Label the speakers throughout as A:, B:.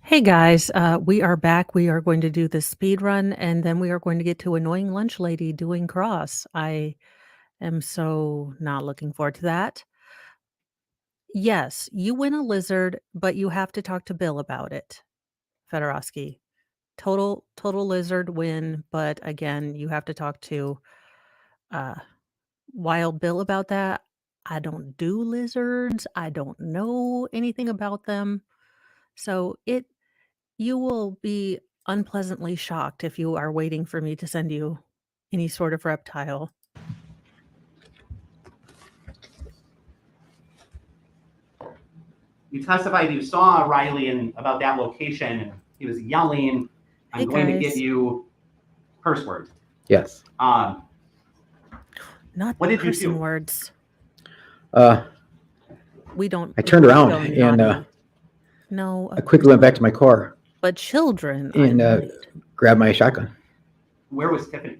A: Hey guys, we are back. We are going to do the speed run and then we are going to get to annoying lunch lady doing cross. I am so not looking forward to that. Yes, you win a lizard, but you have to talk to Bill about it, Fedorowski. Total lizard win, but again, you have to talk to uh Wild Bill about that. I don't do lizards. I don't know anything about them. So you will be unpleasantly shocked if you are waiting for me to send you any sort of reptile.
B: You testified you saw Riley in about that location, and he was yelling, "I'm
A: Hey
B: going to get
A: guys,
B: you," curse words.
C: Yes.
A: not
B: What
A: the
B: did you
A: cursing
B: do?
A: words.
C: Uh,
A: We don't
C: I turned around
A: go
C: and
A: naughty. No,
C: I quickly went back to my car
A: but children, I
C: and
A: might.
C: grabbed my shotgun.
B: Where was Tiffany?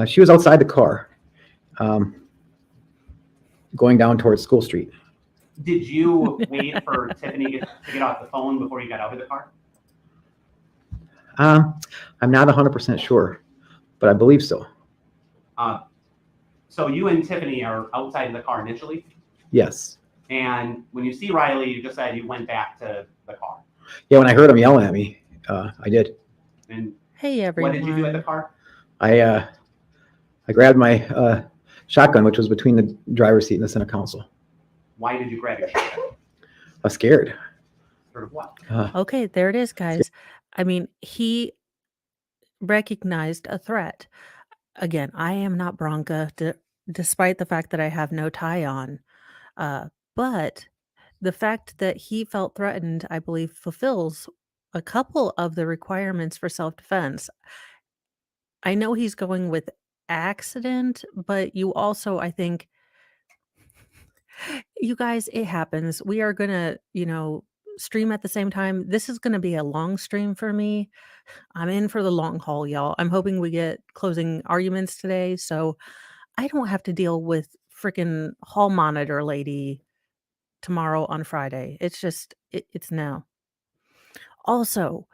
C: She was outside the car, um, going down towards School Street.
B: Did you wait for Tiffany to get off the phone before you got out of the car?
C: I'm not 100% sure, but I believe so.
B: So you and Tiffany are outside the car initially,
C: Yes.
B: and when you see Riley, you just said you went back to the car.
C: Yeah, when I heard him yelling at me, I did.
B: And
A: Hey
B: what did you do at the
A: everyone.
B: car?
C: I grabbed my shotgun, which was between the driver's seat and the Senate Council.
B: Why did you grab your shotgun?
C: I was scared.
B: Sort of what?
A: Okay, there it is, guys. I mean, he recognized a threat. Again, I am not Bronca, despite the fact that I have no tie on. But the fact that he felt threatened, I believe, fulfills a couple of the requirements for self-defense. I know he's going with accident, but you also, I think, you guys, it happens. We are gonna, stream at the same time. This is gonna be a long stream for me. I'm in for the long haul, y'all. I'm hoping we get closing arguments today, so I don't have to deal with freaking hall monitor lady tomorrow on Friday. It's just it's now. Also,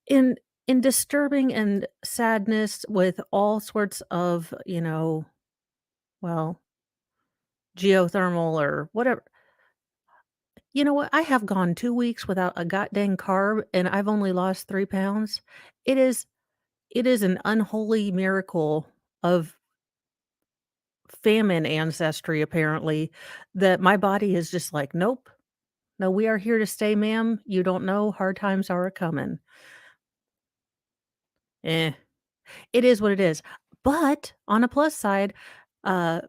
A: in disturbing and sadness with all sorts of, well, geothermal or whatever. You know what? I have gone 2 weeks without a goddamn carb and I've only lost 3 pounds. It is it is an unholy miracle of famine ancestry apparently that my body is just like, "Nope. No, we are here to stay, ma'am. You don't know hard times are a coming." Eh, it is what it is. But on a plus side, uh,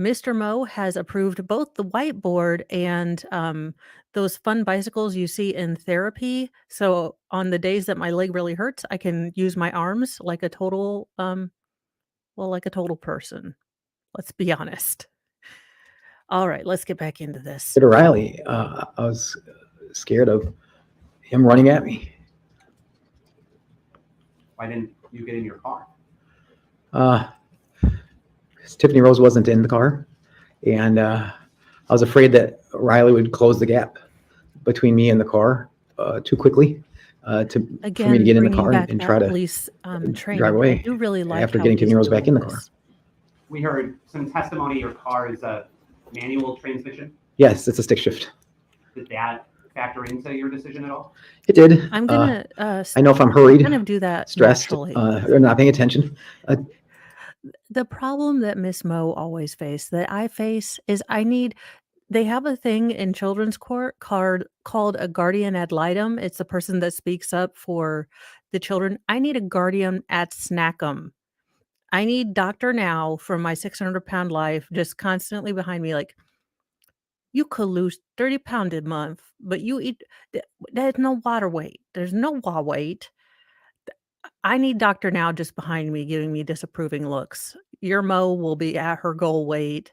A: Mr. Mo has approved both the whiteboard and, those fun bicycles you see in therapy. So on the days that my leg really hurts, I can use my arms like a total, like a total person. Let's be honest. All right, let's get back into this.
C: To Riley, I was scared of him running at me.
B: Why didn't you get in your car?
C: Tiffany Rose wasn't in the car, and I was afraid that Riley would close the gap between me and the car too quickly for me to
A: Again,
C: get in the
A: bringing
C: car
A: back
C: and
A: that
C: try to
A: police,
C: drive
A: training. I
C: away
A: do really like
C: after
A: how
C: getting
A: he's
C: Tiffany Rose back
A: doing
C: in the car.
A: this.
B: We heard some testimony your car is a manual transmission.
C: Yes, it's a stick shift.
B: Did that factor into your decision at all?
C: It did.
A: I'm gonna,
C: I know if I'm hurried,
A: kind of do that
C: stressed,
A: naturally.
C: or not paying attention.
A: The problem that Miss Mo always faced, that I face, is they have a thing in children's court called a guardian ad litem. It's the person that speaks up for the children. I need a guardian ad snackum. I need Doctor Now from my 600-pound life just constantly behind me like, "You could lose 30 pound a month, but you eat there's no water weight. There's no water weight." I need Doctor Now just behind me giving me disapproving looks. Your Mo will be at her goal weight.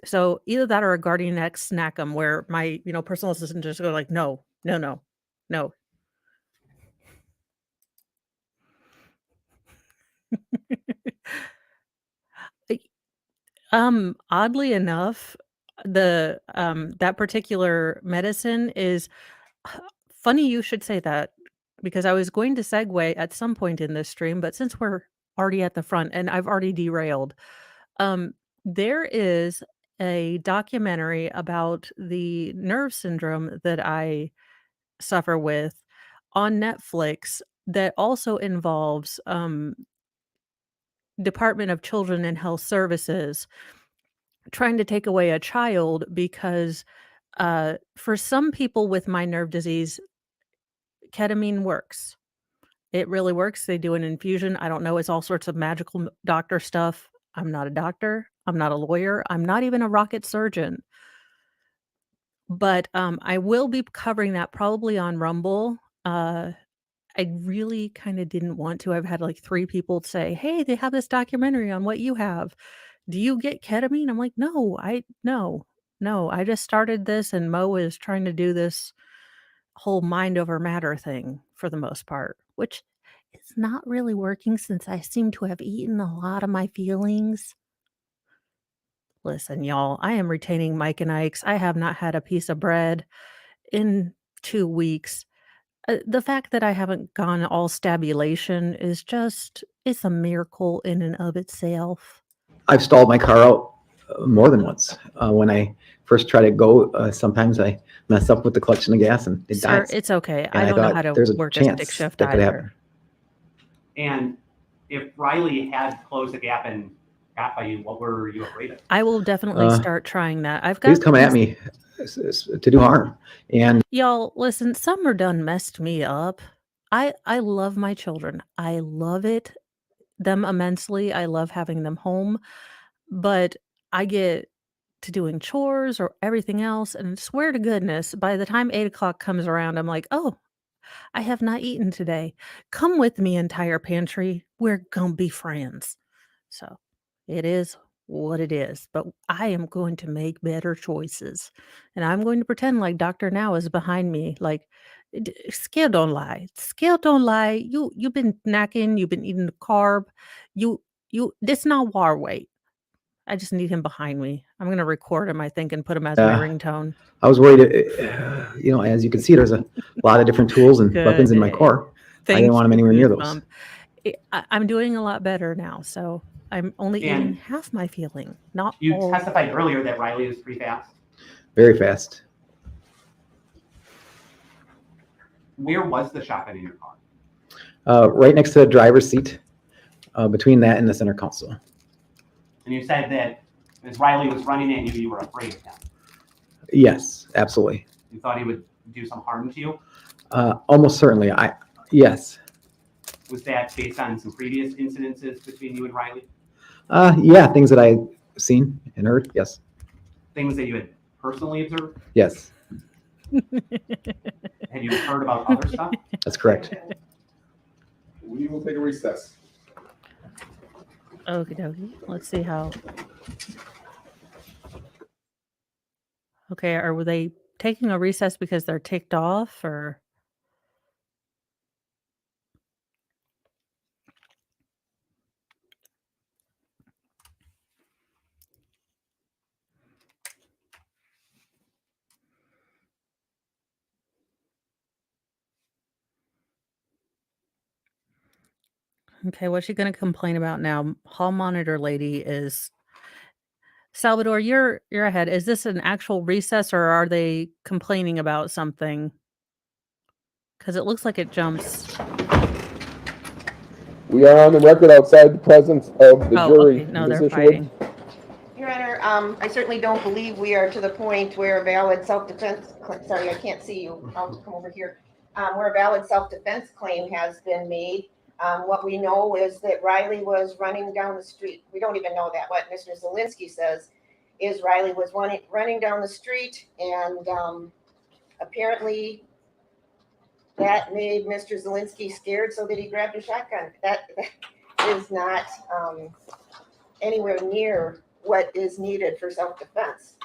A: So either that or a Guardian X Snackum where my, personal assistant just go like, "No, no, no, no." I Oddly enough, that particular medicine is funny you should say that because I was going to segue at some point in this stream, but since we're already at the front and I've already derailed, there is a documentary about the nerve syndrome that I suffer with on Netflix that also involves Department of Children and Health Services trying to take away a child because for some people with my nerve disease, ketamine works. It really works. They do an infusion. I don't know. It's all sorts of magical doctor stuff. I'm not a doctor. I'm not a lawyer. I'm not even a rocket surgeon. But I will be covering that probably on Rumble. I really kind of didn't want to. I've had like 3 people say, "Hey, they have this documentary on what you have. Do you get ketamine?" I'm like, "No, no. I just started this and Mo is trying to do this whole mind over matter thing for the most part, which is not really working since I seem to have eaten a lot of my feelings." Listen, y'all, I am retaining Mike and Ike's. I have not had a piece of bread in 2 weeks. The fact that I haven't gone all stabulation is just it's a miracle in and of itself.
C: I've stalled my car out more than once. When I first try to go, sometimes I mess up with the clutch and the gas and it
A: Sir,
C: dies.
A: it's okay.
C: And
A: I don't know
C: thought
A: how to
C: there's a
A: work a stick
C: chance
A: shift
C: that could
A: either.
C: happen.
B: And if Riley had closed the gap and got by you, what were you afraid of?
A: I will definitely start trying that. I've got
C: He's coming at
A: things-
C: me to do harm. And
A: Y'all, listen, Summer done messed me up. I love my children. I love them immensely. I love having them home, but I get to doing chores or everything else, and swear to goodness, by the time 8 o'clock comes around, I'm like, "Oh, I have not eaten today. Come with me, entire pantry. We're gonna be friends." So it is what it is. But I am going to make better choices. And I'm going to pretend like Dr. Now is behind me. Like, scale don't lie. Scale don't lie. You've been snacking, you've been eating the carb. This not war weight. I just need him behind me. I'm gonna record him, I think, and put him as my ringtone.
C: I was worried, as you can see, there's a lot of different tools and weapons in my
A: Good.
C: car. I didn't want him anywhere near those.
A: I'm doing a lot better now, so I'm only eating
B: And
A: half my feeling, not
B: You
A: all.
B: testified earlier that Riley is pretty fast.
C: Very fast.
B: Where was the shotgun in your car?
C: Right next to the driver's seat, between that and the center console.
B: And you said that as Riley was running at you, you were afraid of him.
C: Yes, absolutely.
B: You thought he would do some harm to you?
C: Almost certainly. Yes.
B: Was that based on some previous incidences between you and Riley?
C: Yeah, things that I've seen and heard. Yes.
B: Things that you had personally observed?
C: Yes,
B: Had you heard about other stuff?
C: that's correct.
D: We will take a recess.
A: Okie dokie. Let's see how. Okay, were they taking a recess because they're ticked off or? Okay, what's she gonna complain about now? Hall monitor lady is Salvador, you're ahead. Is this an actual recess or are they complaining about something? Because it looks like it jumps.
D: We are on the record outside the presence of the jury.
A: Okay. No,
D: Ms.
A: they're
D: Isherwood.
A: fighting.
E: Your Honor, I certainly don't believe we are to the point where a valid self-defense, sorry, I can't see you, I'll come over here, where a valid self-defense claim has been made. What we know is that Riley was running down the street. We don't even know that. What Mr. Zielinski says is Riley was running down the street, and apparently that made Mr. Zielinski scared, so that he grabbed a shotgun. That is not anywhere near what is needed for self-defense.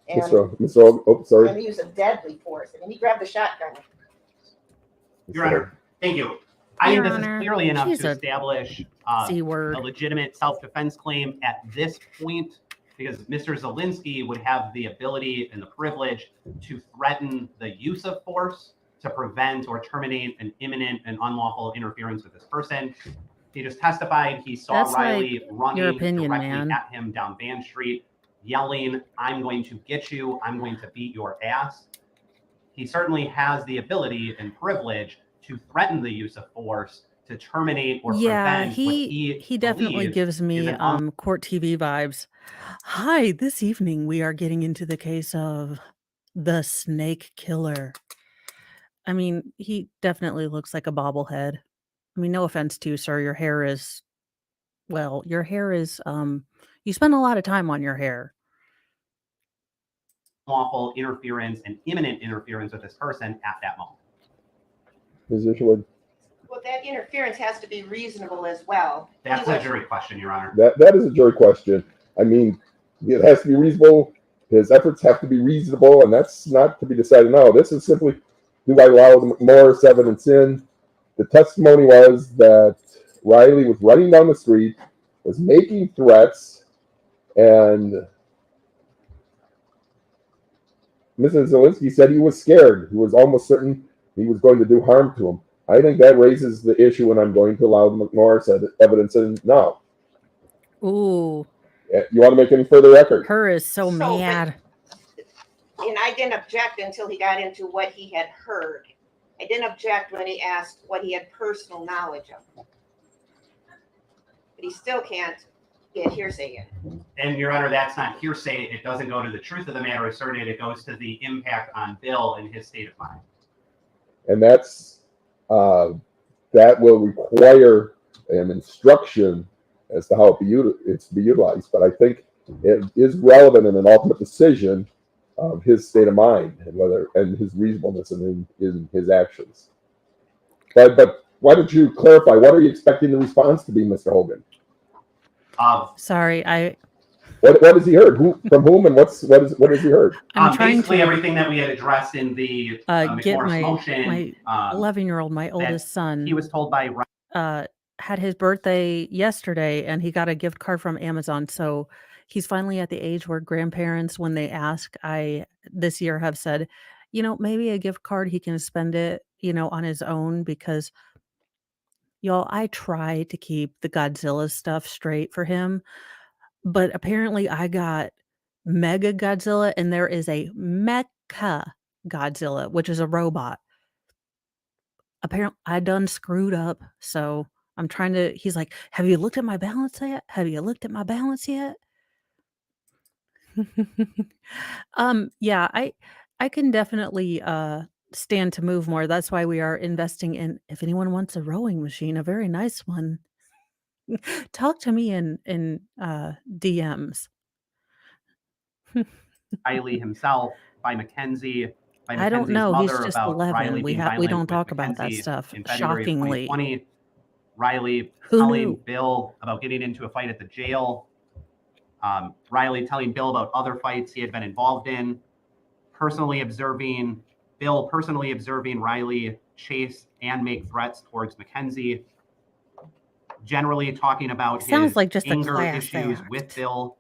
E: And
D: Sorry.
E: the use of deadly force. I mean, he grabbed the shotgun.
B: Your Honor, thank you. I
A: Your
B: think this is
A: Honor,
B: clearly enough
A: she's
B: to
A: a
B: establish
A: C word.
B: a legitimate self-defense claim at this point. because Mr. Zielinski would have the ability and the privilege to threaten the use of force to prevent or terminate an imminent and unlawful interference with this person. He just testified he saw
A: That's
B: Riley
A: like
B: running
A: your opinion,
B: directly
A: man.
B: at him down Van Street, yelling, "I'm going to get you, I'm going to beat your ass." He certainly has the ability and privilege to threaten the use of force to terminate or
A: Yeah,
B: prevent what
A: he definitely
B: believes
A: gives
B: is
A: me
B: an
A: court TV vibes. Hi, this evening we are getting into the case of the snake killer. I mean, he definitely looks like a bobblehead. I mean, no offense to you, sir. Your hair is, well, your hair is you spend a lot of time on your hair.
B: unlawful interference and imminent interference with this person at that moment.
D: Ms. Isherwood,
E: Well, that interference has to be reasonable as well.
B: That's
E: He
B: a
E: was-
B: jury question, Your Honor.
D: that is a jury question. I mean, it has to be reasonable. His efforts have to be reasonable, and that's not to be decided now. This is simply, do I allow the Morris evidence in? The testimony was that Riley was running down the street, was making threats, and Mrs. Zielinski said he was scared. He was almost certain he was going to do harm to him. I think that raises the issue, and I'm going to allow the Morris evidence in now.
A: Ooh,
D: You want to make any further record?
A: her is so
E: So,
A: mad.
E: And I didn't object until he got into what he had heard. I didn't object when he asked what he had personal knowledge of. But he still can't get hearsay in.
B: And Your Honor, that's not hearsay. It doesn't go to the truth of the matter asserted. It goes to the impact on Bill and his state of mind.
D: And that's that will require an instruction as to how it's to be utilized. But I think it is relevant in an ultimate decision of his state of mind and his reasonableness in his actions. But why don't you clarify? What are you expecting the response to be, Mr. Hogan?
A: Sorry,
D: What has he heard? From whom, and what has he heard?
A: I'm trying
B: basically
A: to
B: everything that we had addressed in the
A: get
B: McMorris motion.
A: my 11-year-old, my oldest son.
B: He was told by
A: Had his birthday yesterday, and he got a gift card from Amazon. So he's finally at the age where grandparents, when they ask, I this year have said, maybe a gift card, he can spend it, on his own, because y'all, I try to keep the Godzilla stuff straight for him, but apparently I got Mega Godzilla, and there is a Mecha Godzilla, which is a robot. Apparently I done screwed up, so I'm trying to he's like, "Have you looked at my balance yet? Have you looked at my balance yet?" Yeah, I can definitely stand to move more. That's why we are investing in, if anyone wants a rowing machine, a very nice one, talk to me in DMs.
B: Riley himself, by Mackenzie, by
A: I don't
B: Mackenzie's
A: know. He's
B: mother
A: just
B: about
A: 11.
B: Riley
A: We
B: being
A: we
B: violent
A: don't
B: with
A: talk about that
B: Mackenzie
A: stuff.
B: in February of
A: Shockingly.
B: 2020. Riley
A: Who
B: telling
A: knew?
B: Bill about getting into a fight at the jail. Riley telling Bill about other fights he had been involved in. Bill personally observing Riley chase and make threats towards Mackenzie. Generally talking about
A: Sounds
B: his
A: like just a
B: anger
A: class
B: issues
A: act.
B: with Bill.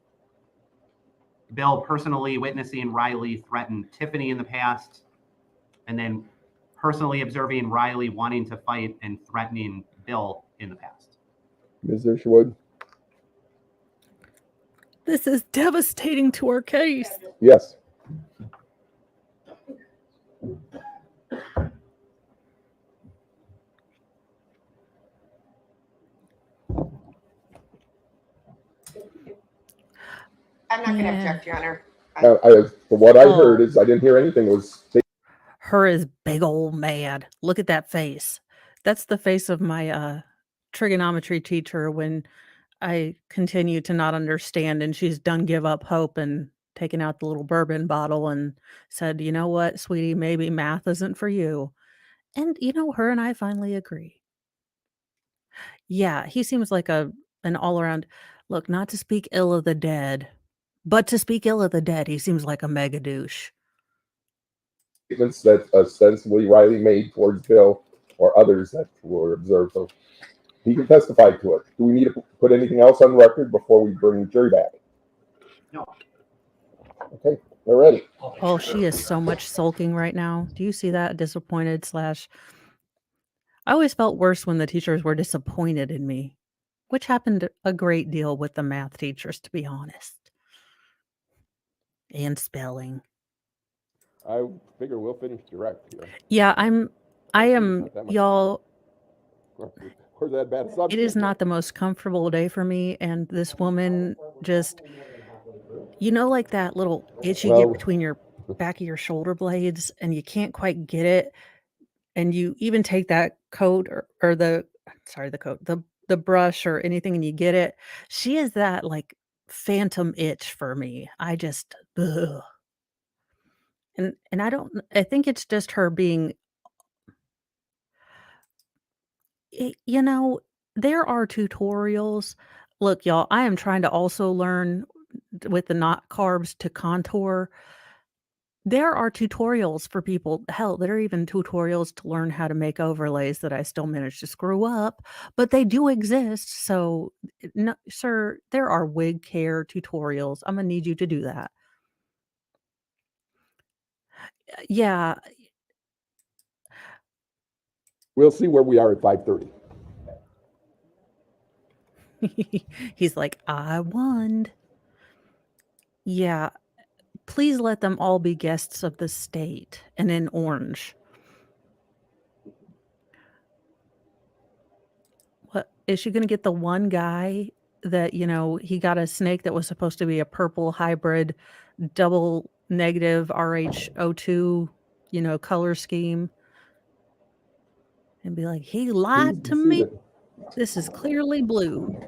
B: Bill personally witnessing Riley threaten Tiffany in the past, and then personally observing Riley wanting to fight and threatening Bill in the past.
D: Ms. Isherwood?
A: This is devastating to our case.
D: Yes.
E: I'm not going to
A: Yeah.
E: object, Your Honor.
D: From what I
A: Oh.
D: heard is I didn't hear anything.
A: Her is big old mad. Look at that face. That's the face of my trigonometry teacher when I continue to not understand, and she's done give up hope and taken out the little bourbon bottle and said, "You know what, sweetie, maybe math isn't for you." And her and I finally agree. Yeah, he seems like an all around, look, not to speak ill of the dead, but to speak ill of the dead, he seems like a mega douche.
D: Statements that ostensibly Riley made towards Bill or others that were observed. So he can testify to it. Do we need to put anything else on record before we bring the jury back?
B: No.
D: Okay, we're ready.
A: Oh, she is so much sulking right now. Do you see that? Disappointed slash. I always felt worse when the teachers were disappointed in me, which happened a great deal with the math teachers, to be honest. And spelling.
D: I figure we'll finish direct here.
A: Yeah, I am,
D: Not that much.
A: y'all,
D: Where's that bad
A: it
D: assumption?
A: is not the most comfortable day for me. And this woman just, like that little itch you get
D: Well,
A: between your back of your shoulder blades and you can't quite get it. And you even take that coat or the coat, the brush or anything and you get it. She is that like phantom itch for me. I just, ugh. And I think it's just her being, I there are tutorials. Look, y'all, I am trying to also learn with the not carbs to contour. There are tutorials for people. Hell, there are even tutorials to learn how to make overlays that I still manage to screw up, but they do exist. So, no, sir, there are wig care tutorials. I'm gonna need you to do that. Yeah,
D: we'll see where we are at 5:30.
A: he's like, I won. Yeah, please let them all be guests of the state and in orange. What is she gonna get the one guy that, he got a snake that was supposed to be a purple hybrid double negative RH02, color scheme and be like, "He
D: Please
A: lied
D: be
A: to me.
D: seated.
A: This is clearly blue."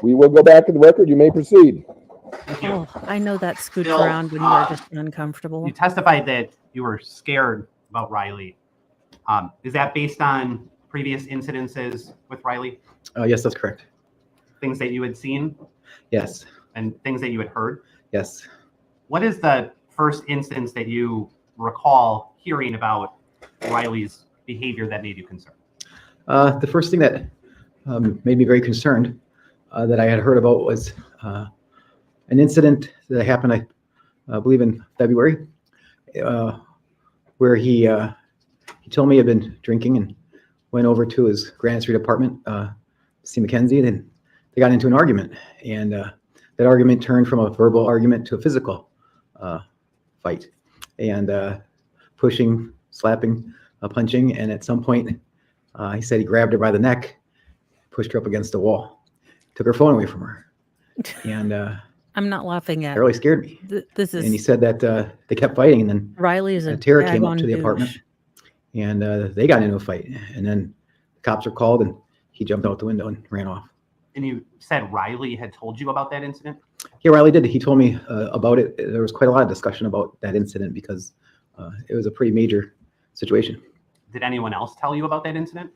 D: We will go back to the record. You may proceed.
B: Thank you.
A: Oh, I know that scoots
B: Bill,
A: around when you are just uncomfortable.
B: You testified that you were scared about Riley. Is that based on previous incidences with Riley?
C: Yes, that's correct.
B: Things that you had seen
C: Yes,
B: and things that you had heard?
C: yes.
B: What is the first instance that you recall hearing about Riley's behavior that made you concerned?
C: The first thing that made me very concerned that I had heard about was an incident that happened, I believe, in February, where he told me he had been drinking and went over to his Granite Street apartment to see Mackenzie. Then they got into an argument, and that argument turned from a verbal argument to a physical fight, and pushing, slapping, punching, and at some point, he said he grabbed her by the neck, pushed her up against a wall, took her phone away from her, and
A: I'm not laughing at.
C: that really scared me.
A: This
C: And he
A: is
C: said that they kept fighting, and then
A: Riley is a
C: Tara came up
A: daggone
C: to the apartment,
A: douche.
C: and they got into a fight, and then the cops were called, and he jumped out the window and ran off.
B: And you said Riley had told you about that incident?
C: Yeah, Riley did. He told me about it. There was quite a lot of discussion about that incident because it was a pretty major situation.
B: Did anyone else tell you about that incident?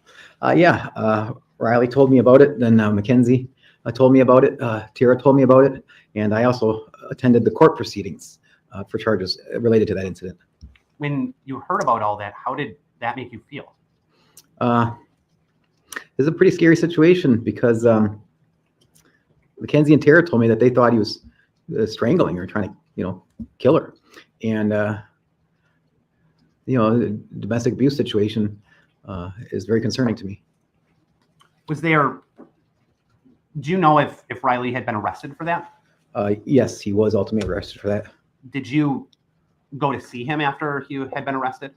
C: Yeah, Riley told me about it. Then Mackenzie told me about it. Tara told me about it. And I also attended the court proceedings for charges related to that incident.
B: When you heard about all that, how did that make you feel?
C: This is a pretty scary situation because Mackenzie and Tara told me that they thought he was strangling her, trying to, kill her. And, the domestic abuse situation is very concerning to me.
B: Do you know if Riley had been arrested for that?
C: Yes, he was ultimately arrested for that.
B: Did you go to see him after he had been arrested?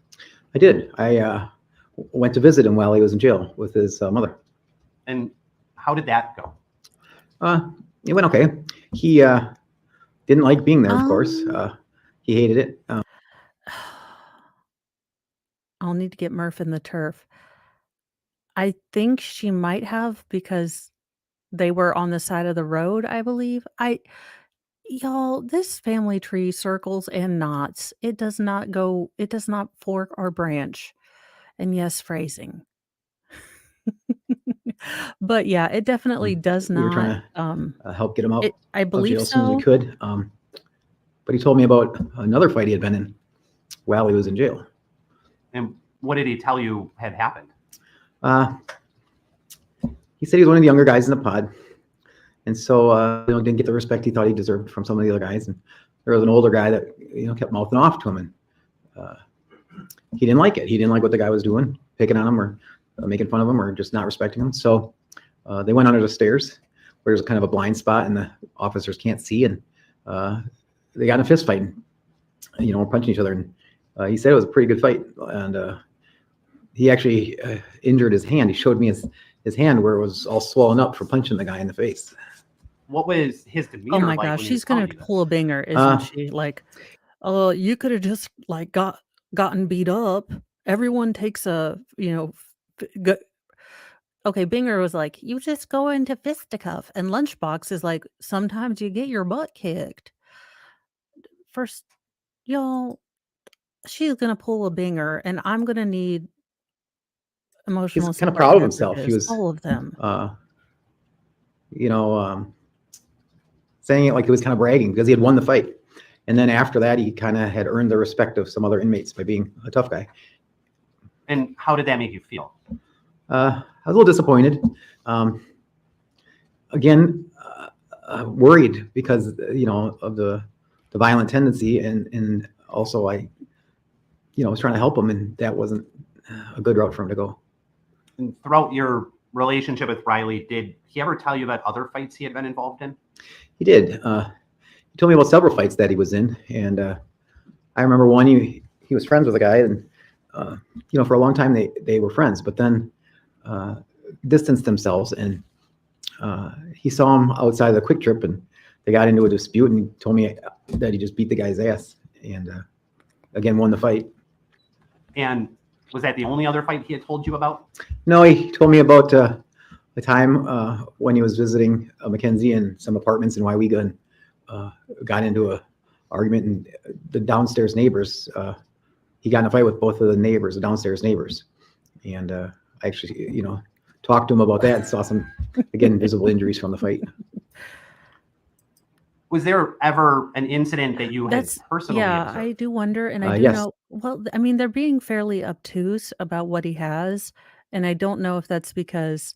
C: I did. I went to visit him while he was in jail with his mother.
B: And how did that go?
C: It went okay. He didn't like being there, of course. He hated it.
A: I'll need to get Murph in the turf. I think she might have because they were on the side of the road, I believe. Y'all, this family tree circles and knots. It does not fork or branch. And yes, phrasing. But yeah, it definitely does
C: We were
A: not.
C: trying to help get him out
A: I
C: of
A: believe
C: jail as soon as we
A: so.
C: could. But he told me about another fight he had been in while he was in jail.
B: And what did he tell you had happened?
C: He said he was one of the younger guys in the pod, And so, didn't get the respect he thought he deserved from some of the other guys. And there was an older guy that, kept mouthing off to him. And he didn't like it. He didn't like what the guy was doing, picking on him or making fun of him or just not respecting him. So they went under the stairs where there's kind of a blind spot and the officers can't see. And they got in a fist fight, punching each other. And he said it was a pretty good fight. And he actually injured his hand. He showed me his hand where it was all swollen up from punching the guy in the face.
B: What was his demeanor
A: Oh my
B: like when
A: gosh,
B: he was
A: she's gonna
B: telling you this?
A: pull a Binger, isn't she? Like, oh, you could have just like gotten beat up. Everyone takes a, okay, Binger was like, you just go into fisticuff. And Lunchbox is like, sometimes you get your butt kicked. First, y'all, she's gonna pull a Binger, and I'm gonna need emotional
C: He's kind of
A: support
C: proud of himself. He
A: beverages,
C: was,
A: all of them.
C: saying it like he was kind of bragging because he had won the fight. And then after that, he kind of had earned the respect of some other inmates by being a tough guy.
B: And how did that make you feel?
C: I was a little disappointed. Again, worried because, of the violent tendency. And also I, was trying to help him, and that wasn't a good route for him to go.
B: And throughout your relationship with Riley, did he ever tell you about other fights he had been involved in?
C: He did. He told me about several fights that he was in. And I remember one, he was friends with a guy, and, for a long time they were friends, but then distanced themselves. And he saw him outside of the Quick Trip, and they got into a dispute, and he told me that he just beat the guy's ass and again won the fight.
B: And was that the only other fight he had told you about?
C: No, he told me about a time when he was visiting Mackenzie in some apartments in Waiwega, and got into a argument, and the downstairs neighbors, he got in a fight with both of the downstairs neighbors. And I actually, talked to him about that and saw some, again, visible injuries from the fight.
B: Was there ever an incident that you had
A: That's
B: personally
A: yeah,
B: observed?
A: I do wonder, and I do
C: Yes.
A: know. Well, I mean, they're being fairly obtuse about what he has, and I don't know if that's because.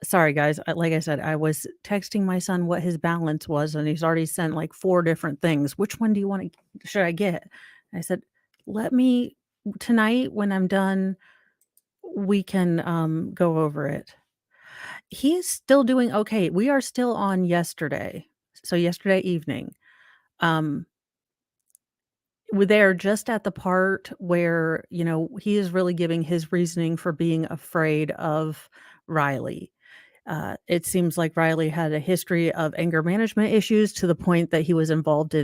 A: Sorry, guys. Like I said, I was texting my son what his balance was, and he's already sent like 4 different things. Which one do you want to? Should I get? And I said, let me tonight when I'm done, we can go over it. He's still doing okay. We are still on yesterday, so yesterday evening. Um, they're just at the part where, he is really giving his reasoning for being afraid of Riley. It seems like Riley had a history of anger management issues to the point that he was involved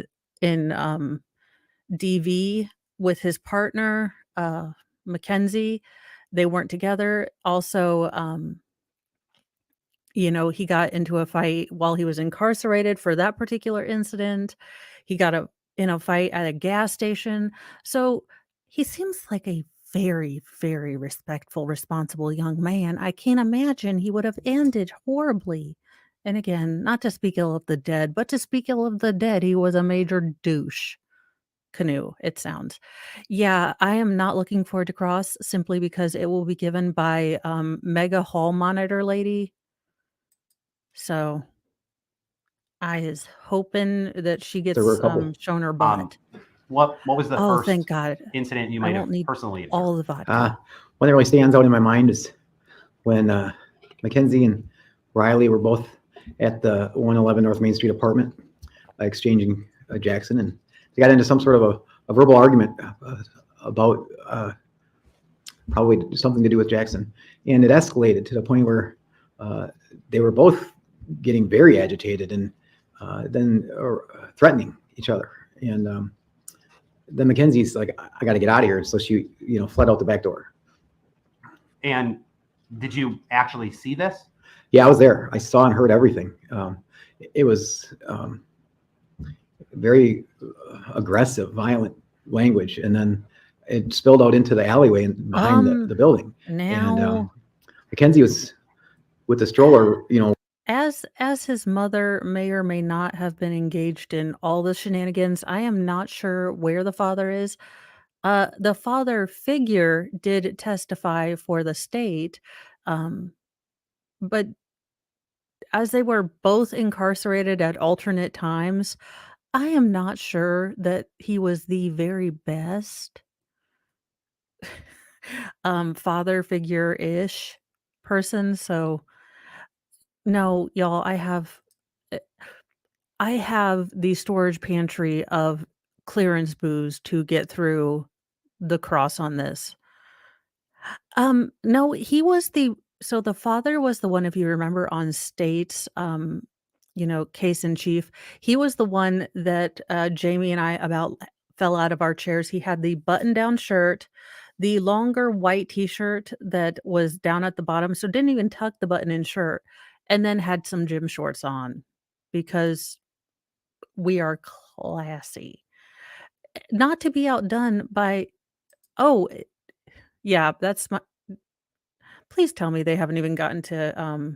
A: in DV with his partner, Mackenzie. They weren't together. Also, he got into a fight while he was incarcerated for that particular incident. He got in a fight at a gas station. So he seems like a very, very respectful, responsible young man. I can't imagine he would have ended horribly. And again, not to speak ill of the dead, but to speak ill of the dead, he was a major douche. Canoe, it sounds. Yeah, I am not looking forward to Cross simply because it will be given by Mega Hall Monitor Lady. So I is hoping that she
C: There were a
A: gets
C: couple.
A: shown her butt.
B: What was the
A: Oh,
B: first
A: thank God.
B: incident you
A: I
B: might
A: won't
B: have
A: need
B: personally observed?
A: all the vodka.
C: One that really stands out in my mind is when Mackenzie and Riley were both at the 111 North Main Street apartment exchanging Jackson, and they got into some sort of a verbal argument about probably something to do with Jackson. And it escalated to the point where they were both getting very agitated and then threatening each other. And then Mackenzie's like, I got to get out of here. So she, fled out the back door.
B: And did you actually see this?
C: Yeah, I was there. I saw and heard everything. It was very aggressive, violent language. And then it spilled out into the alleyway and behind the building.
A: Now,
C: And Mackenzie was with the stroller,
A: as his mother may or may not have been engaged in all the shenanigans, I am not sure where the father is. The father figure did testify for the state, but as they were both incarcerated at alternate times, I am not sure that he was the very best father figure-ish person, so no, y'all, eh, I have the storage pantry of clearance booze to get through the cross on this. No, he was the father was the one, if you remember on State's, case in chief. He was the one that, Jamie and I about fell out of our chairs. He had the button-down shirt, the longer white T-shirt that was down at the bottom, so didn't even tuck the button-in shirt, and then had some gym shorts on because we are classy. Not to be outdone by oh, yeah, that's my please tell me they haven't even gotten to,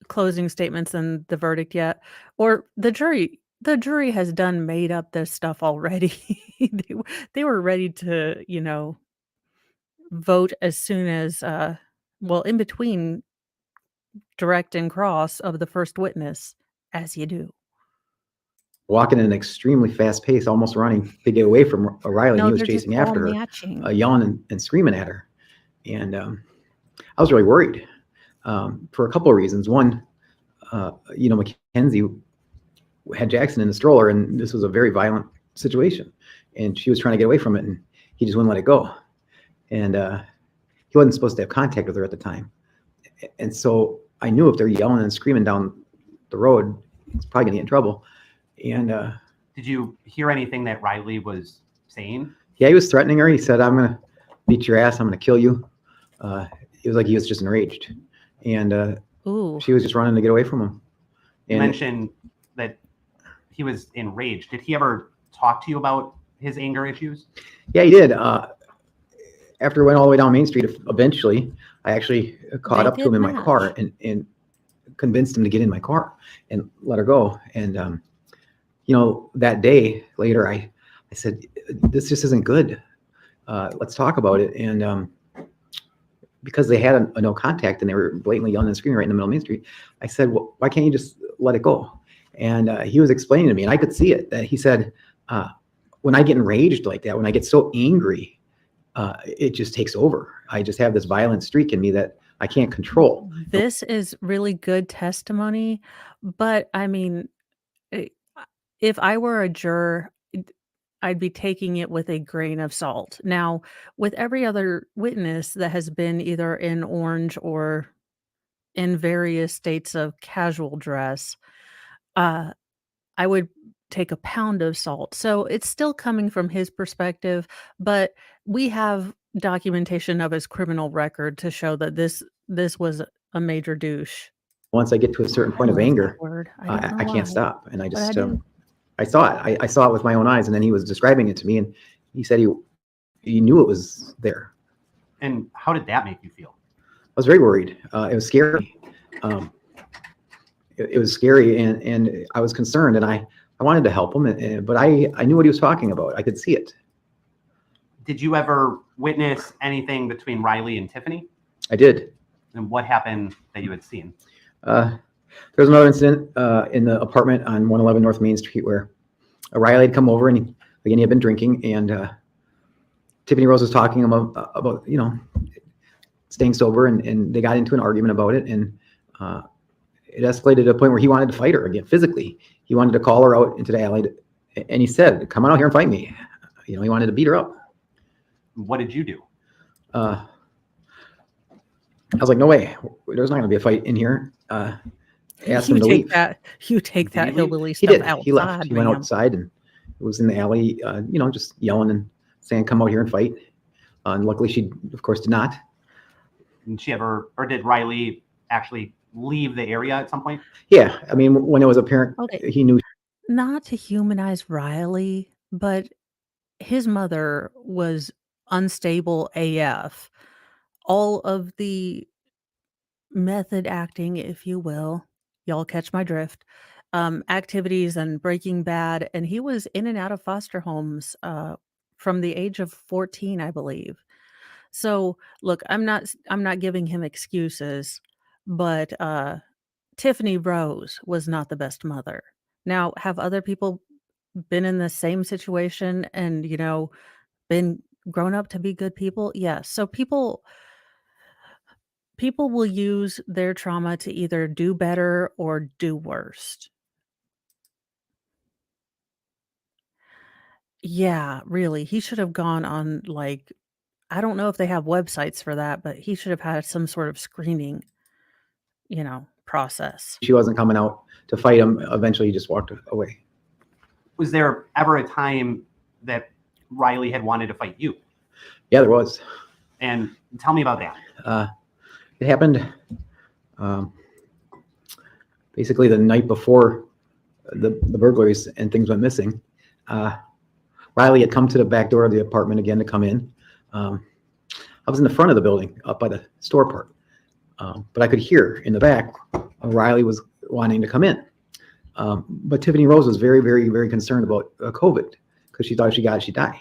A: closing statements and the verdict yet, or the jury has done made up this stuff already. They were ready to, vote as soon as, in between direct and cross of the first witness, as you do.
C: Walking at an extremely fast pace, almost running to get away from O'Reilly. And
A: No,
C: he was
A: they're just
C: chasing
A: all
C: after her,
A: matching.
C: yelling and screaming at her. And I was really worried for a couple of reasons. One, Mackenzie had Jackson in the stroller, and this was a very violent situation. And she was trying to get away from it, and he just wouldn't let it go. And he wasn't supposed to have contact with her at the time. And so I knew if they're yelling and screaming down the road, it's probably gonna get in trouble. And
B: Did you hear anything that Riley was saying?
C: yeah, he was threatening her. He said, "I'm gonna beat your ass. I'm gonna kill you." It was like he was just enraged, and
A: Ooh.
C: she was just running to get away from him.
B: You
C: And
B: mentioned that he was enraged. Did he ever talk to you about his anger issues?
C: yeah, he did. After we went all the way down Main Street, eventually I actually caught
A: They
C: up to him
A: did
C: in my
A: match.
C: car and convinced him to get in my car and let her go. And that day later, I said, "This just isn't good. Let's talk about it." And because they had a no contact and they were blatantly yelling and screaming right in the middle of Main Street, I said, "Well, why can't you just let it go?" And he was explaining to me, and I could see it, that he said, when I get enraged like that, when I get so angry, it just takes over. I just have this violent streak in me that I can't control.
A: This is really good testimony, but I mean, eh, if I were a juror, I'd be taking it with a grain of salt. Now, with every other witness that has been either in orange or in various states of casual dress, uh, I would take a pound of salt. So it's still coming from his perspective, but we have documentation of his criminal record to show that this was a major douche.
C: Once I get to a certain
A: I
C: point of
A: love that
C: anger,
A: word. I don't know
C: I can't
A: why,
C: stop. And I
A: but I
C: just,
A: do.
C: I saw it. I saw it with my own eyes. And then he was describing it to me, and he said he knew it was there.
B: And how did that make you feel?
C: I was very worried. It was scary. It was scary, and I was concerned, and I wanted to help him, but I knew what he was talking about. I could see it.
B: Did you ever witness anything between Riley and Tiffany?
C: I did.
B: And what happened that you had seen?
C: There was another incident in the apartment on 111 North Main Street where Riley had come over, and again, he had been drinking, and Tiffany Rose was talking about staying sober, and they got into an argument about it, and it escalated to a point where he wanted to fight her again physically. He wanted to call her out into the alley, and he said, "Come on out here and fight me." He wanted to beat her up.
B: What did you do?
C: I was like, "No way. There's not going to be a fight in here." Asked him to leave.
A: You take
B: Did he
A: that
B: leave?
A: hillbilly
C: He
A: stuff
C: did. He left.
A: outside,
C: He went
A: ma'am.
C: outside and was in the alley, just yelling and saying, "Come out here and fight." And luckily, she, of course, did not.
B: Did Riley actually leave the area at some point?
C: Yeah, I mean, when it was apparent,
A: Okay.
C: he knew.
A: Not to humanize Riley, but his mother was unstable AF. All of the method acting, if you will, y'all catch my drift, activities and Breaking Bad, and he was in and out of foster homes from the age of 14, I believe. So, look, I'm not giving him excuses, but Tiffany Rose was not the best mother. Now, have other people been in the same situation and, been grown up to be good people? Yes. So people will use their trauma to either do better or do worse. Yeah, really. He should have gone on, like, I don't know if they have websites for that, but he should have had some sort of screening, process.
C: She wasn't coming out to fight him. Eventually, he just walked away.
B: Was there ever a time that Riley had wanted to fight you?
C: Yeah, there was.
B: And tell me about that.
C: It happened basically the night before the burglaries and things went missing. Riley had come to the back door of the apartment again to come in. I was in the front of the building up by the store part. But I could hear in the back, Riley was wanting to come in. But Tiffany Rose was very, very, very concerned about COVID because she thought if she got it, she'd die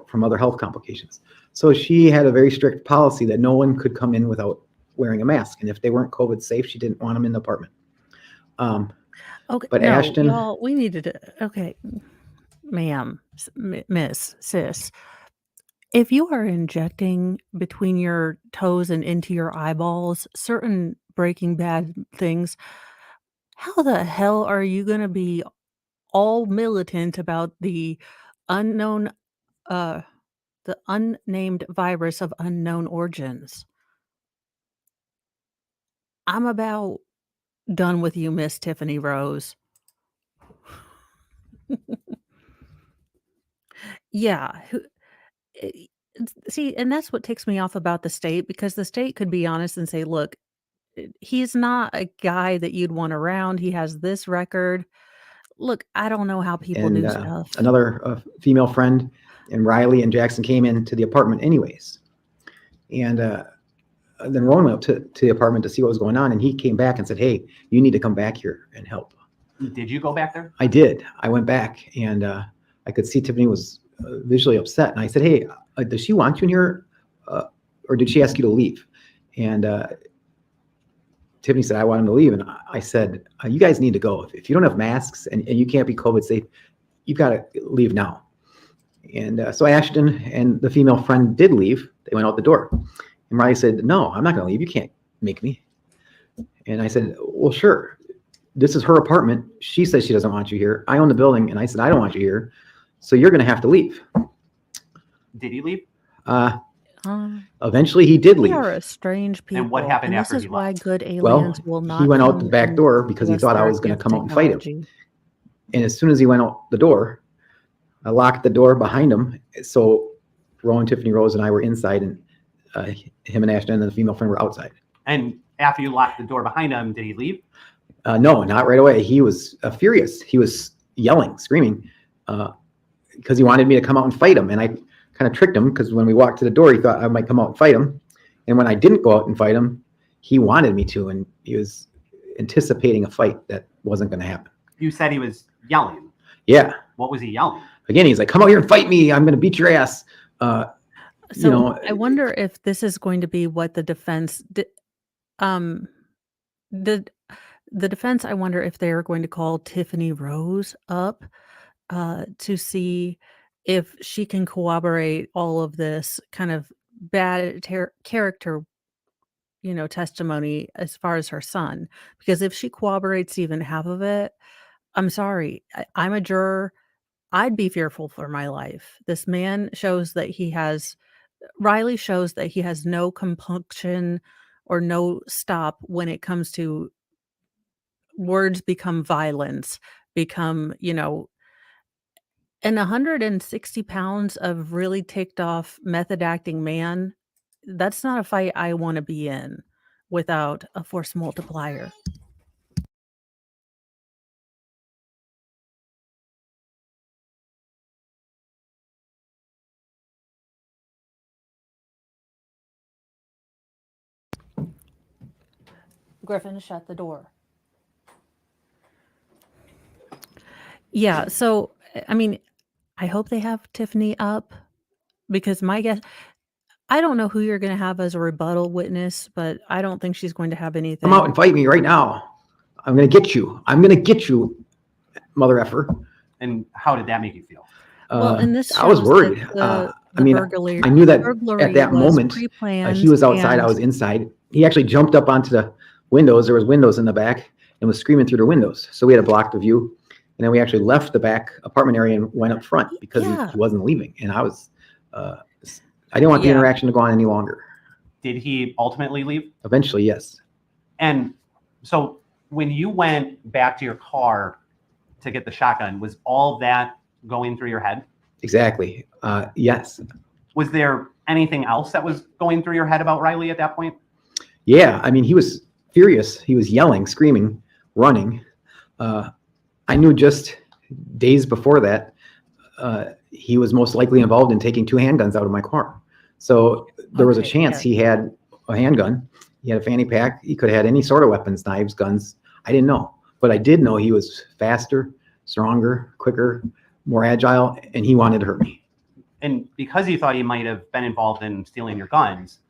C: from other health complications. So she had a very strict policy that no one could come in without wearing a mask. And if they weren't COVID safe, she didn't want them in the apartment.
A: Okay,
C: But
A: no,
C: Ashton,
A: y'all, we needed to, okay, ma'am, miss, sis, if you are injecting between your toes and into your eyeballs certain Breaking Bad things, how the hell are you gonna be all militant about unknown, uh, the unnamed virus of unknown origins? I'm about done with you, Miss Tiffany Rose. Yeah, eh, see, and that's what ticks me off about the state because the state could be honest and say, "Look, he's not a guy that you'd want around. He has this record." Look, I don't know how people
C: and
A: do stuff.
C: another female friend, and Riley and Jackson came into the apartment anyways. And then Rowan went up to the apartment to see what was going on, and he came back and said, "Hey, you need to come back here and help."
B: Did you go back there?
C: I did. I went back, and I could see Tiffany was visually upset. And I said, "Hey, does she want you in here, or did she ask you to leave?" And Tiffany said, "I want him to leave." And I said, "You guys need to go. If you don't have masks and you can't be COVID safe, you've got to leave now." And so Ashton and the female friend did leave. They went out the door. And Riley said, "No, I'm not going to leave. You can't make me." And I said, "Well, sure. This is her apartment. She says she doesn't want you here. I own the building." And I said, "I don't want you here. So you're going to have to leave."
B: Did he leave?
C: Eventually he did
A: We
C: leave.
A: are a strange people.
B: And what happened
A: and
B: after
A: this
B: he
A: is why
B: left?
A: good
C: Well,
A: aliens will not
C: he went out
A: come
C: the back
A: and
C: door because he
A: give us
C: thought I
A: their
C: was going to
A: gift
C: come out and fight him.
A: technology.
C: And as soon as he went out the door, I locked the door behind him. So Rowan, Tiffany Rose, and I were inside, and him and Ashton and the female friend were outside.
B: And after you locked the door behind him, did he leave?
C: No, not right away. He was furious. He was yelling, screaming, because he wanted me to come out and fight him. And I kind of tricked him because when we walked to the door, he thought I might come out and fight him. And when I didn't go out and fight him, he wanted me to, and he was anticipating a fight that wasn't going to happen.
B: You said he was yelling.
C: Yeah.
B: What was he yelling?
C: Again, he's like, "Come out here and fight me. I'm going to beat your ass."
A: So I wonder if this is going to be what the defense the defense, I wonder if they're going to call Tiffany Rose up to see if she can corroborate all of this kind of bad character, testimony as far as her son. Because if she corroborates even half of it, I'm sorry, I'm a juror. I'd be fearful for my life. This man shows that Riley shows that he has no compunction or no stop when it comes to words become violence, become, and 160 pounds of really ticked off method acting man, that's not a fight I want to be in without a force multiplier. Griffin, shut the door. Yeah, so I mean, I hope they have Tiffany up because my guess, I don't know who you're gonna have as a rebuttal witness, but I don't think she's going to have
C: Come out
A: anything.
C: and fight me right now. I'm going to get you. I'm going to get you, mother effer.
B: And how did that make you feel?
A: Well, and this
C: I was
A: shows
C: worried.
A: that
C: I mean,
A: burglary
C: I knew that
A: burglary
C: at that
A: was
C: moment,
A: pre-planned
C: he was outside, I
A: and
C: was inside. He actually jumped up onto the windows. There was windows in the back and was screaming through the windows. So we had to block the view. And then we actually left the back apartment area and went up front because
A: Yeah.
C: he wasn't leaving. And I was, I didn't want the
A: Yeah.
C: interaction to go on any longer.
B: Did he ultimately leave?
C: Eventually, yes.
B: And so when you went back to your car to get the shotgun, was all that going through your head?
C: Exactly. Yes.
B: Was there anything else that was going through your head about Riley at that point?
C: Yeah. I mean, he was furious. He was yelling, screaming, running. I knew just days before that, he was most likely involved in taking 2 handguns out of my car. So there was a
A: Okay,
C: chance
A: yeah.
C: he had a handgun. He had a fanny pack. He could have had any sort of weapons, knives, guns. I didn't know. But I did know he was faster, stronger, quicker, more agile, and he wanted to hurt me.
B: And because you thought he might have been involved in stealing your guns,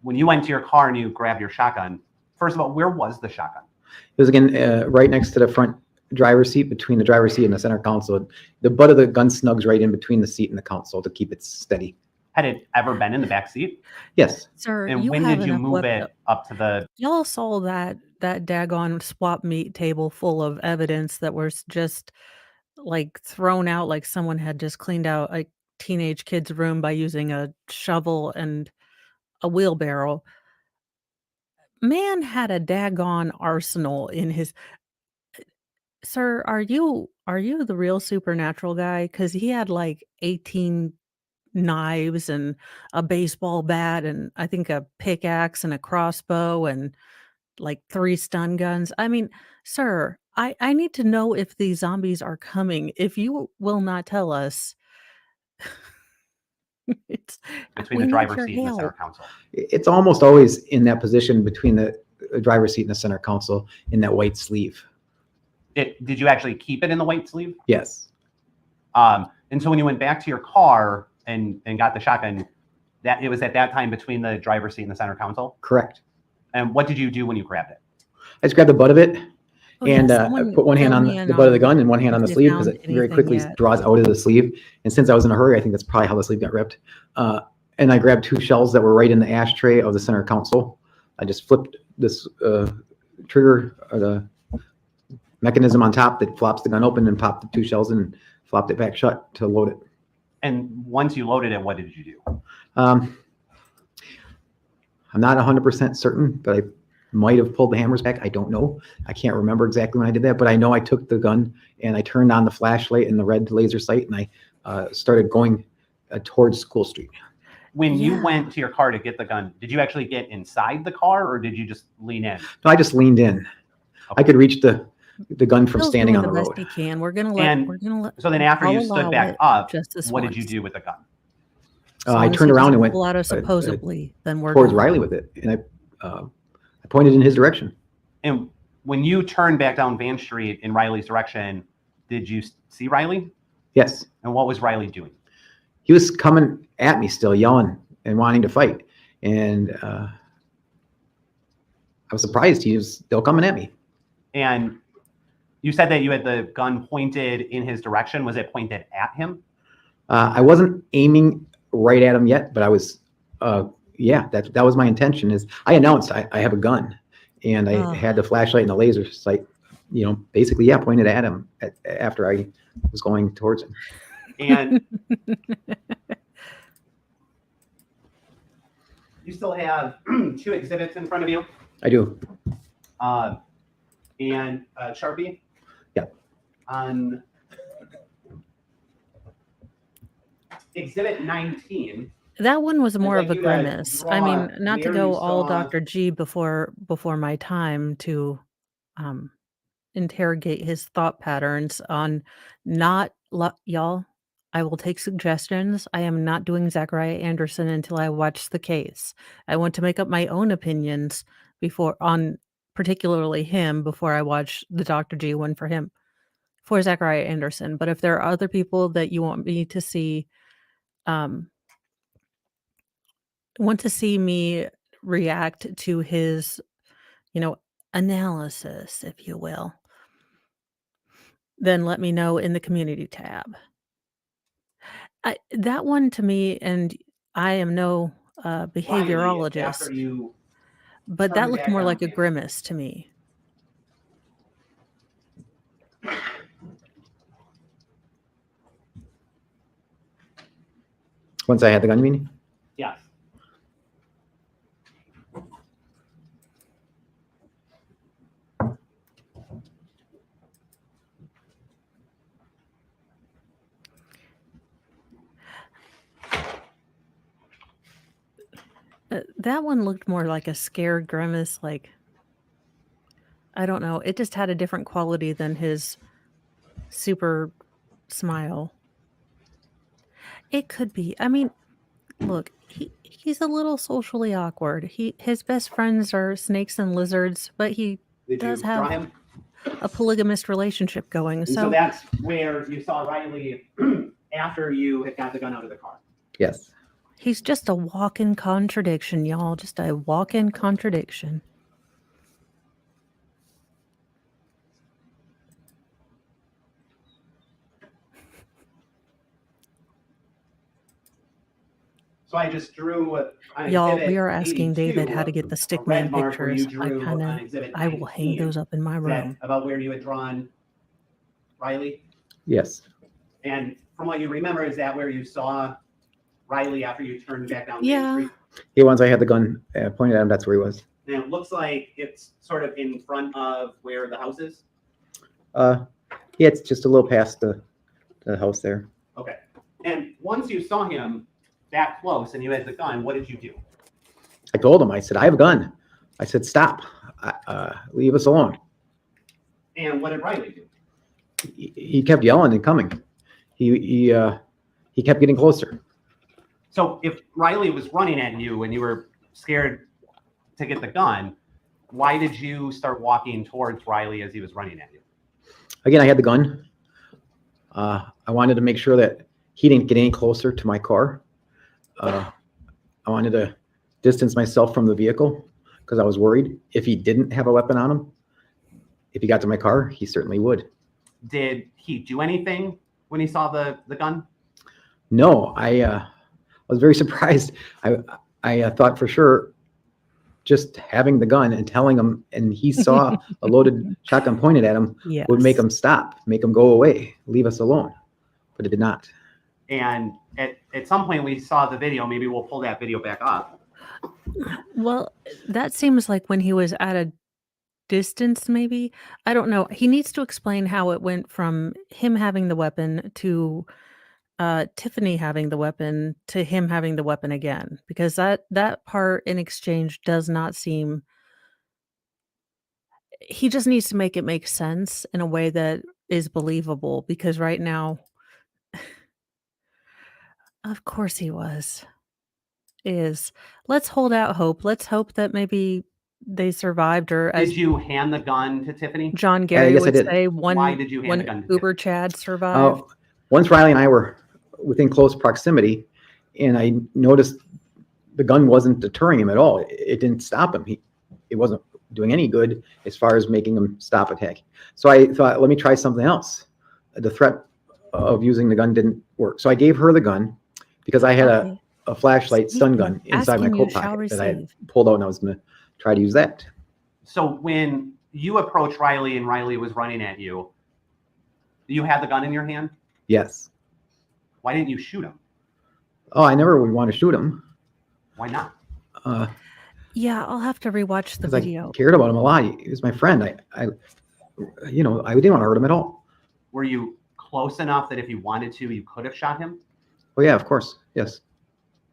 B: when you went to your car and you grabbed your shotgun, first of all, where was the shotgun?
C: It was, again, right next to the front driver's seat, between the driver's seat and the center console. The butt of the gun snugs right in between the seat and the console to keep it steady.
B: Had it ever been in the back seat?
C: Yes.
A: Sir,
B: And
A: you
B: when
A: have
B: did you
A: enough
B: move it up to the...
A: Y'all saw that daggone swap meet table full of evidence that was just like thrown out like someone had just cleaned out a teenage kid's room by using a shovel and a wheelbarrow. Man had a daggone arsenal in his. Sir, are you the real supernatural guy? Because he had like 18 knives and a baseball bat and I think a pickaxe and a crossbow and like 3 stun guns. I mean, sir, I need to know if these zombies are coming. If you will not tell us, it's
B: between
A: we
B: the
A: need
B: driver's
A: your
B: seat and the center
A: help.
B: console?
C: It's almost always in that position between the driver's seat and the center console in that white sleeve.
B: Did you actually keep it in the white sleeve?
C: Yes.
B: And so when you went back to your car and got the shotgun, that it was at that time between the driver's seat and the center console?
C: Correct.
B: And what did you do when you grabbed it?
C: I just grabbed the butt of it
A: Oh, yeah,
C: and
A: someone
C: put one hand
A: fill
C: on
A: me in
C: the butt of the
A: on
C: gun and one hand on
A: if
C: the
A: they
C: sleeve because
A: found
C: it very
A: anything
C: quickly
A: yet.
C: draws out of the sleeve. And since I was in a hurry, I think that's probably how the sleeve got ripped. And I grabbed 2 shells that were right in the ashtray of the center console. I just flipped this trigger, the mechanism on top that flops the gun open and popped the 2 shells in and flopped it back shut to load it.
B: And once you loaded it, what did you do?
C: I'm not 100% certain, but I might have pulled the hammers back. I don't know. I can't remember exactly when I did that, but I know I took the gun and I turned on the flashlight and the red laser sight and I started going towards School Street.
B: When you
A: Yeah.
B: went to your car to get the gun, did you actually get inside the car or did you just lean in?
C: No, I just leaned in. I could reach the gun from
A: Bill's
C: standing
A: doing
C: on the
A: best
C: road.
A: he can. We're gonna
B: And
A: let
B: So then after
A: I'll
B: you stood
A: allow
B: back
A: it
B: up,
A: just this
B: what did you
A: once.
B: do with the gun?
A: As
C: I
A: long as
C: turned
A: he
C: around
A: doesn't
C: and went
A: pull out a supposedly, then we're
C: towards
A: done.
C: Riley with it, and I pointed in his direction.
B: And when you turned back down Van Street in Riley's direction, did you see Riley?
C: Yes,
B: And what was Riley doing?
C: he was coming at me still, yelling and wanting to fight, and I was surprised he was still coming at me.
B: And you said that you had the gun pointed in his direction. Was it pointed at him?
C: I wasn't aiming right at him yet, but I was. Yeah, that was my intention. Is I announced I have a gun, and I had the flashlight and the laser sight. Basically, yeah, pointed at him after I was going towards him.
B: And you still have 2 exhibits in front of you.
C: I do.
B: And Sharpie?
C: Yeah.
B: On exhibit 19.
A: That one was more
B: like
A: of a
B: you to
A: grimace. I
B: draw
A: mean, not to
B: where
A: go
B: you
A: all
B: saw-
A: Dr. G before my time to interrogate his thought patterns on y'all. I will take suggestions. I am not doing Zachariah Anderson until I watch the case. I want to make up my own opinions on particularly him before I watch the Dr. G one for Zachariah Anderson. But if there are other people that you want me to see, want to see me react to his, you know, analysis, if you will, then let me know in the community tab. That one to me, and I am no
B: Riley, after
A: behaviorologist,
B: you
A: but that
B: turned
A: looked
B: back
A: more
B: on
A: like a
B: him,
A: grimace to me.
C: Once I had the gun, you mean?
B: yes.
A: That one looked more like a scared grimace, like, I don't know, it just had a different quality than his super smile. It could be. I mean, look, he's a little socially awkward. His best friends are snakes and lizards, but he
B: Did
A: does
B: you draw
A: have
B: him?
A: a polygamous relationship going.
B: And so that's where you saw Riley after you had got the gun out of the car.
C: Yes.
A: He's just a walk-in contradiction, y'all. Just a walk-in contradiction.
B: So I just drew on
A: Y'all,
B: exhibit
A: we are asking
B: 82,
A: David how to get the
B: a
A: stick
B: red
A: man
B: mark where you
A: pictures. I
B: drew on
A: kinda
B: exhibit
A: I will hang
B: 19.
A: those up in my
B: Is that
A: room.
B: about where you had drawn Riley?
C: Yes.
B: And from what you remember, is that where you saw Riley after you turned back down Main
A: Yeah.
B: Street?
C: Yeah, once I had the gun pointed at him, that's where he was.
B: And it looks like it's sort of in front of where the house is.
C: Yeah, it's just a little past the house there.
B: Okay. And once you saw him that close and you had the gun, what did you do?
C: I told him, I said, I have a gun. I said, stop. Leave us alone.
B: And what did Riley do?
C: He kept yelling and coming. He kept getting closer.
B: So if Riley was running at you and you were scared to get the gun, why did you start walking towards Riley as he was running at you?
C: Again, I had the gun. I wanted to make sure that he didn't get any closer to my car. I wanted to distance myself from the vehicle because I was worried if he didn't have a weapon on him. If he got to my car, he certainly would.
B: Did he do anything when he saw the gun?
C: No, I was very surprised. I thought for sure just having the gun and telling him, and he saw a loaded shotgun pointed at him,
A: Yes.
C: would make him stop, make him go away, leave us alone. But it did not.
B: And at some point we saw the video. Maybe we'll pull that video back up.
A: Well, that seems like when he was at a distance, maybe. I don't know. He needs to explain how it went from him having the weapon to Tiffany having the weapon to him having the weapon again, because that part in exchange does not seem. He just needs to make it make sense in a way that is believable, because right now, of course he was. Let's hold out hope. Let's hope that maybe they survived, or as
B: Did you hand the gun to Tiffany?
A: John
C: I
A: Gary
C: guess I
A: would
C: did.
A: say,
B: Why did you hand the gun
A: when
B: to
A: Uber
B: Tiffany?
A: Chad survived.
C: Once Riley and I were within close proximity, and I noticed the gun wasn't deterring him at all. It didn't stop him. It wasn't doing any good as far as making him stop attacking. So I thought, let me try something else. The threat of using the gun didn't work. So I gave her the gun because I had
A: Okay.
C: a flashlight stun gun inside my
A: Asking
C: coat
A: you shall
C: pocket that I had
A: receive.
C: pulled out, and I was going to try to use that.
B: So when you approached Riley and Riley was running at you, you had the gun in your hand?
C: Yes.
B: Why didn't you shoot him?
C: Oh, I never would want to shoot him.
B: Why not?
A: Yeah, I'll have to rewatch the
C: Because I
A: video.
C: cared about him a lot. He was my friend. I didn't want to hurt him at all.
B: Were you close enough that if you wanted to, you could have shot him?
C: Oh yeah, of course. Yes.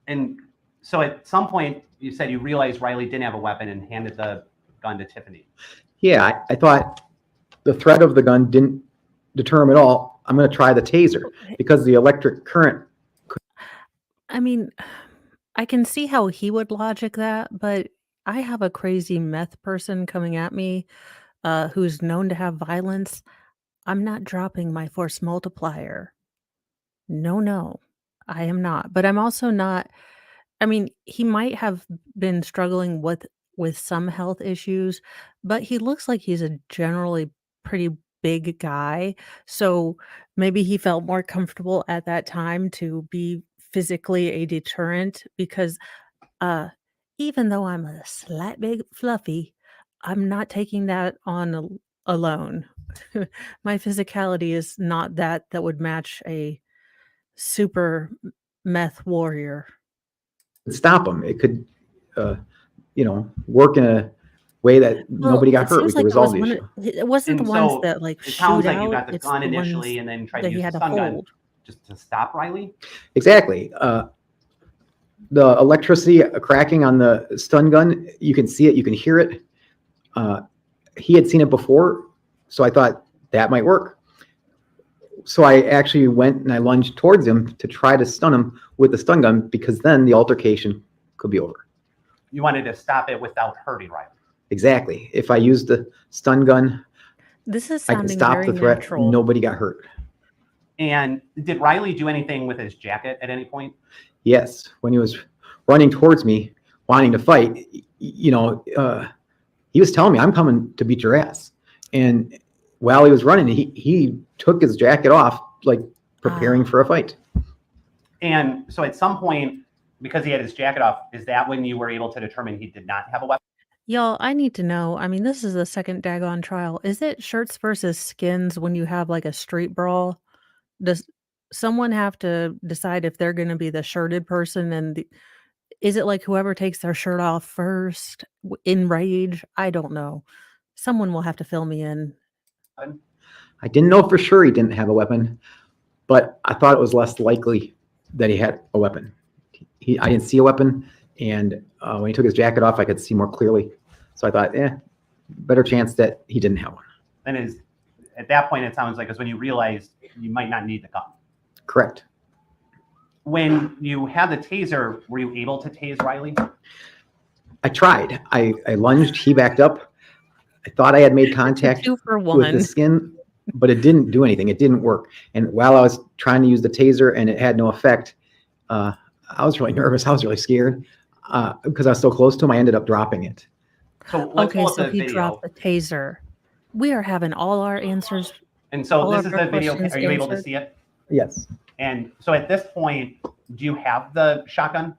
B: And so at some point, you said you realized Riley didn't have a weapon and handed the gun to Tiffany.
C: Yeah, I thought the threat of the gun didn't deter him at all. I'm going to try the taser because the electric current.
A: I mean, I can see how he would logic that, but I have a crazy meth person coming at me who's known to have violence. I'm not dropping my force multiplier. No, I am not. But I'm also not. I mean, he might have been struggling with some health issues, but he looks like he's a generally pretty big guy, so maybe he felt more comfortable at that time to be physically a deterrent because, uh, even though I'm a slight bit fluffy, I'm not taking that on alone. My physicality is not that would match a super meth warrior.
C: Stop them. It could, work in a way that
A: Well,
C: nobody got
A: it
C: hurt. We
A: seems
C: could
A: like it
C: resolve
A: was
C: the
A: one
C: issue.
A: it wasn't the
B: And
A: ones
B: so
A: that, like,
B: it
A: shoot
B: sounds like you
A: out,
B: got the
A: it's
B: gun
A: the
B: initially
A: ones
B: and then tried to
A: that he
B: use the
A: had to
B: stun gun
A: hold.
B: just to stop Riley.
C: Exactly. The electricity cracking on the stun gun, you can see it, you can hear it. He had seen it before, so I thought that might work. So I actually went and I lunged towards him to try to stun him with the stun gun because then the altercation could be over.
B: You wanted to stop it without hurting Riley.
C: Exactly. If I used the stun gun,
A: This is
C: I can
A: sounding
C: stop
A: very
C: the threat.
A: natural.
C: Nobody got hurt.
B: And did Riley do anything with his jacket at any point?
C: Yes. When he was running towards me, wanting to fight, he was telling me, "I'm coming to beat your ass." And while he was running, he took his jacket off, like preparing for a fight.
B: And so at some point, because he had his jacket off, is that when you were able to determine he did not have a weapon?
A: Y'all, I need to know, I mean, this is the second daggone trial. Is it shirts versus skins when you have, like, a street brawl? Does someone have to decide if they're gonna be the shirted person and is it like whoever takes their shirt off first in rage? I don't know. Someone will have to fill me in.
C: I didn't know for sure he didn't have a weapon, but I thought it was less likely that he had a weapon. I didn't see a weapon, and when he took his jacket off, I could see more clearly. So I thought, better chance that he didn't have one.
B: And at that point, it sounds like is when you realized you might not need the gun.
C: Correct.
B: When you had the taser, were you able to tase Riley?
C: I tried. I lunged. He backed up. I thought I had made contact
A: 2 for
C: with the
A: 1.
C: skin, but it didn't do anything. It didn't work. And while I was trying to use the taser and it had no effect, I was really nervous. I was really scared because I was so close to him. I ended up dropping it.
B: So let's
A: Okay,
B: pull up
A: so
B: the
A: he
B: video.
A: dropped the taser. We are having all our answers,
B: And so
A: all
B: this
A: of
B: is
A: our
B: the video.
A: questions
B: Are you able to
A: answered.
B: see it?
C: Yes.
B: And so at this point, do you have the shotgun?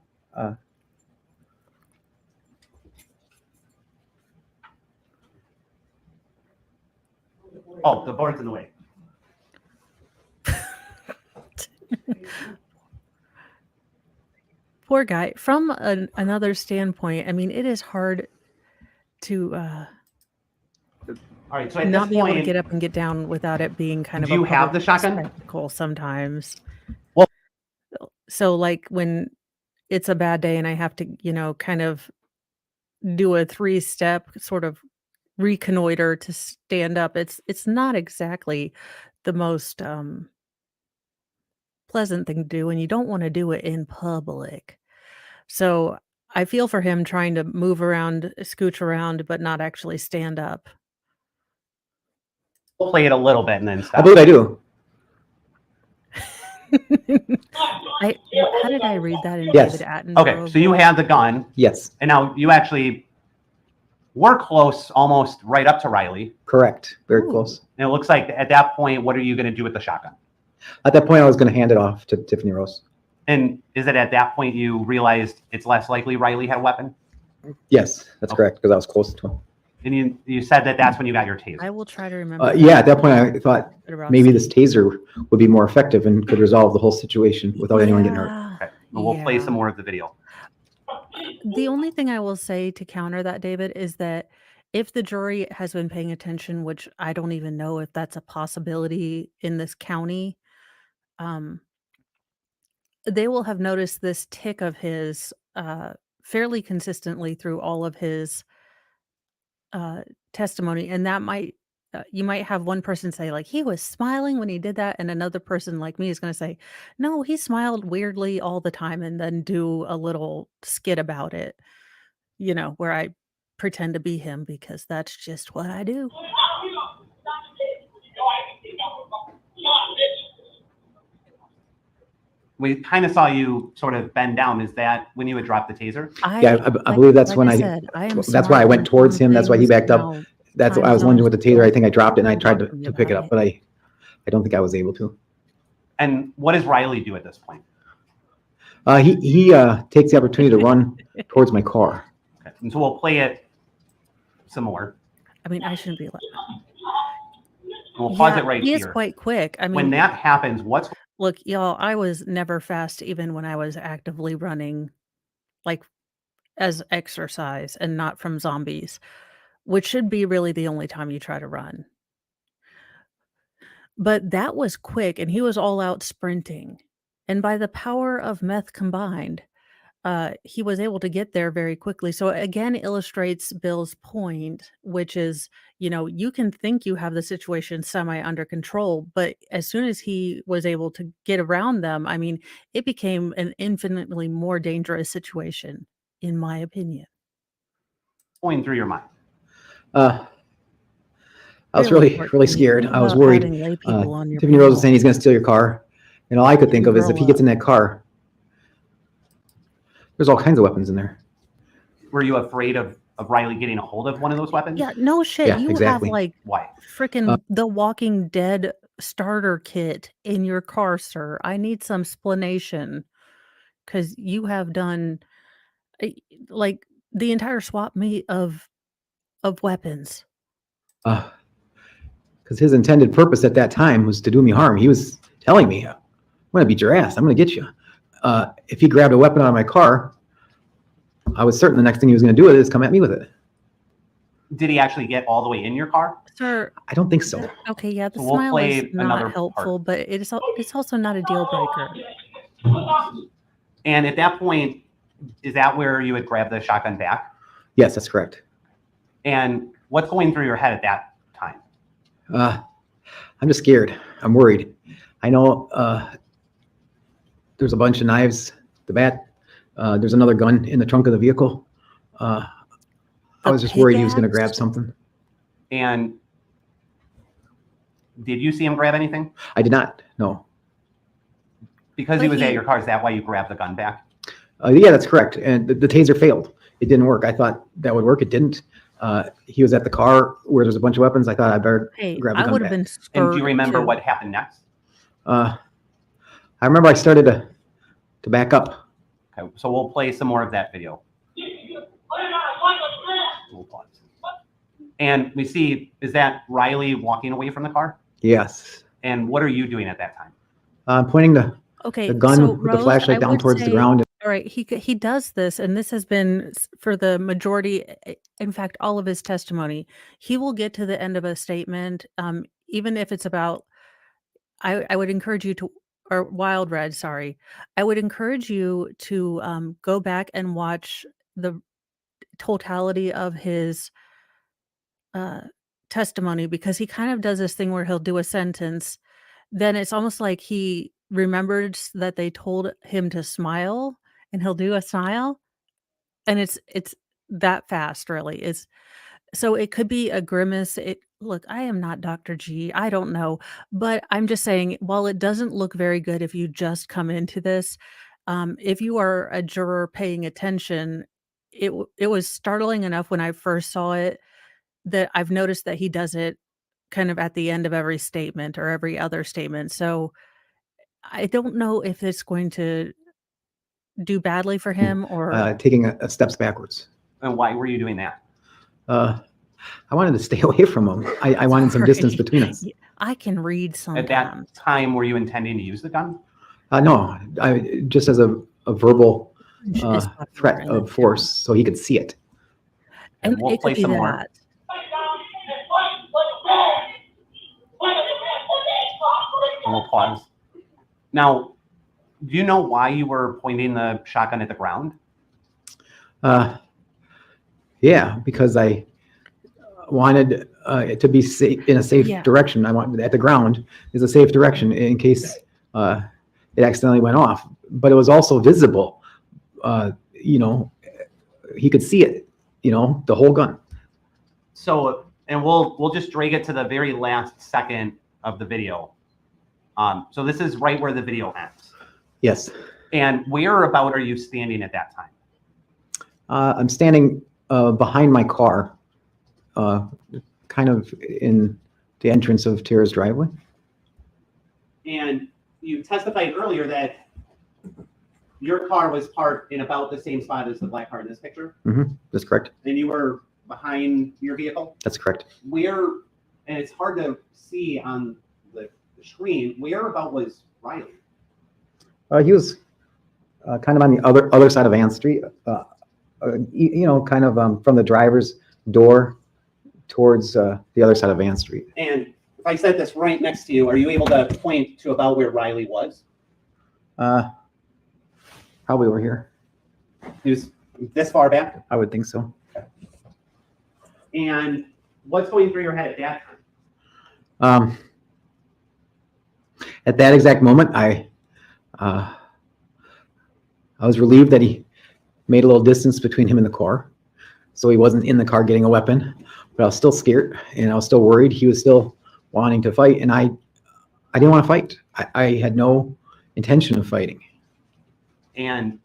B: Oh, the board's in the way.
A: Poor guy. From another standpoint, I mean, it is hard to
B: All right. So at
A: not
B: this
A: be able to
B: point,
A: get up and get down without it being kind of
B: do
A: a
B: you have
A: public
B: the shotgun?
A: spectacle sometimes.
B: Well-
A: So like when it's a bad day and I have to, kind of do a 3-step sort of reconnoiter to stand up, it's not exactly the most pleasant thing to do, and you don't want to do it in public. So I feel for him trying to move around, scooch around, but not actually stand up.
B: We'll play it a little bit and then
C: I
B: stop.
C: believe I do.
A: How did I read that in
C: Yes.
A: David Attenborough?
B: Okay. So you had the gun,
C: Yes.
B: and now you actually were close, almost right up to Riley.
C: Correct. Very
A: Ooh.
C: close.
B: And it looks like at that point, what are you going to do with the shotgun?
C: At that point, I was going to hand it off to Tiffany Rose.
B: And is it at that point you realized it's less likely Riley had a weapon?
C: Yes, that's
B: Okay.
C: correct, because I was close to him.
B: And you said that that's when you got your taser.
A: I will try to remember.
C: Yeah, at that point, I thought
A: About
C: maybe
A: seeing-
C: this taser would be more effective and could resolve the whole situation without anyone getting hurt.
A: Yeah,
B: Okay. And we'll play
A: yeah.
B: some more of the video.
A: The only thing I will say to counter that, David, is that if the jury has been paying attention, which I don't even know if that's a possibility in this county, they will have noticed this tick of his fairly consistently through all of his testimony, and that might you might have one person say like he was smiling when he did that, and another person like me is going to say no, he smiled weirdly all the time, and then do a little skit about it, where I pretend to be him because that's just what I do.
B: we kind of saw you sort of bend down. Is that when you would drop the taser?
C: Yeah, I believe that's when I
A: said, I am
C: that's why I
A: smart
C: went
A: on
C: towards
A: some
C: him. That's why he
A: things,
C: backed
A: and
C: up.
A: I'll
C: That's what I
A: find
C: was lunging
A: some
C: with the taser. I think I
A: skills
C: dropped it and I
A: and
C: tried
A: talk to me
C: to pick it
A: about
C: up, but I don't think I was able to.
B: And what does Riley do at this point?
C: He takes the opportunity to run towards my car.
B: Okay. And so we'll play it some more.
A: I mean, I shouldn't be.
B: We'll pause it right
A: he is
B: here.
A: quite quick. I
B: When
A: mean,
B: that happens, what's
A: look, y'all, I was never fast even when I was actively running, like, as exercise and not from zombies, which should be really the only time you try to run. But that was quick, and he was all out sprinting. And by the power of meth combined, he was able to get there very quickly. So again, illustrates Bill's point, which is, you can think you have the situation semi under control, but as soon as he was able to get around them, I mean, it became an infinitely more dangerous situation, in my opinion.
B: going through your mind?
C: I was
A: Really,
C: really
A: Courtney,
C: scared.
A: think
C: I was
A: about
C: worried.
A: having lay people on your
C: Tiffany Rose was
A: panel.
C: saying he's going to steal your car. And all I could think of is if he gets in that car, there's all kinds of weapons in there.
B: Were you afraid of Riley getting a hold of one of those weapons?
A: Yeah, no shit.
C: Yeah,
A: You
C: exactly.
A: have like
B: Why?
A: freaking The Walking Dead starter kit in your car, sir. I need some explanation because you have done like the entire swap meet of weapons.
C: Because his intended purpose at that time was to do me harm. He was telling me, I'm going to beat your ass. I'm going to get you. If he grabbed a weapon out of my car, I was certain the next thing he was going to do is come at me with it.
B: Did he actually get all the way in your car?
A: Sir,
C: I don't think so.
A: okay, yeah, the
B: So we'll
A: smile
B: play
A: is
B: another
A: not helpful,
B: part.
A: but it's also not a deal breaker.
B: And at that point, is that where you would grab the shotgun back?
C: Yes, that's correct.
B: And what's going through your head at that time?
C: I'm just scared. I'm worried. I know there's a bunch of knives, the bat. There's another gun in the trunk of the vehicle. I was just worried he was going to grab something.
B: And did you see him grab anything?
C: I did not, no.
B: Because he was at your car, is that why you grabbed the gun back?
C: Yeah, that's correct. And the taser failed. It didn't work. I thought that would work. It didn't. He was at the car where there's a bunch of weapons. I thought I better grab the gun
A: I would have
C: back.
A: been
B: And do you remember what happened next?
C: I remember I started to back up.
B: Okay, so we'll play some more of that video. We'll pause. And we see, is that Riley walking away from the car?
C: Yes.
B: And what are you doing at that time?
C: I'm pointing the gun
A: so
C: with
A: Rose,
C: the flashlight down towards the ground.
A: All right, he does this, and this has been for the majority, in fact, all of his testimony. He will get to the end of a statement, even if it's about. I would encourage you to, or Wild Red, sorry, I would encourage you to go back and watch the totality of his testimony, because he kind of does this thing where he'll do a sentence, then it's almost like he remembers that they told him to smile, and he'll do a smile, and it's that fast, really. It's so it could be a grimace. Look, I am not Dr. G. I don't know, but I'm just saying, while it doesn't look very good if you just come into this, if you are a juror paying attention, it was startling enough when I first saw it that I've noticed that he does it kind of at the end of every statement or every other statement. So I don't know if it's going to do badly for him or
C: Taking a steps backwards.
B: And why were you doing that?
C: I wanted to stay away from him. I wanted some distance between us.
A: I can read sometimes.
B: At that time, were you intending to use the gun?
C: No, just as a verbal
A: It's not
C: threat
A: right.
C: of force so he could see it.
B: And we'll
A: it
B: play
A: could be
B: some more.
A: that.
B: And we'll pause. Now, do you know why you were pointing the shotgun at the ground?
C: Yeah, because I wanted it to be safe in a safe direction. I wanted at the ground is a safe direction in case it accidentally went off. But it was also visible. He could see it. The whole gun.
B: So, and we'll just drag it to the very last second of the video. So this is right where the video ends.
C: Yes.
B: And whereabout are you standing at that time?
C: I'm standing behind my car, kind of in the entrance of Tara's driveway.
B: And you testified earlier that your car was parked in about the same spot as the black car in this picture,
C: That's correct.
B: and you were behind your vehicle.
C: That's correct.
B: Where, and it's hard to see on the screen, whereabout was Riley?
C: He was kind of on the other side of Ann Street, kind of from the driver's door towards the other side of Ann Street.
B: And if I said this right next to you, are you able to point to about where Riley was?
C: Probably over here.
B: He was this far back?
C: I would think so.
B: And what's going through your head at that time?
C: At that exact moment, I was relieved that he made a little distance between him and the car, so he wasn't in the car getting a weapon. But I was still scared, and I was still worried. He was still wanting to fight, and I didn't want to fight. I had no intention of fighting.
B: And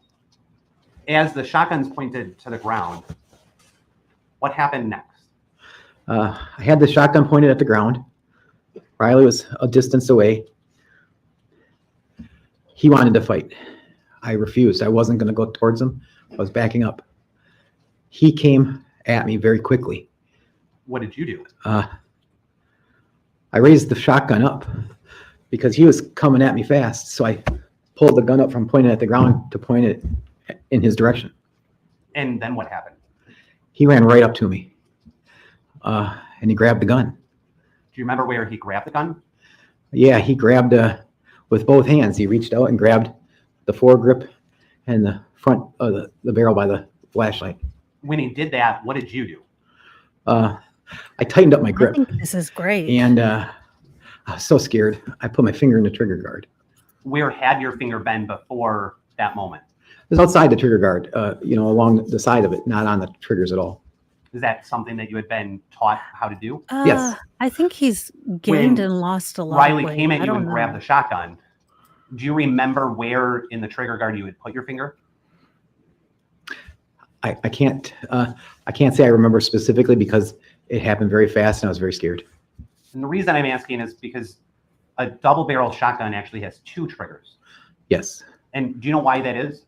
B: as the shotgun's pointed to the ground, what happened next?
C: I had the shotgun pointed at the ground. Riley was a distance away. He wanted to fight. I refused. I wasn't going to go towards him. I was backing up. He came at me very quickly.
B: What did you do?
C: I raised the shotgun up because he was coming at me fast. So I pulled the gun up from pointing at the ground to point it in his direction.
B: And then what happened?
C: He ran right up to me, and he grabbed the gun.
B: Do you remember where he grabbed the gun?
C: Yeah, he grabbed with both hands. He reached out and grabbed the foregrip and the front of the barrel by the flashlight.
B: When he did that, what did you do?
C: I tightened up my
A: I
C: grip,
A: think this is great.
C: and I was so scared. I put my finger in the trigger guard.
B: Where had your finger been before that moment?
C: It was outside the trigger guard, along the side of it, not on the triggers at all.
B: Is that something that you had been taught how to do?
C: Yes.
A: I think he's gained
B: When
A: and lost a lot.
B: Riley
A: of weight.
B: came at
A: I
B: you and
A: don't
B: grabbed
A: know.
B: the shotgun. Do you remember where in the trigger guard you had put your finger?
C: I can't say I remember specifically because it happened very fast and I was very scared.
B: And the reason I'm asking is because a double barrel shotgun actually has two triggers.
C: Yes.
B: And do you know why that is?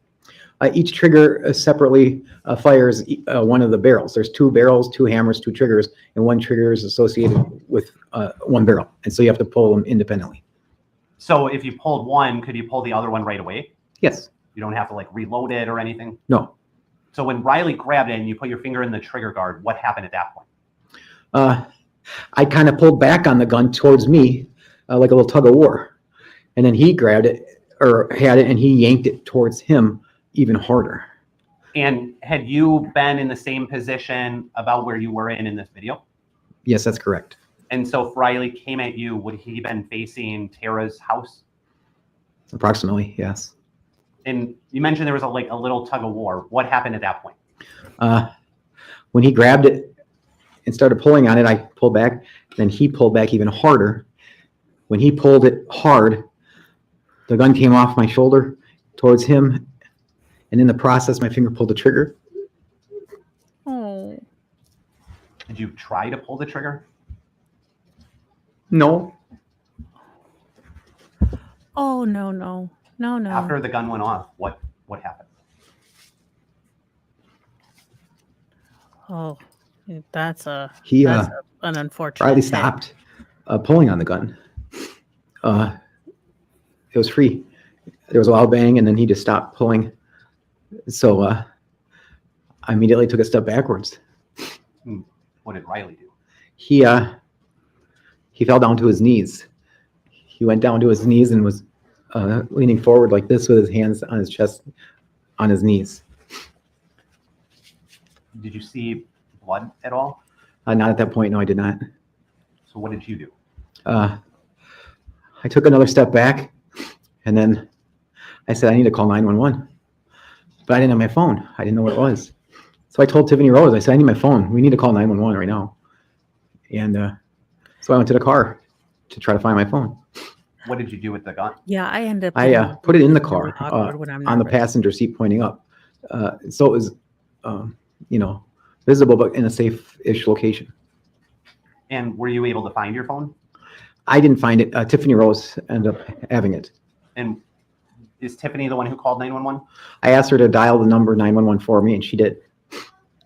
C: Each trigger separately fires one of the barrels. There's two barrels, two hammers, two triggers, and one trigger is associated with one barrel. And so you have to pull them independently.
B: So if you pulled one, could you pull the other one right away?
C: Yes.
B: You don't have to like reload it or anything?
C: No.
B: So when Riley grabbed it and you put your finger in the trigger guard, what happened at that point?
C: I kind of pulled back on the gun towards me like a little tug of war. And then he grabbed it or had it and he yanked it towards him even harder.
B: And had you been in the same position about where you were in this video?
C: Yes, that's correct.
B: And so if Riley came at you, would he been facing Tara's house?
C: Approximately, yes.
B: And you mentioned there was a little tug of war. What happened at that point?
C: When he grabbed it and started pulling on it, I pulled back. Then he pulled back even harder. When he pulled it hard, the gun came off my shoulder towards him. And in the process, my finger pulled the trigger.
A: Oh.
B: Did you try to pull the trigger?
C: No.
A: Oh, no.
B: After the gun went off, what happened?
A: Oh, that's an unfortunate.
C: Riley
A: thing.
C: stopped pulling on the gun. It was free. There was a loud bang, and then he just stopped pulling. So I immediately took a step backwards.
B: What did Riley do?
C: He fell down to his knees. He went down to his knees and was leaning forward like this with his hands on his chest, on his knees.
B: Did you see blood at all?
C: Not at that point. No, I did not.
B: So what did you do?
C: I took another step back, and then I said, I need to call 911. But I didn't have my phone. I didn't know what it was. So I told Tiffany Rose, I said, I need my phone. We need to call 911 right now. And so I went to the car to try to find my phone.
B: what did you do with the gun?
A: Yeah, I end up
C: I
A: getting
C: put it in the
A: really, really
C: car
A: awkward when I'm
C: on the
A: nervous.
C: passenger seat pointing up. So it was, you know, visible, but in a safe-ish location.
B: And were you able to find your phone?
C: I didn't find it. Tiffany Rose ended up having it.
B: And is Tiffany the one who called 911?
C: I asked her to dial the number 911 for me, and she did.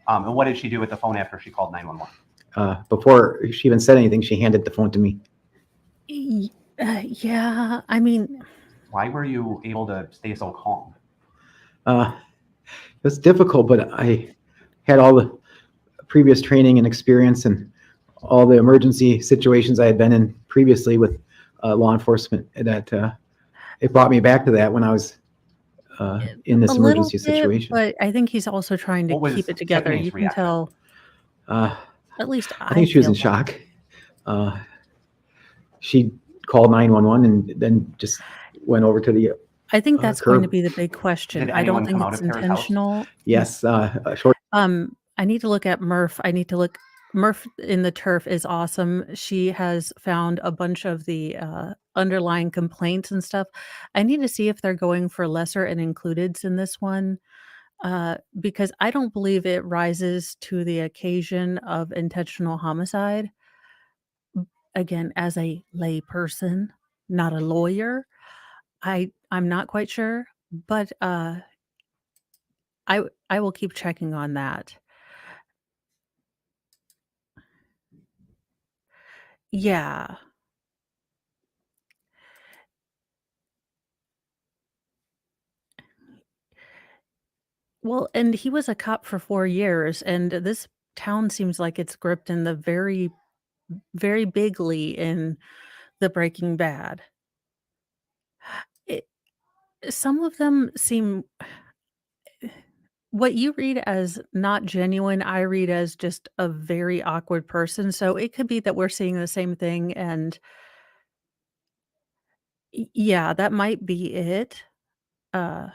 B: And what did she do with the phone after she called 911?
C: Before she even said anything, she handed the phone to me.
A: Yeah, I mean,
B: Why were you able to stay so calm?
C: It was difficult, but I had all the previous training and experience and all the emergency situations I had been in previously with law enforcement that it brought me back to that when I was in
A: a
C: this
A: little
C: emergency
A: bit,
C: situation.
A: but I think he's also trying to
B: What was
A: keep it together.
B: Tiffany's
A: You can
B: reaction?
A: tell,
C: Uh,
A: at least
C: I think she was in
A: feel that.
C: shock. She called 911 and then just went over to the
A: I think that's going to
C: curb.
A: be the big question.
B: Did
A: I don't
B: anyone
A: think
B: come out
A: it's
B: of Tara's house?
A: intentional.
C: Yes, a short.
A: I need to look at Murph. I need to look. Murph in the turf is awesome. She has found a bunch of the underlying complaints and stuff. I need to see if they're going for lesser and includeds in this one, because I don't believe it rises to the occasion of intentional homicide. Again, as a lay person, not a lawyer, I'm not quite sure, but I will keep checking on that. Yeah. Well, and he was a cop for 4 years, and this town seems like it's gripped in the very, very bigly in the Breaking Bad. It some of them seem what you read as not genuine, I read as just a very awkward person, so it could be that we're seeing the same thing, and yeah, that might be it. Uh,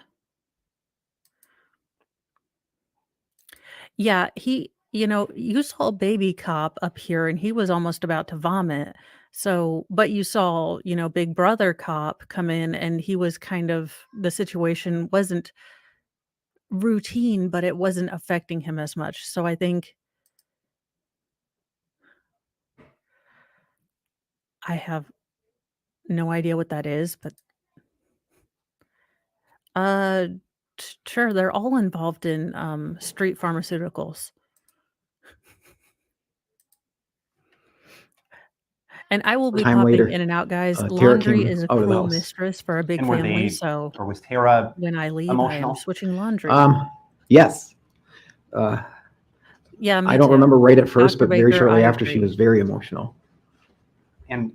A: yeah, you saw a baby cop up here, and he was almost about to vomit, so but you saw, Big Brother cop come in, and he was kind of the situation wasn't routine, but it wasn't affecting him as much, so I think I have no idea what that is, but Uh, sure, they're all involved in, street pharmaceuticals. And I will be
C: Time
A: popping
C: later,
A: in and out, guys.
C: Tara
A: Laundry
C: came
A: is a
C: out of the
A: cruel
C: house.
A: mistress for a big
B: And were
A: family,
B: they,
A: so
B: or was Tara
A: when I leave, I am
B: emotional?
A: switching laundry.
C: Yes. Uh,
A: Yeah,
C: I
A: me
C: don't
A: too.
C: remember right at first,
A: Dr.
C: but very
A: Baker, I
C: shortly after, she
A: agree.
C: was very emotional.
B: And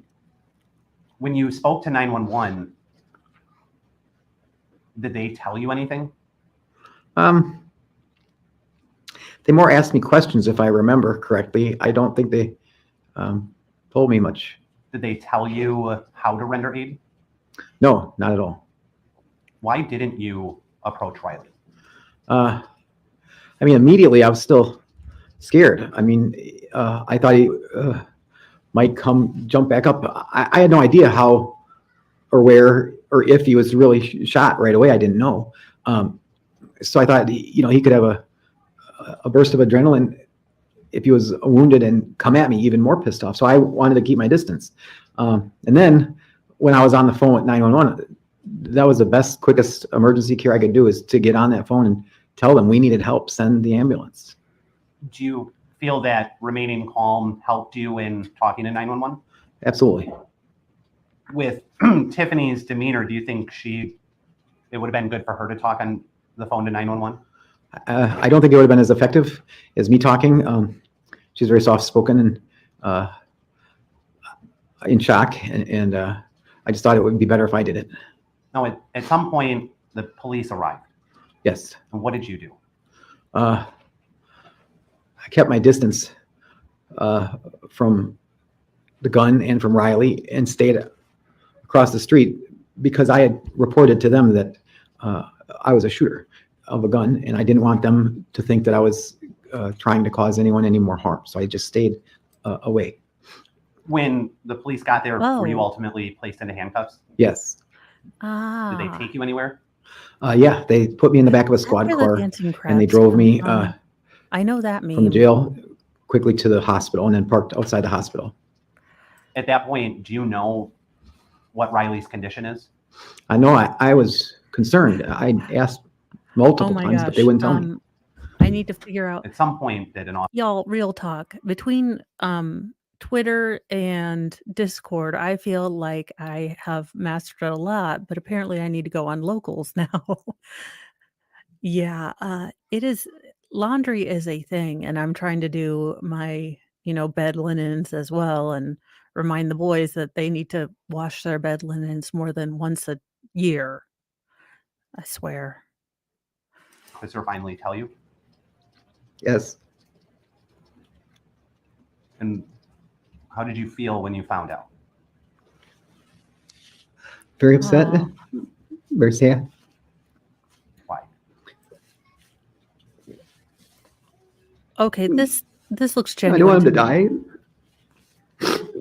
B: when you spoke to 911, did they tell you anything?
C: They more asked me questions, if I remember correctly. I don't think they told me much.
B: Did they tell you how to render aid?
C: No, not at all.
B: Why didn't you approach Riley?
C: I mean, immediately I was still scared. I mean, I thought he might jump back up. I had no idea how or where or if he was really shot right away. I didn't know. So I thought, he could have a burst of adrenaline if he was wounded and come at me even more pissed off. So I wanted to keep my distance. And then when I was on the phone with 911, that was the best, quickest emergency care I could do, is to get on that phone and tell them we needed help, send the ambulance.
B: Do you feel that remaining calm helped you in talking to 911?
C: Absolutely.
B: With Tiffany's demeanor, do you think it would have been good for her to talk on the phone to 911?
C: I don't think it would have been as effective as me talking. She's very soft-spoken and in shock, and I just thought it would be better if I did it.
B: No, at some point, the police arrived.
C: Yes.
B: And what did you do?
C: I kept my distance from the gun and from Riley and stayed across the street because I had reported to them that I was a shooter of a gun, and I didn't want them to think that I was trying to cause anyone any more harm. So I just stayed away.
B: When the police got there, were you
A: Oh.
B: ultimately placed into handcuffs?
C: Yes.
B: Did they
A: Ah.
B: take you anywhere?
C: Yeah, they put me in the back of a squad
A: After the
C: car
A: dancing
C: and they
A: crabs
C: drove
A: from,
C: me
A: I know that
C: from the
A: meme.
C: jail quickly to the hospital and then parked outside the hospital.
B: At that point, do you know what Riley's condition is?
C: I know I was concerned. I asked
A: Oh
C: multiple
A: my
C: times, but they
A: gosh.
C: wouldn't tell me.
A: I need to figure out,
B: At some point, did an officer
A: y'all, real talk. Between Twitter and Discord, I feel like I have mastered a lot, but apparently I need to go on locals now. Yeah, it is laundry is a thing, and I'm trying to do my, bed linens as well and remind the boys that they need to wash their bed linens more than once a year. I swear.
B: finally tell you?
C: Yes.
B: And how did you feel when you found out?
C: Very upset.
A: Aw.
C: Very sad.
B: Why?
A: Okay, this looks
C: I don't
A: genuine
C: want him
A: to
C: to
A: me.
C: die.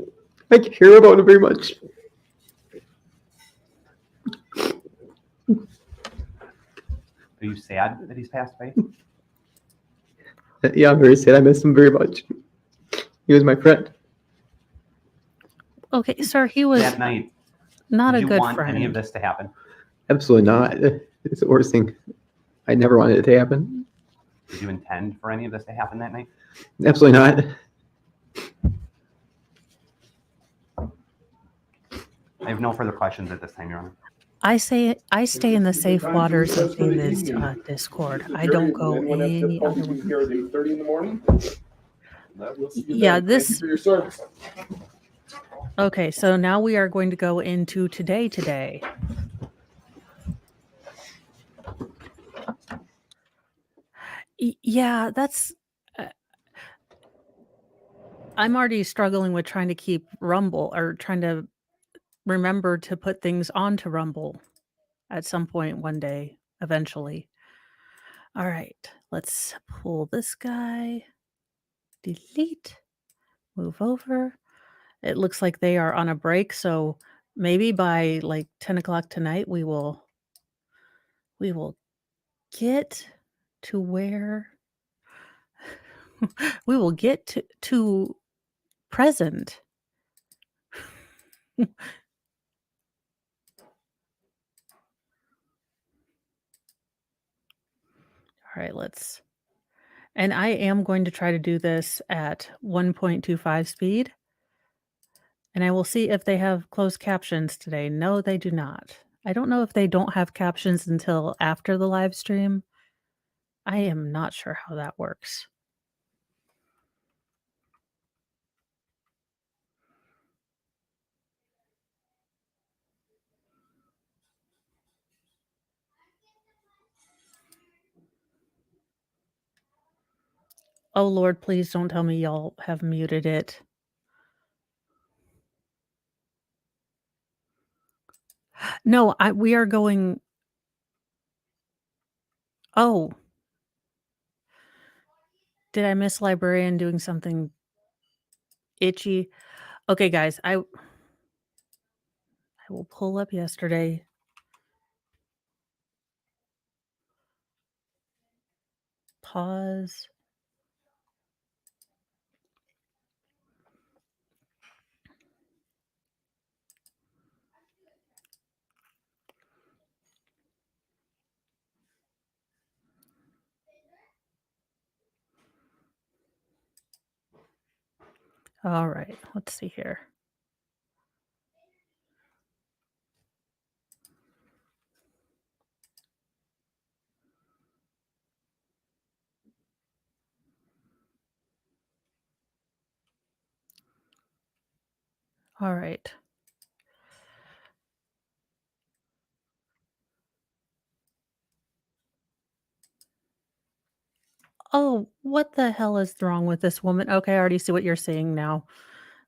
C: I care about him very much.
B: Are you sad that he's passed away?
C: Yeah, I'm very sad. I miss him very much. He was my friend.
A: Okay, sir, he was
B: That night,
A: not
B: did
A: a
B: you
A: good
B: want any of
A: friend.
B: this to happen?
C: Absolutely not. It's the worst thing. I never wanted it to happen.
B: Did you intend for any of this to happen that night?
C: Absolutely not.
B: I have no further questions at this time, Your Honor.
A: I stay in the safe waters of David's Discord. I don't go any other way.
D: Here at 8:30 in the morning.
A: Yeah,
D: Thank you
A: this.
D: for your service.
A: Okay, so now we are going to go into today. Yeah, that's. Uh, I'm already struggling with trying to keep Rumble or trying to remember to put things onto Rumble at some point one day, eventually. All right, let's pull this guy, delete, move over. It looks like they are on a break, so maybe by like 10 o'clock tonight, we will get to where we will get to present. All right, and I am going to try to do this at 1.25 speed. And I will see if they have closed captions today. No, they do not. I don't know if they don't have captions until after the live stream. I am not sure how that works. Oh Lord, please don't tell me y'all have muted it. No, we are going. Oh. Did I miss librarian doing something itchy? Okay, guys, I will pull up yesterday. Pause. All right, let's see here. All right. Oh, what the hell is wrong with this woman? Okay, I already see what you're saying now.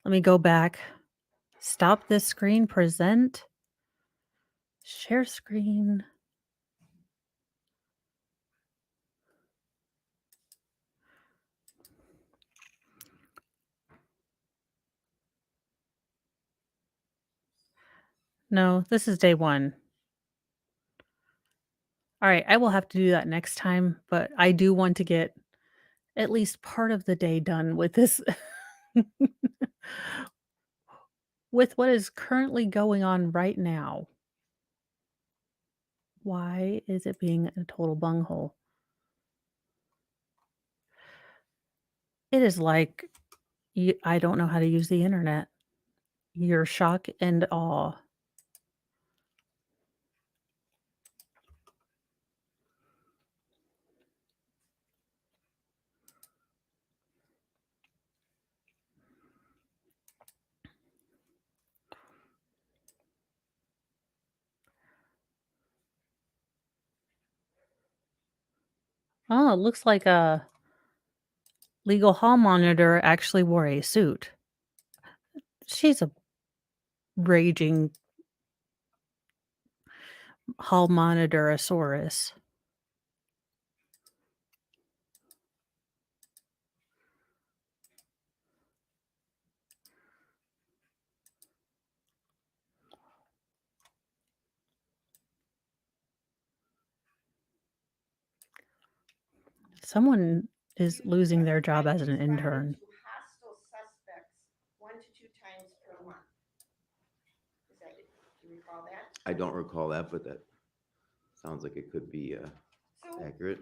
A: Let me go back. Stop this screen, present, share screen. No, this is day 1. Alright, I will have to do that next time, but I do want to get at least part of the day done with this with what is currently going on right now. Why is it being a total bunghole? It is like I don't know how to use the internet. Your shock and awe. Oh, it looks like a legal hall monitor actually wore a suit. She's a raging hall monitorosaurus. Someone is losing their job as an intern.
E: To hostile suspects 1 to 2 times per month. Is that, do you recall that?
F: I don't recall that, but that sounds like it could be
E: So,
F: accurate.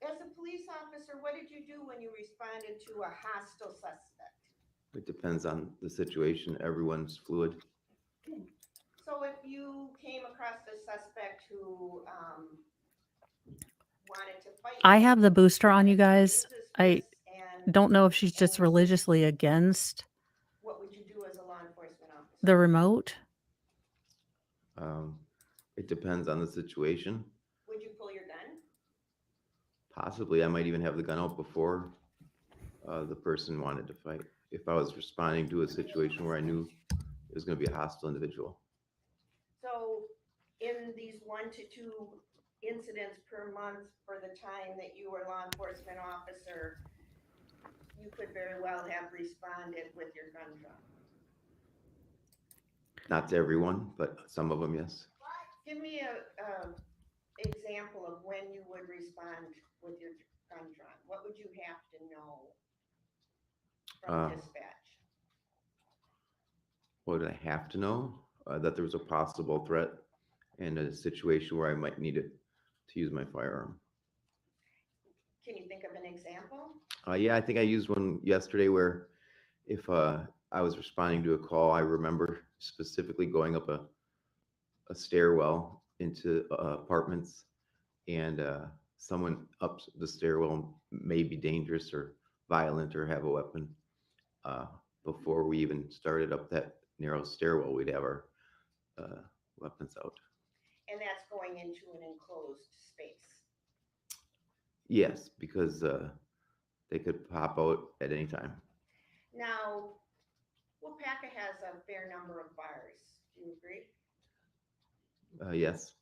E: as a police officer, what did you do when you responded to a hostile suspect?
F: It depends on the situation. Everyone's fluid.
E: So if you came across a suspect who wanted to fight,
A: I have the booster on, you guys.
E: uses
A: I
E: fists and
A: don't know if she's just religiously against
E: what would you do as a law enforcement officer?
A: the remote.
F: It depends on the situation.
E: Would you pull your gun?
F: Possibly, I might even have the gun out before the person wanted to fight. If I was responding to a situation where I knew it was going to be a hostile individual.
E: So in these 1 to 2 incidents per month for the time that you were law enforcement officer, you could very well have responded with your gun drawn.
F: Not to everyone, but some of them, yes.
E: Give me a example of when you would respond with your gun drawn. What would you have to know from dispatch?
F: What did I have to know? That there was a possible threat and a situation where I might need it to use my firearm.
E: Can you think of an example?
F: Yeah, I think I used one yesterday where if I was responding to a call, I remember specifically going up a stairwell into apartments, and someone up the stairwell may be dangerous or violent or have a weapon. Before we even started up that narrow stairwell, we'd have our weapons out.
E: And that's going into an enclosed space.
F: Yes, because they could pop out at any time.
E: Now, Wapaka has a fair number of bars. Do you agree?
F: Yes,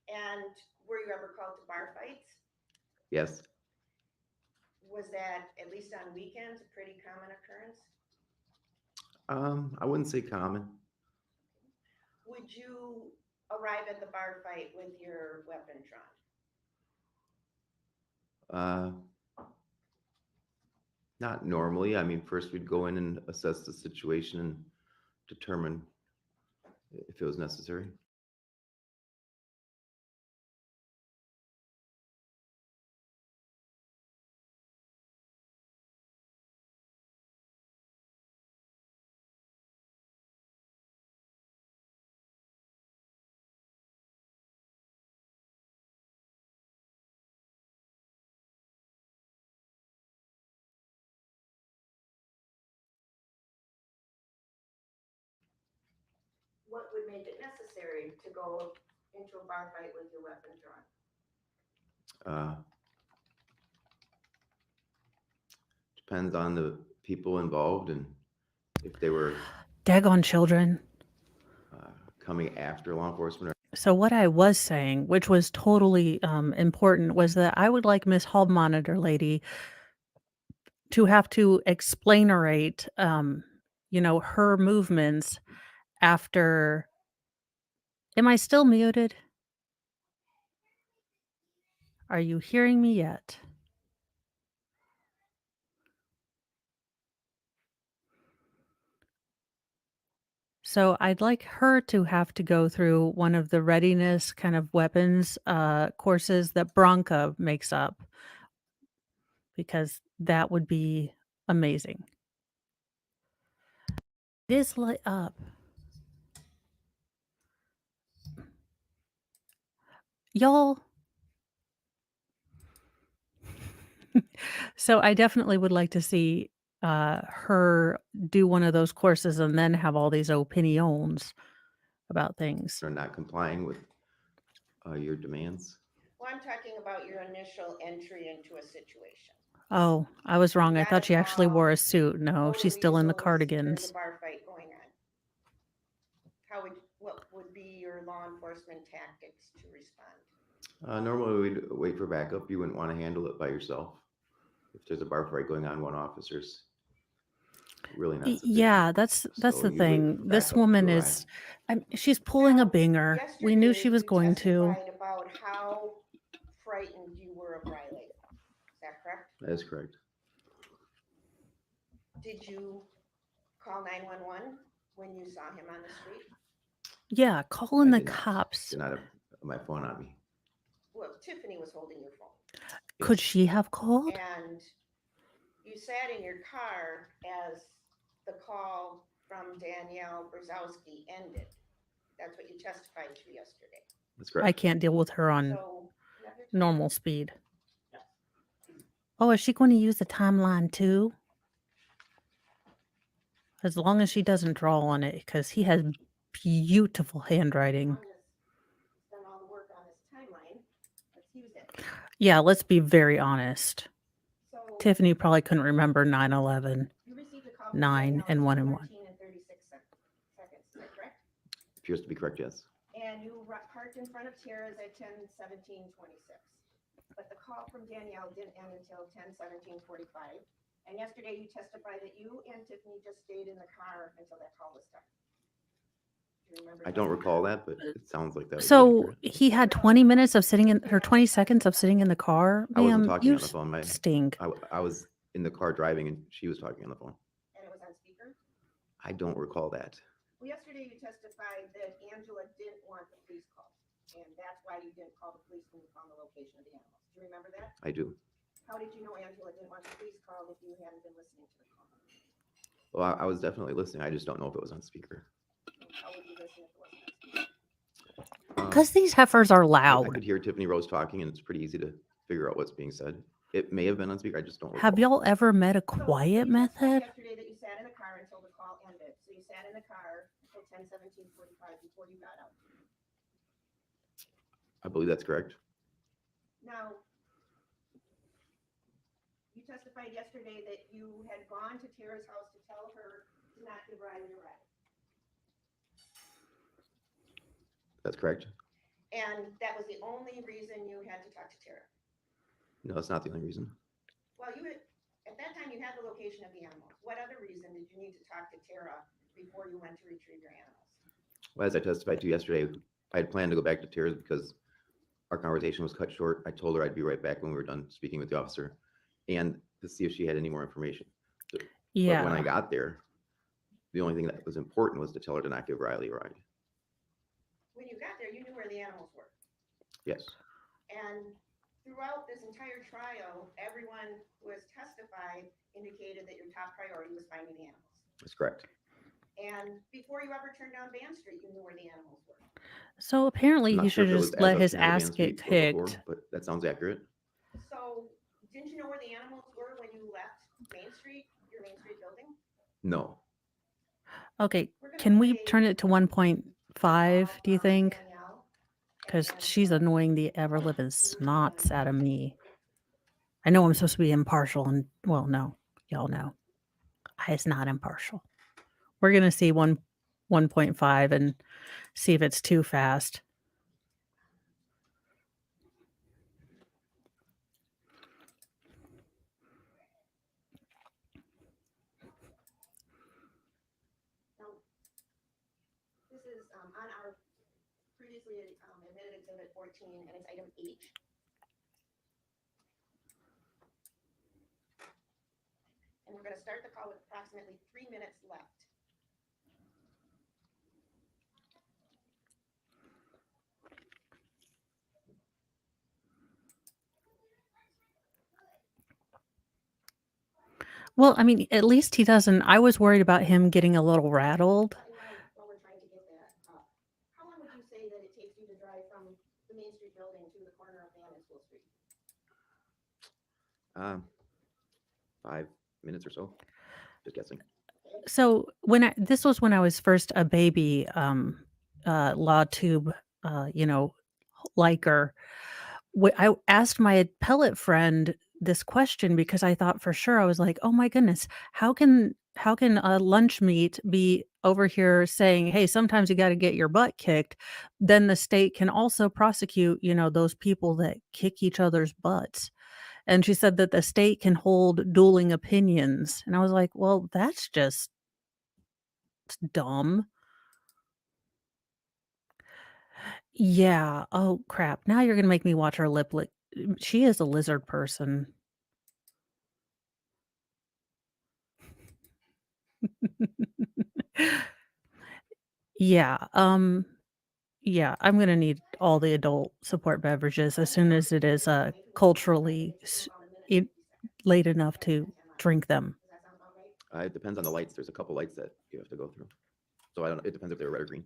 E: And were you ever called to bar fights?
F: yes.
E: Was that, at least on weekends, a pretty common occurrence?
F: I wouldn't say common.
E: Would you arrive at the bar fight with your weapon drawn?
F: Not normally. I mean, first we'd go in and assess the situation and determine if it was necessary.
E: What would make it necessary to go into a bar fight with your weapon drawn?
F: Depends on the people involved and if they were
A: Daggone children.
F: coming after law enforcement.
A: So what I was saying, which was totally important, was that I would like Miss Hall Monitor Lady to have to explainarate, her movements after Am I still muted? Are you hearing me yet? So I'd like her to have to go through one of the readiness kind of weapons courses that Bronca makes up because that would be amazing. It is lit up. Y'all. So I definitely would like to see her do one of those courses and then have all these opinions about things.
F: Are not complying with your demands.
E: Well, I'm talking about your initial entry into a situation.
A: Oh, I was wrong. I
E: got
A: thought
E: a
A: she actually
E: call,
A: wore a suit. No,
E: Go to
A: Oh, she's still in the
E: Weasel's, There's
A: cardigans.
E: a bar fight going on. What would be your law enforcement tactics to respond?
F: Normally, we'd wait for backup. You wouldn't want to handle it by yourself. If there's a bar fight going on, one officer's really not sufficient.
A: Yeah, that's
F: So
A: the
F: you'd wait
A: thing.
F: for
A: This
F: backup to
A: woman
F: arrive.
A: is, she's pulling a
E: Now,
A: binger. We knew
E: yesterday
A: she was
E: you
A: going to.
E: testified about how frightened you were of Riley. Is that correct?
F: That is correct.
E: Did you call 911 when you saw him on the street?
A: Yeah, calling
F: I
A: the
F: did not.
A: cops.
F: Did not have my phone on me.
E: Well, Tiffany was holding your phone.
A: Could
F: Yes.
A: she have called?
E: And you sat in your car as the call from Danielle Brzezowski ended. That's what you testified to yesterday.
F: That's
A: I
F: correct.
A: can't deal with her on
E: So you have your time.
A: normal speed. Oh, is she going to use the timeline too? As long as she doesn't draw on it, because he has beautiful handwriting.
E: As long as he's done all the work on this timeline, let's use it.
A: Yeah, let's be very honest.
E: So
A: Tiffany probably couldn't remember 9/11.
E: you received a call from
A: 9
E: Danielle
A: and
E: at
A: 1 and 1.
E: 13 and 36 seconds. Is that correct?
F: Appears to be correct, yes.
E: And you parked in front of Tara's at 10:17:26. But the call from Danielle didn't end until 10:17:45. And yesterday you testified that you and Tiffany just stayed in the car until that call was done. Do you remember?
F: I don't recall that, but it sounds like that would be
A: So
F: accurate.
A: he had 20 minutes of sitting in, or 20 seconds of sitting in the car.
F: I wasn't
A: Ma'am,
F: talking
A: you
F: on the phone.
A: stink.
F: I was in the car driving, and she was talking on the phone.
E: And it was on speaker?
F: I don't recall that.
E: Well, yesterday you testified that Angela didn't want the police call. And that's why you didn't call the police when you found the location of the animals. Do you remember that?
F: I do.
E: How did you know Angela didn't want the police called if you hadn't been listening to the call?
F: Well, I was definitely listening. I just don't know if it was on speaker.
E: How would you listen if it wasn't on speaker?
A: Because these heifers are
F: I
A: loud.
F: could hear Tiffany Rose talking, and it's pretty easy to figure out what's being said. It may have been on speaker. I just don't recall.
A: Have y'all ever met a
E: So,
A: quiet
E: you testified
A: method?
E: yesterday that you sat in the car until the call ended. So you sat in the car until 10:17:45 before you got out.
F: I believe that's correct.
E: Now, you testified yesterday that you had gone to Tara's house to tell her to not give Riley a ride.
F: That's correct.
E: And that was the only reason you had to talk to Tara.
F: No, that's not the only reason.
E: Well, at that time, you had the location of the animals. What other reason did you need to talk to Tara before you went to retrieve your animals?
F: Well, as I testified to yesterday, I had planned to go back to Tara's because our conversation was cut short. I told her I'd be right back when we were done speaking with the officer and to see if she had any more information. But when I
A: Yeah.
F: got there, the only thing that was important was to tell her to not give Riley a ride.
E: When you got there, you knew where the animals were.
F: Yes.
E: And throughout this entire trial, everyone who has testified indicated that your top priority was finding the animals.
F: That's correct.
E: And before you ever turned down Van Street, you knew where the animals were.
A: So apparently
F: I'm
A: he
F: not sure
A: should
F: if it was
A: just
F: as
A: let
F: of
A: his
F: Canada
A: ass
F: Van
A: get
F: Street or before,
A: kicked.
F: but that sounds accurate.
E: So didn't you know where the animals were when you left Main Street, your Main Street building?
F: No.
A: Okay,
E: We're gonna
A: can we
E: play
A: turn it to
E: the
A: 1.5,
E: call
A: do you
E: from
A: think?
E: Danielle
A: Because
E: and
A: she's
E: Angela.
A: annoying the ever-living snots out of me. I know I'm supposed to be impartial, and, well, no, y'all know. I is not impartial. We're going to see 1.5 and see if it's too fast.
E: Now, this is on our previously admitted exhibit 14, and it's item H. And we're going to start the call with approximately 3 minutes left.
A: Well, I mean, at least he doesn't. I was worried about him getting a little rattled.
E: And while we're trying to get that up, how long would you say that it takes you to drive from the Main Street building to the corner of Van and School Street?
F: 5 minutes or so, just guessing.
A: So this was when I was first a baby, law tube, you know, liker. I asked my appellate friend this question because I thought for sure, I was like, oh my goodness, how can a lunch meat be over here saying, hey, sometimes you got to get your butt kicked? Then the state can also prosecute, those people that kick each other's butts. And she said that the state can hold dueling opinions. And I was like, well, that's just dumb. Yeah. Oh crap. Now you're gonna make me watch her lip lick. She is a lizard person. Yeah. Yeah, I'm gonna need all the adult support beverages as soon as it is culturally late enough to drink them.
E: Does that sound about right?
F: It depends on the lights. There's a couple lights that you have to go through. So I don't know. It depends if they're red or green.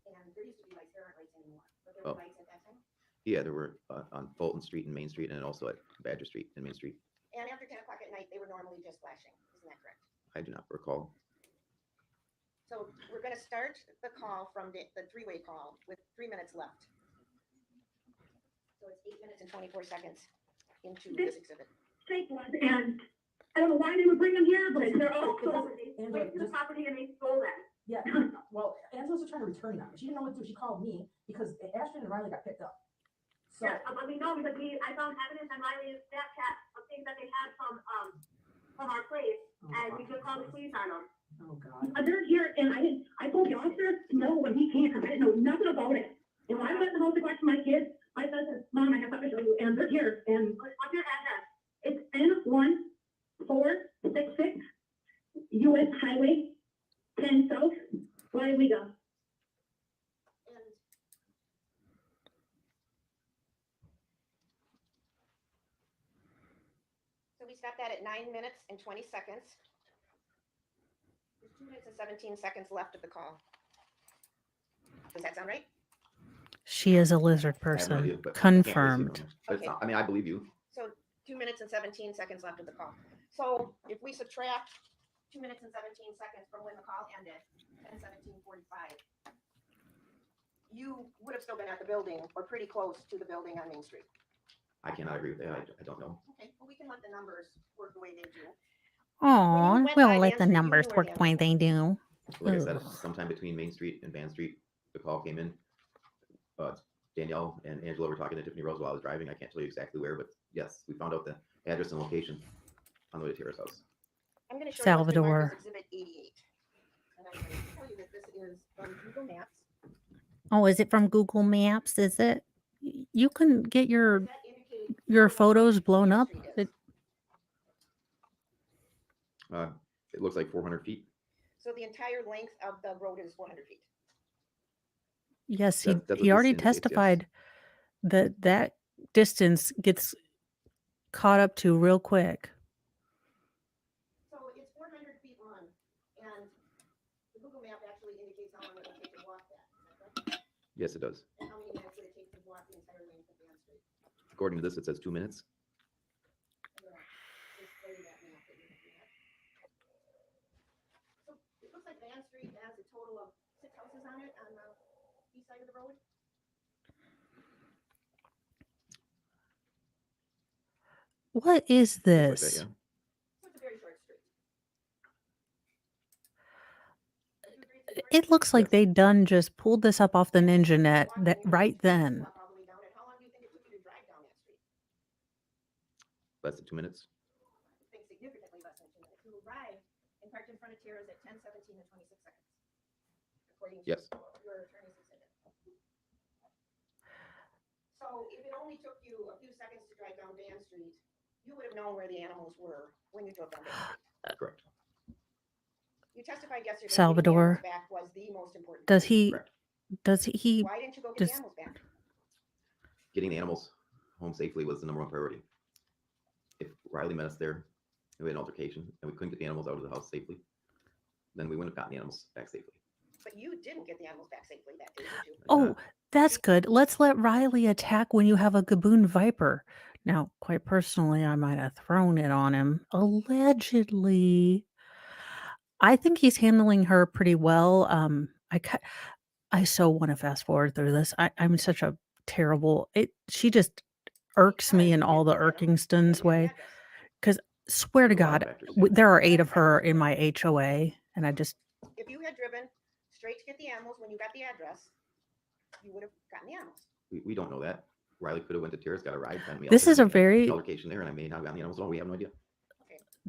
E: And there used to be lights, there aren't lights anymore, but there were
F: Oh.
E: lights at that time.
F: Yeah, there were on Fulton Street and Main Street, and also at Badger Street and Main Street.
E: And after 10 o'clock at night, they were normally just flashing. Isn't that correct?
F: I do not recall.
E: So we're going to start the call from the three-way call with 3 minutes left. So it's 8 minutes and 24 seconds into this exhibit.
G: Fake ones, and I don't know why they would bring them here, but they're also went to the property and they stole them.
H: Yeah, well, Angela's trying to return them. She didn't know what to do. She called me because Ashton and Riley got picked up. So,
G: Yeah, but we know because I found evidence on Riley's Snapchat of things that they had from our place, and we could call the police on them.
H: oh God.
G: They're here, and I told the officer no when he came because I didn't know nothing about it. And when I went to the house to watch my kids, my son says, "Mom, I have something to show you," and they're here. And what's your address? It's N1466 US Highway 10 South, Wyega.
E: And so we stopped that at 9 minutes and 20 seconds. There's 2 minutes and 17 seconds left of the call. Does that sound right?
A: She is a lizard
F: I have no idea,
A: person.
F: but I can't really see
A: Confirmed.
F: them. But it's
E: Okay.
F: not, I mean, I believe you.
E: So 2 minutes and 17 seconds left of the call. So if we subtract 2 minutes and 17 seconds from when the call ended, 10:17:45, you would have still been at the building or pretty close to the building on Main Street.
F: I cannot agree with that. I don't know.
E: Okay, well, we can let the numbers work the way they do.
A: Oh,
E: went
A: we'll
E: by
A: let the
E: Van Street, you
A: numbers
E: knew where
A: work
E: Van
A: the way
E: was.
A: they do.
F: Like I said,
A: Ugh.
F: sometime between Main Street and Van Street, the call came in. Danielle and Angela were talking to Tiffany Rose while I was driving. I can't tell you exactly where, but yes, we found out the address and location on the way to Tara's house.
E: I'm going to show you what's been marked
A: Salvador.
E: as Exhibit 88. And I'm going to tell you that this is from Google Maps.
A: Oh, is it from Google Maps? Is it? You can get your
E: That indicates
A: your
E: how long
A: photos blown
E: Main
A: up.
E: Street is.
F: It looks like 400 feet.
E: So the entire length of the road is 400 feet.
A: Yes,
F: That's what
A: he
F: this
A: already
F: indicates, yes.
A: testified that distance gets caught up to real quick.
E: So it's 400 feet long, and the Google map actually indicates how long it will take to walk that. Is that correct?
F: Yes, it does.
E: And how many minutes would it take to walk the entire length of Van Street?
F: According to this, it says 2 minutes.
E: I'm gonna display that map that you're looking at. So it looks like Van Street has a total of 6 houses on it on the east side of the road.
A: What is
F: Looks like that,
A: this?
F: yeah.
E: So it's a very short street. Would you agree it's a short
A: It looks like
F: Yes.
A: they done just pulled this up off the ninja net
E: walk
A: that
E: over Main
A: right
E: Street,
A: then.
E: walk all the way down it? How long do you think it took you to drive down that street?
F: Less than 2 minutes.
E: I think significantly less than 2 minutes. You arrived and parked in front of Tara's at 10:17 and 26 seconds. According to
F: Yes.
E: your attorney's exhibit. So if it only took you a few seconds to drive down Dan Street, you would have known where the animals were when you drove down Dan Street.
F: Correct.
E: You testified yesterday getting the
A: Salvador,
E: animals back was the most important.
A: does
E: thing.
A: he,
F: Correct.
A: does he,
E: Why didn't you go get the
A: does,
E: animals back?
F: Getting the animals home safely was the number one priority. If Riley met us there and we had an altercation and we couldn't get the animals out of the house safely, then we wouldn't have gotten the animals back safely.
E: But you didn't get the animals back safely that day, did you?
A: oh, that's good. Let's let Riley attack when you have a Gaboon Viper. Now, quite personally, I might have thrown it on him. Allegedly. I think he's handling her pretty well. I so want to fast forward through this. I'm such a terrible. She just irks me in all the Irkingstons way. Because swear to
F: There's a lot of
A: God,
F: factors.
A: there are 8 of her in my HOA, and I just
E: If you had driven straight to get the animals when you got the address, you would have gotten the animals.
F: We don't know that. Riley could have went to Terrace, got a ride, sent me out
A: This
F: there,
A: is a
F: and we had
A: very-
F: an altercation there, and I may not have gotten the animals at all. We have no idea.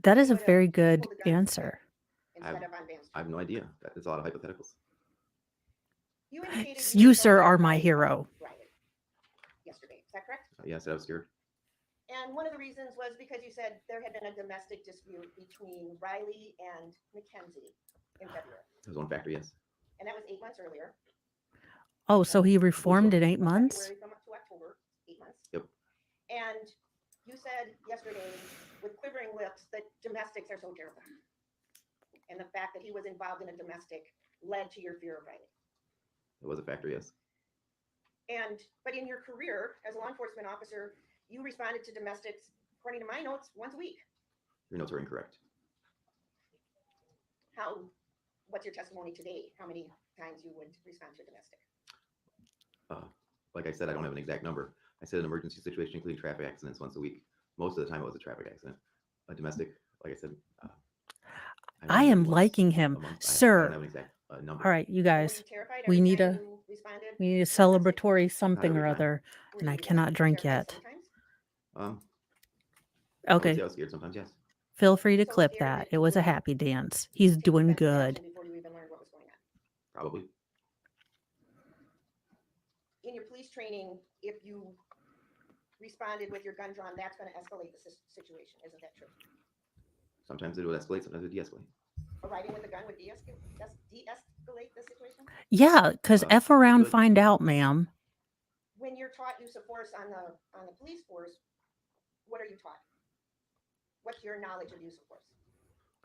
A: that is a
E: You would have
A: very good
E: pulled the gun
A: answer.
E: Instead of on Dan
F: I have
E: Street.
F: no idea. That's a lot of hypotheticals.
E: You indicated
A: You,
E: were
A: sir,
E: so
A: are my
E: terrified
A: hero.
E: of Riley yesterday. Is that correct?
F: Yes, I was scared.
E: And one of the reasons was because you said there had been a domestic dispute between Riley and Mackenzie in February.
F: That was one factor, yes.
E: And that was 8 months earlier.
A: Oh, so he reformed in 8
E: from
A: months?
E: February from up to October, 8 months.
F: Yep.
E: And you said yesterday with quivering lips that domestics are so terrifying. And the fact that he was involved in a domestic led to your fear of Riley.
F: It was a factor, yes.
E: But in your career as a law enforcement officer, you responded to domestics, according to my notes, once a week.
F: Your notes are incorrect.
E: What's your testimony today? How many times you would respond to a domestic?
F: Like I said, I don't have an exact number. I said an emergency situation, including traffic accidents, once a week. Most of the time it was a traffic accident. A domestic, like I said.
A: I am liking him.
F: I
A: Sir.
F: don't have an exact number.
A: All right, you
E: Were
A: guys,
E: you terrified
A: we
E: every
A: need
E: time
A: a
E: you responded?
A: we need a
E: to domestic?
A: celebratory something
F: every
A: or
F: time.
A: other,
E: Were
A: and I
E: you
A: cannot drink
E: terrified
A: yet.
E: sometimes?
F: I would
A: Okay,
F: say I was scared sometimes, yes.
A: feel free to
E: So
A: clip
E: scared
A: that.
E: that
A: It
E: you
A: was a
E: would
A: happy dance. He's
E: Take
A: doing
E: defensive
A: good.
E: action before you even learned what was going on.
F: Probably.
E: In your police training, if you responded with your gun drawn, that's going to escalate the situation. Isn't that true?
F: Sometimes it would escalate, sometimes it would de-escalate.
E: Arriving with a gun would de-escalate the situation.
A: Yeah, because F around,
F: good.
A: find out, ma'am.
E: When you're taught use of force on the police force, what are you taught? What's your knowledge of use of force?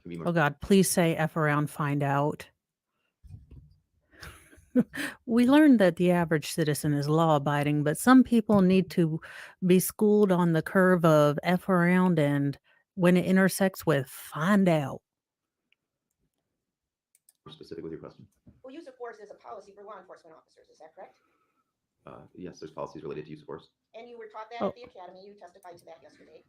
F: Can be more
A: Oh God, please say F around, find out. We learned that the average citizen is law abiding, but some people need to be schooled on the curve of F around and when it intersects with find out.
F: specific with your question.
E: Well, use of force is a policy for law enforcement officers. Is that correct?
F: Yes, there's policies related to use of force.
E: And you were taught that
A: Oh.
E: at the academy. You testified to that yesterday.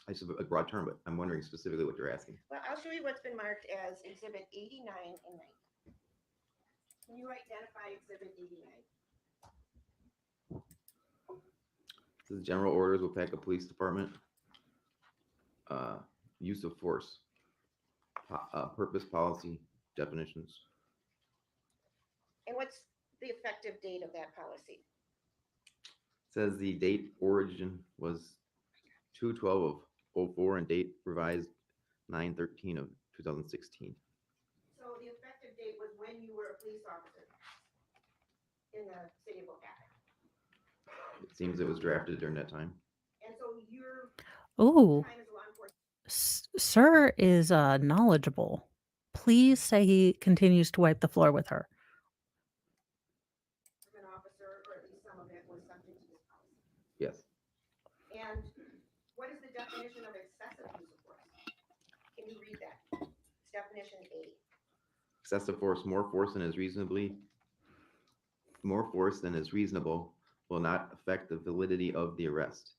F: I just have a broad term, but I'm wondering specifically what you're asking.
E: Well, I'll show you what's been marked as Exhibit 89 and 90. Can you identify Exhibit 89?
F: This is general orders will pack a police department. Use of force. Purpose, policy, definitions.
E: And what's the effective date of that policy?
F: Says the date origin was 2/12/04 and date revised 9/13 of 2016.
E: So the effective date was when you were a police officer in the city of Waukesha.
F: It seems it was drafted during that time.
E: And so your
A: Ooh,
E: time as a law enforcement
A: sir is knowledgeable. Please say he continues to wipe the floor with her.
E: officer, or at least some of it, was subject to this policy.
F: Yes.
E: And what is the definition of excessive use of force? Can you read that? It's definition A.
F: Excessive force, more force than is reasonable will not affect the validity of the arrest.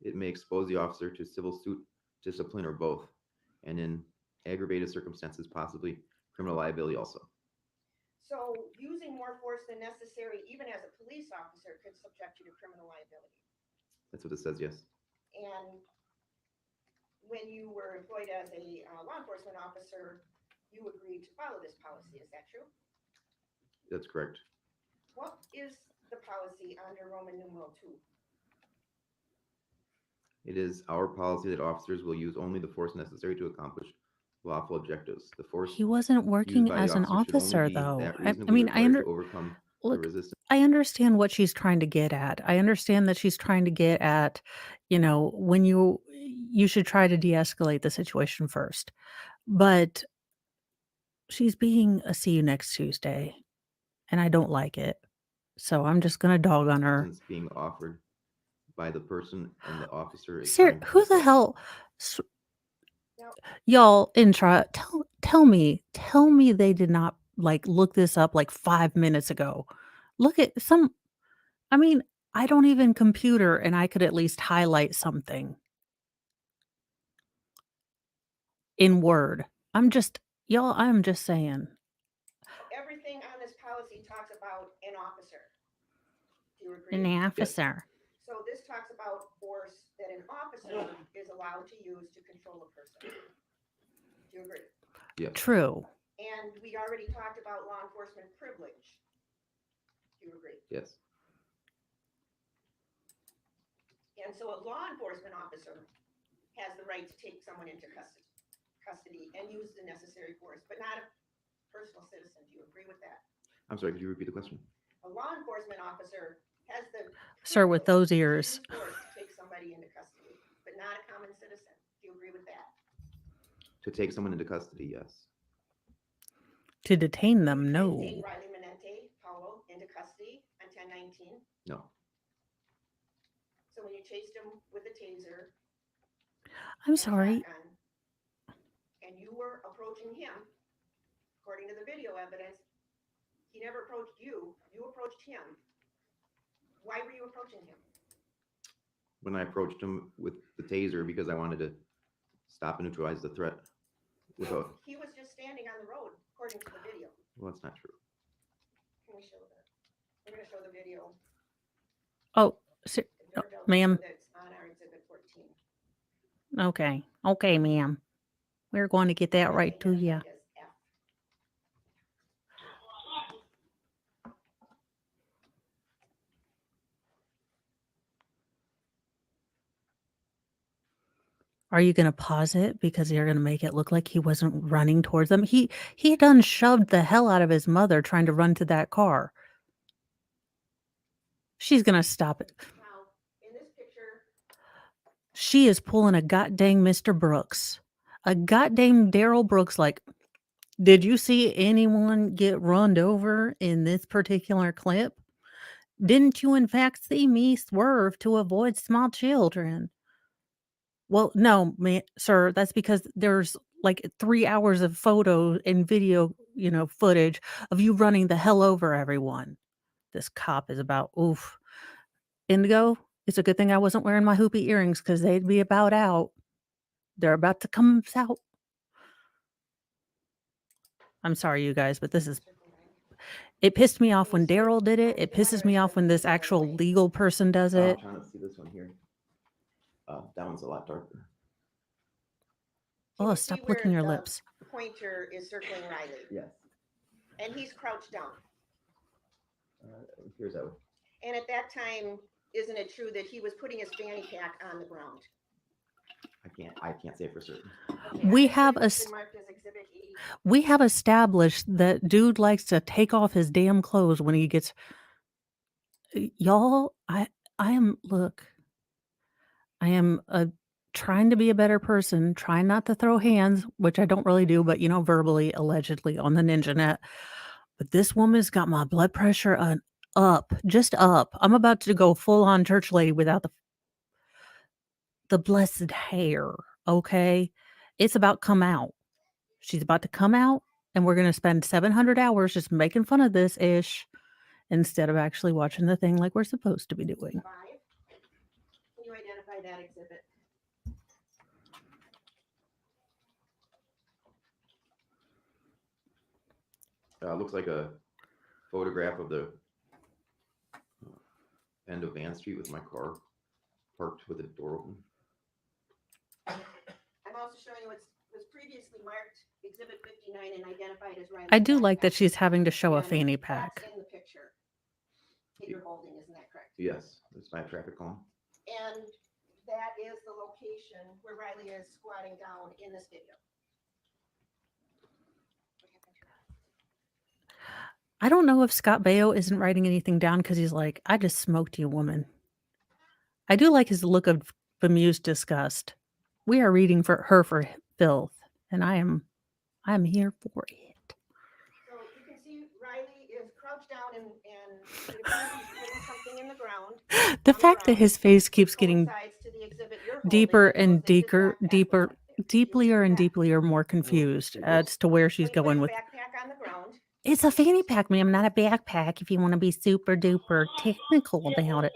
F: It may expose the officer to civil suit, discipline, or both, and in aggravated circumstances, possibly criminal liability also.
E: So using more force than necessary, even as a police officer, could subject you to criminal liability.
F: That's what it says, yes.
E: And when you were employed as a law enforcement officer, you agreed to follow this policy. Is that true?
F: That's correct.
E: What is the policy under Roman numeral 2?
F: It is our policy that officers will use only the force necessary to accomplish lawful objectives. The force
A: He wasn't
F: used
A: working
F: by the
A: as an
F: officer should only
A: officer,
F: be
A: though.
F: that
A: I
F: reasonably
A: mean, I
F: required to overcome the
A: look,
F: resistance.
A: I understand what she's trying to get at. I understand that she's trying to get at, when you should try to de-escalate the situation first. But she's being a see you next Tuesday, and I don't like it. So I'm just gonna dog on her.
F: Resistance being offered by the person and the officer is
A: Sir,
F: trying to
A: who the
F: protect.
A: hell, s-
E: Now,
A: y'all, tell me they did not like look this up like 5 minutes ago. Look at some. I mean, I don't even computer, and I could at least highlight something in Word. I'm just saying.
E: everything on this policy talks about an officer. Do you agree?
A: An officer.
E: So this talks about force that an officer is allowed to use to control a person. Do you agree?
F: Yes.
A: True.
E: And we already talked about law enforcement privilege. Do you agree?
F: Yes.
E: And so a law enforcement officer has the right to take someone into custody and use the necessary force, but not a personal citizen. Do you agree with that?
F: I'm sorry, could you repeat the question?
E: A law enforcement officer has the
A: Sir, with those
E: privilege to
A: ears.
E: use force to take somebody into custody, but not a common citizen. Do you agree with that?
F: To take someone into custody, yes.
A: To detain
E: You
A: them,
E: tried to
A: no.
E: take Riley Menente Powell into custody on 10/19.
F: No.
E: So when you chased him with a taser
A: I'm
E: and a
A: sorry.
E: shotgun, and you were approaching him, according to the video evidence, he never approached you. You approached him. Why were you approaching him?
F: When I approached him with the taser because I wanted to stop and neutralize the threat. Without,
E: He was just standing on the road, according to the video.
F: well, that's not true.
E: Can we show that? We're going to show the video.
A: Oh,
E: The Georgia video
A: ma'am.
E: that's on our exhibit 14.
A: Okay. Okay, ma'am. We're going to get that
E: That's
A: right to you.
E: identified as F.
A: Are you going to pause it because you're going to make it look like he wasn't running towards them? He done shoved the hell out of his mother trying to run to that car. She's going to stop it.
E: Now, in this picture,
A: She is pulling a goddamn Mr. Brooks. A goddamn Daryl Brooks like, did you see anyone get run over in this particular clip? Didn't you in fact see me swerve to avoid small children? Well, no, sir, that's because there's like 3 hours of photo and video, footage of you running the hell over everyone. This cop is about, oof. Indigo, it's a good thing I wasn't wearing my hoopy earrings because they'd be about out. They're about to come out. I'm sorry, you guys, but it pissed me off when Daryl did it. It pisses me off when this actual legal person does
F: I'm
A: it.
F: trying to see this one here. That one's a lot darker.
E: can
A: Oh,
E: you see
A: stop
E: where
A: licking your
E: the
A: lips.
E: pointer is circling Riley?
F: Yes.
E: And he's crouched down.
F: Here's that one.
E: And at that time, isn't it true that he was putting his fanny pack on the ground?
F: I can't say for certain.
A: We have
E: It's been marked as Exhibit 80.
A: We have established that dude likes to take off his damn clothes when he gets. Y'all, I am trying to be a better person, trying not to throw hands, which I don't really do, but verbally, allegedly on the ninja net. But this woman's got my blood pressure just up. I'm about to go full on church lady without the blessed hair. Okay, it's about come out. She's about to come out, and we're going to spend 700 hours just making fun of this ish instead of actually watching the thing like we're supposed to be doing.
E: 5. Can you identify that exhibit?
F: Looks like a photograph of the end of Van Street with my car parked with the door open.
E: I'm also showing you was previously marked Exhibit 59 and identified as Riley.
A: I do like that she's having to show a fanny pack.
E: That's in the picture. that you're holding, isn't that correct?
F: Yes, it's my traffic cone.
E: And that is the location where Riley is squatting down in this video. What happened to her?
A: I don't know if Scott Baio isn't writing anything down because he's like, I just smoked you, woman. I do like his look of bemused disgust. We are reading for her for filth, and I'm here for it.
E: So you can see Riley is crouched down and it appears he's putting something in the ground.
A: The
E: on
A: fact that
E: ground,
A: his face
E: which
A: keeps getting
E: coincides to the exhibit you're holding
A: deeper
E: that
A: and
E: goes into the
A: deeper,
E: backpack
A: deeper,
E: right there.
A: deeplier and
E: You'll see that.
A: deeplier, more confused as to where she's
E: When you put
A: going
E: your
A: with.
E: backpack on the ground,
A: It's a fanny pack, ma'am, not a backpack. If you want to be super duper technical about it.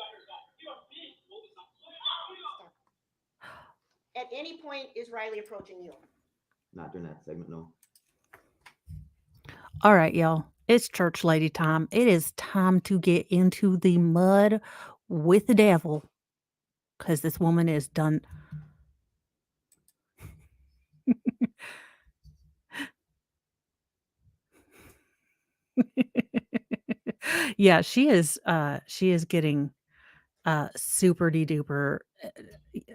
E: at any point is Riley approaching you?
F: Not during that segment, no.
A: All right, y'all. It's church lady time. It is time to get into the mud with the devil because this woman is done. Yeah, she is getting super duper.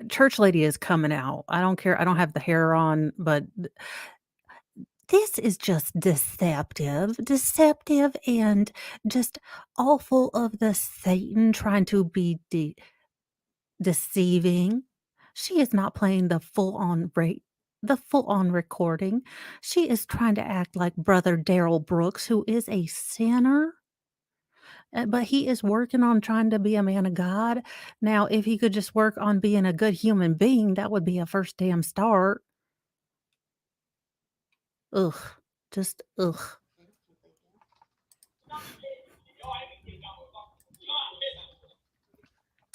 A: Church lady is coming out. I don't care. I don't have the hair on, but this is just deceptive, and just all full of the Satan trying to be deceiving. She is not playing the full on recording. She is trying to act like Brother Daryl Brooks, who is a sinner. But he is working on trying to be a man of God. Now, if he could just work on being a good human being, that would be a first damn start. Ugh. Just ugh.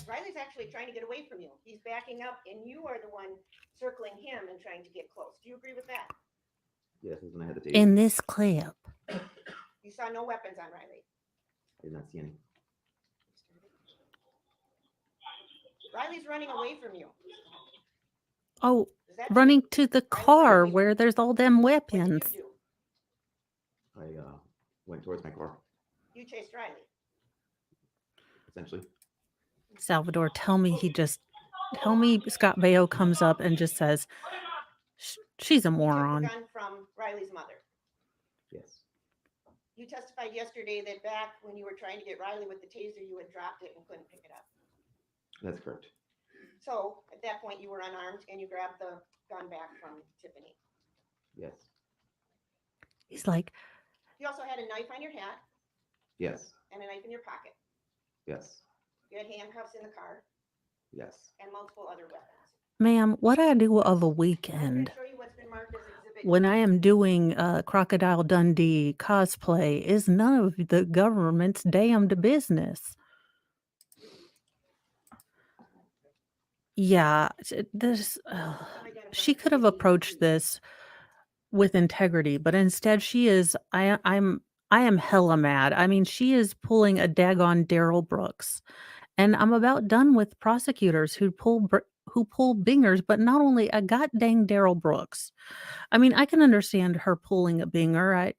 E: Riley's actually trying to get away from you. He's backing up, and you are the one circling him and trying to get close. Do you agree with that?
F: Yes, that's when I had the tape.
A: In this clip.
E: You saw no weapons on Riley.
F: I did not see any.
E: Riley's running away from you.
A: Oh,
E: Is that
A: running
E: true?
A: to the
E: Riley
A: car
E: running away
A: where
E: from
A: there's all them
E: you. What
A: weapons.
E: did you do?
F: I went towards my car,
E: You chased Riley.
F: essentially.
A: Salvador, tell me Scott Baio comes up and just says, she's a
E: You took the
A: moron.
E: gun from Riley's mother.
F: Yes.
E: You testified yesterday that back when you were trying to get Riley with the taser, you had dropped it and couldn't pick it up.
F: That's correct.
E: So at that point, you were unarmed and you grabbed the gun back from Tiffany.
F: Yes.
A: He's like,
E: You also had a knife on your hat
F: Yes.
E: and a knife in your pocket.
F: Yes.
E: You had handcuffs in the car
F: Yes.
E: and multiple other weapons.
A: ma'am, what I do of a
E: I'm going
A: weekend
E: to show you what's been marked as exhibit.
A: when I am doing Crocodile Dundee cosplay is none of the government's damned business. Yeah, this she could have approached this with integrity, but instead she is I am hella mad. I mean, she is pulling a daggone Daryl Brooks. And I'm about done with prosecutors who pull bingers, but not only a god dang Daryl Brooks. I mean, I can understand her pulling a binger.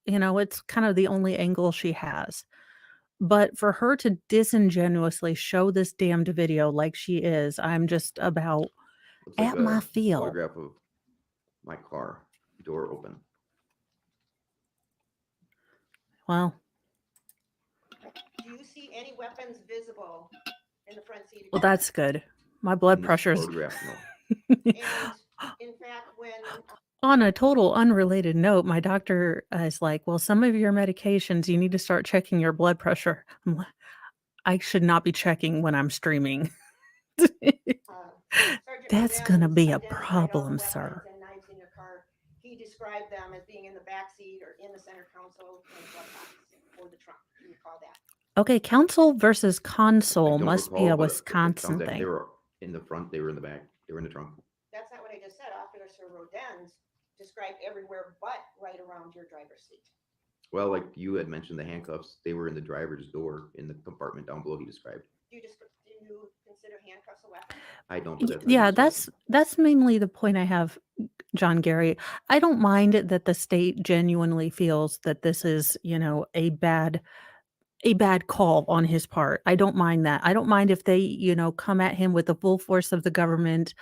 A: It's kind of the only angle she has. But for her to disingenuously show this damned video like she is, I'm just about
F: Looks like
A: at my
F: a
A: feel.
F: photograph of my car, door open.
A: Well,
E: Do you see any weapons visible in the front seat?
A: well, that's good. My blood
F: In this
A: pressure's
F: photograph, no.
E: And in fact, when
A: on a total unrelated note. My doctor is like, well, some of your medications, you need to start checking your blood pressure. I'm like, I should not be checking when I'm streaming.
E: Sergeant
A: That's
E: Rodan
A: gonna be a
E: identified all the
A: problem,
E: weapons
A: sir.
E: and knives in your car, he described them as being in the back seat or in the center console and glove box or the trunk. Do you recall that?
A: Okay, council versus
F: I
A: console
F: don't
A: must be
F: recall,
A: a
F: but it
A: Wisconsin
F: sounds like
A: thing.
F: they were in the front, they were in the back, they were in the trunk.
E: That's not what I just said. Officer Rodan described everywhere but right around your driver's seat.
F: Well, like you had mentioned, the handcuffs, they were in the driver's door in the compartment down below he described.
E: Do you consider handcuffs a weapon?
F: I don't, but that's
A: Yeah,
F: understood.
A: that's mainly the point I have, John Gary. I don't mind it that the state genuinely feels that this is, a a bad call on his part. I don't mind that. I don't mind if they, come at him with the full force of the government,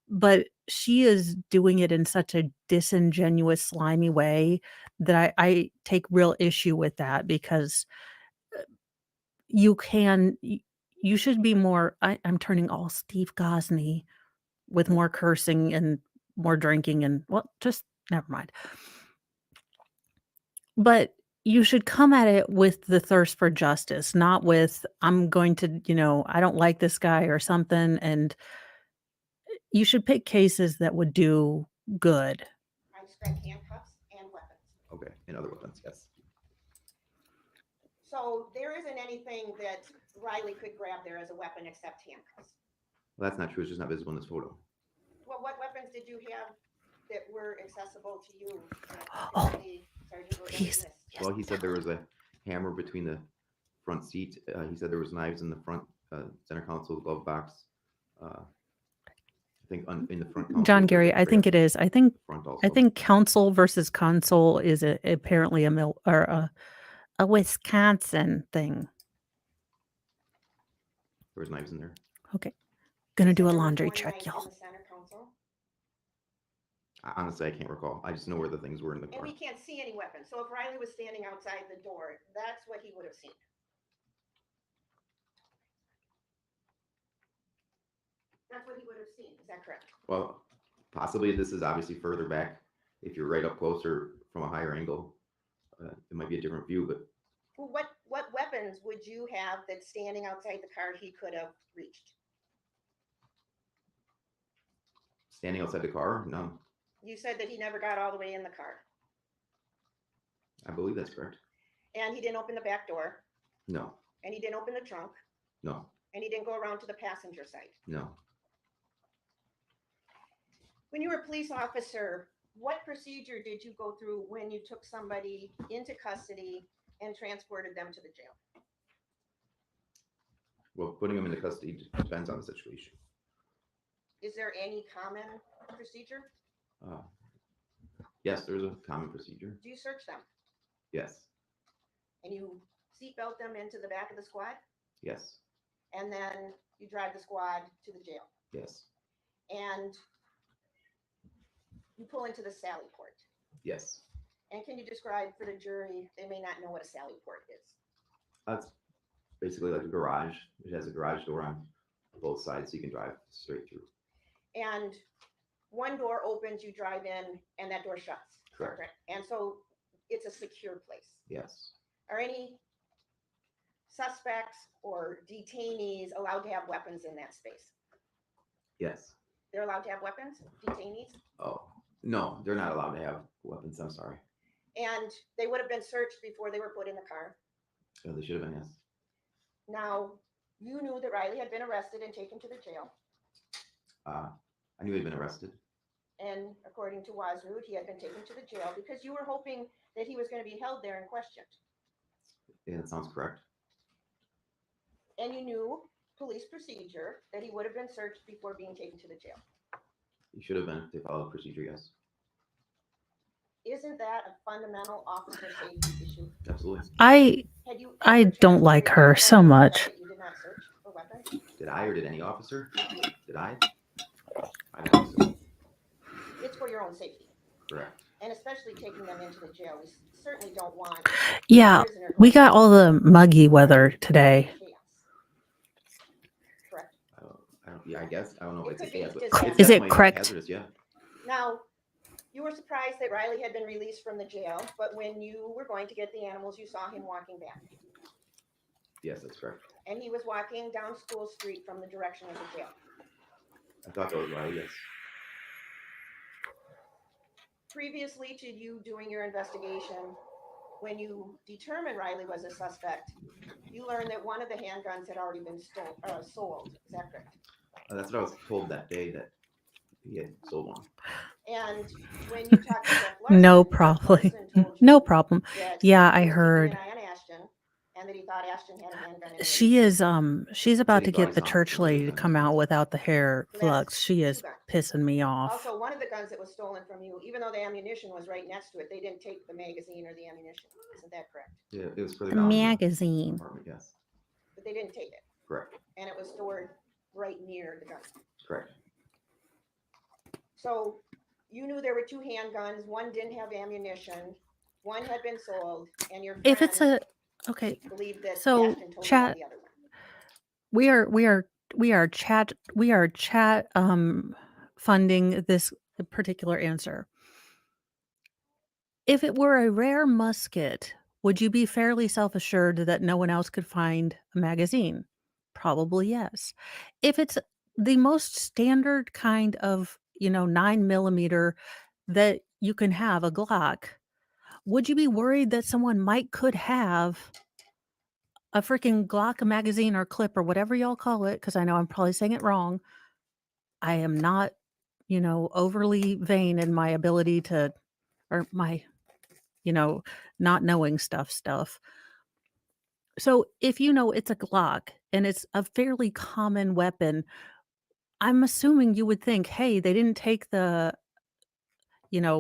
A: but she is doing it in such a disingenuous, slimy way that I take real issue with that because you can you should be more I'm turning all Steve Gosney with more cursing and more drinking and well, just never mind. But you should come at it with the thirst for justice, not with I'm going to, I don't like this guy or something. And you should pick cases that would do good.
E: I expect handcuffs and weapons.
F: Okay, and other weapons, yes.
E: So there isn't anything that Riley could grab there as a weapon except handcuffs.
F: Well, that's not true. It's just not visible in this photo.
E: Well, what weapons did you have that were accessible to you?
A: Oh,
E: Sergeant Burgess
A: he's-
E: missed?
A: Yes,
F: Well, he said there was a hammer between the front seat. He said there was knives in the front center console glove box. I think in the front. console,
A: John
F: there's a
A: Gary, I think it is. I think
F: front also.
A: council versus console is apparently a Wisconsin thing.
F: There was knives in there.
A: Okay. Gonna do
E: So
A: a
E: there was
A: laundry
E: one
A: check,
E: knife
A: y'all.
E: in the center console?
F: Honestly, I can't recall. I just know where the things were in the
E: And
F: car.
E: we can't see any weapons. So if Riley was standing outside the door, that's what he would have seen. That's what he would have seen. Is that correct?
F: Well, possibly this is obviously further back. If you're right up closer from a higher angle, it might be a different view, but
E: Well, what weapons would you have that standing outside the car he could have reached?
F: standing outside the car, no.
E: You said that he never got all the way in the car
F: I believe that's correct.
E: and he didn't open the back door
F: No,
E: and he didn't open the trunk
F: no,
E: and he didn't go around to the passenger side.
F: no.
E: When you were a police officer, what procedure did you go through when you took somebody into custody and transported them to the jail?
F: Well, putting them into custody depends on the situation.
E: Is there any common procedure?
F: Yes, there's a common procedure.
E: Do you search them
F: Yes,
E: and you seatbelt them into the back of the squad
F: yes,
E: and then you drive the squad to the jail
F: yes,
E: and you pull into the sally port?
F: yes.
E: And can you describe for the jury, they may not know what a sally port is?
F: That's basically like a garage. It has a garage door on both sides, so you can drive straight through.
E: And one door opens, you drive in, and that door shuts. Is that
F: Correct.
E: And so it's a secure place.
F: Yes,
E: Are any suspects or detainees allowed to have weapons in that space?
F: yes.
E: They're allowed to have weapons, detainees?
F: Oh, no, they're not allowed to have weapons. I'm sorry.
E: And they would have been searched before they were put in the car.
F: They should have been, yes.
E: Now, you knew that Riley had been arrested and taken to the jail.
F: I knew he'd been arrested.
E: And according to Wazrood, he had been taken to the jail because you were hoping that he was going to be held there and questioned.
F: Yeah, that sounds correct.
E: And you knew police procedure that he would have been searched before being taken to the jail.
F: He should have been if they followed the procedure, yes.
E: Isn't that a fundamental officer safety issue?
F: Absolutely.
E: Had you
A: I
E: ever
A: don't
E: checked
A: like
E: with
A: her
E: anyone
A: so
E: that
A: much.
E: You did not search for weapons?
F: Did I or did any officer? Did I? I don't think so.
E: It's for your own safety.
F: Correct.
E: And especially taking them into the jail. We certainly don't want.
A: Yeah,
E: a prisoner
A: we
E: going
A: got all the muggy weather today.
E: chaos. Correct.
F: Yeah, I guess. I don't know
E: It
F: if it's a
E: could be
F: gas, but
E: disaster.
F: it's
A: Is it
F: definitely
A: correct?
F: hazardous, yeah.
E: Now, you were surprised that Riley had been released from the jail, but when you were going to get the animals, you saw him walking back.
F: Yes, that's correct.
E: And he was walking down School Street from the direction of the jail.
F: I thought that was right, yes.
E: Previously to you doing your investigation, when you determined Riley was a suspect, you learned that one of the handguns had already been sold. Is that correct?
F: That's what I was told that day, that he had sold one.
E: And when you talked to Jeff Larson,
A: No
E: Jeff
A: problem.
E: Larson told you
A: No problem.
E: that
A: Yeah, I
E: he was keeping
A: heard.
E: an eye on Ashton, and that he thought Ashton had a handgun. anyway.
A: She is she's about
F: he
A: to
F: thought he
A: get the
F: saw him
A: church
F: with a
A: lady to
F: gun in
A: come
F: his
A: out
F: hands.
A: without the hair
E: So that's
A: flux. She
E: two
A: is
E: guns.
A: pissing me off.
E: Also, one of the guns that was stolen from you, even though the ammunition was right next to it, they didn't take the magazine or the ammunition. Isn't that correct?
F: Yeah, it was further
A: The
F: down in the
A: magazine.
F: apartment, yes,
E: But they didn't take it,
F: correct,
E: and it was stored right near the gun.
F: correct.
E: So you knew there were two handguns. One didn't have ammunition. One had been sold, and your
A: If it's
E: friend
A: a okay,
E: believed that
A: so
E: Ashton told you
A: chat
E: about the other one.
A: we are chat funding this particular answer. If it were a rare musket, would you be fairly self-assured that no one else could find a magazine? Probably yes. If it's the most standard kind of, 9mm that you can have, a Glock, would you be worried that someone could have a freaking Glock magazine or clip or whatever y'all call it? Because I know I'm probably saying it wrong. I am not, overly vain in my ability to, or my, not knowing stuff. So if you know it's a Glock and it's a fairly common weapon, I'm assuming you would think, hey, they didn't take the,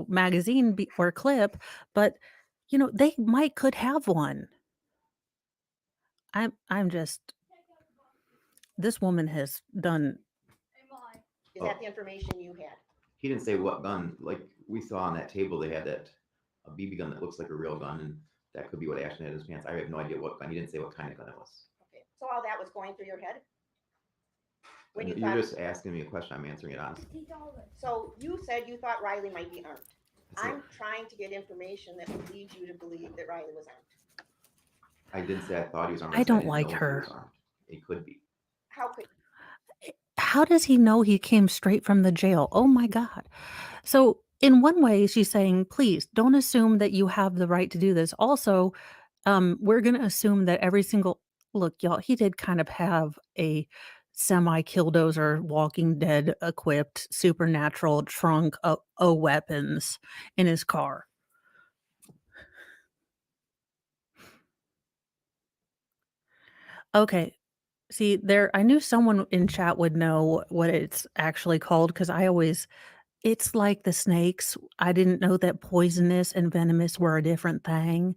A: magazine or clip, but they could have one. I'm just, this woman has done.
E: Is that the information you had?
F: He didn't say what gun, like we saw on that table, they had a BB gun that looks like a real gun, and that could be what Ashton had in his pants. I have no idea what gun. He didn't say what kind of gun it was.
E: Okay, so all that was going through your head? When you
F: You're
E: thought,
F: just asking me a question, I'm answering it honestly.
E: so you said you thought Riley might be armed.
F: That's it.
E: I'm trying to get information that would lead you to believe that Riley was armed.
F: I didn't say I thought he was armed.
A: I
F: said
A: don't
F: didn't
A: like
F: know if he
A: her.
F: was armed. He could be.
E: How could,
A: How does he know he came straight from the jail? Oh my God. So, in one way, she's saying, please don't assume that you have the right to do this. Also, we're going to assume that every single look, y'all, he did kind of have a semi killdozer, Walking Dead equipped, supernatural trunk of weapons in his car. Okay. See, I knew someone in chat would know what it's actually called because it's like the snakes. I didn't know that poisonous and venomous were a different thing.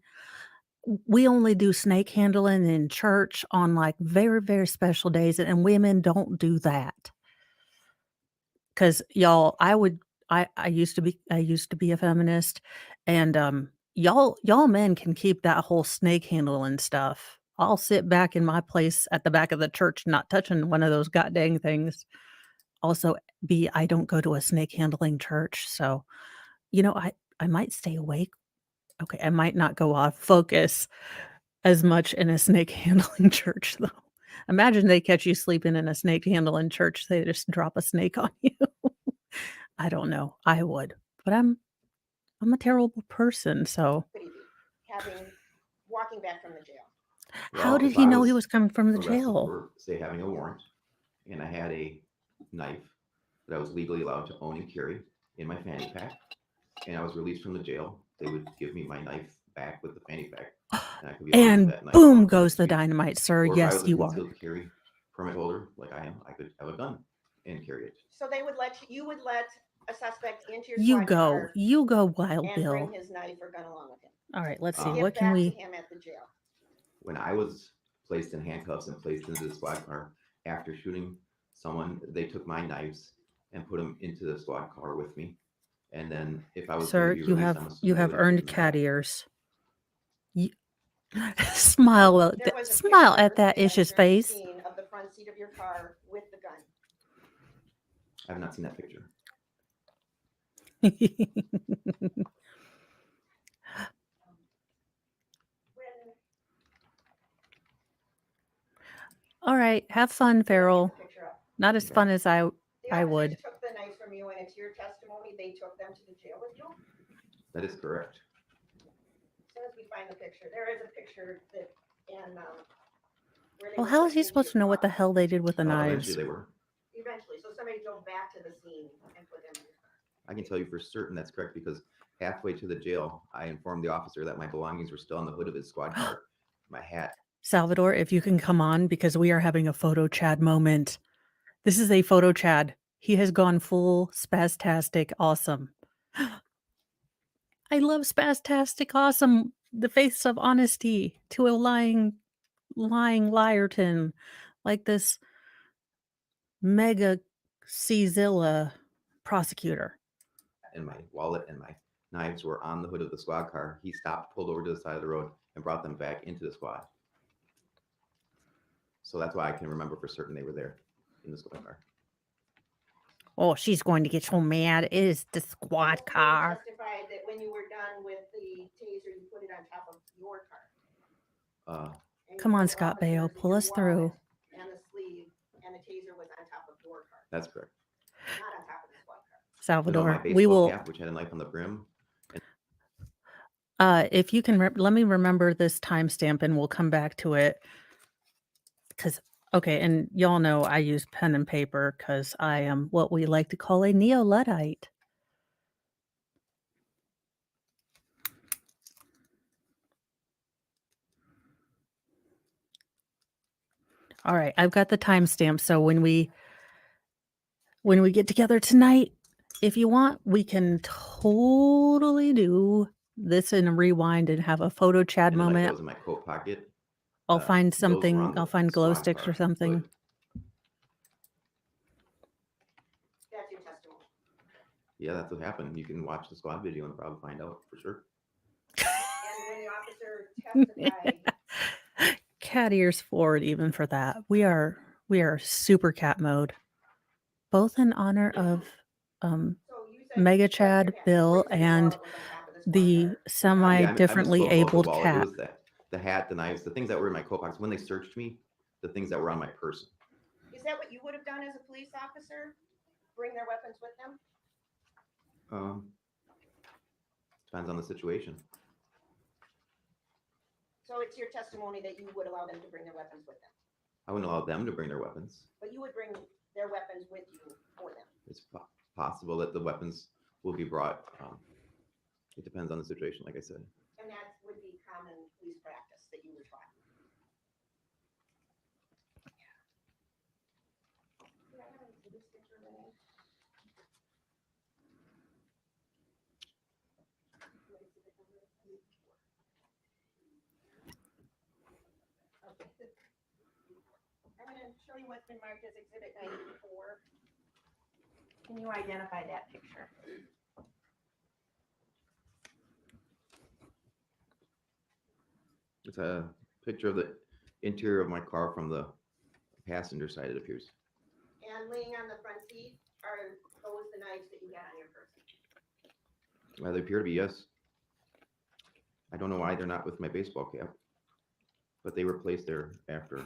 A: We only do snake handling in church on like very, very special days, and women don't do that. Because y'all, I used to be a feminist, and y'all men can keep that whole snake handling stuff. I'll sit back in my place at the back of the church, not touching one of those goddamn things. Also, I don't go to a snake handling church, so I might stay awake. Okay, I might not go off focus as much in a snake handling church though. Imagine they catch you sleeping in a snake handling church. They just drop a snake on you. I don't know. I would, but I'm a terrible person. So
E: could he be walking back from the jail?
A: how
F: Well,
A: did
F: if
A: he
F: I
A: know he
F: was
A: was coming from the
F: arrested
A: jail?
F: for, say, having a warrant, and I had a knife that I was legally allowed to own and carry in my fanny pack, and I was released from the jail, they would give me my knife back with the fanny pack, and I could be armed with
A: And
F: that knife.
A: boom goes the dynamite, sir.
F: Or if I
A: Yes,
F: was a
A: you are.
F: concealed carry permit holder, like I am, I could have a gun and carry it.
E: So they would you would let a suspect into your
A: You
E: squad
A: go.
E: car
A: You go, Wild
E: and
A: Bill.
E: bring his knife or gun along with him.
A: All right, let's see.
F: Um,
A: What
E: Get
A: can
E: back
A: we?
E: to him at the jail.
F: When I was placed in handcuffs and placed into the squad car after shooting someone, they took my knives and put them into the squad car with me. And then if I was going
A: Sir,
F: to be
A: you
F: released,
A: have
F: I'm assuming they would give
A: earned
F: them
A: cat
F: back.
A: ears. Smile
E: There was a
A: smile
E: picture
A: at that
E: that
A: Ish's
E: you're
A: face.
E: seeing of the front seat of your car with the gun.
F: I have not seen that picture.
A: All right, have fun, Farrell.
E: Get the picture up.
A: Not as
F: Okay.
A: fun as I
E: The officers
A: would.
E: took the knife from you, and it's your testimony they took them to the jail with you.
F: That is correct.
E: As soon as we find the picture, there is a picture that and where they
A: Well,
E: were
A: how
E: put
A: is he
E: into
A: supposed
E: your
A: to know what the
E: car.
A: hell they did with the
F: Eventually
A: knives?
F: they were.
E: Eventually, so somebody drove back to the scene and put them in your car.
F: I can tell you for certain that's correct because halfway to the jail, I informed the officer that my belongings were still on the hood of his squad car. My hat
A: Salvador, if you can come on because we are having a photo Chad moment. This is a photo Chad. He has gone full spastastic awesome. I love spastastic awesome. The face of honesty to a lying liarton like this mega Czilla prosecutor.
F: And my wallet and my knives were on the hood of the squad car. He stopped, pulled over to the side of the road, and brought them back into the squad. So that's why I can remember for certain they were there in the squad car.
A: Oh, she's going to get so mad. It is the squad
E: You
A: car.
E: testified that when you were done with the taser, you put it on top of your car. And
A: Come
E: you
A: on,
E: told
A: Scott Baio,
E: officers
A: pull
E: your
A: us through.
E: wallet and the sleeve and the taser was on top of your car,
F: That's correct.
E: not on top of the squad car.
F: No,
A: Salvador,
F: my
A: we
F: baseball
A: will.
F: cap, which had a knife on the brim.
A: If you can, let me remember this timestamp, and we'll come back to it. Because okay, and y'all know I use pen and paper because I am what we like to call a neo-Luddite. All right, I've got the timestamp. So when we get together tonight, if you want, we can totally do this in a rewind and have a photo Chad
F: And the knife that
A: moment.
F: was in my coat pocket.
A: I'll find
F: those were
A: something.
F: on
A: I'll
F: the
A: find glow
F: squad
A: sticks or
F: car
A: something.
F: hood.
E: That's your testimony.
F: Yeah, that's what happened. You can watch the squad video and probably find out for sure.
E: And when the officer testified,
A: Cat ears forward even for that. We are super cat mode. Both in honor of
E: so you said.
A: Mega
E: that's
A: Chad,
E: your
A: Bill,
E: reason your
A: and
E: wallet was on top of the squad
A: the
E: car.
A: semi
F: Yeah, I
A: differently
F: misspoke about the
A: abled
F: wallet.
A: cat.
F: It was the hat, the knives, the things that were in my coat pockets. When they searched me, the things that were on my person.
E: Is that what you would have done as a police officer? Bring their weapons with them?
F: Depends on the situation.
E: So it's your testimony that you would allow them to bring their weapons with them,
F: I wouldn't allow them to bring their weapons.
E: but you would bring their weapons with you for them.
F: It's possible that the weapons will be brought. It depends on the situation, like I said.
E: And that would be common police practice that you were taught. Did I have any police picture of any? Okay. I'm gonna show you what's been marked as Exhibit 94. Can you identify that picture?
F: It's a picture of the interior of my car from the passenger side, it appears.
E: And laying on the front seat, are those the knives that you had on your person?
F: They appear to be, yes. I don't know why they're not with my baseball cap, but they were placed there after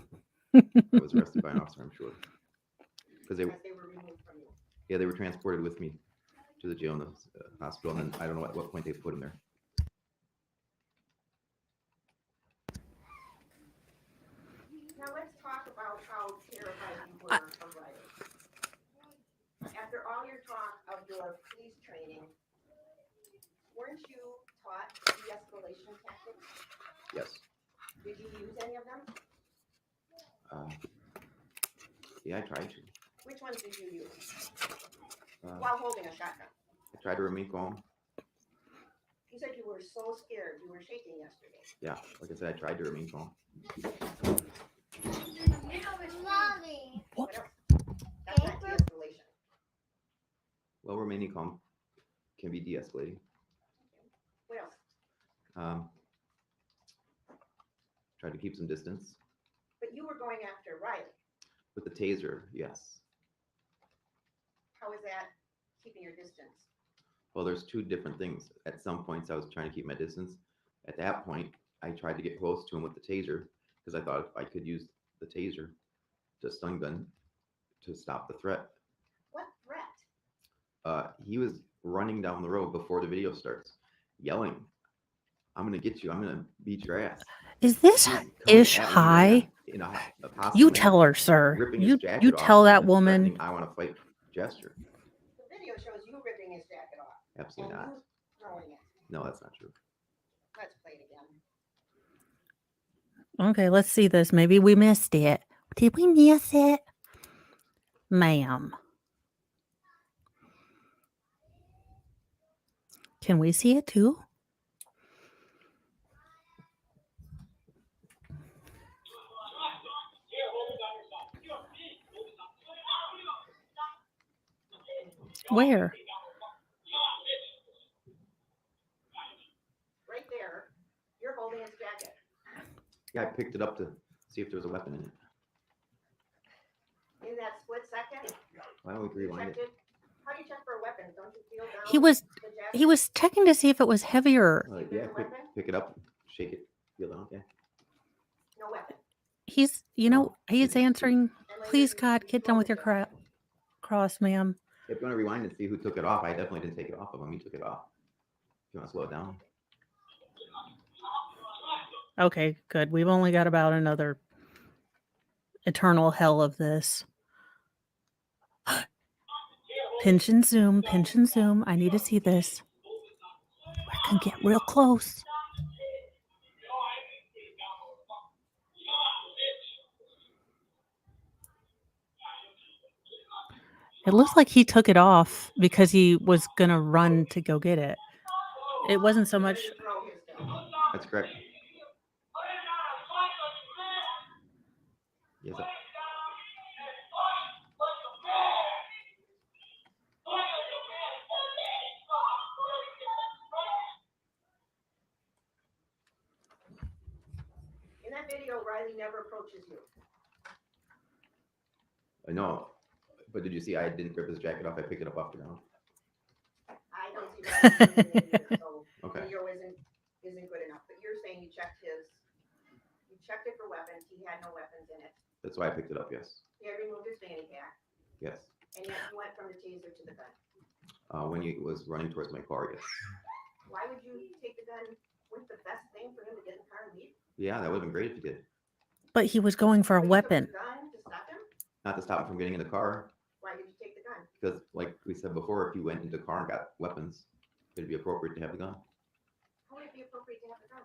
F: I was arrested by an officer, I'm sure. Because
E: Because they were removed from you.
F: they were transported with me to the jail and the hospital, and then I don't know at what point they put them there.
E: Now let's talk about how terrified you were of Riley. After all your talk of your police training, weren't you taught de-escalation tactics?
F: Yes.
E: Did you use any of them?
F: Yeah, I tried to.
E: Which ones did you use
F: Uh,
E: while holding a shotgun?
F: I tried to remain calm.
E: You said you were so scared, you were shaking yesterday.
F: Yeah, like I said, I tried to remain calm.
E: What else? That's not de-escalation.
F: Well, remaining calm can be de-escalating.
E: What else?
F: Try to keep some distance.
E: But you were going after Riley.
F: With the taser, yes.
E: How is that keeping your distance?
F: Well, there's two different things. At some points, I was trying to keep my distance. At that point, I tried to get close to him with the taser because I thought if I could use the taser to stun gun to stop the threat.
E: What threat?
F: He was running down the road before the video starts, yelling, "I'm gonna get you. I'm gonna beat your ass."
A: Is this
F: He was coming
A: ish
F: at me
A: high?
F: in a hostile
A: You
F: manner,
A: tell her, sir.
F: ripping his
A: You
F: jacket off
A: tell
F: in
A: that
F: a
A: woman.
F: threatening, "I want to fight" gesture.
E: The video shows you ripping his jacket off.
F: Absolutely
E: and
F: not.
E: you throwing it.
F: No, that's not true.
E: Let's play it again.
A: Okay, let's see this. Maybe we missed it. Did we miss it? Ma'am. Can we see it too? Where?
E: Right there, you're holding his jacket.
F: Yeah, I picked it up to see if there was a weapon in it.
E: In that split second,
F: Why don't we
E: you
F: rewind
E: checked
F: it?
E: it. How do you check for a weapon? Don't you feel down
A: He was
E: the jacket?
A: he was checking to see if it was heavier.
F: Yeah, pick it up, shake it, feel down. Yeah.
E: No weapon.
A: He's, you know, he's
F: it's-
A: answering,
E: And later
A: please,
E: you-
A: God,
E: you
A: get done with your
E: close it.
A: cross, ma'am.
F: If you want to rewind and see who took it off, I definitely didn't take it off of him. He took it off. If you want to slow it down.
A: Okay, good. We've only got about another eternal hell of this. Pinch and zoom, pinch and zoom. I need to see this. I can get real close. It looks like he took it off because he was going to run to go get it. It wasn't so much.
E: Throw his gun.
F: That's correct. Yes. Sir.
E: In that video, Riley never approaches you.
F: I know, but did you see I didn't rip his jacket off? I picked it up off the ground.
E: I don't see Riley doing it either, so
F: Okay.
E: video isn't good enough. But you're saying you checked it for weapons. He had no weapons in it.
F: That's why I picked it up. Yes.
E: He had removed his fanny pack,
F: Yes.
E: and yet you went from the taser to the gun.
F: When he was running towards my car. Yes.
E: Why would you take the gun? Wouldn't the best thing for him to get in the car and leave?
F: Yeah, that would have been great if he did.
A: But he was going for a
E: But you took the
A: weapon.
E: gun to stop him?
F: Not to stop him from getting in the car,
E: Why did you take the gun?
F: because like we said before, if he went into the car and got weapons, it'd be appropriate to have the gun.
E: How would it be appropriate to have the gun?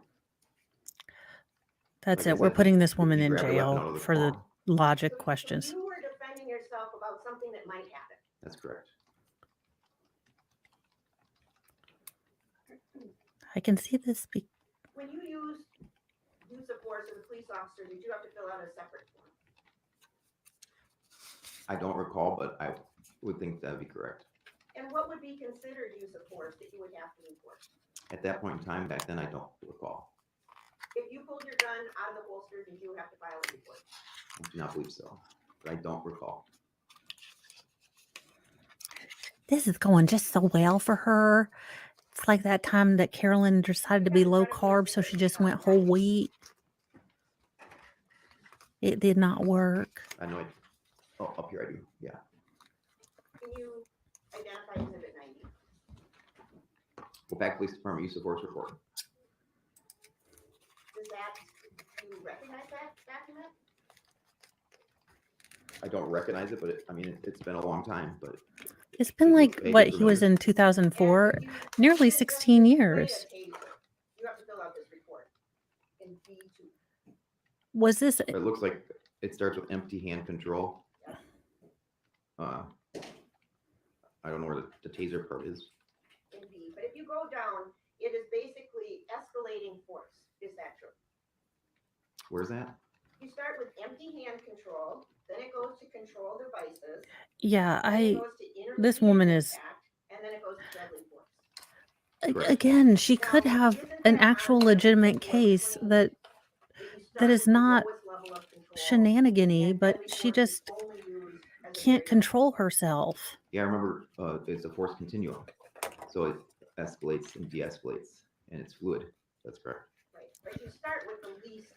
A: That's
F: Like I
A: it. We're
F: said,
A: putting this
F: if
A: woman
F: you
A: in
F: grab the weapon out
A: jail
F: of the
A: for the
F: car.
A: logic
E: So
A: questions.
E: You were defending yourself about something that might happen.
F: That's correct.
A: I can see this.
E: When you used use of force as a police officer, did you have to fill out a separate form?
F: I don't recall, but I would think that'd be correct.
E: And what would be considered use of force that you would have to report?
F: At that point in time, back then, I don't recall.
E: If you pulled your gun out of the holster, did you have to file a report?
F: I do not believe so, but I don't recall.
A: This is going just so well for her. It's like that time that Carolyn decided to be low carb, so she just went whole wheat. It did not work.
F: I know it. Oh, up here I do. Yeah.
E: Can you identify Exhibit 90?
F: Go back, police department use of force report.
E: Does that, do you recognize that document?
F: I don't recognize it, but it's been a long time, but
A: It's been like
F: Vaguely
A: what he was
F: familiar.
A: in 2004,
E: And if you-
A: nearly
E: if
A: 16
E: you
A: years.
E: spray a taser, you have to fill out this report in B2.
A: Was this?
F: it looks like it starts with empty hand control. I don't know where the taser part is.
E: In B, but if you go down, it is basically escalating force. Is that true?
F: Where's that?
E: You start with empty hand control, then it goes to control devices.
A: Yeah,
E: then it
A: I.
E: goes to
A: This
E: intermediate
A: woman is.
E: impact, and then it goes to deadly force.
F: Correct.
A: Again, she could
E: Now,
A: have
E: isn't
A: an
E: that
A: actual
E: on the
A: legitimate
E: force
A: case
E: claim
A: that
E: you
A: that is
E: start with the
A: not
E: lowest level of control,
A: shenanigany,
E: and
A: but
E: deadly
A: she
E: force is
A: just
E: only used as a
A: can't
E: very
A: control herself.
F: Yeah, I remember it's a force continuum. So it escalates and de-escalates, and it's fluid. That's correct.
E: right. But you start with the least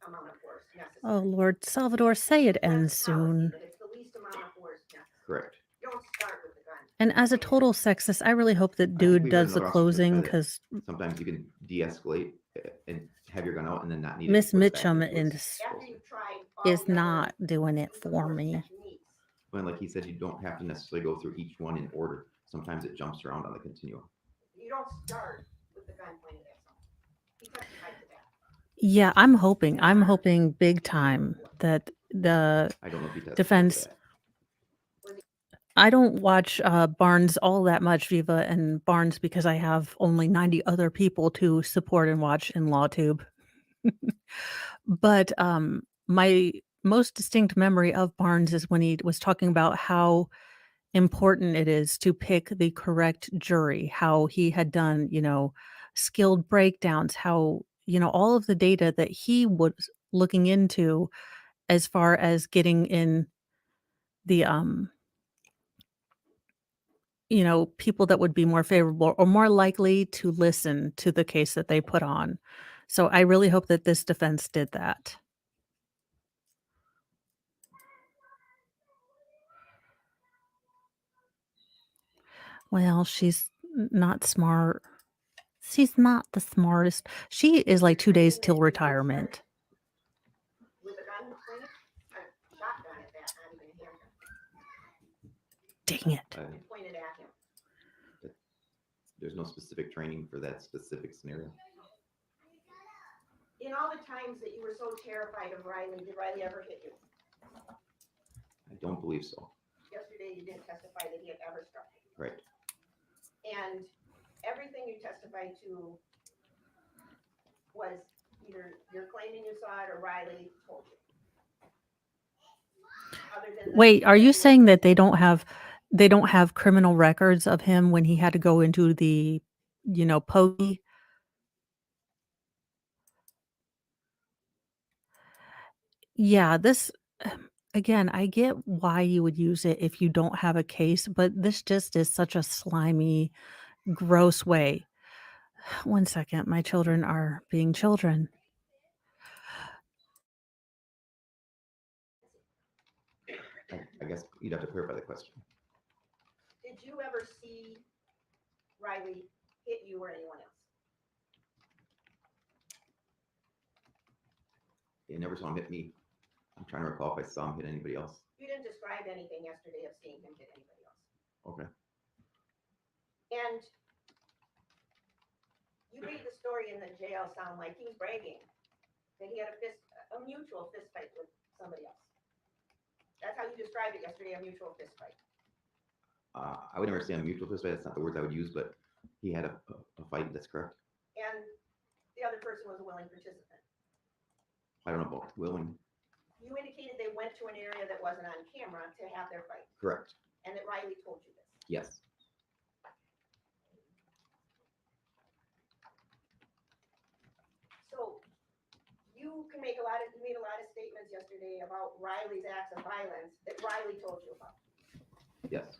E: amount of force necessary.
A: Oh Lord, Salvador, say it
E: That's
A: ends
E: policy,
A: soon.
E: that it's the least amount of force necessary.
F: Correct.
E: You don't start with the gun.
A: And as a total sexist, I really hope that
F: I think
A: dude
F: we heard
A: does the
F: another officer
A: closing
F: say that.
A: because
F: Sometimes you can de-escalate and have your gun out and then not need it.
A: Miss
F: to put it back
A: Mitchum
F: into its
A: is
E: After
F: holster.
E: you've tried all
A: is
E: the other
A: not doing it
E: use of
A: for
E: force
A: me.
E: techniques,
F: When, like he said, you don't have to necessarily go through each one in order. Sometimes it jumps around on the continuum.
E: you don't start with the gun pointed at someone. He testified to that.
A: Yeah, I'm hoping big time that the
F: I don't know if he testified for
A: defense
F: that.
A: I don't watch, Barnes all that much, Viva and Barnes, because I have only 90 other people to support and watch in LawTube. But, my most distinct memory of Barnes is when he was talking about how important it is to pick the correct jury, how he had done, skilled breakdowns, how, all of the data that he was looking into as far as getting in the, people that would be more favorable or more likely to listen to the case that they put on. So I really hope that this defense did that. Well, she's not smart. She's not the smartest. She is like 2 days till retirement.
E: With a gun pointed, a shotgun at that, not even a handgun,
A: Dang it.
E: pointed at him.
F: There's no specific training for that specific scenario.
E: In all the times that you were so terrified of Riley, did Riley ever hit you?
F: I don't believe so.
E: Yesterday, you didn't testify that he had ever struck you.
F: Right.
E: And everything you testified to was either you're claiming you saw it or Riley told you. Other than
A: Wait, are you saying that they don't have criminal records of him when he had to go into the, pokey? Yeah, this again, I get why you would use it if you don't have a case, but this just is such a slimy, gross way. One second, my children are being children.
F: I guess you'd have to clarify the question.
E: did you ever see Riley hit you or anyone else?
F: I never saw him hit me. I'm trying to recall if I saw him hit anybody else.
E: You didn't describe anything yesterday of seeing him hit anybody else.
F: Okay.
E: And you made the story in the jail sound like he was bragging that he had a mutual fist fight with somebody else. That's how you described it yesterday, a mutual fist fight.
F: I would never say a mutual fist fight. That's not the words I would use, but he had a fight. That's correct.
E: And the other person was a willing participant.
F: I don't know about willing.
E: You indicated they went to an area that wasn't on camera to have their fight,
F: Correct.
E: and that Riley told you this.
F: Yes.
E: So you made a lot of statements yesterday about Riley's acts of violence that Riley told you about.
F: Yes.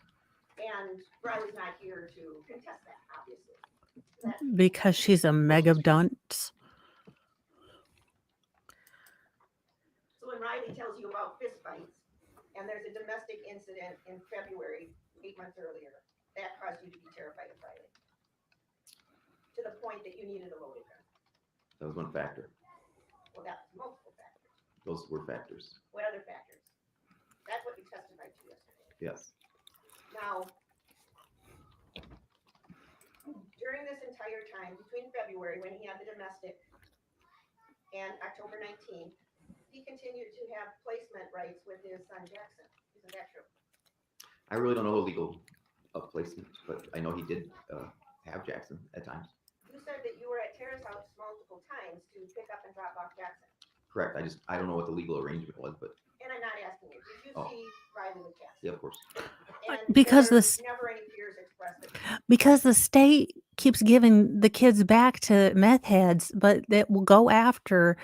E: And Riley's not here to contest that, obviously.
A: Because she's a mega dunce.
E: So when Riley tells you about fist fights, and there's a domestic incident in February, 8 months earlier, that caused you to be terrified of Riley. To the point that you needed a loaded gun.
F: That was one factor.
E: Well, that's multiple factors.
F: Those were factors.
E: What other factors? That's what you testified to yesterday.
F: Yes.
E: Now, during this entire time, between February, when he had the domestic, and October 19th, he continued to have placement rights with his son Jackson. Isn't that true?
F: I really don't know the legal of placement, but I know he did have Jackson at times.
E: You said that you were at Tara's house multiple times to pick up and drop off Jackson.
F: Correct. I don't know what the legal arrangement was, but
E: And I'm not asking you. Did you see Riley with Jackson?
F: yeah, of course.
E: And
A: Because
E: there
A: this-
E: were never any fears expressed.
A: Because the state keeps giving the kids back to meth heads, but that will go after,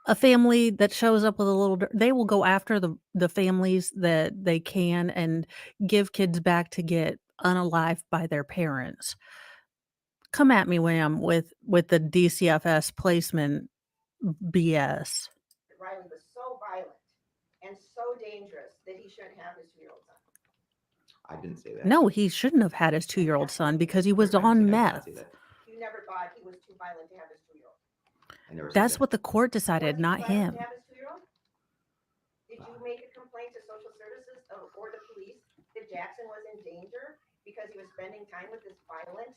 A: a family that shows up with a little, they will go after the families that they can and give kids back to get unalived by their parents. Come at me, Wham, with the DCFS placement BS.
E: Riley was so violent and so dangerous that he shouldn't have his 2-year-old son.
F: I didn't say that.
A: No, he shouldn't have had his 2-year-old son because he was
F: I
A: on
F: did not
A: meth.
F: say that.
E: You never thought he was too violent to have his 2-year-old.
F: I never said
A: That's
F: that.
A: what the court decided,
E: Was he
A: not
E: too violent
A: him.
E: to have his 2-year-old? Did you make a complaint to social services or the police that Jackson was in danger because he was spending time with this violent,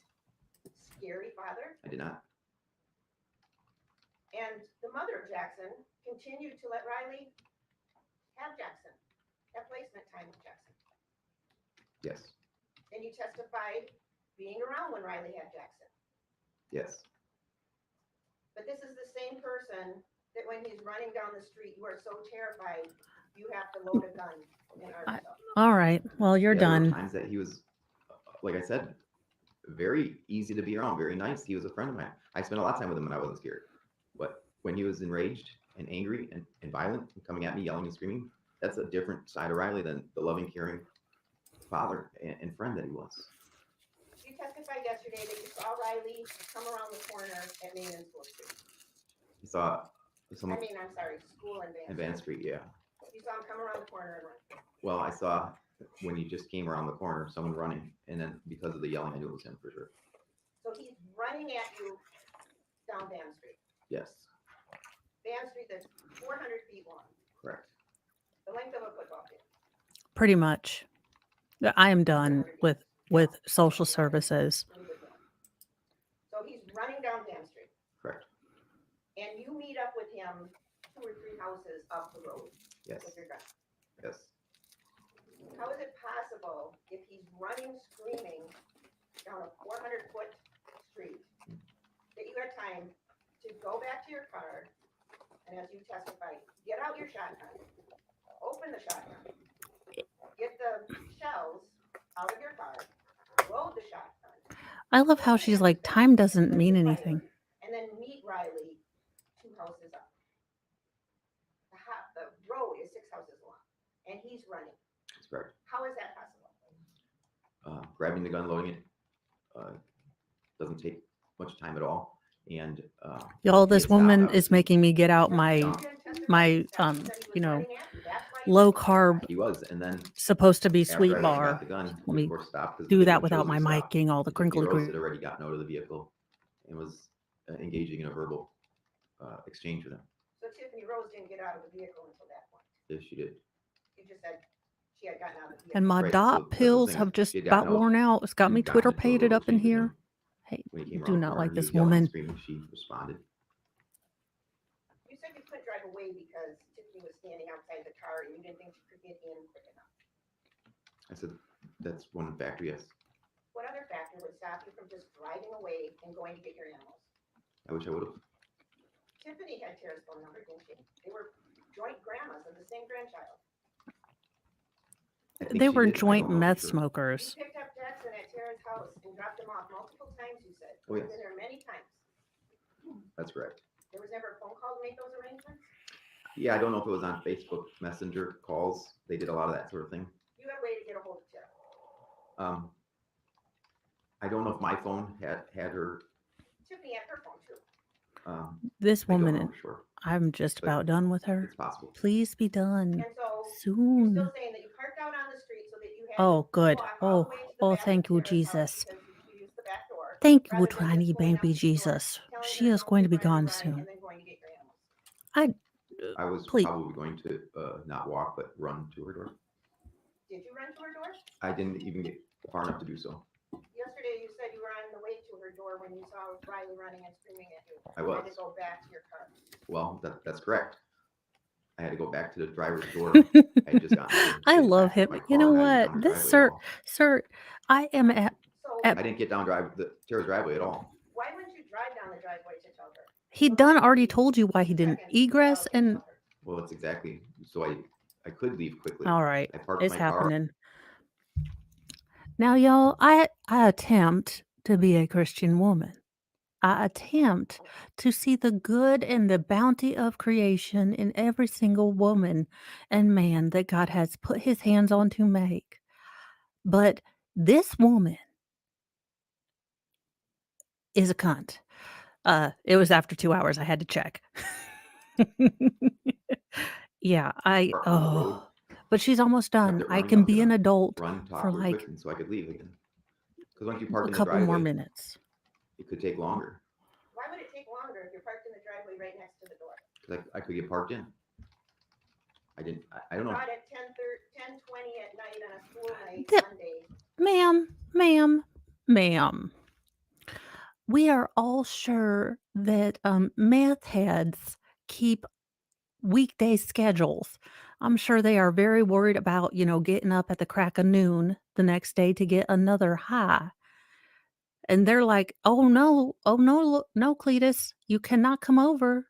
E: scary father?
F: I did not.
E: And the mother of Jackson continued to let Riley have Jackson, have placement time with Jackson.
F: Yes,
E: And you testified being around when Riley had Jackson.
F: yes.
E: But this is the same person that when he's running down the street, you are so terrified, you have to load a gun in Arkansas.
A: All right. Well, you're
F: Yeah, there were
A: done.
F: times that he was, like I said, very easy to be around, very nice. He was a friend of mine. I spent a lot of time with him when I wasn't scared. But when he was enraged and angry and violent and coming at me, yelling and screaming, that's a different side of Riley than the loving, caring father and friend that he was.
E: You testified yesterday that you saw Riley come around the corner at Main and School Street.
F: He saw someone
E: I'm sorry, School and
F: in
E: Van.
F: Van Street, yeah.
E: You saw him come around the corner and run.
F: Well, I saw when he just came around the corner, someone running, and then because of the yelling, I knew it was him for sure.
E: So he's running at you down Van Street.
F: Yes,
E: Van Street that's 400 feet long,
F: correct.
E: the length of a football field.
A: Pretty much. I am done with social services.
E: Pretty good one. So he's running down Van Street.
F: Correct.
E: And you meet up with him 2 or 3 houses up the road
F: Yes,
E: with your gun.
F: yes.
E: How is it possible if he's running, screaming down a 400-foot street that you had time to go back to your car and, as you testified, get out your shotgun, open the shotgun, get the shells out of your car, load the shotgun,
A: I love how she's like, time doesn't mean anything.
E: and then meet Riley 2 houses up. The road is 6 houses long, and he's running.
F: That's correct.
E: How is that possible?
F: Grabbing the gun, loading it, doesn't take much time at all. And
A: Y'all,
F: he
A: this
F: had stopped,
A: woman is
F: obviously.
A: making me get out my you know, low carb,
F: He was, and then
A: supposed to be
F: after
A: sweet
F: I
A: bar.
F: got the gun,
A: Let
F: we
A: me
F: of course stopped 'cause the
A: do
F: video
A: that without
F: shows
A: my
F: we
A: mic
F: stopped.
A: getting all the
F: Tiffany
A: crinkly
F: Rose
A: green.
F: had already gotten out of the vehicle and was engaging in a verbal exchange with him.
E: So Tiffany Rose didn't get out of the vehicle until that point.
F: Yes, she did.
E: You just said she had gotten out of the vehicle.
A: And my
F: Right, so
A: dot
F: that's the
A: pills
F: thing.
A: have just
F: She had
A: about
F: gotten out
A: worn out. It's got
F: and
A: me
F: gotten
A: Twitter
F: into a
A: pated
F: verbal
A: up in
F: exchange with
A: here.
F: him.
A: Hey,
F: When he came
A: do
F: around the
A: not
F: corner
A: like
F: and he was
A: this
F: yelling and
A: woman.
F: screaming, she responded.
E: You said you couldn't drive away because Tiffany was standing outside the car and you didn't think she could get in quick enough.
F: I said, that's one factor, yes.
E: What other factor would stop you from just driving away and going to get your animals?
F: I wish I would have.
E: Tiffany had Tara's phone number, didn't she? They were joint grandmas of the same grandchild.
F: I think
A: They
F: she
A: were
F: did. I
A: joint
F: don't know for
A: meth
F: sure.
A: smokers.
E: You picked up Jackson at Tara's house and dropped him off multiple times, you said.
F: Oh,
E: You've
F: yes.
E: been there many times.
F: That's correct.
E: There was never a phone call to make those arrangements?
F: Yeah, I don't know if it was on Facebook Messenger calls. They did a lot of that sort of thing.
E: You had a way to get a hold of Tara.
F: I don't know if my phone had her.
E: Tiffany had her phone too.
A: This
F: I don't
A: woman,
F: know for sure.
A: I'm just
F: But
A: about done with her.
F: It's possible.
A: Please be done
E: And so you're
A: soon.
E: still saying that you parked out on the street so that you had
A: Oh,
E: to
A: good.
E: walk all the way to the back of
A: Thank you,
E: Tara's house
A: Jesus.
E: because you used the back door,
A: Thank you,
E: rather than just
A: tiny
E: going out
A: baby
E: the door,
A: Jesus.
E: telling
A: She
E: her
A: is
E: don't
A: going to be
E: give Riley a
A: gone
E: ride,
A: soon.
E: and then going to get your animals.
F: I was
A: Please.
F: probably going to not walk, but run to her door.
E: Did you run to her door?
F: I didn't even get far enough to do so.
E: Yesterday you said you were on the way to her door when you saw Riley running and screaming at you.
F: I
E: You
F: was.
E: had to go back to your car.
F: Well, that's correct. I had to go back to the driver's door. I had just gotten.
A: I
F: get
A: love
F: back to
A: him.
F: my
A: You
F: car,
A: know
F: not even
A: what?
F: down the
A: This
F: driveway at
A: sir,
F: all.
A: sir, I am at.
E: So
A: At-
F: I didn't get down Tara's driveway at all.
E: why wouldn't you drive down the driveway to tell her?
A: He done already told you why he didn't
E: Seconds to
A: egress
E: tell
A: and.
E: her.
F: Well, that's exactly. So I could leave quickly.
A: All right,
F: I parked
A: it's
F: my car.
A: happening. Now, y'all, I attempt to be a Christian woman. I attempt to see the good and the bounty of creation in every single woman and man that God has put his hands on to make. But this woman is a cunt. It was after 2 hours. I had to check. Yeah,
F: Parked on the road.
A: but she's almost
F: Kept
A: done.
F: it
A: I
F: running
A: can
F: up
A: be
F: to
A: an
F: the
A: adult
F: Run, talk
A: for
F: real
A: like
F: quick, and so I could leave again. Because once you park
A: a
F: in the
A: couple more
F: driveway,
A: minutes.
F: it could take longer.
E: Why would it take longer if you're parked in the driveway right next to the door?
F: Because I could get parked in. I didn't. I don't know.
E: Not at 10:20 at night on a school night
A: The-
E: Monday.
A: Ma'am. we are all sure that math heads keep weekday schedules. I'm sure they are very worried about, getting up at the crack of noon the next day to get another high. And they're like, oh no, no, Cletus, you cannot come over.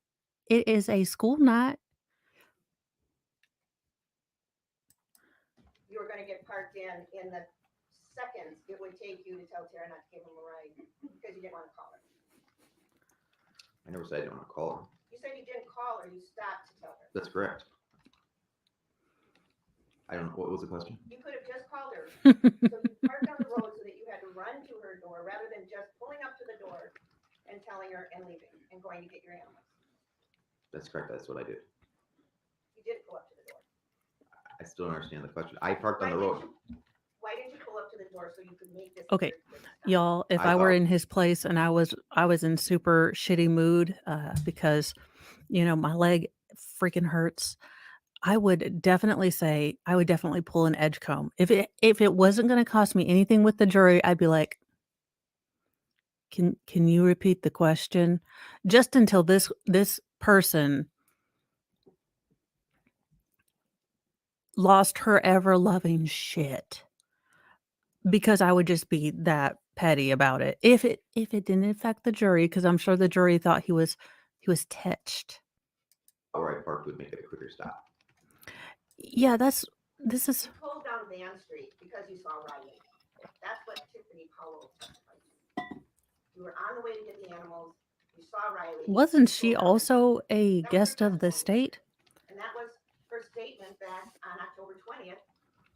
A: It is a school night.
E: You were gonna get parked in the seconds it would take you to tell Tara not to give him a ride, because you didn't wanna call her.
F: I never said I didn't want to call her.
E: You said you didn't call her, you stopped to tell her.
F: That's correct. I don't know. What was the question?
E: You could have just called her, so you parked on the road so that you had to run to her door, rather than just pulling up to the door and telling her and leaving and going to get your animals.
F: That's correct. That's what I did.
E: You did pull up to the door.
F: I still don't understand the question. I parked on the road.
E: Why didn't you pull up to the door so you could make this?
A: Okay,
E: very quick stop?
A: Y'all, if
F: I
A: I were
F: thought-
A: in his place and I was in super shitty mood because my leg freaking hurts, I would definitely pull an edge comb. If it wasn't going to cost me anything with the jury, I'd be like, can you repeat the question? Just until this person lost her ever loving shit, because I would just be that petty about it. If it didn't affect the jury, because I'm sure the jury thought he was touched.
F: Or I parked would make it a quicker stop.
A: Yeah, this is
E: You pulled down Van Street because you saw Riley. That's what Tiffany Powell testified to. You were on the way to get the animals, you saw Riley.
A: wasn't
E: you
A: she
E: pulled down.
A: also a
E: That was
A: guest
E: her
A: of the
E: testimony.
A: state?
E: And that was her statement back on October 20th,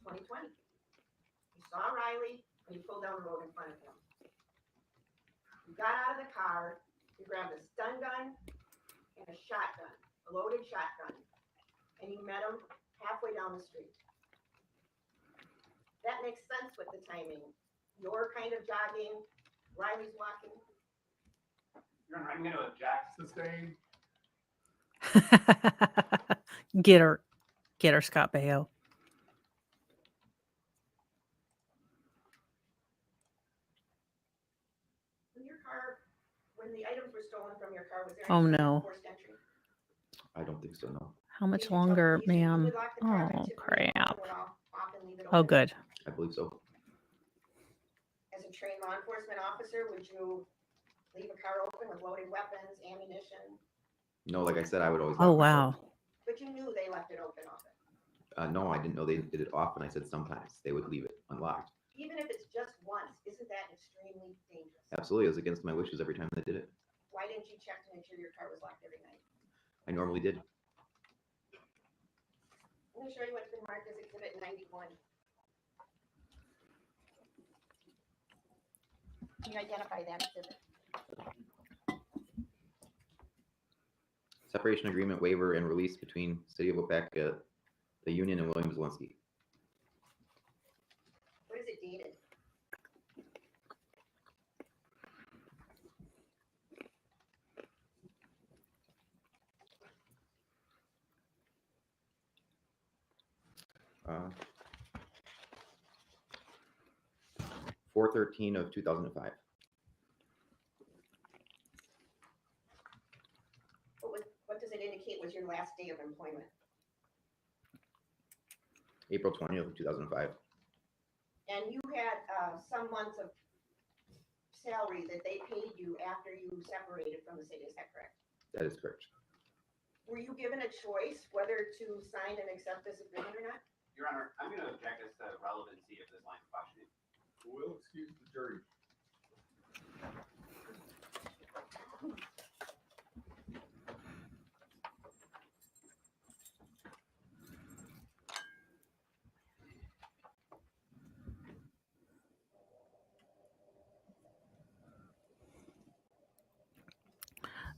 E: 2020. You saw Riley when you pulled down the road in front of him. You got out of the car, you grabbed a stun gun and a shotgun, a loaded shotgun, and you met him halfway down the street. That makes sense with the timing. You're kind of jogging, Riley's walking.
B: Your Honor, I'm going to object. Sustained.
A: Get her, Scott Baio.
E: When the items were stolen from your car, was there
A: Oh,
E: any
A: no.
E: forced entry?
F: I don't think so, no.
A: How much
E: Did you tell
A: longer,
E: police that you
A: ma'am?
E: would lock the car,
A: Oh,
E: that Tiffany
A: crap.
E: would off and leave it
A: Oh,
E: open?
A: good.
F: I believe so.
E: As a trained law enforcement officer, would you leave a car open with loaded weapons, ammunition?
F: No, like I said, I would always.
A: Oh,
F: lock my car.
A: wow.
E: But you knew they left it open often.
F: No, I didn't know they did it often. I said sometimes they would leave it unlocked.
E: Even if it's just once, isn't that extremely dangerous?
F: Absolutely, it was against my wishes every time they did it.
E: Why didn't you check to make sure your car was locked every night?
F: I normally did.
E: I'm gonna show you what's been marked as Exhibit 91. Can you identify that exhibit?
F: Separation agreement waiver and release between City of Wapaka, the Union, and William Zelensky.
E: What is it dated?
F: Uh, 4/13 of 2005.
E: What does it indicate was your last day of employment?
F: April 20th of 2005.
E: And you had some months of salary that they paid you after you separated from the city, is that correct?
F: That is correct.
E: Were you given a choice whether to sign and accept this agreement or not?
B: Your Honor, I'm going to object as to the relevancy of this line of questioning.
D: We'll excuse the jury.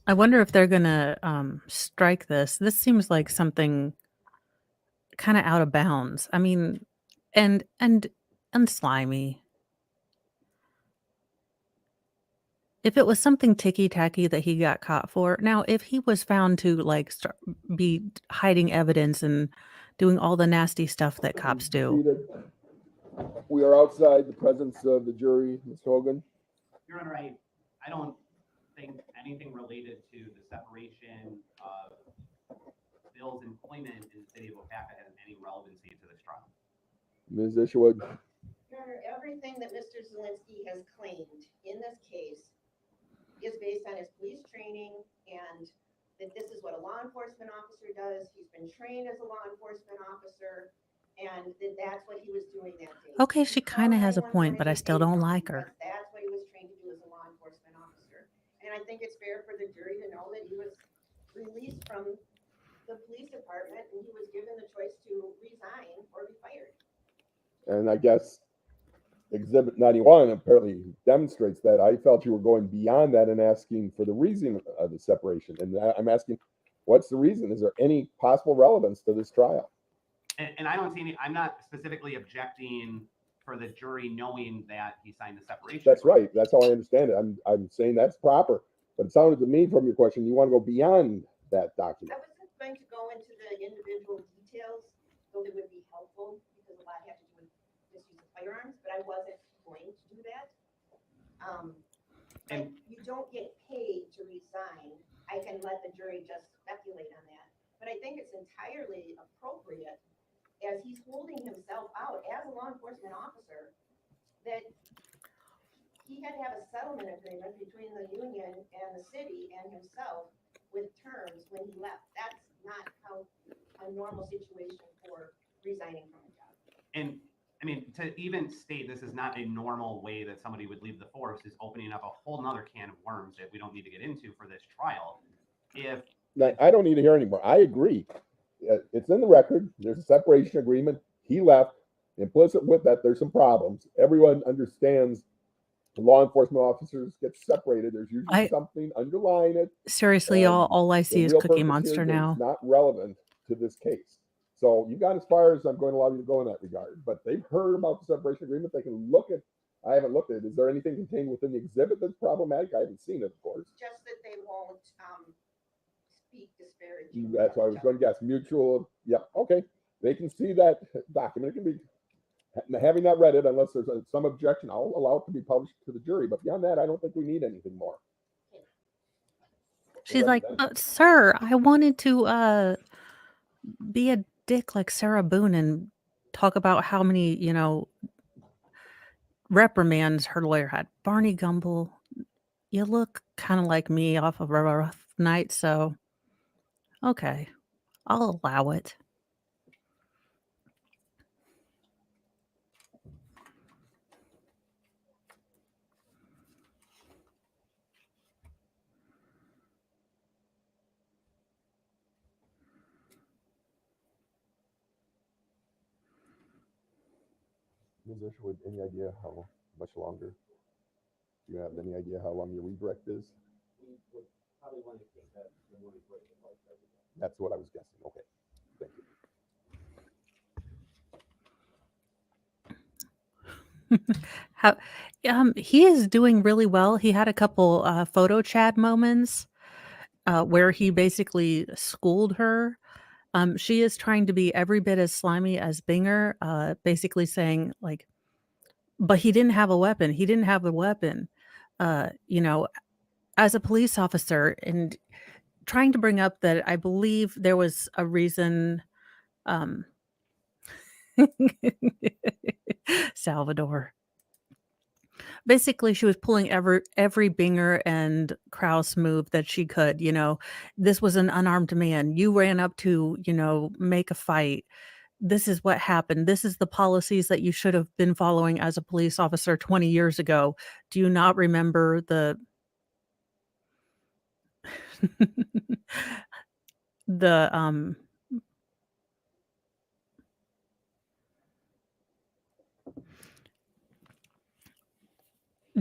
A: I wonder if they're gonna strike this. This seems like something kind of out of bounds. I mean, and slimy. If it was something ticky-tacky that he got caught for, now if he was found to like be hiding evidence and doing all the nasty stuff that cops do,
D: We are outside the presence of the jury, Ms. Hogan.
B: Your Honor, I I don't think anything related to the separation of Bill's employment in the city of Opaka has any relevancy to this trial.
D: Ms. Isherwood,
E: Your Honor, everything that Mr. Zelinski has claimed in this case is based on his police training and that this is what a law enforcement officer does. He's been trained as a law enforcement officer and that that's what he was doing that day.
A: Okay, she
E: He called
A: kind of has a
E: 911
A: point, but I
E: and
A: still
E: he
A: don't
E: paid
A: like
E: because
A: her.
E: that's what he was trained to do as a law enforcement officer. And I think it's fair for the jury to know that he was released from the police department and he was given the choice to resign or be fired.
D: and I guess Exhibit 91 apparently demonstrates that. I felt you were going beyond that and asking for the reason of the separation. And I'm asking, what's the reason? Is there any possible relevance to this trial?
B: And I don't see any, I'm not specifically objecting for the jury knowing that he signed the separation.
D: That's right. That's how I understand it. I'm saying that's proper. But it sounded to me from your question, you want to go beyond that document.
E: I wasn't going to go into the individual details, though they would be helpful because a lot had to do with misuse of firearms, but I wasn't going to do that. But you don't get paid to resign. I can let the jury just speculate on that. But I think it's entirely appropriate as he's holding himself out as a law enforcement officer that he had to have a settlement agreement between the union and the city and himself with terms when he left. That's not how a normal situation for resigning from a job.
B: And I mean, to even state this is not a normal way that somebody would leave the force is opening up a whole nother can of worms that we don't need to get into for this trial. If
D: Now, I don't need to hear anymore. I agree. It's in the record. There's a separation agreement. He left. Implicit with that, there's some problems. Everyone understands law enforcement officers get separated. There's usually something underlying it.
A: Seriously, y'all, all I see is
D: real
A: Cookie
D: purpose
A: Monster
D: here is
A: now.
D: not relevant to this case. So you got as far as I'm going to allow you to go in that regard. But they've heard about the separation agreement. They can look at. I haven't looked at it. Is there anything contained within the exhibit that's problematic? I haven't seen it, of course.
E: Just that they won't speak disparaging.
D: That's what I was going to guess. Mutual. Yep. Okay. They can see that document. It can be. Having not read it, unless there's some objection, I'll allow it to be published to the jury. But beyond that, I don't think we need anything more.
A: She's like, sir, I wanted to be a dick like Sarah Boone and talk about how many, reprimands her lawyer had. Barney Gumble, you look kind of like me off of a rough night, so okay, I'll allow it.
D: Ms. Isherwood, any idea how much longer? Do you have any idea how long your redirect is? We would probably want to take that. That's what I was guessing. Okay, thank you.
A: How, he is doing really well. He had a couple photo chat moments where he basically schooled her. She is trying to be every bit as slimy as Binger, basically saying like, but he didn't have a weapon. He didn't have a weapon. As a police officer, and trying to bring up that I believe there was a reason. Salvador. Basically, she was pulling every Binger and Kraus move that she could. This was an unarmed man. You ran up to, make a fight. This is what happened. This is the policies that you should have been following as a police officer 20 years ago. Do you not remember the the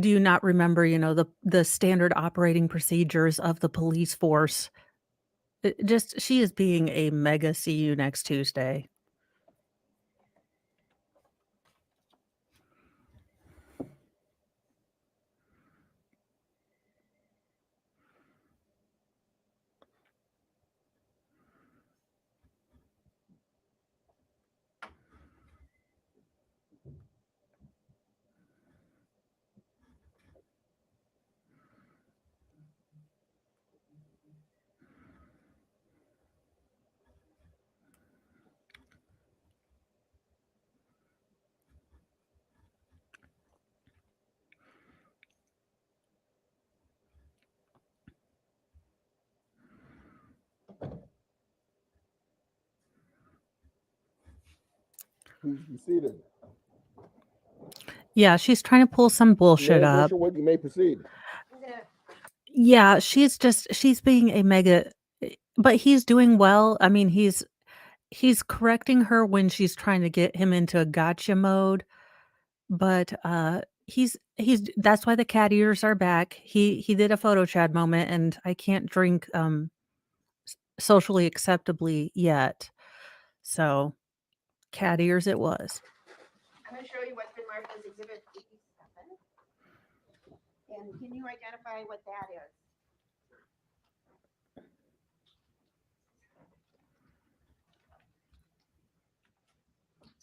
A: do you not remember, the standard operating procedures of the police force? She is being a mega see you next Tuesday.
D: Please be seated.
A: Yeah, she's trying to pull some bullshit
D: Madam
A: up.
D: Dershowitz, you may proceed.
E: I'm gonna,
A: Yeah, she's being a mega, but he's doing well. I mean, he's correcting her when she's trying to get him into a gotcha mode, but he's that's why the cat ears are back. He did a photo chat moment, and I can't drink socially acceptably yet. So cat ears it was.
E: I'm gonna show you what's been marked as exhibit 87. And can you identify what that is?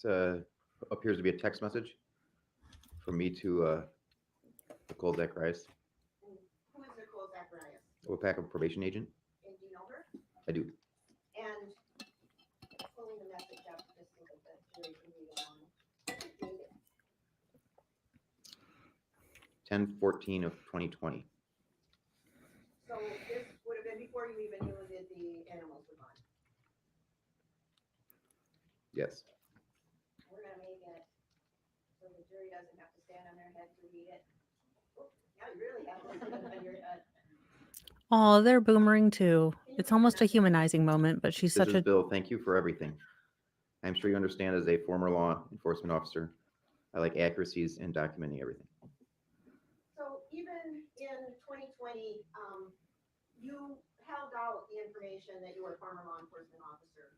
F: It appears to be a text message from me to Nicole Zacharias,
E: And who is Nicole Zacharias?
F: OPAC probation agent.
E: And do you know her?
F: I do.
E: And pulling the message up just so that the jury can read along. Date it.
F: 10/14 of 2020.
E: So this would have been before you even knew that the animals were gone.
F: Yes.
E: We're gonna make it so the jury doesn't have to stand on their head to read it. Oh, now you really have to stand on your head.
A: Oh, they're boomering too. It's almost a humanizing moment, but she's
F: This
A: such
F: is
A: a
F: Bill. Thank you for everything. I'm sure you understand as a former law enforcement officer, I like accuracies and documenting everything.
E: So even in 2020, you held out the information that you were a former law enforcement officer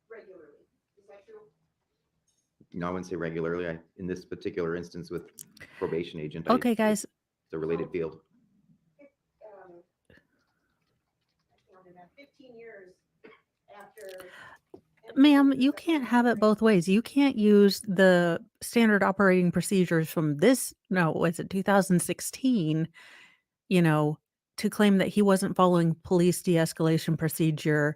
E: regularly. Is that true?
F: No, I wouldn't say regularly. In this particular instance with probation agent,
A: Okay, guys.
F: It's a related field.
E: I counted that 15 years after.
A: Ma'am, you can't have it both ways. You can't use the standard operating procedures from this, no, was it 2016, you know, to claim that he wasn't following police de-escalation procedure,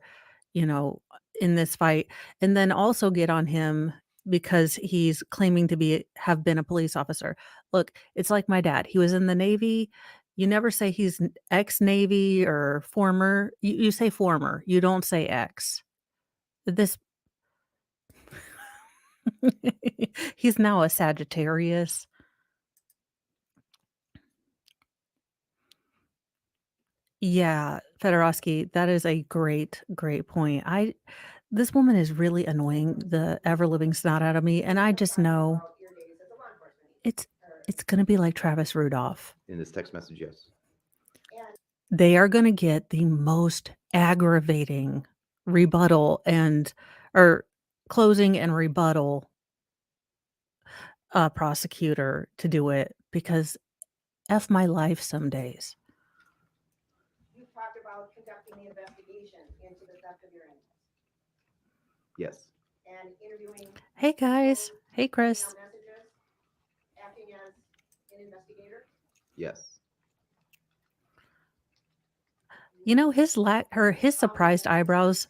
A: you know, in this fight, and then also get on him because he's claiming to have been a police officer. Look, it's like my dad. He was in the Navy. You never say he's ex-Navy or former. You say former. You don't say ex. This he's now a Sagittarius. Yeah, Fedorowski, that is a great, great point. This woman is really annoying the ever living snot out of me, and I just know it's it's gonna be like Travis Rudolph.
F: In this text message, yes.
A: They are gonna get the most aggravating rebuttal or closing and rebuttal prosecutor to do it because F my life some days.
E: You talked about conducting the investigation into the theft of your animals
F: Yes.
E: and interviewing.
A: Hey guys. Hey Chris.
E: Email messages, acting as an investigator.
F: Yes.
A: You know, his surprised eyebrows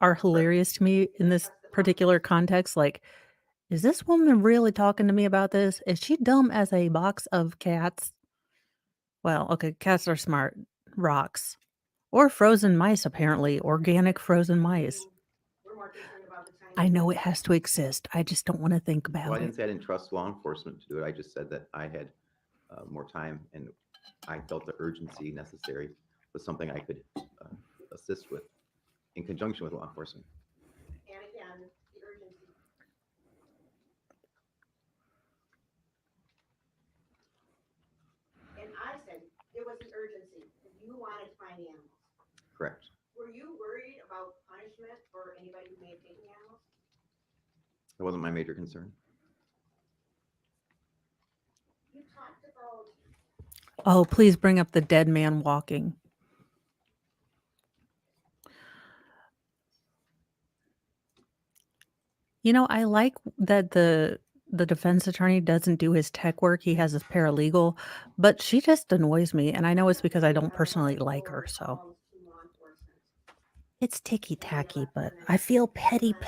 A: are hilarious to me in this particular context. Like, is this woman really talking to me about this? Is she dumb as a box of cats? Well, okay, cats are smart. Rocks. Or frozen mice, apparently. Organic frozen mice.
E: We're more concerned about the time.
A: I know it has to exist. I just don't want to think
F: Well, I
A: about
F: didn't
A: it.
F: say I didn't trust law enforcement to do it. I just said that I had more time and I felt the urgency necessary was something I could assist with in conjunction with law enforcement.
E: And again, the urgency. And I said it was an urgency. You wanted to find the animals.
F: Correct.
E: Were you worried about punishment for anybody who may have taken the animals?
F: That wasn't my major concern.
E: You talked about.
A: Oh, please bring up the dead man walking. You know, I like that the defense attorney doesn't do his tech work. He has his paralegal, but she just annoys me, and I know it's because I don't personally like her, so it's ticky-tacky, but I feel petty.
E: It'll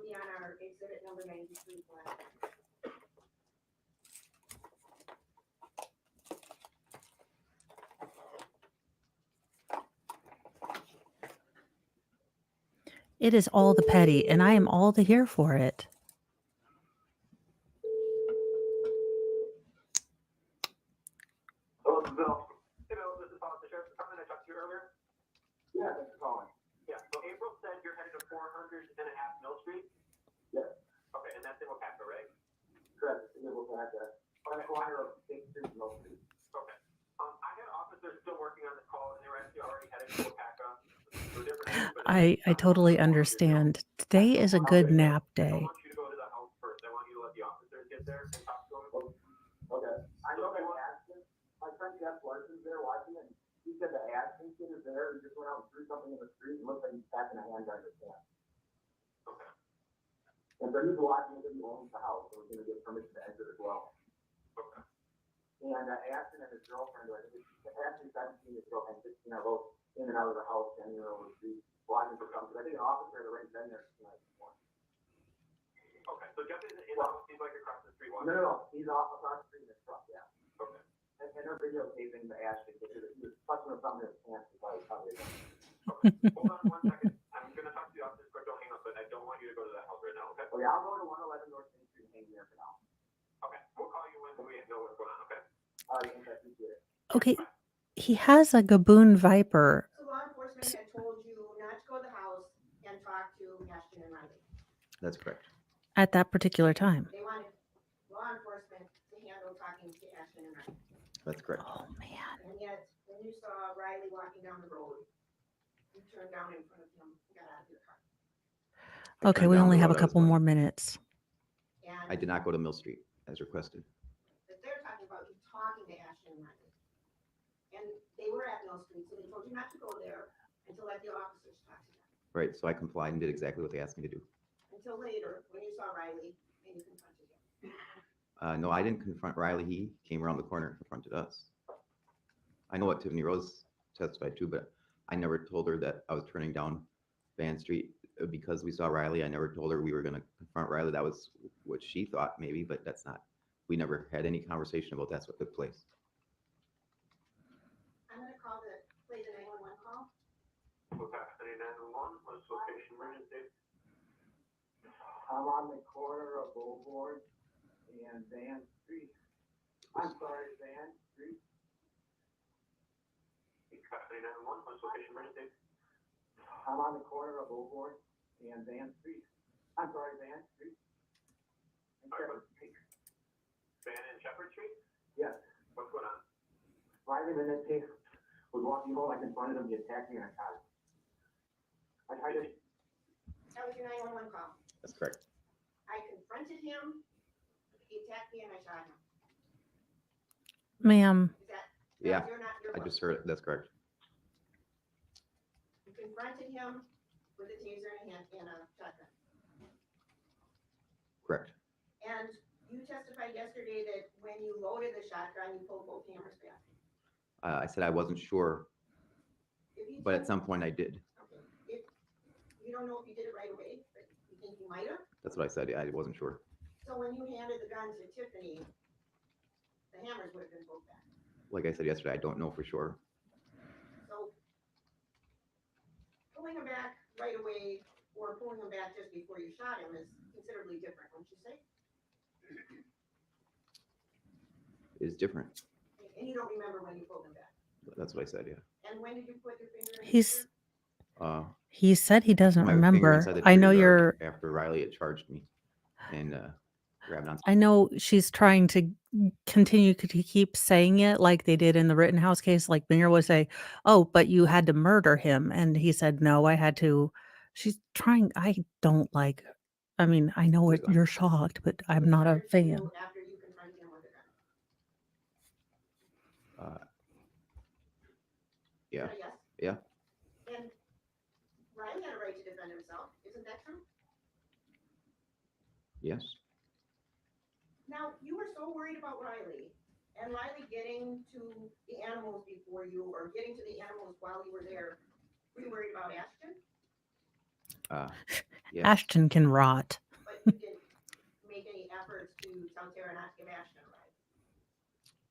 E: be on our exhibit number 93 plan.
A: it is all the petty, and I am all the here for it.
I: Hello, this is Bill. Hey, Bill, this is Bob, the sheriff's department. I talked to you earlier.
D: Yeah, thanks for calling.
I: Yeah, so April said you're headed to 400 and a half Mill Street.
D: Yes,
I: Okay, and that's in Wapaco, right?
D: correct. It's able to have that. On the corner of State Street and Mill Street.
I: Okay. I had officers still working on this call, and they were actually already headed to Wapaco. So different, but
A: I totally understand. Today is a good nap
I: I
A: day.
I: want you to go to the house first. I want you to let the officers get there and talk to them.
D: Okay. I know that Ashton, my friend Jeff Larson's there watching it. He said the Ashton kid is there. He just went out and threw something in the street and looked like he's packing a hand grenade.
I: Okay.
D: And so he's watching it, he owns the house, so he's gonna get permission to exit as well.
I: Okay.
D: And Ashton and his girlfriend, I think it's Ashton 17, his girlfriend 16, are both in and out of the house, standing over the street, watching for something. I think an officer had already been there tonight.
I: Okay, so Jeff isn't in the house, he's like across the street watching.
D: No, he's off across the street in his truck, yeah.
I: Okay.
D: And they're videotaping the Ashton, because he was touching with something in his pants, he probably
I: Okay. Hold on 1 second. I'm gonna talk to the officers quick, don't hang up, but I don't want you to go to that house right now, okay?
D: Okay, I'll go to 111 North Main Street and hang there for now.
I: Okay, we'll call you when we know what's going on, okay?
D: All right, I appreciate it.
A: Okay, he has a Gaboon Viper.
E: So law enforcement had told you not to go to the house and talk to Ashton and Riley.
F: That's correct.
A: At that particular time.
E: They wanted law enforcement to handle talking to Ashton and Riley.
F: That's correct.
A: Oh, man.
E: And yet, when you saw Riley walking down the road, you turned down in front of him, got out of your car.
F: I
A: Okay,
F: turned
A: we
F: down
A: only
F: the
A: have a
F: road I was
A: couple
F: going.
A: more minutes.
F: I
E: And
F: did not go to Mill Street as requested.
E: but they're talking about you talking to Ashton and Riley. And they were at Mill Street, so they told you not to go there until let the officers talk to them.
F: Right, so I complied and did exactly what they asked me to do.
E: Until later, when you saw Riley and you confronted him.
F: No, I didn't confront Riley. He came around the corner and confronted us. I know what Tiffany Rose testified to, but I never told her that I was turning down Van Street because we saw Riley. I never told her we were going to confront Riley. That was what she thought maybe, but that's not. We never had any conversation about that's what took place.
E: I'm gonna play the 911 call.
I: Okay, 911, what's location emergency?
D: I'm on the corner of Boulevard and Van Street. I'm sorry, Van Street.
I: Okay, 911, what's location emergency?
D: I'm on the corner of Boulevard and Van Street. I'm sorry, Van Street. And Shepherd Street.
I: Van and Shepherd Street?
D: Yes.
I: What's going on?
D: Riley Menendez was walking home. I confronted him. He attacked me in a car. I tried to.
E: That was your 911 call.
F: That's correct.
E: I confronted him, he attacked me and I shot him.
A: Ma'am,
E: Is that?
F: Yeah,
E: You're not, you're
F: I just heard it. That's correct.
E: You confronted him with a taser and a shotgun.
F: Correct.
E: And you testified yesterday that when you loaded the shotgun, you pulled both hammers back.
F: I said I wasn't sure,
E: If you
F: but at
E: took-
F: some point I did.
E: Okay. If, you don't know if you did it right away, but you think you might have?
F: That's what I said. I wasn't sure.
E: So when you handed the gun to Tiffany, the hammers would have been pulled back.
F: Like I said yesterday, I don't know for sure.
E: So pulling him back right away or pulling him back just before you shot him is considerably different, wouldn't you say?
F: It is different.
E: And you don't remember when you pulled him back.
F: That's what I said. Yeah.
E: And when did you put your finger in his
A: He's-
E: ear?
A: he said he doesn't
F: My finger
A: remember.
F: inside the
A: I know
F: trigger guard
A: you're,
F: after Riley had charged me and grabbed on.
A: I know she's trying to continue to keep saying it like they did in the Rittenhouse case. Like Mayor would say, oh, but you had to murder him. And he said, no, I had to. She's trying. I don't like, I mean, I know it, you're shocked, but I'm not a
E: Referred to
A: fan.
E: After you confronted him with a gun.
F: Yeah.
E: Is that a yes?
F: Yeah.
E: And Riley had a right to defend himself, isn't that true?
F: Yes.
E: Now, you were so worried about Riley and Riley getting to the animals before you or getting to the animals while you were there. Were you worried about Ashton?
F: Yes.
A: Ashton can rot.
E: But you didn't make any efforts to tell Tara not to give Ashton a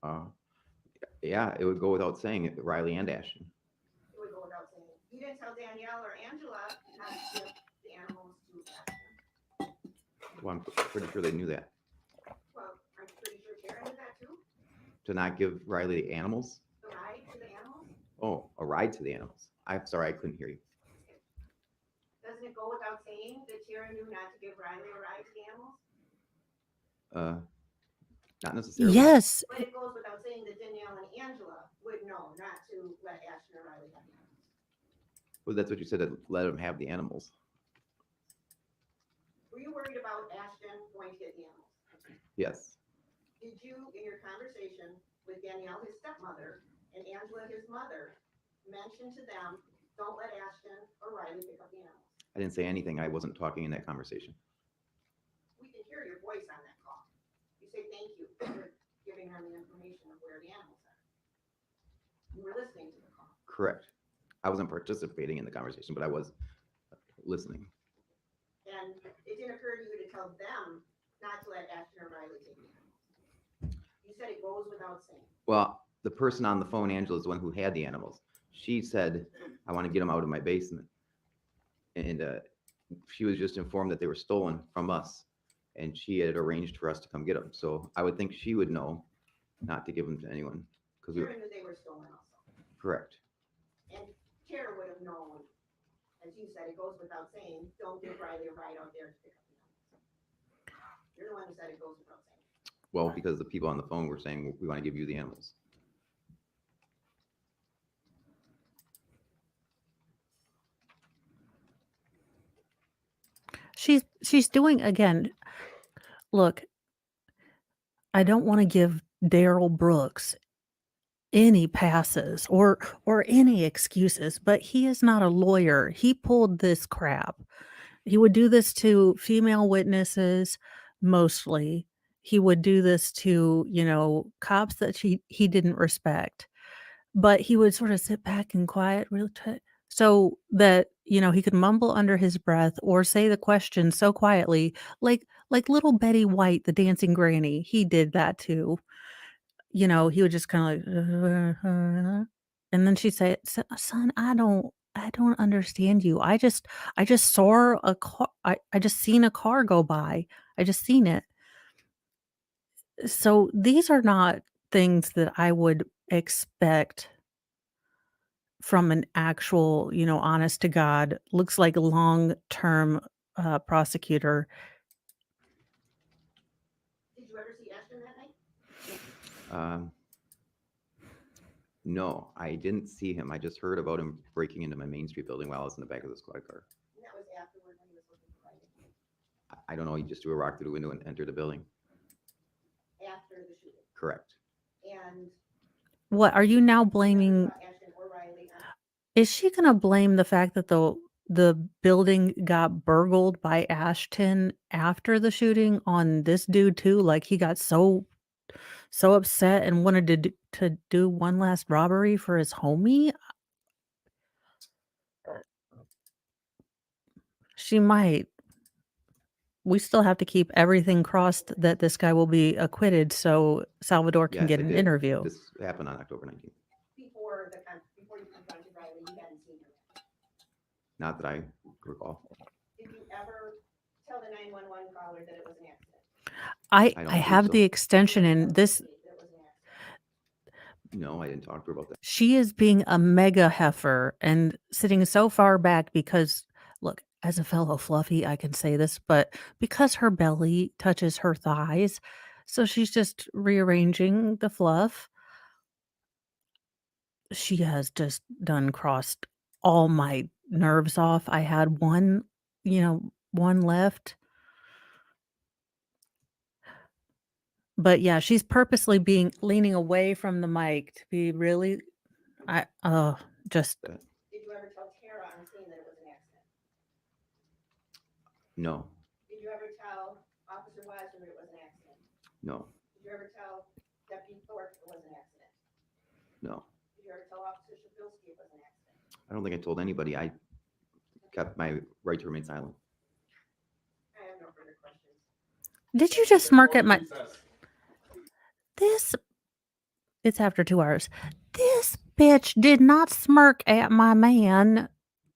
E: ride.
F: Yeah, it would go without saying it, Riley and Ashton.
E: It would go without saying. You didn't tell Danielle or Angela not to give the
F: Well, I'm pretty sure they knew that.
E: Well, I'm pretty sure Tara knew that too.
F: To not give Riley the animals?
E: The ride to the animals.
F: Oh, a ride to the animals. I'm sorry, I couldn't hear you.
E: Doesn't it go without saying that Tara knew not to give Riley a ride to the animals?
F: Not necessarily.
A: Yes.
E: But it goes without saying that Danielle and Angela would know not to let Ashton or Riley have the animals.
F: Well, that's what you said, to let them have the animals.
E: Were you worried about Ashton going to get the animals?
F: Yes.
E: Did you, in your conversation with Danielle, his stepmother, and Angela, his mother, mention to them, don't let Ashton or Riley pick up the animals?
F: I didn't say anything. I wasn't talking in that conversation.
E: We can hear your voice on that call. You say thank you for giving them the information of where the animals are. You were listening to the call.
F: Correct. I wasn't participating in the conversation, but I was listening.
E: And it didn't occur to you to tell them not to let Ashton or Riley take the animals. You said it goes without saying.
F: Well, the person on the phone, Angela, is the one who had the animals. She said, I want to get them out of my basement. And she was just informed that they were stolen from us. And she had arranged for us to come get them. So I would think she would know not to give them to anyone. Because
E: Tara knew they were stolen also.
F: Correct.
E: And Tara would have known, as you said, it goes without saying, don't give Riley a ride out there to pick up the animals. You're the one who said it goes without saying.
F: Well, because the people on the phone were saying, we want to give you the animals.
A: She's doing, again, look, I don't want to give Daryl Brooks any passes or any excuses, but he is not a lawyer. He pulled this crap. He would do this to female witnesses mostly. He would do this to, cops that he didn't respect. But he would sort of sit back and quiet so that, he could mumble under his breath or say the question so quietly, like little Betty White, the dancing granny. He did that too. He would just kind of like, and then she'd say, Son, I don't understand you. I just saw a car. I just seen a car go by. I just seen it. So these are not things that I would expect from an actual, honest to God, looks like long-term prosecutor.
E: Did you ever see Ashton that night?
F: No, I didn't see him. I just heard about him breaking into my Main Street building while I was in the back of the squad car.
E: And that was afterward when he was looking for Riley.
F: I don't know. He just threw a rock through the window and entered the building.
E: After the shooting.
F: Correct.
E: And
A: What are you now blaming?
E: Ashton or Riley on
A: Is she gonna blame the fact that the building got burgled by Ashton after the shooting on this dude too? Like he got so upset and wanted to do one last robbery for his homie? She might. We still have to keep everything crossed that this guy will be acquitted so Salvador can
F: Yes,
A: get
F: I
A: an
F: did.
A: interview.
F: This happened on October 19th.
E: before you confronted Riley, you hadn't seen him.
F: Not that I recall.
E: Did you ever tell the 911 caller that it was an accident?
A: I
F: don't
A: have
F: believe
A: the
F: so.
A: extension in this.
E: That it was an accident.
F: No, I didn't talk to her about that.
A: She is being a mega heifer and sitting so far back because, look, as a fellow fluffy, I can say this, but because her belly touches her thighs, so she's just rearranging the fluff. She has just done crossed all my nerves off. I had one left. But yeah, she's purposely leaning away from the mic to be really, just
E: Did you ever tell Tara on scene that it was an accident?
F: No,
E: Did you ever tell Officer Wasser that it was an accident?
F: no,
E: Did you ever tell Deputy Thorpe it was an accident?
F: no.
E: Did you ever tell Officer Shabilsky it was an accident?
F: I don't think I told anybody. I kept my right to remain silent.
E: I have no further questions.
A: did you just smirk at my this? It's after 2 hours. This bitch did not smirk at my man,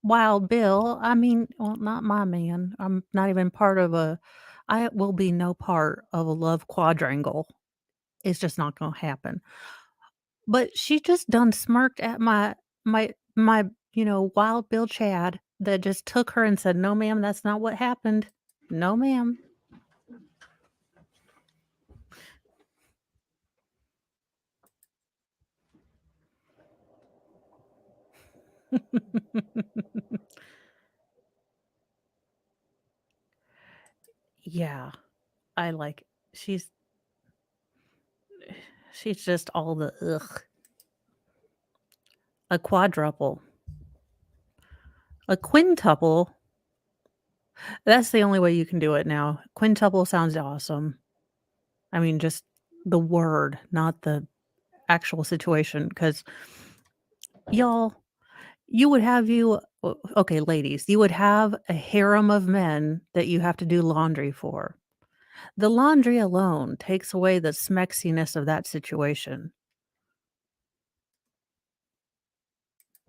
A: Wild Bill. I mean, well, not my man. I'm not even part of I will be no part of a love quadrangle. It's just not gonna happen. But she just done smirked at my, Wild Bill Chad that just took her and said, "No, ma'am, that's not what happened. No, ma'am." Yeah, I like she's she's just all the ugh. A quadruple. A quintuple. That's the only way you can do it now. Quintuple sounds awesome. I mean, just the word, not the actual situation. Because y'all, you would have okay, ladies, you would have a harem of men that you have to do laundry for. The laundry alone takes away the smexiness of that situation.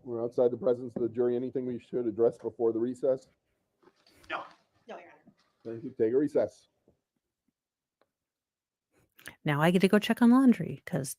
D: We're outside the presence of the jury. Anything we should address before the recess?
B: No.
E: No, Your Honor.
D: Thank you. Take a recess.
A: Now I get to go check on laundry because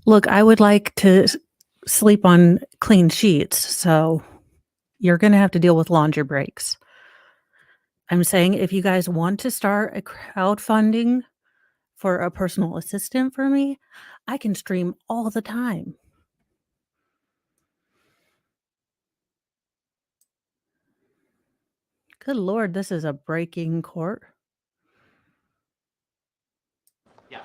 A: look, I would like to sleep on clean sheets, so you're going to have to deal with laundry breaks. I'm saying if you guys want to start a crowdfunding for a personal assistant for me, I can stream all the time. Good Lord, this is a breaking court.
B: Yes.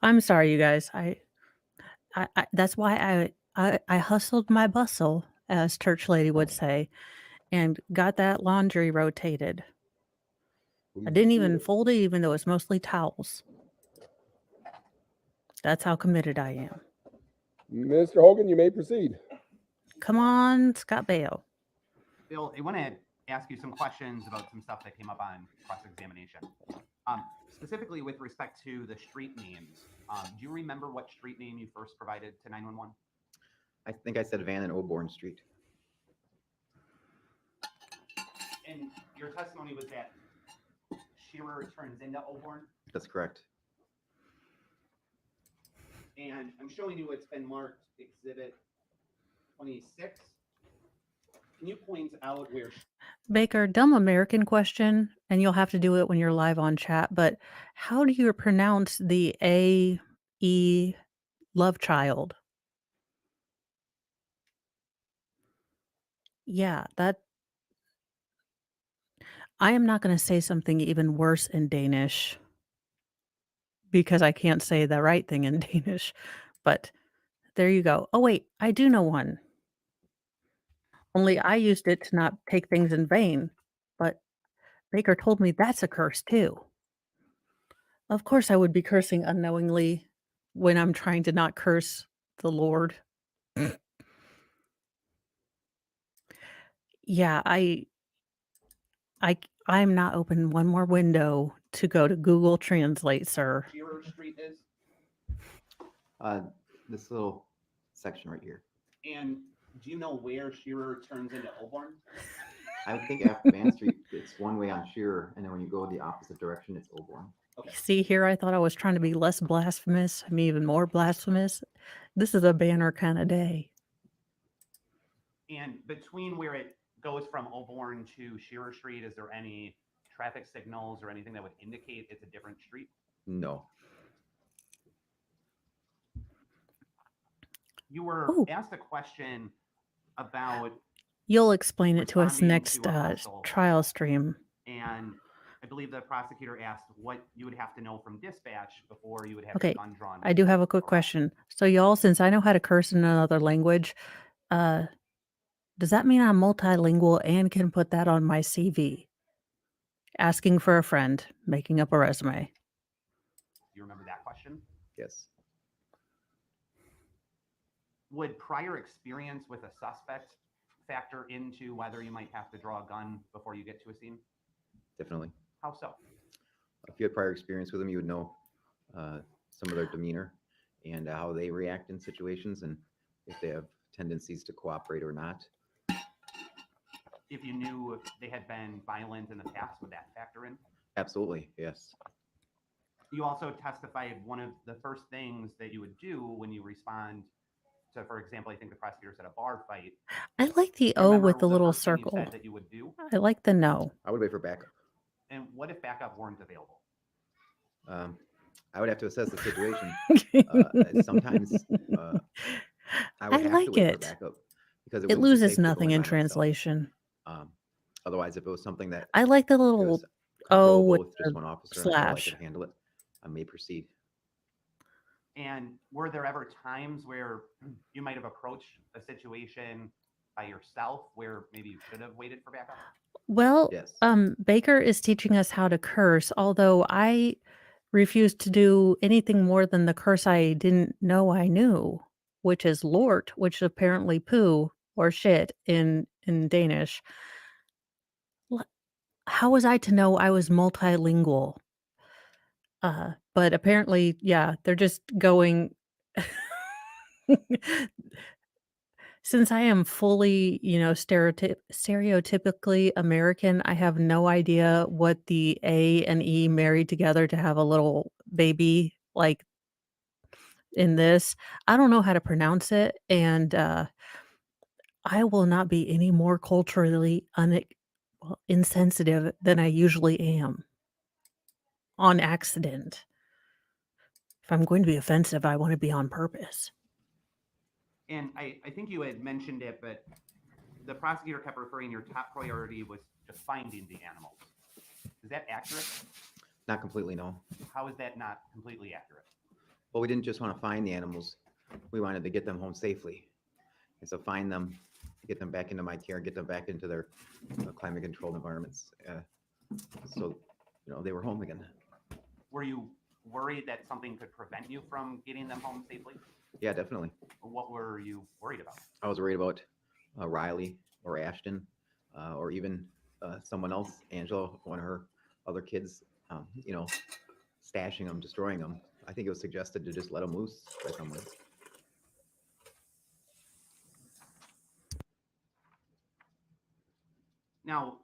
A: I'm sorry, you guys. I that's why I hustled my bustle, as church lady would say, and got that laundry rotated. I didn't even fold it, even though it's mostly towels. That's how committed I am.
D: Mr. Hogan, you may proceed.
A: Come on, Scott Baio.
B: Bill, I want to ask you some questions about some stuff that came up on cross-examination. Specifically with respect to the street names. Do you remember what street name you first provided to 911?
C: I think I said Van and Oborn Street.
B: And your testimony was that Shearer turns into Oborn,
C: That's correct.
B: and I'm showing you it's been marked Exhibit 26. Can you point out where?
A: Baker, dumb American question, and you'll have to do it when you're live on chat, but how do you pronounce the A-E love child? Yeah, that I am not gonna say something even worse in Danish because I can't say the right thing in Danish, but there you go. Oh, wait, I do know one. Only I used it to not take things in vain, but Baker told me that's a curse too. Of course, I would be cursing unknowingly when I'm trying to not curse the Lord. Yeah, I'm not opening one more window to go to Google Translate, sir.
B: Shearer Street is.
F: This little section right here.
B: And do you know where Shearer turns into Oborn?
F: I would think after Van Street, it's one way on Shearer, and then when you go the opposite direction, it's Oborn.
B: Okay.
A: See here, I thought I was trying to be less blasphemous, I mean even more blasphemous. This is a banner kind of day.
B: And between where it goes from Oborn to Shearer Street, is there any traffic signals or anything that would indicate it's a different street?
F: No.
B: You were
A: Ooh.
B: asked a question about,
A: You'll explain it to us
B: responding
A: next
B: to a hostile
A: trial stream.
B: and I believe the prosecutor asked what you would have to know from dispatch before you would have
A: Okay,
B: your gun drawn.
A: I do have a quick
B: around.
A: question. So y'all, since I know how to curse in another language, does that mean I'm multilingual and can put that on my CV? Asking for a friend, making up a resume.
B: Do you remember that question?
F: Yes.
B: Would prior experience with a suspect factor into whether you might have to draw a gun before you get to a scene?
F: Definitely.
B: How so?
F: If you had prior experience with them, you would know some of their demeanor and how they react in situations, and if they have tendencies to cooperate or not.
B: If you knew they had been violent in the past, would that factor in?
F: Absolutely, yes.
B: You also testified one of the first things that you would do when you respond to, for example, I think the prosecutor said a bar fight.
A: I like the
B: Do you
A: O
B: remember
A: with the little
B: first thing you
A: circle.
B: said that you would do?
A: I like the no.
F: I would wait for backup.
B: And what if backup weren't available?
F: I would have to assess the situation. Sometimes I would
A: I
F: have
A: like
F: to wait for
A: it.
F: backup because
A: It
F: wouldn't be
A: loses
F: safe to go
A: nothing in
F: by myself.
A: translation.
F: Otherwise, if it was something that
A: I like the
F: it
A: little
F: was
A: O
F: controllable
A: with
F: with just
A: the
F: one officer and I felt I
A: slash.
F: could handle it, I may proceed.
B: And were there ever times where you might have approached a situation by yourself where maybe you should have waited for backup?
A: Well,
F: Yes.
A: Baker is teaching us how to curse, although I refuse to do anything more than the curse I didn't know I knew, which is lort, which is apparently poo or shit in Danish. How was I to know I was multilingual? But apparently, yeah, they're just going since I am fully, stereotypically American, I have no idea what the A and E married together to have a little baby, like, in this. I don't know how to pronounce it, and, I will not be any more culturally insensitive than I usually am on accident. If I'm going to be offensive, I wanna be on purpose.
B: And I think you had mentioned it, but the prosecutor kept referring your top priority was just finding the animals. Is that accurate?
F: Not completely, no.
B: How is that not completely accurate?
F: Well, we didn't just want to find the animals. We wanted to get them home safely. And so find them, get them back into my care, get them back into their climate controlled environments. So, they were home again.
B: Were you worried that something could prevent you from getting them home safely?
F: Yeah, definitely.
B: What were you worried about?
F: I was worried about Riley or Ashton or even someone else, Angela, one of her other kids, stashing them, destroying them. I think it was suggested to just let them loose by someone.
B: Now,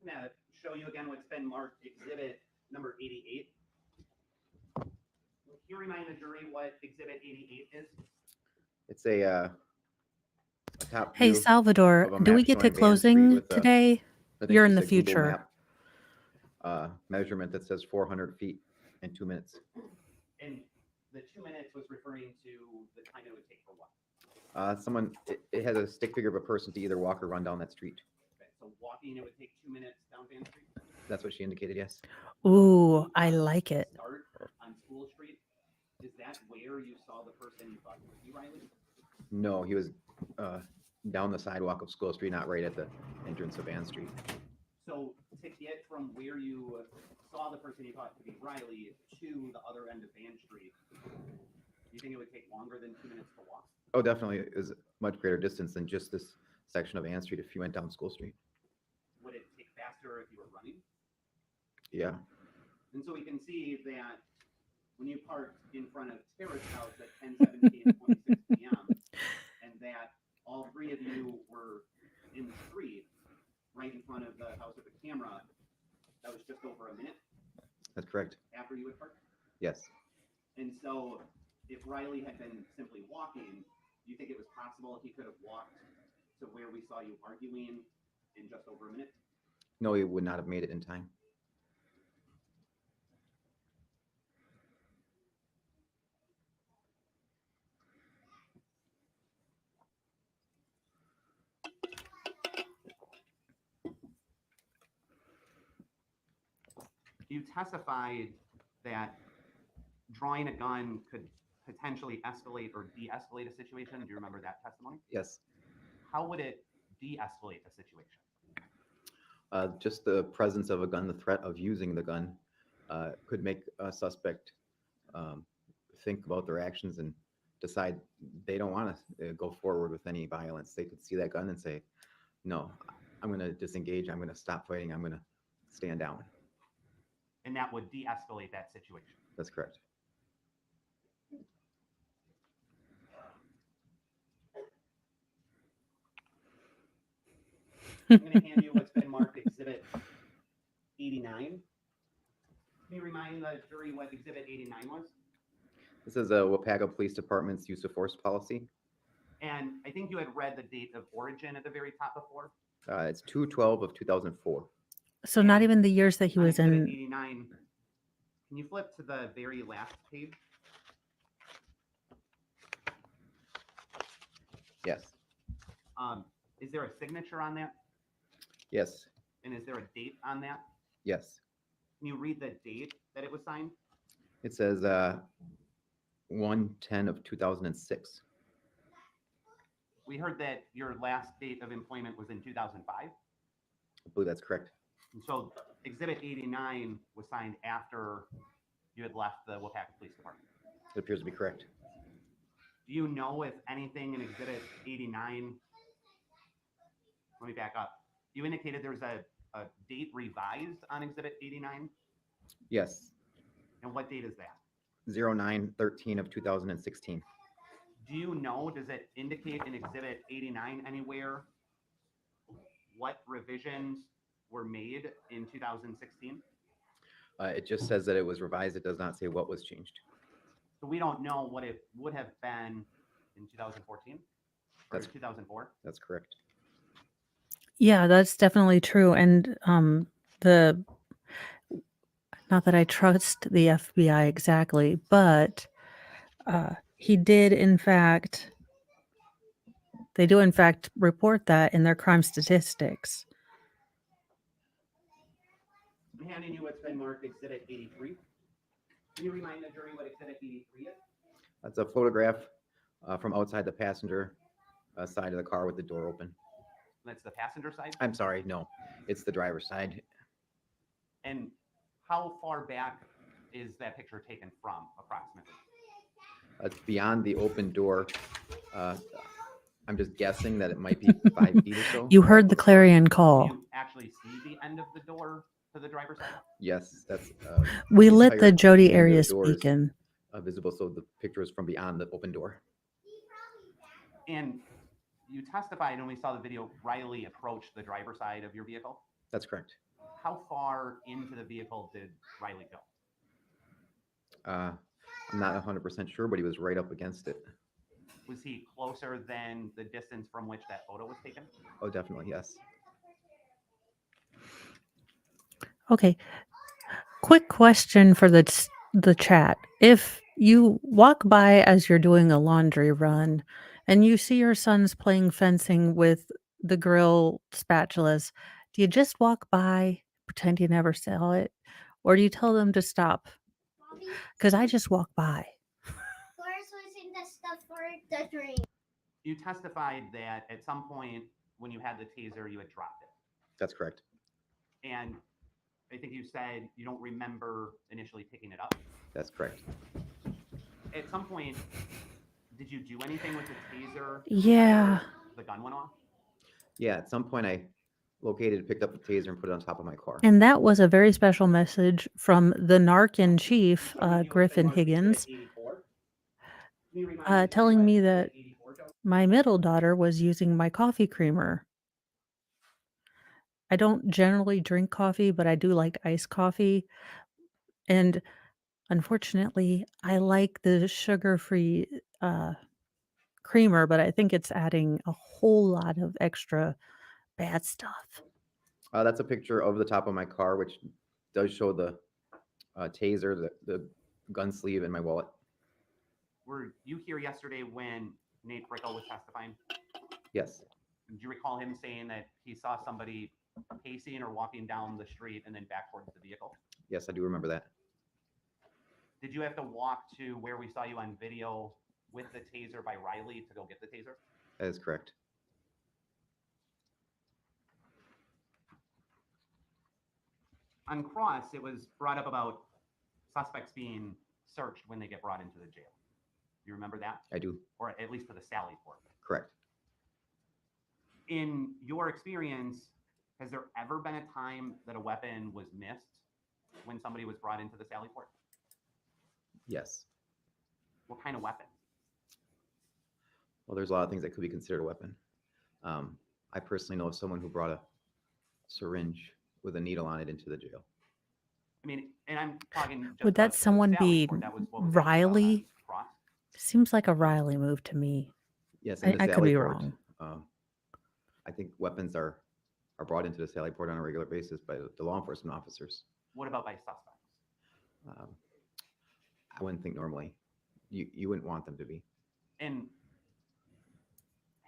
B: I'm going to show you again what's been marked exhibit number 88. Can you remind the jury what exhibit 88 is?
F: It's a top
A: Hey,
F: view
A: Salvador,
F: of a
A: do we
F: map
A: get to
F: showing Van Street
A: closing
F: with
A: today?
F: I think
A: You're
F: she
A: in the
F: said Google
A: future.
F: Map, measurement that says 400 feet
C: And 2 minutes.
B: And the 2 minutes was referring to the time it would take for what?
C: It has a stick figure of a person to either walk or run down that street.
B: Okay, so walking, it would take 2 minutes down Van Street?
C: That's what she indicated, yes.
A: Ooh, I like it.
B: Start on School Street. Is that where you saw the person you thought would be Riley?
C: No, he was down the sidewalk of School Street, not right at the entrance of Ann Street.
B: So to get from where you saw the person you thought to be Riley to the other end of Van Street, do you think it would take longer than 2 minutes to walk?
C: Oh, definitely. It was a much greater distance than just this section of Ann Street if you went down School Street.
B: Would it take faster if you were running?
C: Yeah.
B: And so we can see that when you parked in front of Tara's house at 10:17 and 26 p.m., and that all three of you were in the street right in front of the house with the camera, that was just over a minute
C: That's correct.
B: after you had parked.
C: Yes.
B: And so if Riley had been simply walking, do you think it was possible he could have walked to where we saw you arguing in just over a minute?
C: No, he would not have made it in time.
B: You testified that drawing a gun could potentially escalate or de-escalate a situation. Do you remember that testimony?
C: Yes.
B: How would it de-escalate a situation?
C: Just the presence of a gun, the threat of using the gun, could make a suspect think about their actions and decide they don't want to go forward with any violence. They could see that gun and say, no, I'm going to disengage. I'm going to stop fighting. I'm going to stand down.
B: And that would de-escalate that situation.
C: That's correct.
B: I'm going to hand you what's been marked Exhibit 89. Can you remind the jury what Exhibit 89 was?
C: This is a Wapaka Police Department's use of force policy.
B: And I think you had read the date of origin at the very top before.
C: It's 2/12 of 2004.
A: So not even the years that he
B: On
A: was
B: Exhibit
A: in.
B: 89. Can you flip to the very last page?
C: Yes.
B: Is there a signature on that?
C: Yes.
B: And is there a date on that?
C: Yes.
B: Can you read the date that it was signed?
C: It says 1/10 of 2006.
B: We heard that your last date of employment was in 2005.
C: I believe that's correct.
B: And so Exhibit 89 was signed after you had left the Wapaka Police Department.
C: It appears to be correct.
B: Do you know if anything in Exhibit 89, let me back up. You indicated there's a date revised on Exhibit 89.
C: Yes.
B: And what date is that?
C: 09/13 of 2016.
B: Do you know, does it indicate in Exhibit 89 anywhere what revisions were made in 2016?
C: It just says that it was revised. It does not say what was changed.
B: So we don't know what it would have been in 2014 or
C: That's-
B: 2004.
C: That's correct.
A: Yeah, that's definitely true. And the not that I trust the FBI exactly, but he did in fact. They do in fact report that in their crime statistics.
B: I'm handing you what's been marked Exhibit 83. Can you remind the jury what Exhibit 83 is?
C: That's a photograph from outside the passenger side of the car with the door open.
B: That's the passenger side.
C: I'm sorry, no, it's the driver's side.
B: And how far back is that picture taken from, approximately?
C: It's beyond the open door. I'm just guessing that it might be 5 feet or so.
A: You heard the clarion
B: Do
A: call.
B: you actually see the end of the door to the driver's side?
C: Yes, that's.
A: We
C: the
A: lit
C: entire
A: the Jody
C: end of
A: area
C: the door is,
A: speaking.
C: Visible, so the picture is from beyond the open door.
B: And you testified when we saw the video, Riley approached the driver's side of your vehicle.
C: That's correct.
B: How far into the vehicle did Riley go?
C: I'm not 100% sure, but he was right up against it.
B: Was he closer than the distance from which that photo was taken?
C: Oh, definitely, yes.
A: Okay. Quick question for the the chat. If you walk by as you're doing a laundry run and you see your sons playing fencing with the grill spatulas, do you just walk by, pretend you never saw it? Or do you tell them to stop? Because I just walk by.
B: You testified that at some point when you had the taser, you had dropped it.
C: That's correct.
B: And I think you said you don't remember initially picking it up.
C: That's correct.
B: At some point, did you do anything with the taser?
A: Yeah.
B: after the gun went off?
F: Yeah, at some point I located, picked up the taser and put it on top of my car.
A: And that was a very special message from the NARC in chief, Griffin Higgins, telling me that my middle daughter was using my coffee creamer. I don't generally drink coffee, but I do like iced coffee. And unfortunately, I like the sugar-free creamer, but I think it's adding a whole lot of extra bad stuff.
F: That's a picture of the top of my car, which does show the taser, the gun sleeve, and my wallet.
B: Were you here yesterday when Nate Brickle was testifying?
F: Yes,
B: Do you recall him saying that he saw somebody pacing or walking down the street and then back towards the vehicle?
F: yes, I do remember that.
B: Did you have to walk to where we saw you on video with the taser by Riley to go get the taser?
F: That is correct.
B: On cross, it was brought up about suspects being searched when they get brought into the jail. You remember that?
F: I do.
B: Or at least to the Sally Port.
F: Correct.
B: In your experience, has there ever been a time that a weapon was missed when somebody was brought into the Sally Port?
F: Yes.
B: What kind of weapon?
F: Well, there's a lot of things that could be considered a weapon. I personally know of someone who brought a syringe with a needle on it into the jail.
B: I mean, and I'm talking just
A: Would that
B: about the
A: someone
B: Sally
A: be
B: Port. That was what was asked about
A: Riley?
B: on cross.
A: Seems like a Riley move to me.
F: Yes, in the
A: I could
F: Sally
A: be
F: Port,
A: wrong.
F: I think weapons are brought into the Sally Port on a regular basis by the law enforcement officers.
B: What about by suspects?
F: I wouldn't think normally. You wouldn't want them to be.
B: And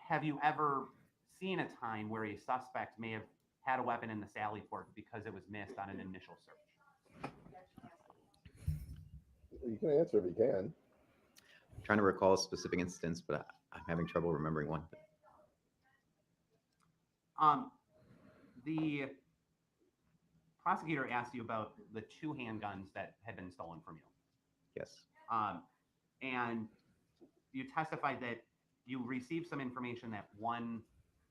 B: have you ever seen a time where a suspect may have had a weapon in the Sally Port because it was missed on an initial search?
D: You can answer if you can.
F: I'm trying to recall a specific instance, but I'm having trouble remembering one.
B: The prosecutor asked you about the 2 handguns that had been stolen from you.
F: Yes.
B: And you testified that you received some information that one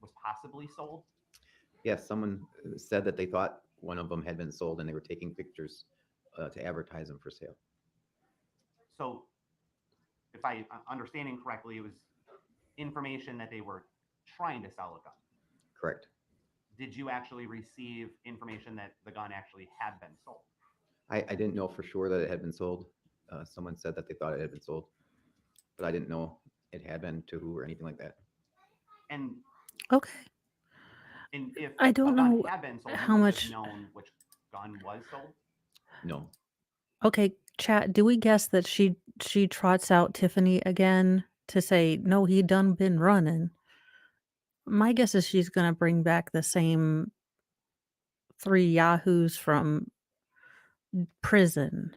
B: was possibly sold.
F: Yes, someone said that they thought one of them had been sold and they were taking pictures to advertise them for sale.
B: So if I understanding correctly, it was information that they were trying to sell a gun.
F: Correct.
B: Did you actually receive information that the gun actually had been sold?
F: I didn't know for sure that it had been sold. Someone said that they thought it had been sold, but I didn't know it had been to who or anything like that.
B: And
A: Okay.
B: and if
A: I
B: a
A: don't
B: gun
A: know
B: had been sold,
A: how
B: you would
A: much-
B: have known which gun was sold.
F: No.
A: Okay, chat, do we guess that she trots out Tiffany again to say, no, he done been running? My guess is she's gonna bring back the same 3 yahoos from prison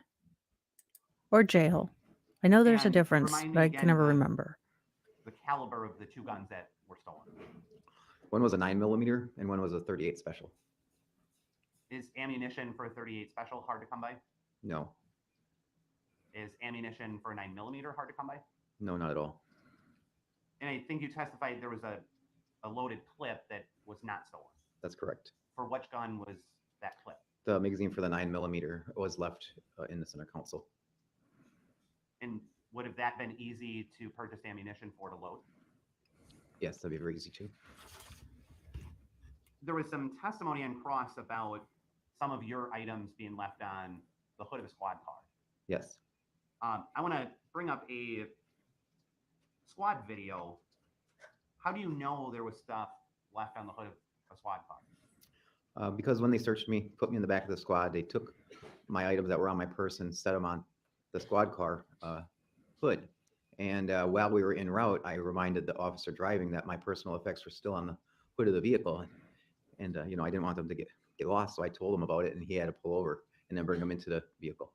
A: or jail. I know there's a
B: And
A: difference,
B: remind me
A: but I
B: again
A: can never
B: the-
A: remember.
B: The caliber of the 2 guns that were stolen.
F: One was a 9mm and one was a 38 special.
B: Is ammunition for a 38 special hard to come by?
F: No,
B: Is ammunition for a 9mm hard to come by?
F: no, not at all.
B: And I think you testified there was a loaded clip that was not stolen.
F: That's correct.
B: For which gun was that clip?
F: The magazine for the 9mm was left in the center console.
B: And would have that been easy to purchase ammunition for to load?
F: Yes, that'd be very easy too.
B: There was some testimony on cross about some of your items being left on the hood of a squad car.
F: Yes.
B: I want to bring up a squad video. How do you know there was stuff left on the hood of a squad car?
F: Because when they searched me, put me in the back of the squad, they took my items that were on my person, set them on
C: the squad car hood. And while we were en route, I reminded the officer driving that my personal effects were still on the hood of the vehicle. And you know, I didn't want them to get lost, so I told him about it, and he had to pull over and then bring them into the vehicle.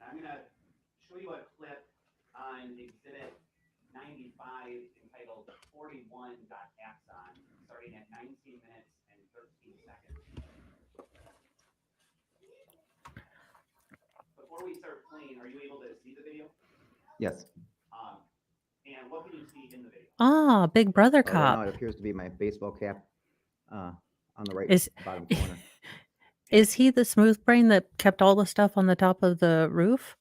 B: I'm going to show you a clip on Exhibit 95 entitled 41.axon, starting at 19 minutes and 13 seconds. Before we start playing, are you able to see the video?
C: Yes.
B: And what can you see in the video?
A: Ah, Big Brother
C: Right now,
A: cop.
C: it appears to be my baseball cap on the right
A: Is
C: bottom corner.
A: is he the smooth brain that kept all the stuff on the top of the roof?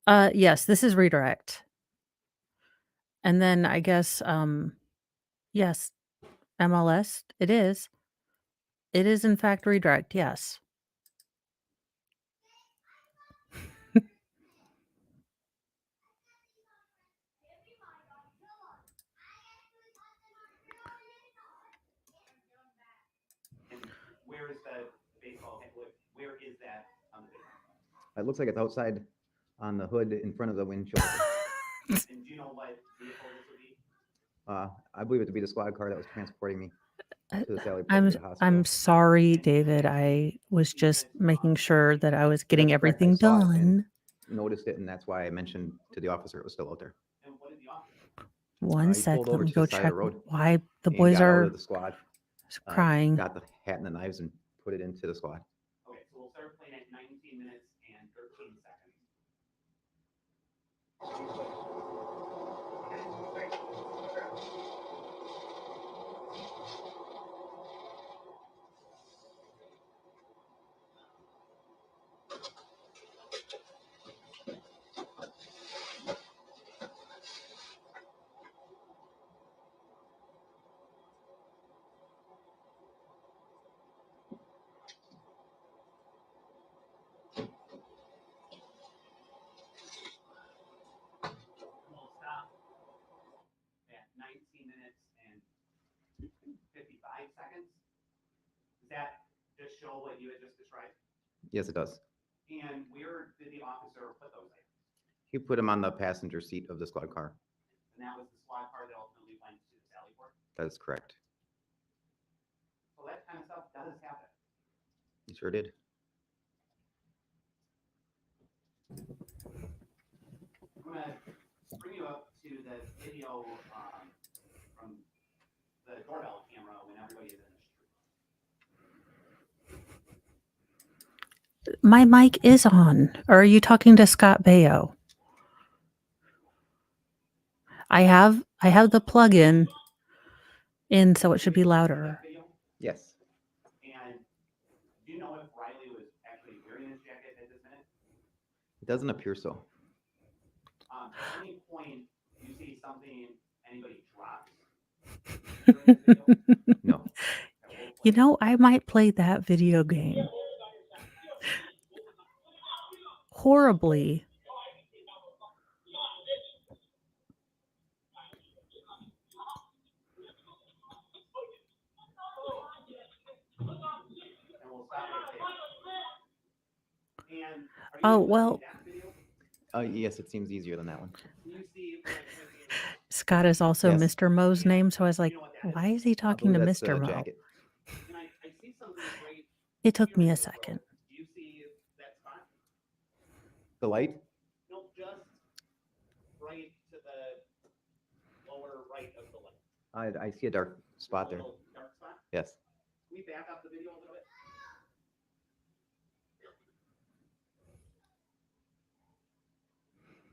A: Yes, this is redirect. And then I guess yes, MLS, it is. It is in fact redirect, yes.
B: And where is the baseball cap? Where is that on the video?
C: It looks like it's outside on the hood in front of the windshield.
B: And do you know what vehicle this would be?
C: I believe it to be the squad car that was transporting me to the Sally Port
A: I'm
C: to the hospital.
A: I'm sorry, David. I was just making sure that I was getting
C: That's correct. I
A: everything
C: saw it and
A: done.
C: noticed it, and that's why I mentioned to the officer it was still out there.
B: And what did the officer do?
A: One
C: He
A: sec,
C: pulled
A: let
C: over
A: me
C: to
A: go
C: the side of
A: check
C: the road
A: why the
C: and
A: boys
C: got out
A: are
C: of the squad,
A: crying.
C: got the hat and the knives and put it into the squad.
B: Okay, so we'll start playing at 19 minutes and 13 seconds. We'll stop at 19 minutes and 55 seconds. Does that just show what you had just described?
C: Yes, it does.
B: And where did the officer put those items?
C: He put him on the passenger seat of the squad car.
B: And that was the squad car that ultimately went to the Sally Port?
C: That is correct.
B: So that kind of stuff does happen.
C: He sure did.
B: I'm going to bring you up to the video from the doorbell camera when everybody is in the street.
A: My mic is on. Or are you talking to Scott Baio? I have the plug-in in, so it should be louder.
C: Yes.
B: And do you know if Riley was actually wearing his jacket at this minute?
C: It doesn't appear so.
B: At any point you see something anybody drops during the video?
C: No.
B: Okay, we'll
A: You
B: play.
A: know, I might play that video game. Horribly.
B: And we'll stop right there. And are you
A: Oh,
B: able to see
A: well,
B: that video?
C: Yes, it seems easier than that one.
B: Can you see what
A: Scott is also
C: Yes.
A: Mr. Mo's name, so I was like,
B: You know what that is?
A: why is he
C: I
A: talking to
C: believe that's
A: Mr.
C: the
A: Mo?
C: jacket.
B: And I see something right
A: It took
B: here
A: me
B: in
A: a
B: the
A: second.
B: road. Do you see that spot?
C: The light?
B: No, just right to the lower right of the light.
C: I see a dark spot there.
B: Little dark spot.
C: Yes.
B: Can we back up the video a little bit?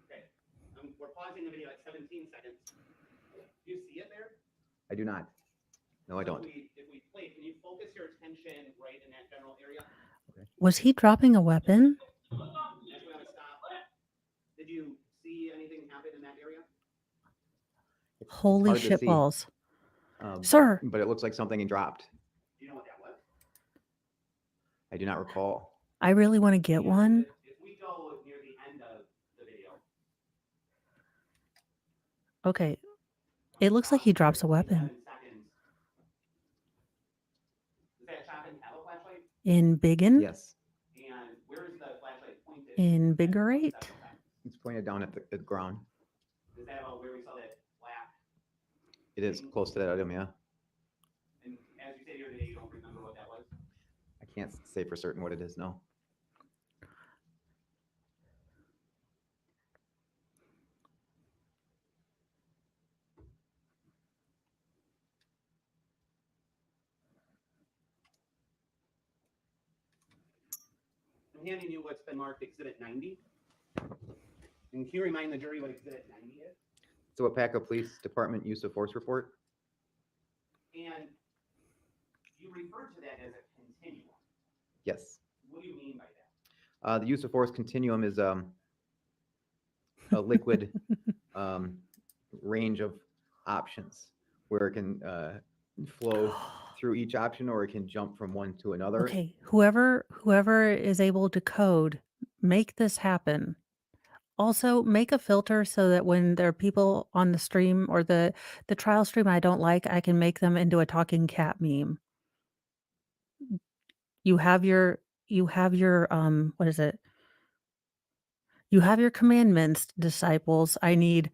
B: Okay, we're pausing the video at 17 seconds. Do you see it there?
C: I do not. No, I
B: So
C: don't.
B: If we play, can you focus your attention right in that general area?
A: Was he dropping a weapon?
B: Next, we're gonna stop. Did you see anything happen in that area?
C: It's
A: Holy
C: hard to
A: shit
C: see,
A: balls. Sir,
C: but it looks like something dropped.
B: Do you know what that was?
C: I do not recall.
A: I really want to get one.
B: If we go near the end of the video.
A: Okay. It looks like he drops a weapon
B: 27 seconds. Does that shotgun have a flashlight?
A: in Biggin,
F: Yes,
B: And where is the flashlight pointed?
A: invigorate.
B: at 27 seconds?
C: It's pointed down at the ground.
B: Is that about where we saw that black?
C: It is close to that item, yeah.
B: And as you say here today, you don't remember what that was?
C: I can't say for certain what it is, no.
B: I'm handing you what's been marked Exhibit 90. And can you remind the jury what Exhibit 90 is?
C: So a Wapaco Police Department use of force report?
B: And you referred to that as a continuum.
C: Yes.
B: What do you mean by that?
C: The use of force continuum is a liquid range of options where it can flow through each option, or it can jump from one to another.
A: Okay, whoever is able to code, make this happen. Also, make a filter so that when there are people on the stream or the trial stream I don't like, I can make them into a talking cat meme. You have your what is it? You have your commandments, disciples. I need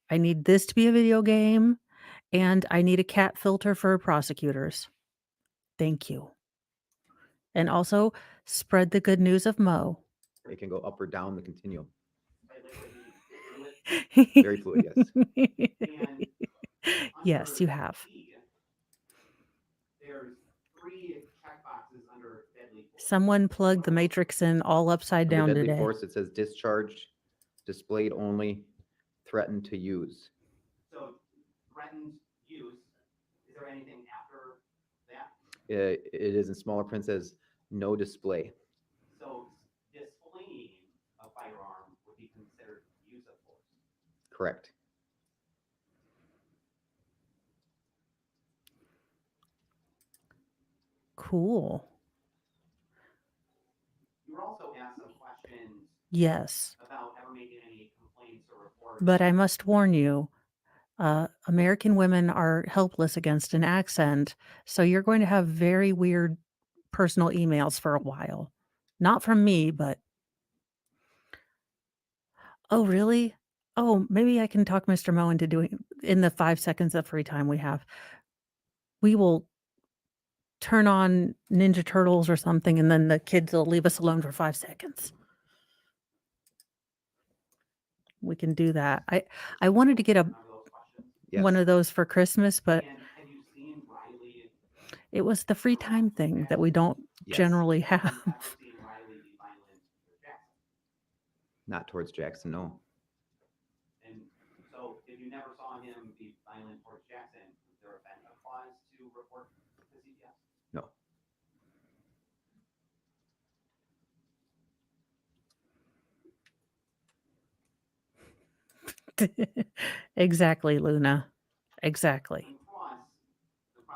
A: this to be a video game, and I need a cat filter for prosecutors. Thank you. And also spread the good news of Mo.
C: It can go up or down the continuum.
B: By liquid, you mean fluid?
C: Very fluid, yes.
B: And
A: Yes, you
B: under
A: have.
B: E, there's 3 checkboxes under deadly force.
A: Someone plugged the matrix in all upside
C: Under
A: down
C: deadly
A: today.
C: force, it says discharged, displayed only, threatened to use.
B: So threatened use, is there anything after that?
C: It is in smaller print, says no display.
B: So displaying a firearm would be considered use of force.
C: Correct.
A: Cool.
B: You were also asked some questions
A: Yes.
B: about ever making any complaints or reports.
A: But I must warn you, American women are helpless against an accent, so you're going to have very weird personal emails for a while. Not from me, but oh, really? Oh, maybe I can talk Mr. Mo into doing in the 5 seconds of free time we have. We will turn on Ninja Turtles or something, and then the kids will leave us alone for 5 seconds. We can do that. I wanted to get
B: Remember those questions?
C: Yes.
A: one of those for Christmas, but
B: And have you seen Riley?
A: it was the free time thing that we don't
C: Yes.
A: generally
B: Have
A: have.
B: you ever seen Riley be violent with Jackson?
C: Not towards Jackson, no.
B: And so if you never saw him be violent towards Jackson, would there have been a cause to report to CPS?
C: No.
A: Exactly, Luna. Exactly.
B: And plus,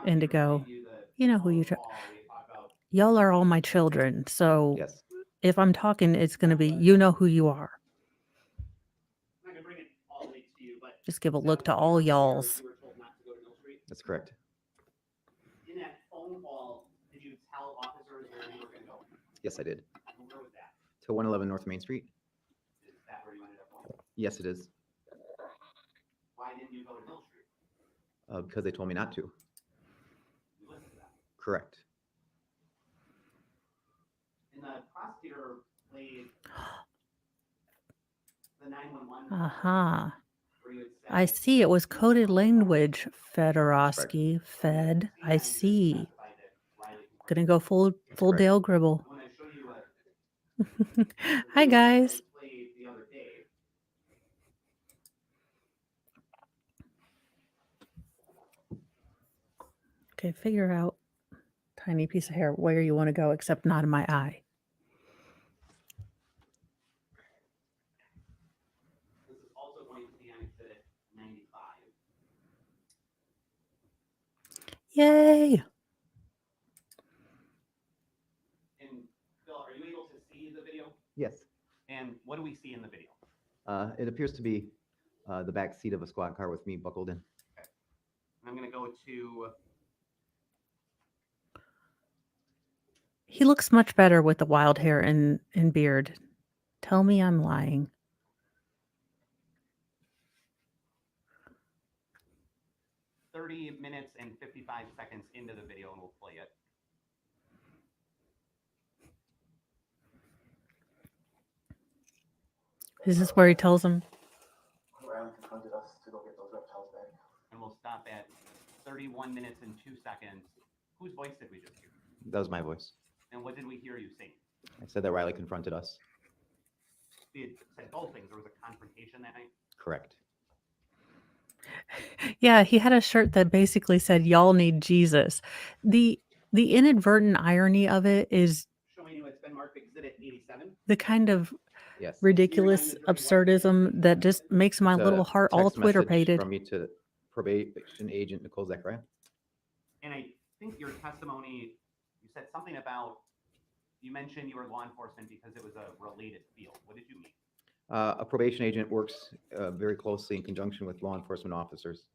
B: the
A: Indigo.
B: prosecutor gave you the
A: You know who you
B: phone
A: try.
B: call we talked about.
A: Y'all are all my children, so
C: Yes.
A: if I'm talking, it's going to be, you know who you are.
B: I'm not gonna bring it all the way to you, but
A: Just give a
B: that
A: look
B: was
A: to
B: the
A: all
B: year where
A: y'alls.
B: You were told not to go to Mill Street.
C: That's correct.
B: In that phone call, did you tell officers where you were gonna go?
C: Yes, I did.
B: And where was that?
C: To 111 North Main Street?
B: Is that where you ended up going?
C: Yes, it is.
B: Why didn't you go to Mill Street?
C: Because they told me not to.
B: You listened to them.
C: Correct.
B: And the prosecutor played the 911.
A: Aha.
B: Where you had said
A: I see. It was coded language,
C: Correct.
A: Fedorowski. Fed. I see.
B: testified that Riley confirmed.
A: Gonna go full
C: correct.
A: Dale Gribble.
B: I want to show you a
A: Hi, guys.
B: played the other day.
A: Okay, figure out tiny piece of hair where you want to go, except not in my eye.
B: This is also going to be on Exhibit 95.
A: Yay!
B: And Bill, are you able to see the video?
C: Yes.
B: And And what do we see in the video?
C: It appears to be the back seat of a squad car with me buckled in.
B: And I'm going to go to
A: He looks much better with the wild hair and beard. Tell me I'm lying.
B: .30 minutes and 55 seconds into the video, and we'll play it.
A: Is this where he tells him?
I: Riley confronted us to go get those reptiles back.
B: And we'll stop at 31 minutes and 2 seconds. Whose voice did we just hear?
C: That was my voice.
B: And what did we hear you say?
C: I said that Riley confronted us.
B: We had said both things. There was a confrontation that night.
C: Correct.
A: Yeah, he had a shirt that basically said, "Y'all need Jesus." The inadvertent irony of it is
B: Showing you it's been marked Exhibit 87.
A: the kind of
C: Yes.
A: ridiculous absurdism that just makes my
C: It's a
A: little heart all
C: text message
A: Twitter-pated.
C: from me to probation agent Nicole Zachariah.
B: And I think your testimony, you said something about, you mentioned you were law enforcement because it was a related field. What did you mean?
C: A probation agent works very closely in conjunction with law enforcement officers.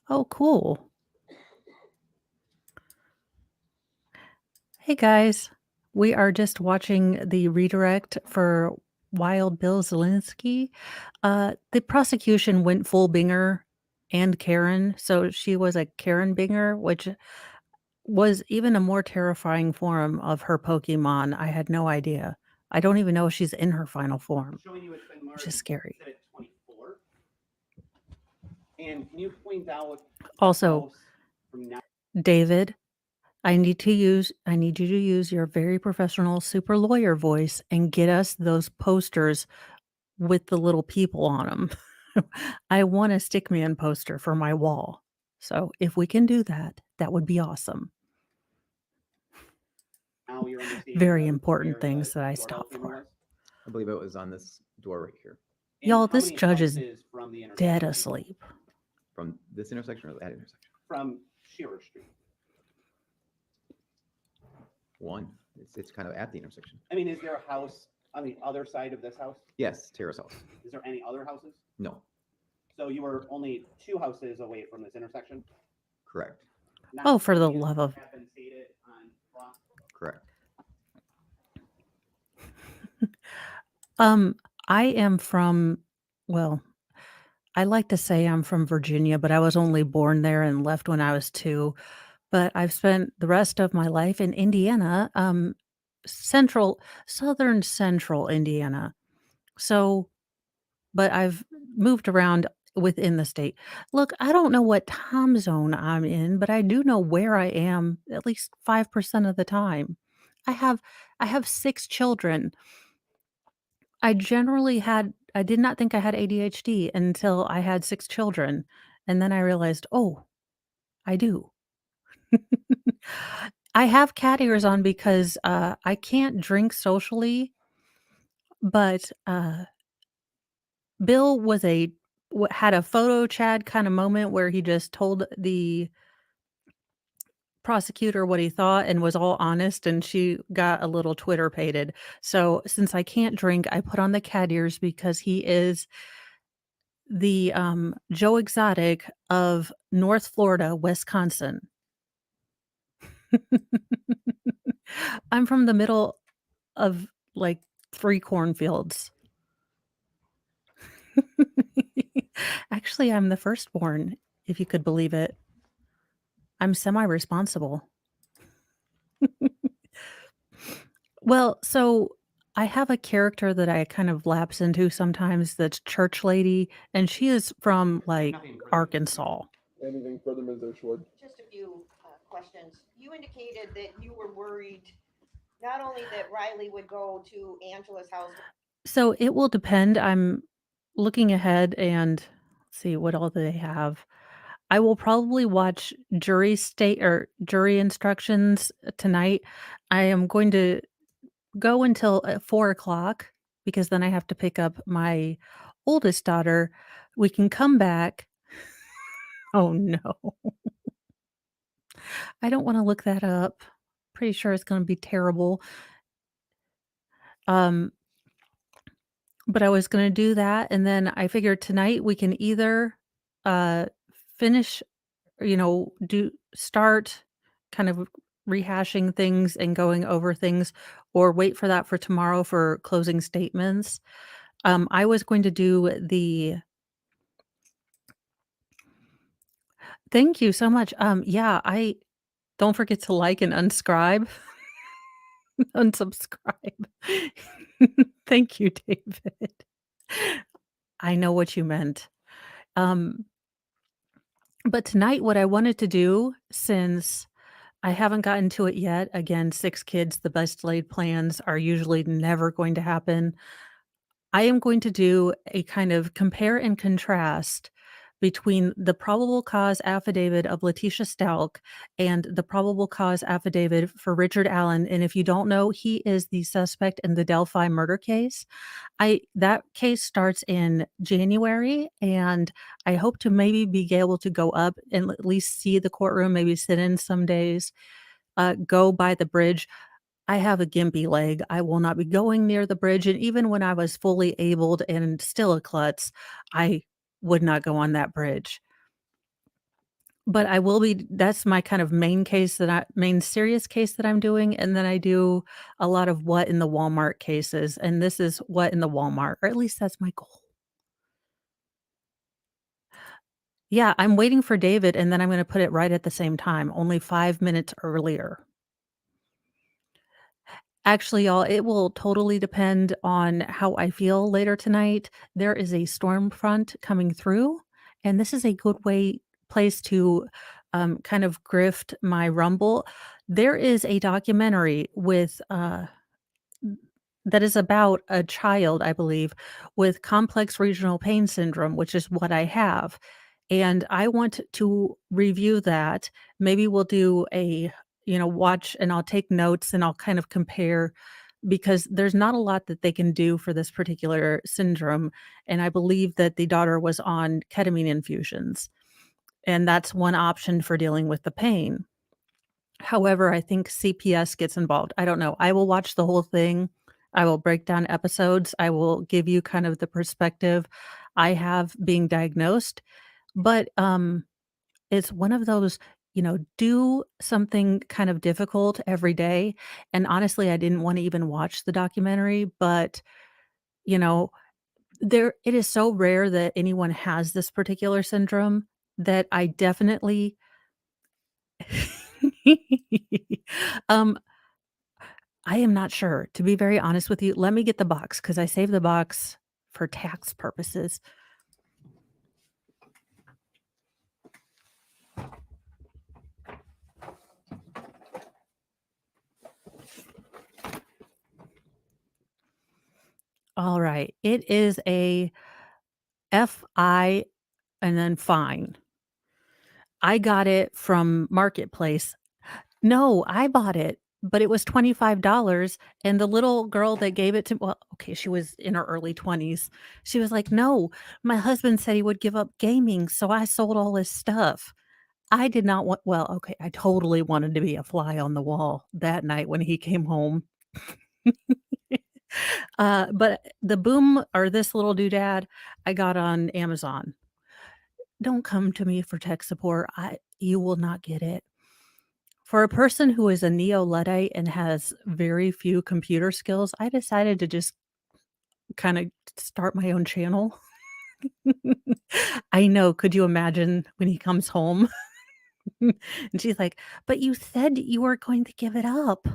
A: Oh, cool. Hey guys, we are just watching the redirect for Wild Bill Zielinski. The prosecution went full Binger and Karen, so she was a Karen Binger, which was even a more terrifying form of her Pokemon. I had no idea. I don't even know if she's in her final form,
B: Showing you it's been marked
A: which is scary.
B: Exhibit 24. And can you point out
A: Also,
B: house from now?
A: David, I need you to use your very professional super lawyer voice and get us those posters with the little people on them. I want a Stickman poster for my wall. So if we can do that, that would be awesome.
B: Now you're understanding
A: Very
B: where
A: important
B: the
A: things that I
B: door
A: stop
B: opening
A: for.
B: was?
C: I believe it was on this door right here.
B: And
A: Y'all,
B: how
A: this
B: many
A: judge is
B: houses from the intersection
A: dead
B: are you
A: asleep.
C: From this intersection or that intersection?
B: from Shearer Street?
C: One. It's kind of at the intersection.
B: I mean, is there a house on the other side of this house?
C: Yes, Terrace House.
B: Is there any other houses?
C: No,
B: So you were only 2 houses away from this intersection?
C: correct,
B: Not
A: Oh, for the
B: these
A: love of-
B: have been stated on law?
C: correct.
A: I am from, well, I like to say I'm from Virginia, but I was only born there and left when I was 2. But I've spent the rest of my life in Indiana, southern central Indiana. So, but I've moved around within the state. Look, I don't know what time zone I'm in, but I do know where I am at least 5% of the time. I have 6 children. I did not think I had ADHD until I had 6 children, and then I realized, "Oh, I do." I have cat ears on because, I can't drink socially, but, Bill had a photo Chad kinda moment where he just told the prosecutor what he thought and was all honest, and she got a little Twitter-pated. So, since I can't drink, I put on the cat ears because he is the, Joe Exotic of North Florida, Wisconsin. I'm from the middle of, like, 3 cornfields. Actually, I'm the firstborn, if you could believe it. I'm semi-responsible. Well, so I have a character that I kind of lapse into sometimes that's Church Lady, and she is from, like,
B: Nothing further.
A: Arkansas.
D: Anything further, Ms. Ashwood?
E: Just a few questions. You indicated that you were worried not only that Riley would go to Angela's house.
A: So it will depend. I'm looking ahead and let's see what all they have. I will probably watch jury instructions tonight. I am going to go until 4 o'clock because then I have to pick up my oldest daughter. We can come back. Oh no. I don't wanna look that up. Pretty sure it's gonna be terrible. Um, but I was gonna do that, and then I figured tonight we can either, uh, finish, do start kind of rehashing things and going over things, or wait for that for tomorrow for closing statements. I was going to do the Thank you so much. Yeah, I don't forget to like and unscribe. Unsubscribe. Thank you, David. I know what you meant. Um, but tonight, what I wanted to do, since I haven't gotten to it yet, again, 6 kids, the best laid plans are usually never going to happen. I am going to do a kind of compare and contrast between the probable cause affidavit of Letitia Stalk and the probable cause affidavit for Richard Allen. And if you don't know, he is the suspect in the Delphi murder case. I That case starts in January, and I hope to maybe be able to go up and at least see the courtroom, maybe sit in some days, go by the bridge. I have a gimpy leg. I will not be going near the bridge, and even when I was fully abled and still a klutz, I would not go on that bridge. But I will be that's my kind of main serious case that I'm doing, and then I do a lot of what in the Walmart cases, and this is what in the Walmart, or at least that's my goal. Yeah, I'm waiting for David, and then I'm gonna put it right at the same time, only 5 minutes earlier. Actually, y'all, it will totally depend on how I feel later tonight. There is a storm front coming through, and this is a good place to kind of grift my rumble. There is a documentary that is about a child, I believe, with complex regional pain syndrome, which is what I have. And I want to review that. Maybe we'll do watch, and I'll take notes and I'll kind of compare, because there's not a lot that they can do for this particular syndrome. And I believe that the daughter was on ketamine infusions, and that's one option for dealing with the pain. However, I think CPS gets involved. I don't know. I will watch the whole thing. I will break down episodes. I will give you kind of the perspective I have being diagnosed. But it's one of those, do something kind of difficult every day. And honestly, I didn't want to even watch the documentary, but you know, it is so rare that anyone has this particular syndrome that I definitely um I am not sure, to be very honest with you. Let me get the box, because I saved the box for tax purposes. All right. It is a FI and then fine. I got it from Marketplace. No, I bought it, but it was $25, and the little girl that gave it to, well, okay, she was in her early 20s. She was like, "No, my husband said he would give up gaming, so I sold all his stuff." I did not want well, okay, I totally wanted to be a fly on the wall that night when he came home. But the boom, or this little doodad, I got on Amazon. Don't come to me for tech support. You will not get it. For a person who is a neo-Luddite and has very few computer skills, I decided to just kinda start my own channel. I know, could you imagine when he comes home? And she's like, "But you said you were going to give it up."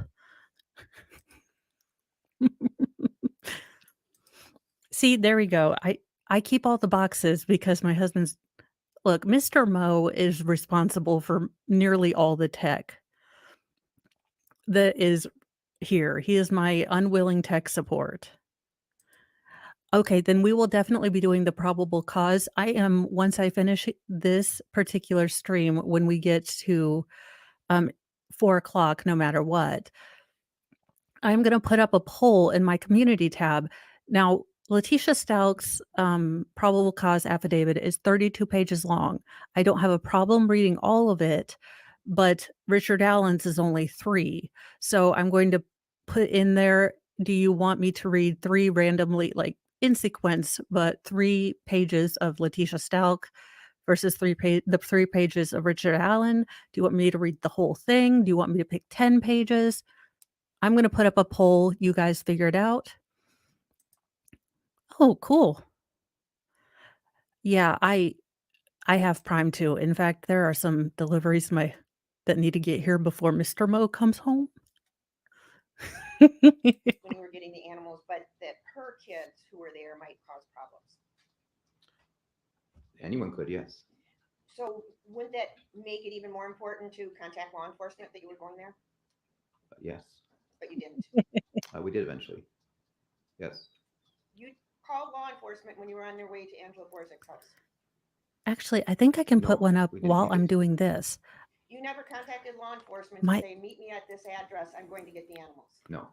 A: See, there we go. I keep all the boxes because my husband's look, Mr. Mo is responsible for nearly all the tech that is here. He is my unwilling tech support. Okay, then we will definitely be doing the probable cause. Once I finish this particular stream, when we get to, um, 4 o'clock, no matter what, I'm gonna put up a poll in my community tab. Now, Letitia Stalk's, probable cause affidavit is 32 pages long. I don't have a problem reading all of it, but Richard Allen's is only 3. So I'm going to put in there, do you want me to read 3 randomly, like in sequence, but 3 pages of Letitia Stalk versus the 3 pages of Richard Allen? Do you want me to read the whole thing? Do you want me to pick 10 pages? I'm going to put up a poll. You guys figure it out. Oh, cool. Yeah, I have Prime too. In fact, there are some deliveries that need to get here before Mr. Mo comes home.
E: When you were getting the animals, but that her kids who were there might cause problems.
F: Anyone could, yes.
E: So wouldn't that make it even more important to contact law enforcement that you were going there?
F: Yes,
E: But you didn't.
F: we did eventually. Yes.
E: You called law enforcement when you were on your way to Angela Borzek's house.
A: Actually, I think I can put
F: No,
A: one up
F: we didn't
A: while
F: need
A: I'm
F: it.
A: doing this.
E: You never contacted law enforcement
A: My-
E: to say, meet me at this address, I'm going to get the animals.
F: No.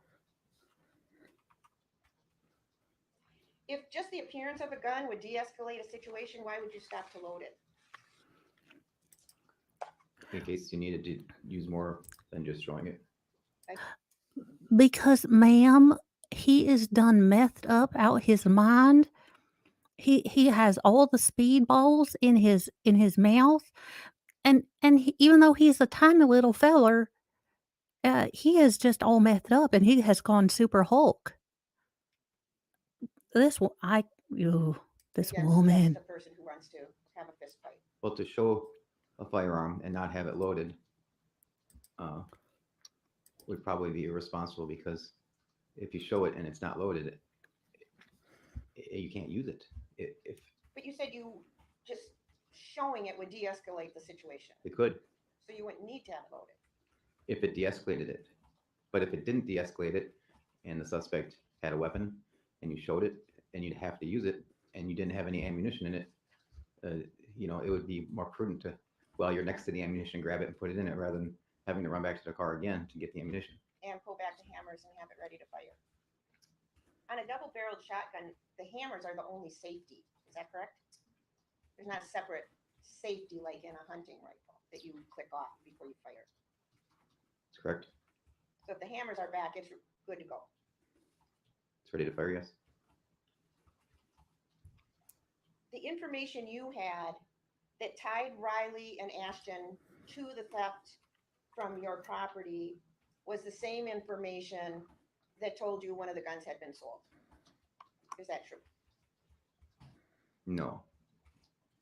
E: If just the appearance of a gun would de-escalate a situation, why would you stop to load it?
F: In case you needed to use more than just showing it.
A: Because, ma'am, he is done methed up out his mind. He has all the speedballs in his mouth, and even though he's a tiny little feller, he is just all methed up, and he has gone super Hulk. This wo- I ooh, this
E: Again,
A: woman.
E: that's the person who wants to have a fist fight.
F: Well, to show a firearm and not have it loaded would probably be irresponsible, because if you show it and it's not loaded, you can't use it. If
E: But you said you just showing it would de-escalate the situation,
F: it could,
E: so you wouldn't need to have it loaded.
F: if it de-escalated it. But if it didn't de-escalate it and the suspect had a weapon and you showed it and you'd have to use it and you didn't have any ammunition in it, it would be more prudent to, while you're next to the ammunition, grab it and put it in it, rather than having to run back to the car again to get the ammunition.
E: And pull back the hammers and have it ready to fire. On a double-barreled shotgun, the hammers are the only safety. Is that correct? There's not a separate safety like in a hunting rifle that you click off before you fire.
F: That's correct.
E: So if the hammers are back, it's good to go.
F: It's ready to fire, yes.
E: The information you had that tied Riley and Ashton to the theft from your property was the same information that told you one of the guns had been sold. Is that true?
F: No.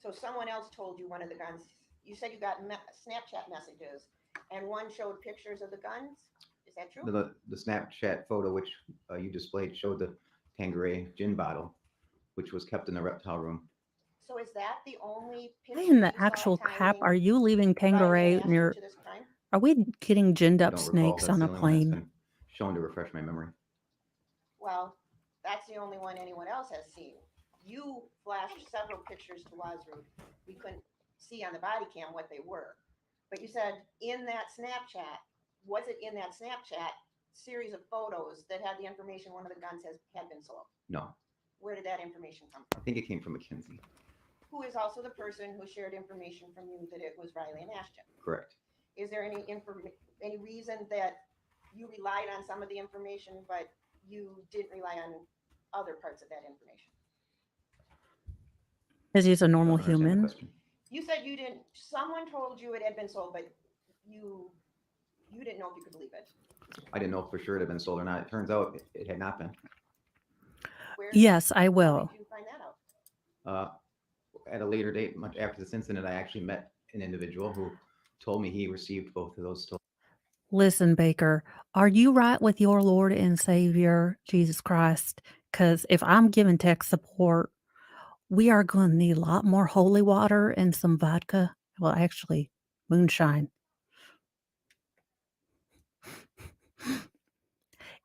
E: So someone else told you one of the guns. You said you got Snapchat messages and one showed pictures of the guns. Is that true?
F: The Snapchat photo which you displayed showed the Tanqueray gin bottle, which was kept in the reptile room.
E: So is that the only picture
A: Why in the
E: you saw
A: actual crap
E: tying
A: are you leaving
E: Riley
A: Tanqueray
E: and Ashton
A: near?
E: to this crime?
A: Are we getting ginned
F: I
A: up
F: don't recall.
A: snakes
F: That's
A: on
F: the
A: a
F: only one that's
A: plane?
F: been shown to refresh my memory.
E: Well, that's the only one anyone else has seen. You flashed several pictures to Wazru. We couldn't see on the body cam what they were. But you said in that Snapchat, was it in that Snapchat series of photos that had the information one of the guns had been sold?
F: No.
E: Where did that information come
F: I
E: from?
F: think it came from McKinsey.
E: Who is also the person who shared information from you that it was Riley and Ashton?
F: Correct.
E: Is there any reason that you relied on some of the information, but you didn't rely on other parts of that information?
A: Because he's a
F: I
A: normal
F: don't understand the
A: human.
F: question.
E: You said you didn't, someone told you it had been sold, but you didn't know if you could believe it.
F: I didn't know for sure it had been sold or not. It turns out it had not been.
A: Yes, I
E: How
A: will.
E: did you find that out?
F: At a later date, much after this incident, I actually met an individual who told me he received both of those stolen.
A: Listen, Baker, are you right with your Lord and Savior, Jesus Christ? Because if I'm giving tech support, we are going to need a lot more holy water and some vodka. Well, actually, moonshine.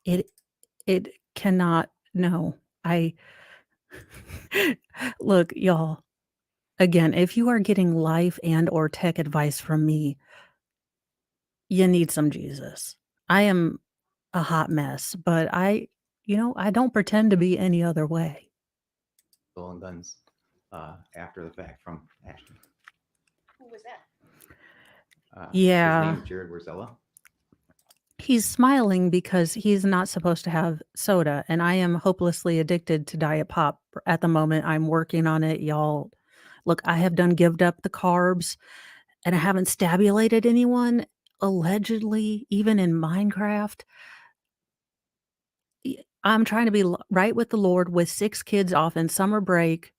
A: It cannot. No, look, y'all. Again, if you are getting life and or tech advice from me, you need some Jesus. I am a hot mess, but I don't pretend to be any other way.
F: Stolen guns after the fact from Ashton.
E: Who was that?
F: His
A: Yeah.
F: name's Jared Warzella.
A: He's smiling because he's not supposed to have soda, and I am hopelessly addicted to Diet Pop at the moment. I'm working on it, y'all. Look, I have done gived up the carbs, and I haven't stabulated anyone, allegedly, even in Minecraft. I'm trying to be right with the Lord with 6 kids off in summer break,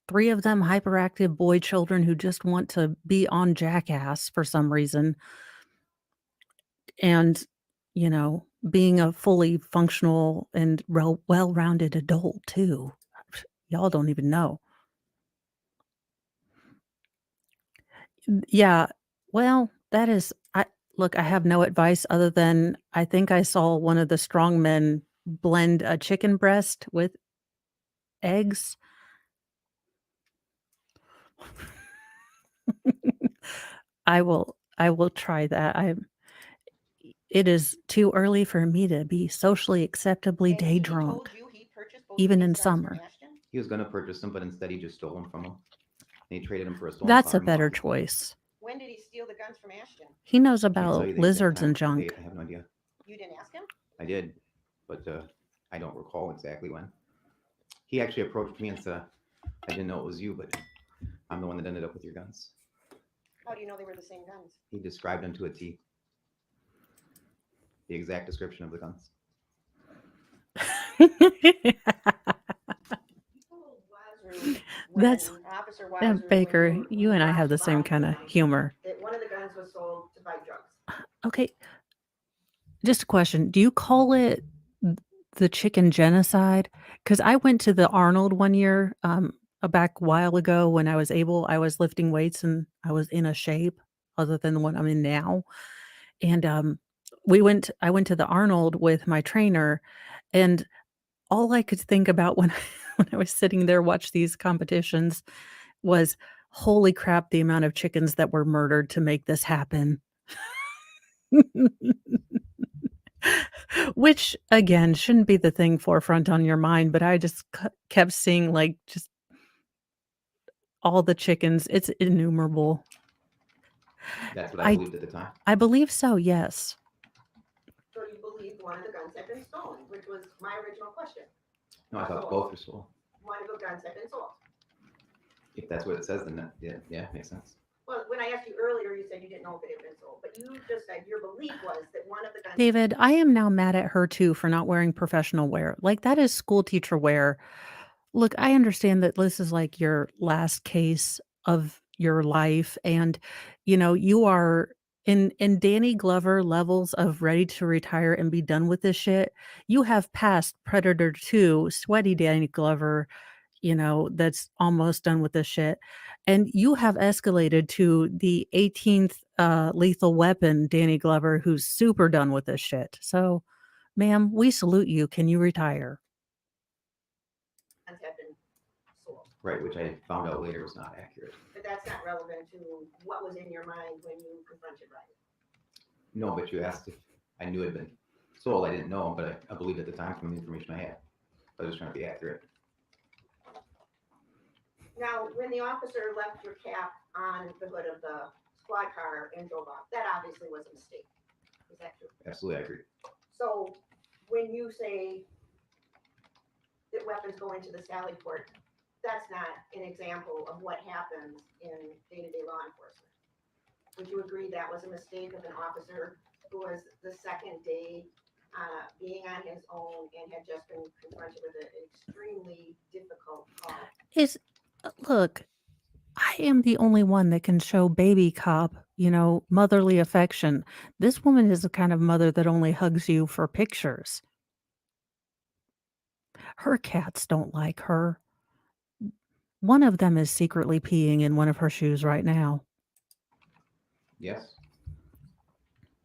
A: 3 of them hyperactive boy children who just want to be on Jackass for some reason. And, being a fully functional and well-rounded adult too. Y'all don't even know. Yeah, well, that is I look, I have no advice other than I think I saw one of the strong men blend a chicken breast with eggs. I will try that. It is too early for me to be socially acceptably
E: And
A: day
E: he
A: drunk,
E: told you he purchased both
A: even
E: of
A: in
E: these guns from
A: summer.
E: Ashton?
F: He was gonna purchase them, but instead he just stole them from him. And he traded them for a stolen
A: That's
F: car
A: a
F: and
A: better
F: walked.
A: choice.
E: When did he steal the guns from Ashton?
A: He knows
F: Can't tell
A: about
F: you the exact
A: lizards
F: time
A: and
F: or date.
A: junk.
F: I have no idea.
E: You didn't ask him?
F: I did, but I don't recall exactly when. He actually approached me and said, "I didn't know it was you, but I'm the one that ended up with your guns."
E: How do you know they were the same guns?
F: He described them to a T. The exact description of the guns.
E: You told Wazru
A: That's
E: when Officer Wazru,
A: Baker,
E: when
A: you and I have the
E: watched
A: same
E: by
A: kind of
E: him,
A: humor.
E: that one of the guns was sold to buy drugs.
A: Okay, just a question. Do you call it the chicken genocide? Because I went to the Arnold one year, back a while ago when I was lifting weights and I was in a shape other than the one I'm in now. And I went to the Arnold with my trainer, and all I could think about when when I was sitting there watch these competitions was, holy crap, the amount of chickens that were murdered to make this happen. Which, again, shouldn't be the thing forefront on your mind, but I just kept seeing, like, just all the chickens. It's innumerable.
F: That's what I
A: I
F: believed at the time.
A: I believe so, yes.
E: So you believed one of the guns had been stolen, which was my original question.
F: No, I thought both were stolen.
E: One of the guns had been sold.
F: If that's what it says, then yeah, makes sense.
E: Well, when I asked you earlier, you said you didn't know if it had been sold, but you just said your belief was that one of the guns.
A: David, I am now mad at her too for not wearing professional wear. Like, that is school teacher wear. Look, I understand that this is like your last case of your life, and you are in Danny Glover levels of ready to retire and be done with this shit. You have passed Predator 2, sweaty Danny Glover, that's almost done with this shit. And you have escalated to the 18th lethal weapon, Danny Glover, who's super done with this shit. So, ma'am, we salute you. Can you retire?
E: Guns had been sold.
F: Right, which I found out later was not accurate.
E: But that's not relevant to what was in your mind when you confronted Riley.
F: No, but you asked if I knew it had been sold. I didn't know, but I believed at the time from the information I had. I was just trying to be accurate.
E: Now, when the officer left your cap on the hood of the squad car and drove off, that obviously was a mistake. Is that true?
F: Absolutely, I agree.
E: So when you say that weapons go into the Sally port, that's not an example of what happens in day-to-day law enforcement. Would you agree that was a mistake of an officer who was the second day being on his own and had just been confronted with an extremely difficult call?
A: Look, I am the only one that can show baby cop, motherly affection. This woman is the kind of mother that only hugs you for pictures. Her cats don't like her. One of them is secretly peeing in one of her shoes right now.
F: Yes.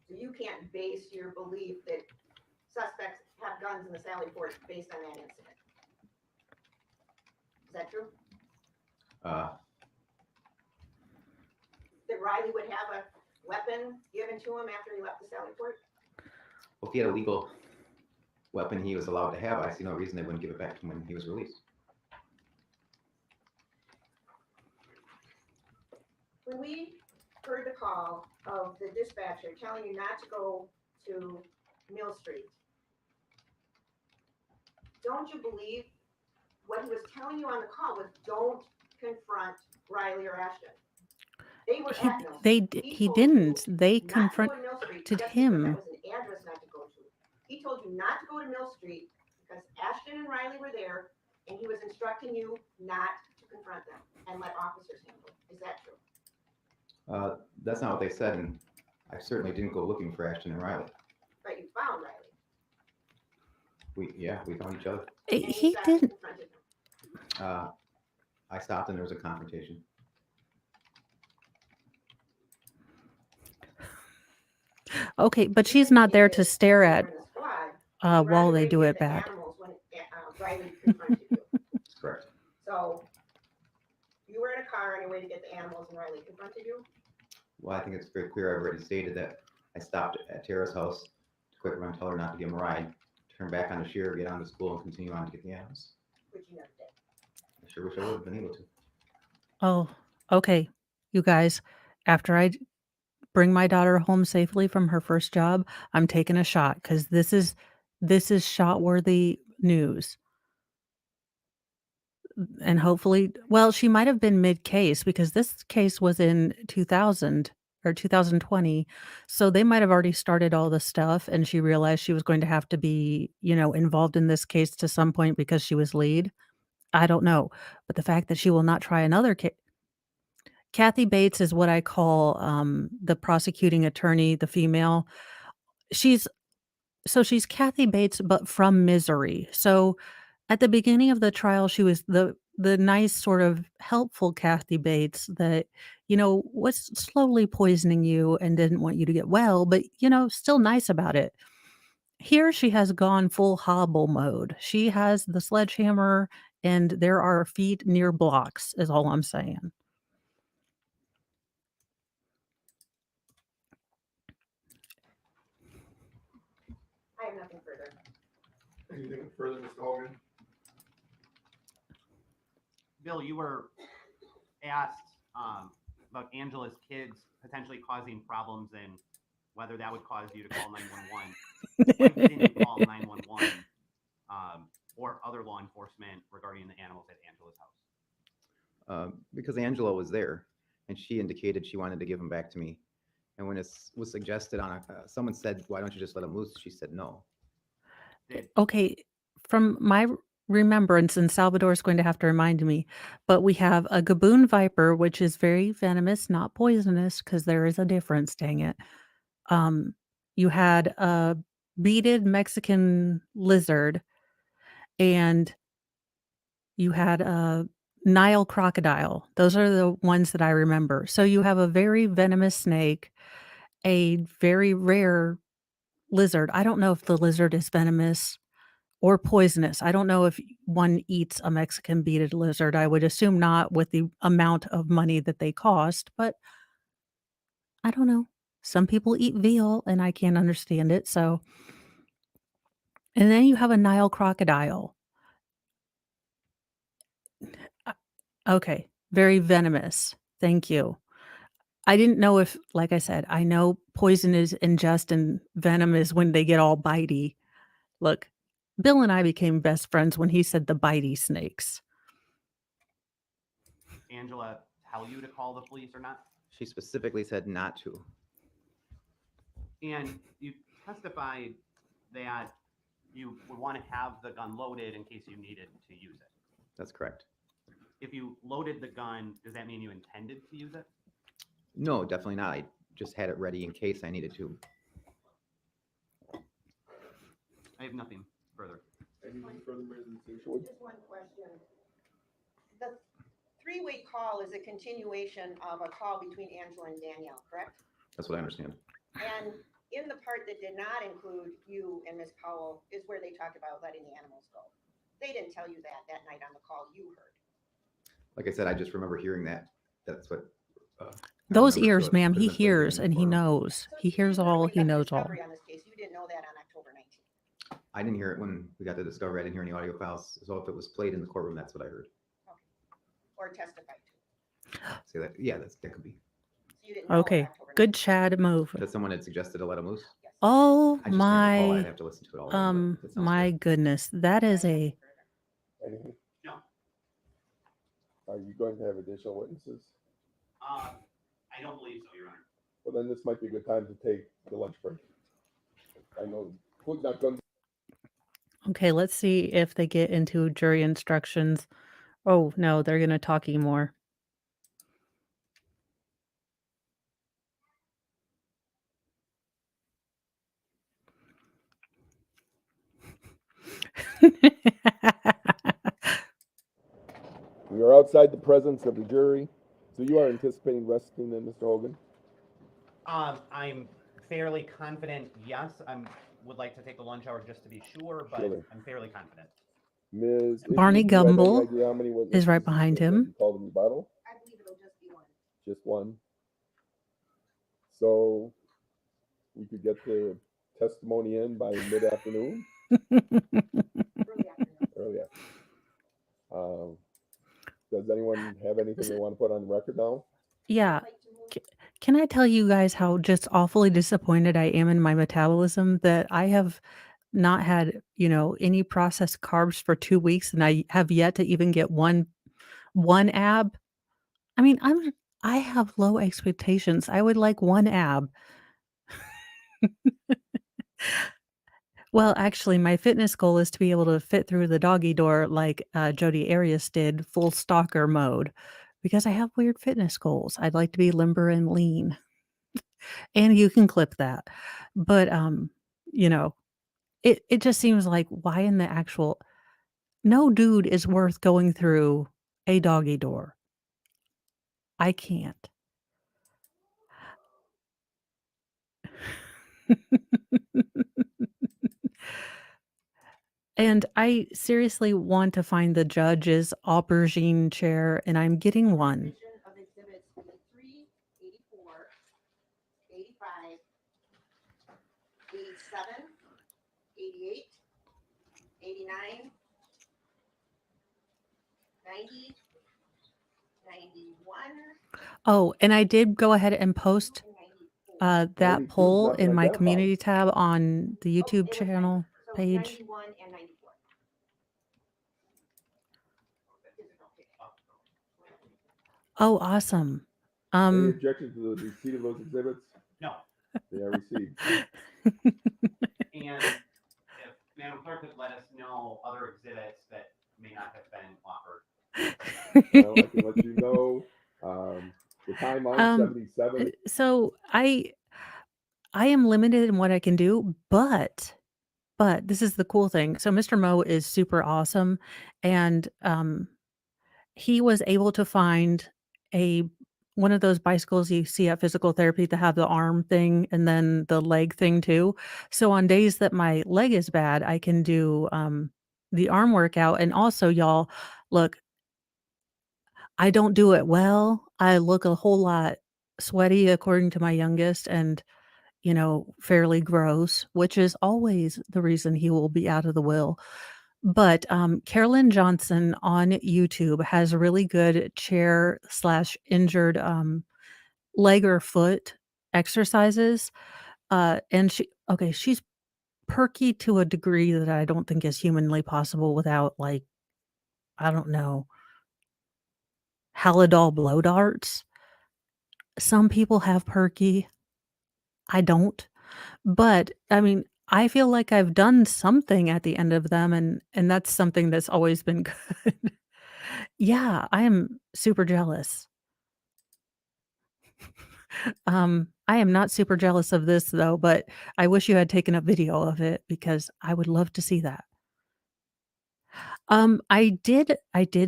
E: So you can't base your belief that suspects have guns in the Sally port based on that incident. Is that true? That Riley would have a weapon given to him after he left the Sally port?
F: Well, if he had a legal weapon he was allowed to have, I see no reason they wouldn't give it back to him when he was released.
E: When we heard the call of the dispatcher telling you not to go to Mill Street, don't you believe what he was telling you on the call was don't confront Riley or Ashton? They were at Mill Street.
A: He
E: told you
A: didn't. They
E: not to go to Mill Street
A: confronted
E: just because
A: him.
E: that was an address not to go to. He told you not to go to Mill Street because Ashton and Riley were there, and he was instructing you not to confront them and let officers handle it. Is that true?
F: That's not what they said, and I certainly didn't go looking for Ashton and Riley.
E: But you found Riley.
F: We found each other.
E: And you
A: He
E: sat and
A: didn't.
E: confronted him.
F: I stopped and there was a confrontation.
A: Okay, but she's not there to stare at
E: You were in a squad. You
A: while
E: ran
A: they
E: away
A: do
E: to
A: it
E: get the
A: bad.
E: animals when Riley confronted you.
F: That's correct.
E: So you were in a car on your way to get the animals and Riley confronted you?
F: Well, I think it's very clear. I've already stated that I stopped at Tara's house to quick run, tell her not to give him a ride, turn back on the shear, get on to school, and continue on to get the animals.
E: Which you never did.
F: I sure wish I would have been able to.
A: Oh, okay. You guys, after I bring my daughter home safely from her first job, I'm taking a shot because this is shot worthy news. And hopefully, well, she might have been mid case because this case was in 2000 or 2020. So they might have already started all the stuff and she realized she was going to have to be, involved in this case to some point because she was lead. I don't know. But the fact that she will not try another case. Kathy Bates is what I call the prosecuting attorney, the female. She's Kathy Bates, but from Misery. So at the beginning of the trial, she was the nice sort of helpful Kathy Bates that, was slowly poisoning you and didn't want you to get well, but, still nice about it. Here she has gone full hobble mode. She has the sledgehammer and there are feet near blocks is all I'm saying.
E: I have nothing further.
D: Anything further, Mr. Hogan?
B: Bill, you were asked about Angela's kids potentially causing problems and whether that would cause you to call 911. Why didn't you call 911 or other law enforcement regarding the animals at Angela's house?
F: Because Angela was there and she indicated she wanted to give them back to me. And when it was suggested someone said, why don't you just let them loose? She said no.
A: Okay, from my remembrance, and Salvador is going to have to remind me, but we have a gaboon viper, which is very venomous, not poisonous, because there is a difference, dang it. You had a beaded Mexican lizard, and you had a Nile crocodile. Those are the ones that I remember. So you have a very venomous snake, a very rare lizard. I don't know if the lizard is venomous or poisonous. I don't know if one eats a Mexican beaded lizard. I would assume not with the amount of money that they cost, but I don't know. Some people eat veal and I can't understand it. So, and then you have a Nile crocodile. Okay, very venomous. Thank you. I didn't know if, like I said, I know poison is ingest and venom is when they get all bitey. Look, Bill and I became best friends when he said the bitey snakes.
B: Angela tell you to call the police or not?
F: She specifically said not to.
B: And you testified that you would want to have the gun loaded in case you needed to use it.
F: That's correct.
B: If you loaded the gun, does that mean you intended to use it?
F: No, definitely not. I just had it ready in case I needed to.
B: I have nothing further.
D: Anything further, Mrs. Seychelles?
E: Just one question. The three-way call is a continuation of a call between Angela and Danielle, correct?
F: That's what I understand.
E: And in the part that did not include you and Miss Powell is where they talked about letting the animals go. They didn't tell you that night on the call you heard.
F: Like I said, I just remember hearing that. That's what.
A: Those
F: remember,
A: ears,
F: so it
A: ma'am, he
F: could've been played
A: hears
F: in
A: and he
F: for-
A: knows.
E: So
A: He hears
E: you
A: all,
E: literally
A: he
E: got the
A: knows all.
E: discovery on this case. You didn't know that on October 19th.
F: I didn't hear it when we got the discovery. I didn't hear any audio files. So if it was played in the courtroom, that's what I heard.
E: Or testified to.
F: Say that. Yeah, that could be.
E: So You didn't know it
A: Okay,
E: October
A: good
E: 9th.
A: Chad move.
F: That someone had suggested to let him loose?
E: Yes.
A: Oh
F: I just can't recall. I'd
A: my,
F: have to listen to it all again, but it sounds
A: my
F: good.
A: goodness, that is a,
D: Anything?
B: No.
D: Are you going to have additional witnesses?
B: I don't believe so, Your Honor.
D: Well, then this might be a good time to take the lunch break. I know food's not going.
A: okay, let's see if they get into jury instructions. Oh no, they're gonna talk you more.
D: We are outside the presence of the jury, so you are anticipating resting then, Mr. Hogan?
B: I'm fairly confident, yes. Would like to take the lunch hour just to be sure, but
D: Sure.
B: I'm fairly confident.
D: Ms. Ishii,
A: Barney
D: do you have any
A: Gumble
D: idea how many witnesses
A: is right behind
D: that
A: him.
D: you called in rebuttal?
E: I believe it'll just be one.
D: Just one. So we could get the testimony in by mid-afternoon,
E: Early afternoon.
D: early afternoon. Does anyone have anything they want to put on the record now?
A: Yeah.
E: I'd like to move-
A: Can I tell you guys how just awfully disappointed I am in my metabolism that I have not had, any processed carbs for 2 weeks and I have yet to even get one ab? I mean, I have low expectations. I would like one ab. Well, actually, my fitness goal is to be able to fit through the doggy door like, Jodi Arias did, full stalker mode, because I have weird fitness goals. I'd like to be limber and lean. And you can clip that. But, you know, it just seems like why in the actual no dude is worth going through a doggy door. I can't. And I seriously want to find the judge's aubergine chair, and I'm getting one.
E: Submission of exhibits 83, 84, 85, 87, 88, 89, 90, 91,
A: Oh, and I did go ahead and post,
E: and 94.
A: that
D: 92 's
A: poll
D: nothing
A: in my
D: identified.
A: community tab on the
E: Oh,
A: YouTube
E: it was
A: channel
E: 90. So
A: page.
E: 91 and 94. Is it okay?
A: Oh, awesome.
D: Any objection to the receipt of those exhibits?
B: No.
D: They are received.
B: And if Madam Clerk could let us know other exhibits that may not have been offered.
D: Well, I can let you know, the timeline, 77.
A: So I am limited in what I can do, but this is the cool thing. So Mr. Mo is super awesome, and, he was able to find a one of those bicycles you see at physical therapy that have the arm thing and then the leg thing too. So on days that my leg is bad, I can do, the arm workout, and also, y'all, look, I don't do it well. I look a whole lot sweaty according to my youngest and, fairly gross, which is always the reason he will be out of the will. But, Carolyn Johnson on YouTube has really good chair/injured, leg or foot exercises, and she's perky to a degree that I don't think is humanly possible without, like, I don't know, Halidol blow darts. Some people have perky, I don't. But, I mean, I feel like I've done something at the end of them, and that's something that's always been good. Yeah, I am super jealous. I am not super jealous of this though, but I wish you had taken a video of it because I would love to see that. I did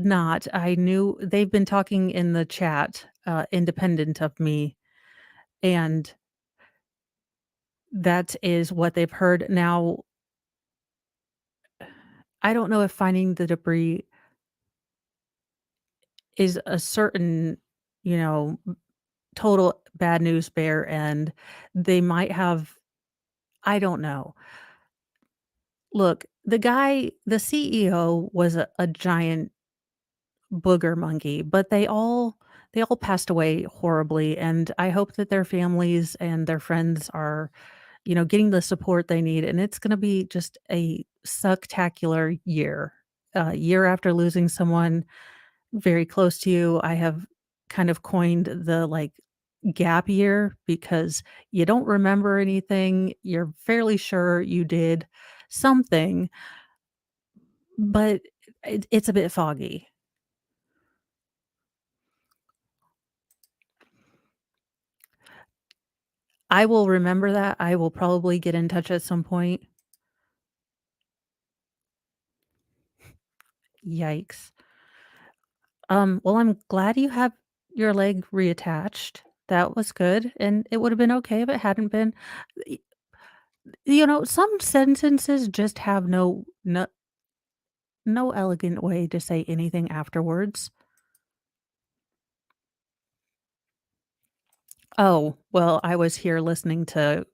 A: not. I knew they've been talking in the chat, independent of me, and that is what they've heard. Now, I don't know if finding the debris is a certain, you know, total bad news bear end. They might have I don't know. Look, the CEO was a giant booger monkey, but they all passed away horribly, and I hope that their families and their friends are, getting the support they need, and it's gonna be just a sucktacular year. Year after losing someone very close to you, I have kind of coined the, like, gap year because you don't remember anything, you're fairly sure you did something, but it's a bit foggy. I will remember that, I will probably get in touch at some point. Yikes. Well, I'm glad you have your leg reattached. That was good, and it would have been okay if it hadn't been. Y some sentences just have no elegant way to say anything afterwards. Oh, well, I was here listening to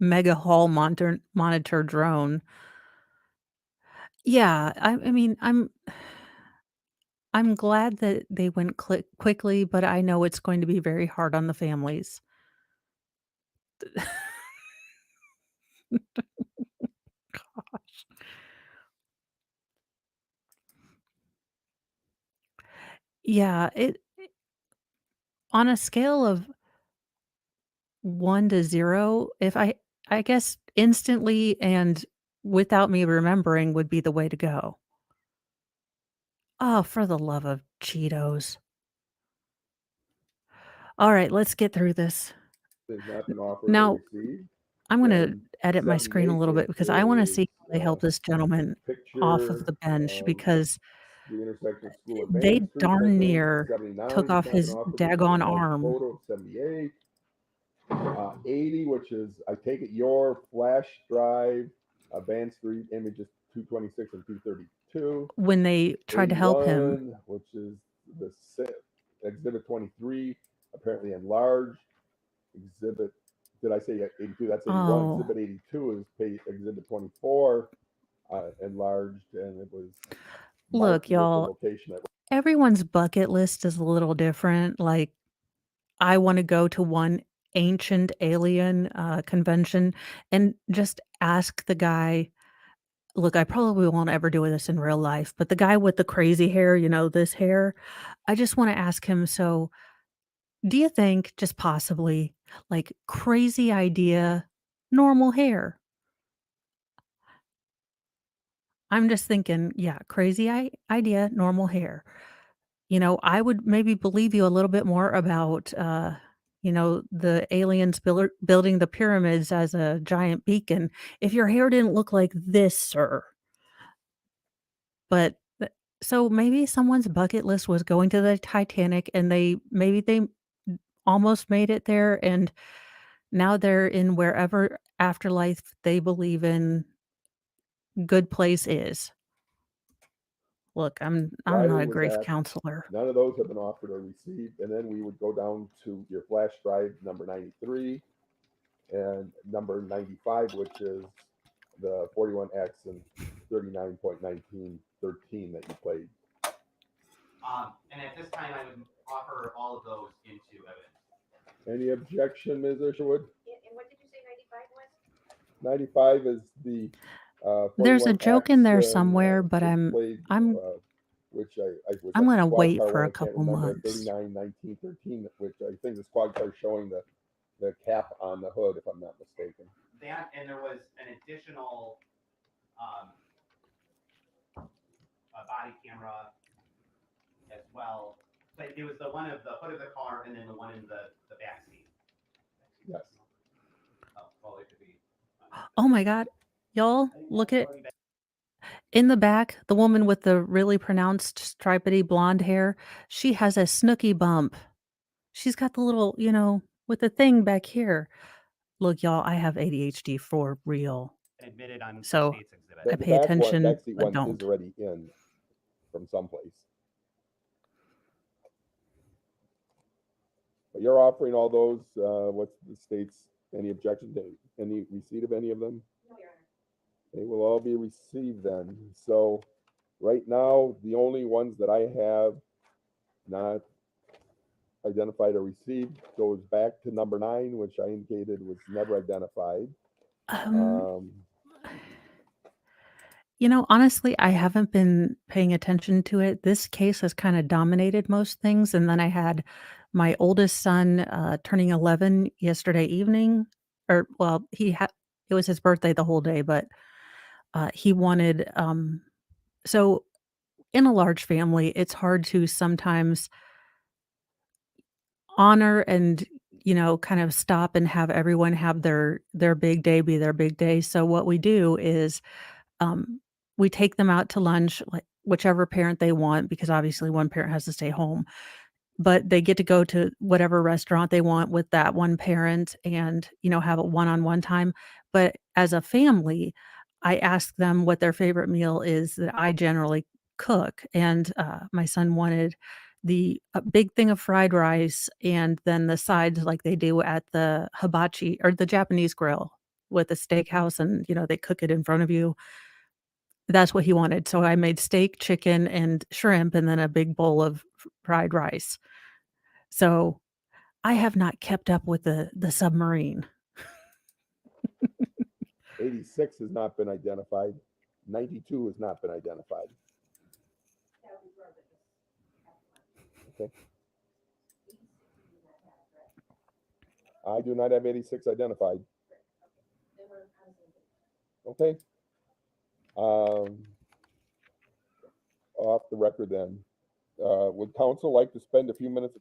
A: Mega Hall Monitor Drone. Yeah, I mean, I'm glad that they went quickly, but I know it's going to be very hard on the families. Gosh. Yeah, on a scale of 1 to 0, if I guess instantly and without me remembering would be the way to go. Oh, for the love of Cheetos. Alright, let's get through this.
D: Has not been offered or
A: Now,
D: received,
A: I'm gonna
D: then
A: edit my screen a
D: 78
A: little bit
D: which
A: because I wanna
D: is
A: see how they help this gentleman off of
D: picture
A: the bench
D: of
A: because
D: the intersection of School and
A: they
D: Main Street type
A: darn
D: thing.
A: near
D: 79
A: took
D: has
A: off
D: not been
A: his
D: offered, which is a
A: daggone
D: nice
A: arm.
D: photo of 78. 80, which is, I take it, your flash drive, Van Street images 226 and 232.
A: When they tried to help him.
D: 81, which is the exhibit 23, apparently enlarged. Exhibit, did I say 82? That's 81.
A: Oh,
D: Exhibit 82 is exhibit 24, enlarged, and it was
A: look,
D: marked with the
A: y'all,
D: location.
A: everyone's bucket list is a little different, like, I wanna go to one ancient alien, convention and just ask the guy look, I probably won't ever do this in real life, but the guy with the crazy hair, this hair, I just wanna ask him, "So, do you think, just possibly, like, crazy idea, normal hair?" I'm just thinking, yeah, crazy idea, normal hair. I would maybe believe you a little bit more about, the aliens building the pyramids as a giant beacon if your hair didn't look like this, sir. But so maybe someone's bucket list was going to the Titanic and they almost made it there and now they're in wherever afterlife they believe in good place is. Look, I'm not
D: Riley
A: a
D: was
A: grief
D: asked,
A: counselor.
D: none of those have been offered or received. And then we would go down to your flash drive number 93 and number 95, which is the 41X and 39.1913 that you played.
B: And at this time, I would offer all of those into evidence.
D: Any objection, Ms. Isherwood?
E: And what did you say 95 was?
D: 95 is the
A: There's a
D: 41X
A: joke in there
D: and
A: somewhere, but
D: which
A: I'm
D: played,
A: I'm
D: which I was
A: I'm
D: at the
A: gonna
D: squad
A: wait
D: car
A: for
D: one.
A: a
D: I can't
A: couple
D: remember,
A: months.
D: 39.19.13, which I think the squad car is showing the cap on the hood, if I'm not mistaken.
B: That, and there was an additional body camera as well. But it was the one of the hood of the car and then the one in the back seat.
D: Yes.
B: Oh, well, it could be.
A: Oh my god. Y'all, look at in the back, the woman with the really pronounced stripedy blonde hair, she has a snooky bump. She's got the little, with the thing back here. Look, y'all, I have ADHD for real.
B: Admitted on the
A: So
B: state's exhibit.
A: I
D: The
A: pay attention,
D: back seat
A: but
D: one is
A: don't.
D: already in from someplace. But you're offering all those. What's the state's, any objection to any receipt of any of them?
E: No, Your Honor.
D: They will all be received then. So right now, the only ones that I have not identified or received goes back to number 9, which I indicated was never identified.
A: Um, You know, honestly, I haven't been paying attention to it. This case has kinda dominated most things, and then I had my oldest son, turning 11 yesterday evening, or well, it was his birthday the whole day, but, he wanted, so in a large family, it's hard to sometimes honor and, kind of stop and have everyone have their big day be their big day. So what we do is, um, we take them out to lunch, like, whichever parent they want, because obviously one parent has to stay home. But they get to go to whatever restaurant they want with that one parent and, have a one-on-one time. But as a family, I ask them what their favorite meal is that I generally cook, and, my son wanted a big thing of fried rice and then the sides like they do at the hibachi or the Japanese grill with a steakhouse and, they cook it in front of you. That's what he wanted, so I made steak, chicken, and shrimp, and then a big bowl of fried rice. So, I have not kept up with the submarine.
D: 86 has not been identified. 92 has not been identified. Okay. I do not have 86 identified. Okay. Off the record then. Would council like to spend a few minutes?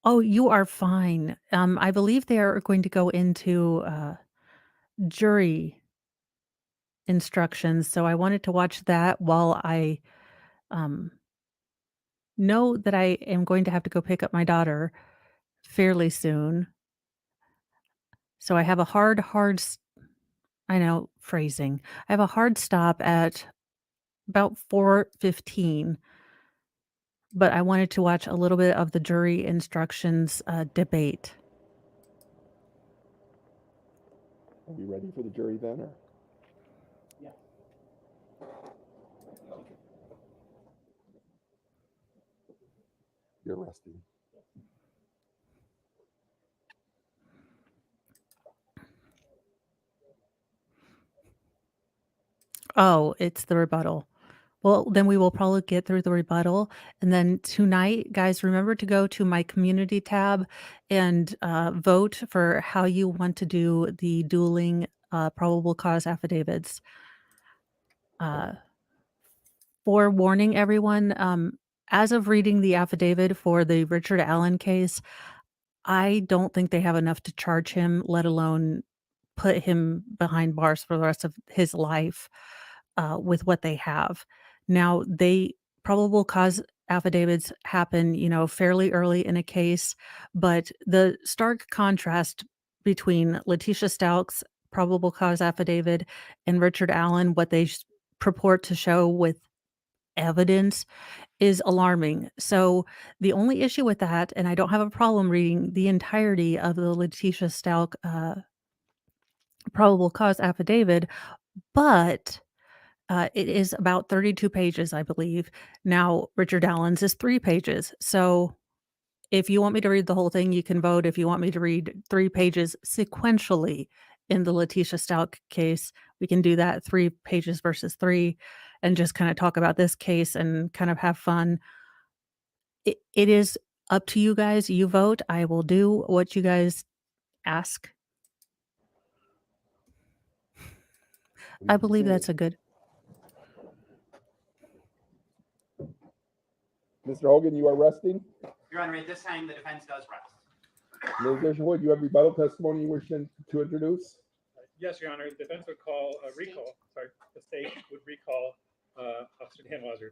A: Oh, you are fine. I believe they are going to go into, jury instructions, so I wanted to watch that while I, um, know that I am going to have to go pick up my daughter fairly soon. So I have a hard I know, phrasing. I have a hard stop at about 4:15, but I wanted to watch a little bit of the jury instructions, debate.
D: Are we ready for the jury then? Or?
H: Yeah.
D: You're resting.
A: Oh, it's the rebuttal. Well, then we will probably get through the rebuttal, and then tonight, guys, remember to go to my community tab and, vote for how you want to do the dueling, probable cause affidavits. Uh, Forewarning everyone, as of reading the affidavit for the Richard Allen case, I don't think they have enough to charge him, let alone put him behind bars for the rest of his life, with what they have. Now, probable cause affidavits happen, fairly early in a case, but the stark contrast between Letitia Stalk's probable cause affidavit and Richard Allen, what they purport to show with evidence is alarming. So, the only issue with that, and I don't have a problem reading the entirety of the Letitia Stalk, probable cause affidavit, but, it is about 32 pages, I believe. Now, Richard Allen's is 3 pages. So, if you want me to read the whole thing, you can vote. If you want me to read 3 pages sequentially in the Letitia Stalk case, we can do that 3 pages versus 3 and just kinda talk about this case and kind of have fun. It is up to you guys. You vote. I will do what you guys ask. I believe that's a good.
D: Mr. Hogan, you are resting.
B: Your Honor, at this time, the defense does rest.
D: Ms. Isherwood, you have rebuttal testimony you wish to introduce?
I: Yes, Your Honor, the defense would the state would recall Officer Dan Wazard.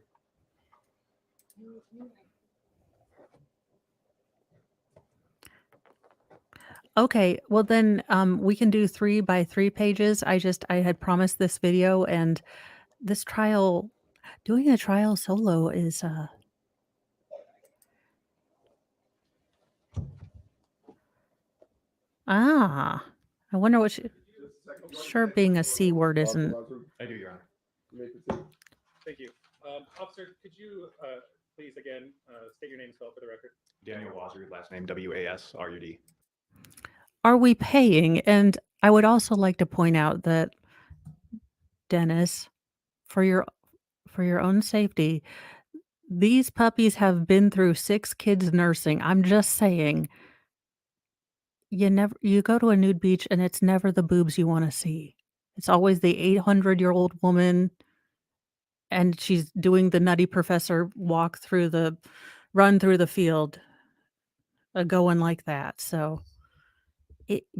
A: Okay, well then, we can do 3 by 3 pages. I had promised this video, and this trial doing a trial solo is, I wonder what she sure being a C word isn't.
B: I do, Your Honor.
D: You may proceed.
I: Thank you. Officer
J: Officer, could you please again state your name and spell it for the record?
K: Daniel Wazrud, last name Wasrud.
A: Are we paying? And I would also like to point out that, Dennis, for your own safety, these puppies have been through 6 kids nursing. I'm just saying, you go to a nude beach and it's never the boobs you wanna see. It's always the 800-year-old woman, and she's doing the Nutty Professor run through the field, going like that, so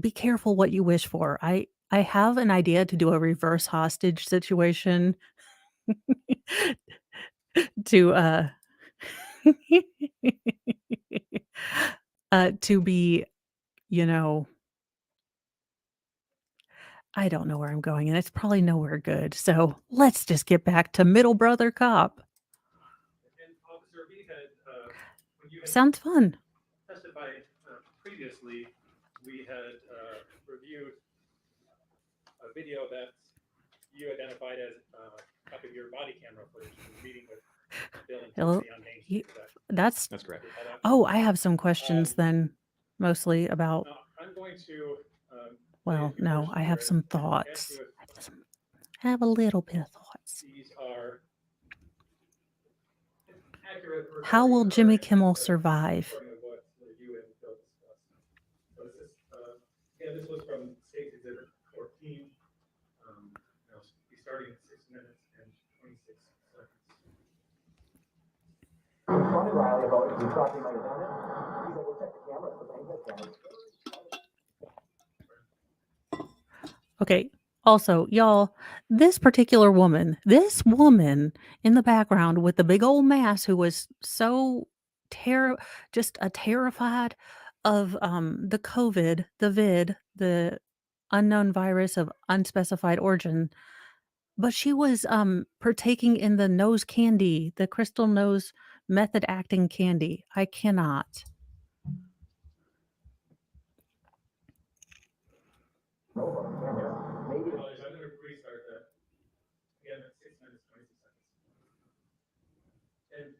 A: be careful what you wish for. I have an idea to do a reverse hostage situation to, to be, you know I don't know where I'm going, and it's probably nowhere good, so let's just get back to middle brother cop.
J: And Officer, we had, when you had
A: Sounds fun.
J: testified previously, we had reviewed a video that you identified as a copy of your body camera footage from meeting with Bill and
A: Hello?
J: Tiffany on Main Street. Is that-
A: That's
K: That's correct.
J: recall that?
A: Oh, I have some questions then, mostly about
J: Now, I'm going to
A: well, no, I have some thoughts. I have a little bit of thoughts.
J: These are accurate.
A: How will
J: recordings
A: Jimmy
J: or
A: Kimmel
J: accurate
A: survive?
J: recording of what you and Bill discussed. So this is, again, this was from State Exhibit 14. Now, be starting in 6 minutes and 26 seconds.
I: Riley about it. You thought he might have done it? He said, we'll check the cameras, but they had cameras.
A: Okay. Also, y'all, this woman in the background with the big old mask who was so just terrified of the COVID, the unknown virus of unspecified origin, but she was partaking in the nose candy, the crystal nose method acting candy. I cannot.
J: I'm going to restart that. Again, at 6 minutes, 26 seconds. And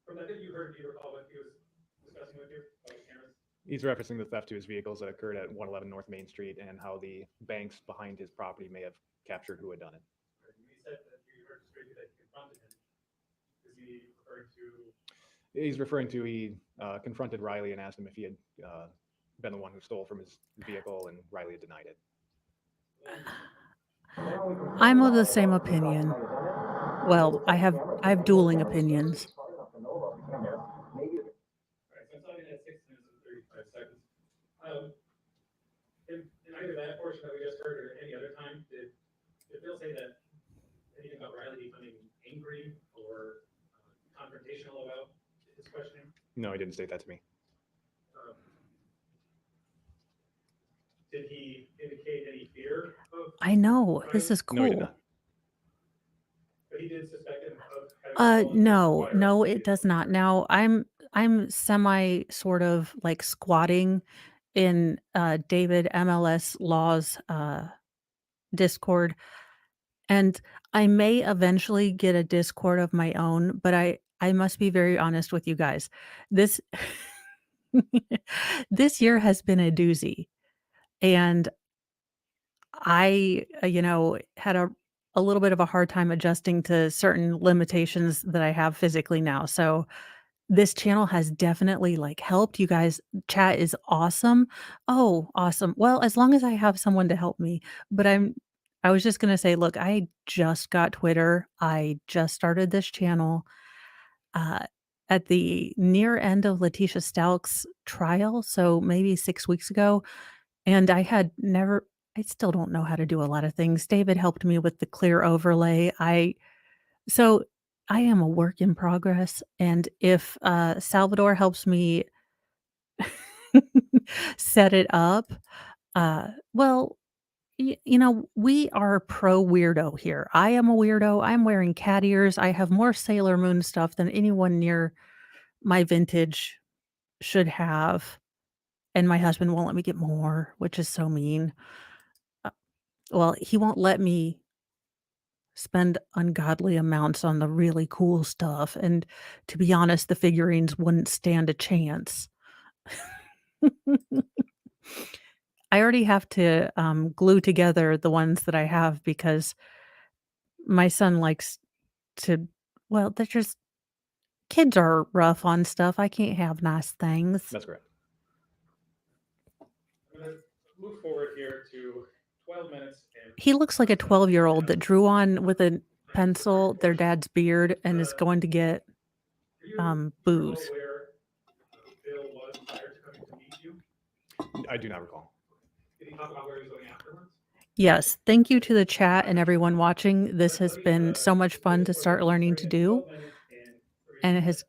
J: from that you heard, do you recall what he was discussing with you about the cameras?
K: He's referencing the theft to his vehicles that occurred at 111 North Main Street and how the banks behind his property may have captured who had done it.
J: You said that you heard straight that you confronted him. Is he referring to?
K: He's referring to he confronted Riley and asked him if he had been the one who stole from his vehicle, and Riley had denied it.
A: I'm of the same opinion. Well, I have dueling opinions.
J: All right, so I'm talking at 6 minutes and 35 seconds. In either that portion that we just heard or any other time, did Bill say that anything about Riley becoming angry or confrontational about his questioning?
K: No, he didn't state that to me.
J: Did he indicate any fear of?
A: I know. This is
K: No, he did
A: cool.
K: not.
J: But he did suspect him of having stolen
A: No,
J: from
A: no,
J: Riley.
A: it does not. Now, I'm semi sort of like squatting in David MLS Law's Discord, and I may eventually get a Discord of my own, but I must be very honest with you guys. This this year has been a doozy, and I, had a little bit of a hard time adjusting to certain limitations that I have physically now. So this channel has definitely like helped you guys. Chat is awesome. Oh, awesome. Well, as long as I have someone to help me, but I was just going to say, look, I just got Twitter. I just started this channel uh at the near end of Letitia Stalk's trial, so maybe 6 weeks ago, and I still don't know how to do a lot of things. David helped me with the clear overlay. So I am a work in progress, and if, Salvador helps me set it up, well, we are pro weirdo here. I am a weirdo. I'm wearing cat ears. I have more Sailor Moon stuff than anyone near my vintage should have, and my husband won't let me get more, which is so mean. Well, he won't let me spend ungodly amounts on the really cool stuff, and to be honest, the figurines wouldn't stand a chance. I already have to, glue together the ones that I have because my son likes to well, they're just kids are rough on stuff, I can't have nice things.
K: That's correct.
J: I'm gonna move forward here to 12 minutes and.
A: He looks like a 12-year-old that drew on with a pencil their dad's beard and is going to get, booze.
J: Where Bill was prior to coming to meet you?
K: I do not recall.
J: Did he talk about where he was going afterwards?
A: Yes, thank you to the chat and everyone watching. This has been so much fun to start learning to do, and it has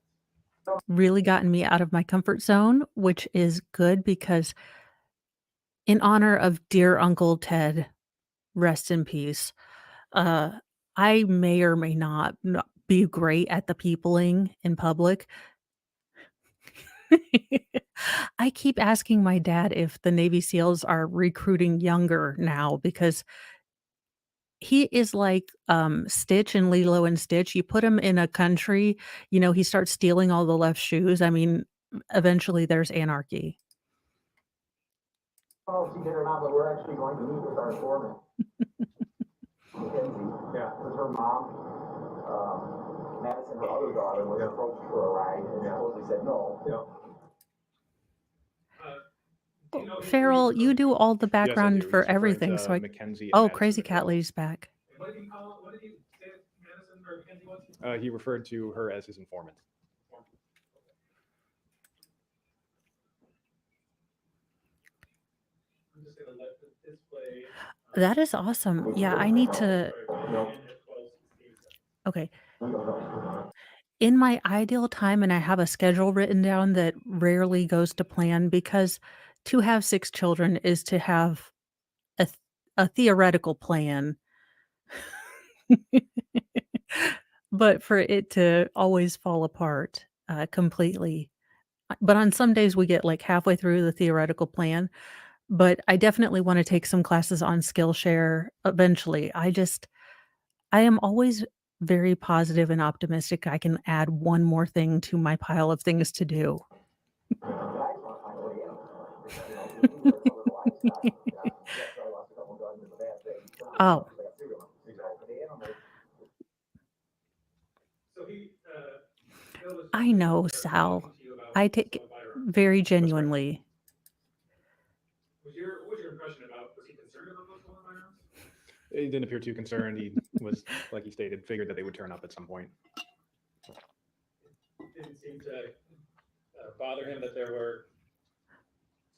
A: really gotten me out of my comfort zone, which is good because in honor of dear Uncle Ted, rest in peace, uh, I may or may not be great at the peopling in public. I keep asking my dad if the Navy SEALs are recruiting younger now because he is like, Stitch in Lilo and Stitch. You put him in a country, he starts stealing all the left shoes. I mean, eventually there's anarchy.
I: Oh, she did or not, but we're actually going to meet with our foreman. Mackenzie. Yeah. With her mom, Madison, her other daughter, was approached for a ride and supposedly said no. Yeah.
A: Farrell, you do all the
K: Yes, I
A: background
K: do.
A: for
K: He's referring
A: everything,
K: to
A: so I
K: Mackenzie and
A: Oh,
K: Madison
A: Crazy Cat
K: McGill.
A: Lady's back.
J: What did he say Madison or Mackenzie was?
K: He referred to her as his informant.
J: I'm just gonna let the display.
A: That is awesome. Yeah, I need to Okay. In my ideal time, and I have a schedule written down that rarely goes to plan because to have 6 children is to have a th a theoretical plan. But for it to always fall apart, completely. But on some days, we get, like, halfway through the theoretical plan, but I definitely wanna take some classes on Skillshare eventually. I am always very positive and optimistic I can add one more thing to my pile of things to do. Oh.
J: So Bill was
A: I know,
J: talking
A: Sal.
J: to you about
A: I take it
J: stolen firearms.
A: very genuinely.
J: What was your impression about, was he concerned about those stolen firearms?
K: He didn't appear too concerned. He was, like he stated, figured that they would turn up at some point.
J: Didn't seem to bother him that there were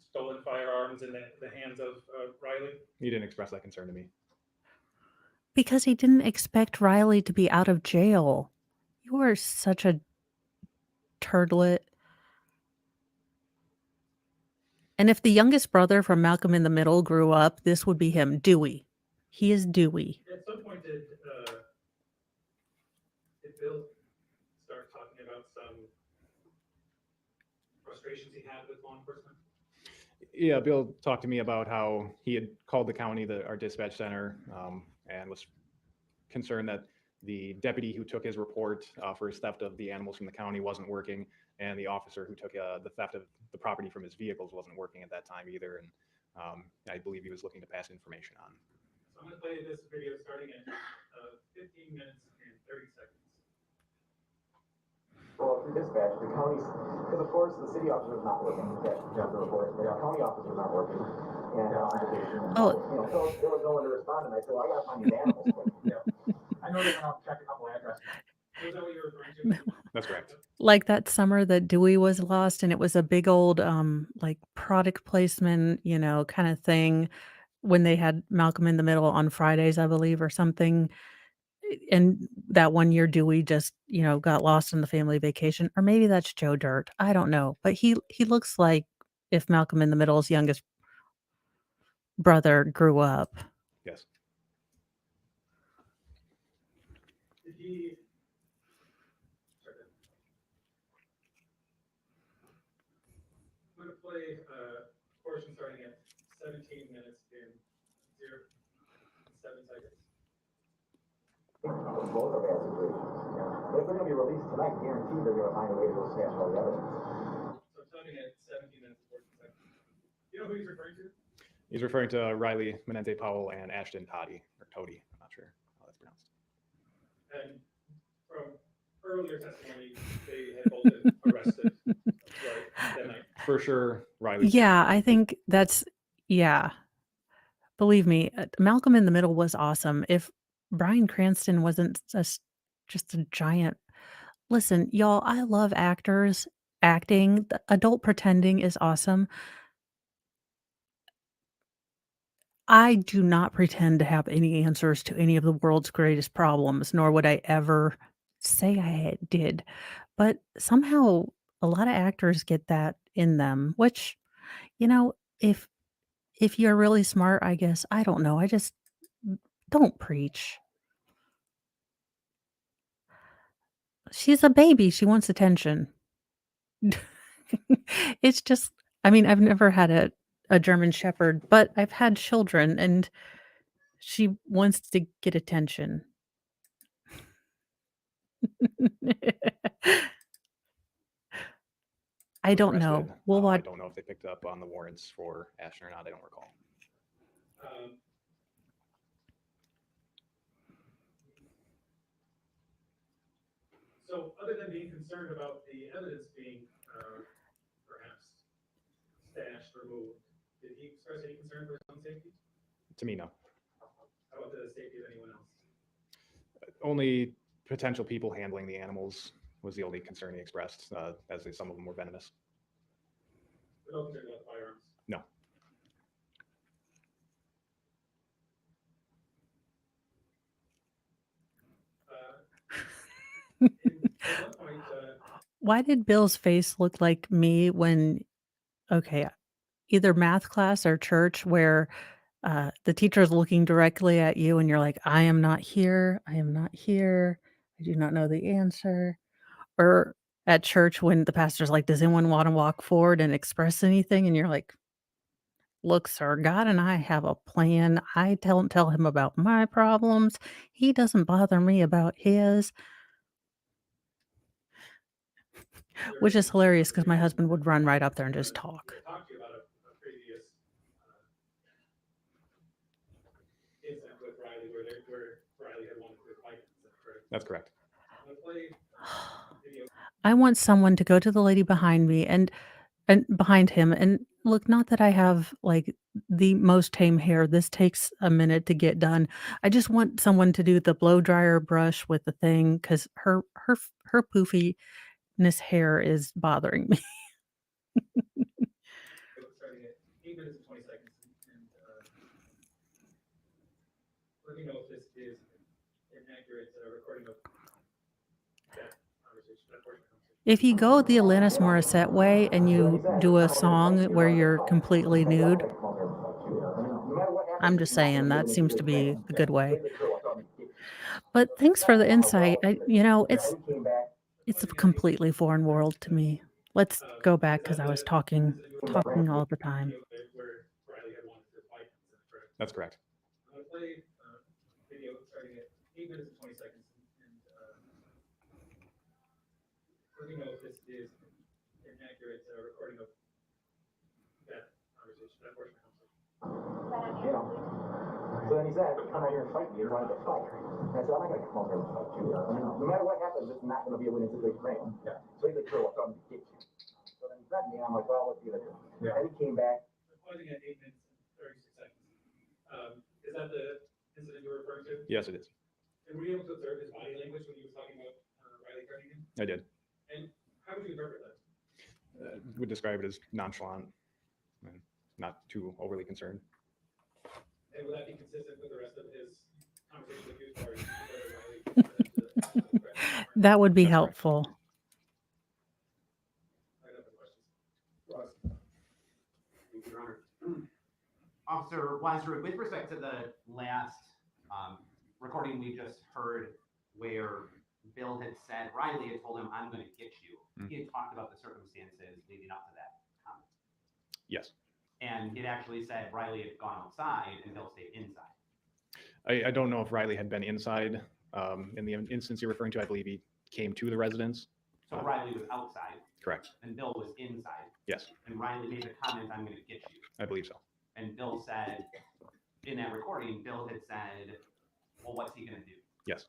J: stolen firearms in the hands of Riley?
K: He didn't express that concern to me.
A: Because he didn't expect Riley to be out of jail. You are such a turdlet. And if the youngest brother from Malcolm in the Middle grew up, this would be him, Dewey. He is Dewey.
J: At some point, did Bill start talking about some frustrations he had with law enforcement?
K: Yeah, Bill talked to me about how he had called the county, our dispatch center, and was concerned that the deputy who took his report for his theft of the animals from the county wasn't working, and the officer who took the theft of the property from his vehicles wasn't working at that time either. And I believe he was looking to pass information on.
J: So I'm going to play this video starting at 15 minutes and 30 seconds.
I: Well, through dispatch, the county's, because of course the city officer is not working, that the report, the county officer is not working, and on vacation.
A: Oh.
I: So there was no one to respond, and I said, well, I gotta find these animals quick. I know they're gonna check a couple addresses.
J: Was that what you were referring to?
K: That's correct.
A: Like that summer that Dewey was lost and it was a big old, like product placement, kind of thing when they had Malcolm in the Middle on Fridays, I believe, or something. And that one year Dewey just, got lost on the family vacation, or maybe that's Joe Dirt. I don't know, but he looks like if Malcolm in the Middle's youngest brother grew up.
K: Yes.
J: Did he? I'm going to play a portion starting at 17 minutes and 7 seconds.
I: Both are bad situations. But if they're gonna be released tonight, guaranteed they're gonna find a way to go snatch all the evidence.
J: So I'm starting at 17 minutes and 14 seconds. You know who he's referring to?
K: He's referring to Riley Menente Powell and Ashton Toddy, or Tody. I'm not sure how that's pronounced.
J: And from earlier testimony, they had both been arrested, right, that night.
K: For sure, Riley.
A: Yeah, I think that's, yeah. Believe me, Malcolm in the Middle was awesome. If Bryan Cranston wasn't just a giant. Listen, y'all, I love actors acting. The adult pretending is awesome. I do not pretend to have any answers to any of the world's greatest problems, nor would I ever say I did. But somehow a lot of actors get that in them, which, you know, if you're really smart, I guess, I don't know. I just don't preach. She's a baby. She wants attention. It's just, I mean, I've never had a German Shepherd, but I've had children and she wants to get attention. I don't know.
K: Arrested.
A: We'll
K: I
A: watch.
K: don't know if they picked up on the warrants for Ashton or not. I don't recall.
J: So other than being concerned about the evidence being perhaps stashed or moved, did he express any concern for his own safety?
K: To me, no.
J: How about the safety of anyone else?
K: Only potential people handling the animals was the only concern he expressed, as some of them were venomous.
J: But no concern about the firearms?
K: No.
J: At one point,
A: Why did Bill's face look like me when, okay, either math class or church where the teacher is looking directly at you and you're like, I am not here. I am not here. I do not know the answer. Or at church when the pastor's like, does anyone want to walk forward and express anything? And you're like, look, sir, God and I have a plan. I don't tell him about my problems. He doesn't bother me about his. Which is hilarious because my husband would run right up there and just talk.
J: talked to you about a previous incident with Riley where Riley had wanted to fight.
K: That's correct.
J: I'm gonna play video.
A: I want someone to go to the lady behind me and behind him and look, not that I have like the most tame hair. This takes a minute to get done. I just want someone to do the blow dryer brush with the thing because her poofiness hair is bothering me.
J: Starting at 8 minutes and 20 seconds. And let me know if this is an accurate recording of that conversation, that portion of the conversation.
A: If you go the Alanis Morissette way and you do a song where you're completely nude, I'm just saying that seems to be the good way. But thanks for the insight. It's a completely foreign world to me. Let's go back because I was talking all the time.
J: Where Riley had wanted to fight.
K: That's correct.
J: I'm gonna play video starting at 8 minutes and 20 seconds. And let me know if this is an accurate recording of that conversation, that portion of the conversation.
I: So then he said, come out here and fight me. You're trying to fight. And I said, I'm not going to come out here and fight you. No matter what happens, it's not going to be a winning situation for anyone. Yeah. So he's like, sure, what's on to get you? So then he threatened me, and I'm like, well, let's see what I do. Yeah. And he came back.
J: Pausing at 8 minutes and 36 seconds. Is that the incident you were referring to?
K: Yes, it is.
J: And were you able to observe his body language when he was talking about Riley threatening him?
K: I did.
J: And how would you interpret that?
K: Would describe it as nonchalant and not too overly concerned.
J: And would that be consistent with the rest of his conversation with you as far as whether Riley
A: That would be helpful.
J: I have no questions.
B: Thank you, Your Honor. Officer Weisrud, with respect to the last recording we just heard where Bill had said, Riley had told him, I'm going to get you. He had talked about the circumstances leading up to that comment.
K: Yes.
B: And it actually said Riley had gone outside and Bill stayed inside.
K: I don't know if Riley had been inside In the instance you're referring to, I believe he came to the residence.
B: So Riley was outside
K: Correct.
B: and Bill was inside.
K: Yes,
B: And Riley made the comment, "I'm going to get you."
K: I believe so.
B: And Bill said, in that recording, Bill had said, "Well, what's he going to do?"
K: Yes,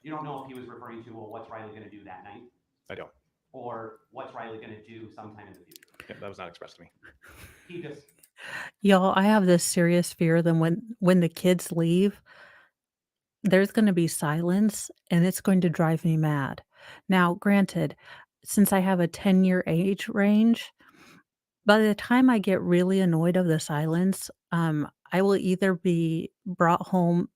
B: You don't know if he was referring to, "Well, what's Riley going to do that night?"
K: I don't.
B: Or what's Riley going to do sometime in the future?
K: Yeah, that was not expressed to me.
B: He just,
A: Y'all, I have this serious fear that when the kids leave, there's gonna be silence, and it's going to drive me mad. Now, granted, since I have a 10-year age range, by the time I get really annoyed of the silence, I will either be brought home,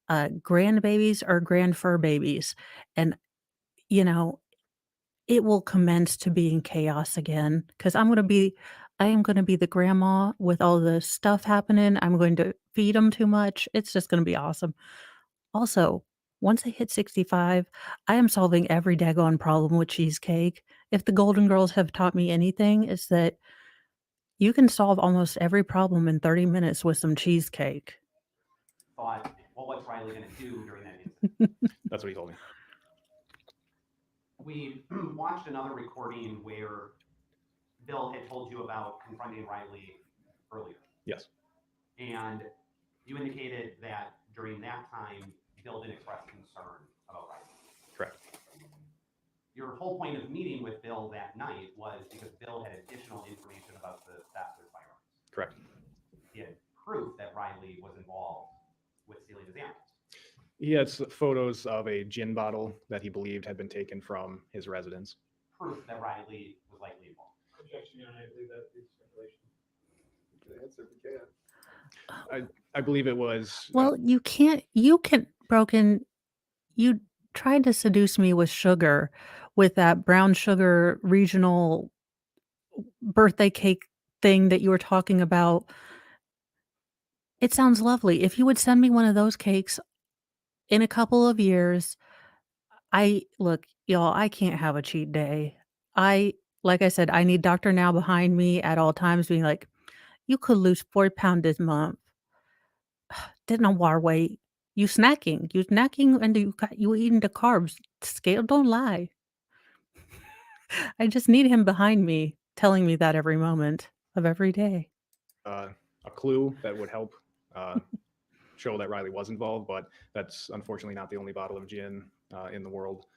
A: grandbabies or grand fur babies, and, you know, it will commence to being chaos again because I am gonna be the grandma with all the stuff happening, I'm going to feed them too much, it's just gonna be awesome. Also, once I hit 65, I am solving every daggone problem with cheesecake. If the Golden Girls have taught me anything, it's that you can solve almost every problem in 30 minutes with some cheesecake.
B: thought, "Well, what's Riley going to do during that incident?"
K: That's what he told me.
B: We watched another recording where Bill had told you about confronting Riley earlier.
K: Yes,
B: And you indicated that during that time, Bill didn't express concern about Riley.
K: correct.
B: Your whole point of meeting with Bill that night was because Bill had additional information about the theft of firearms.
K: Correct.
B: He had proof that Riley was involved with stealing his animals.
K: He had photos of a gin bottle that he believed had been taken from his residence.
B: Proof that Riley was likely involved.
J: Objection, Your Honor, I believe that is speculation.
D: You can answer if you can.
K: I believe it was.
A: Well, you can Broken, you tried to seduce me with sugar, with that brown sugar regional birthday cake thing that you were talking about. It sounds lovely. If you would send me one of those cakes in a couple of years, look, y'all, I can't have a cheat day. Like I said, I need Dr. Now behind me at all times being like, "You could lose 4 pound this month. Didn't know war weight. You snacking and you eating the carbs. Scale don't lie." I just need him behind me telling me that every moment of every day.
K: A clue that would help show that Riley was involved, but that's unfortunately not the only bottle of gin in the world.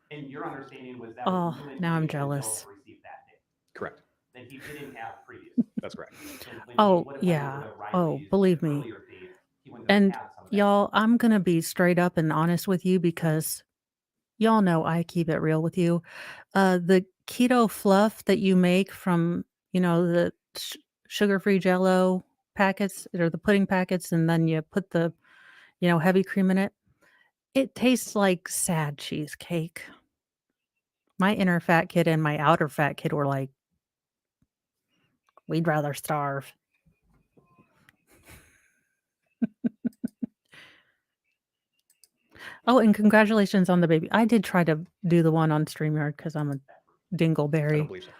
B: And your understanding was that
A: Oh,
B: was new
A: now I'm
B: information Bill
A: jealous.
B: received that day,
K: Correct.
B: that he didn't have previously.
K: That's correct.
B: So when he
A: Oh,
B: would have went
A: yeah.
B: over to
A: Oh,
B: Riley's
A: believe me.
B: earlier date, he wouldn't have
A: And
B: had some of that.
A: y'all, I'm gonna be straight up and honest with you because y'all know I keep it real with you. The keto fluff that you make from, the sugar-free Jello packets or the pudding packets, and then you put the, heavy cream in it. It tastes like sad cheesecake. My inner fat kid and my outer fat kid were like, "We'd rather starve." Oh, and congratulations on the baby. I did try to do the one on StreamYard because I'm a
K: I
A: dingleberry.
K: don't believe so.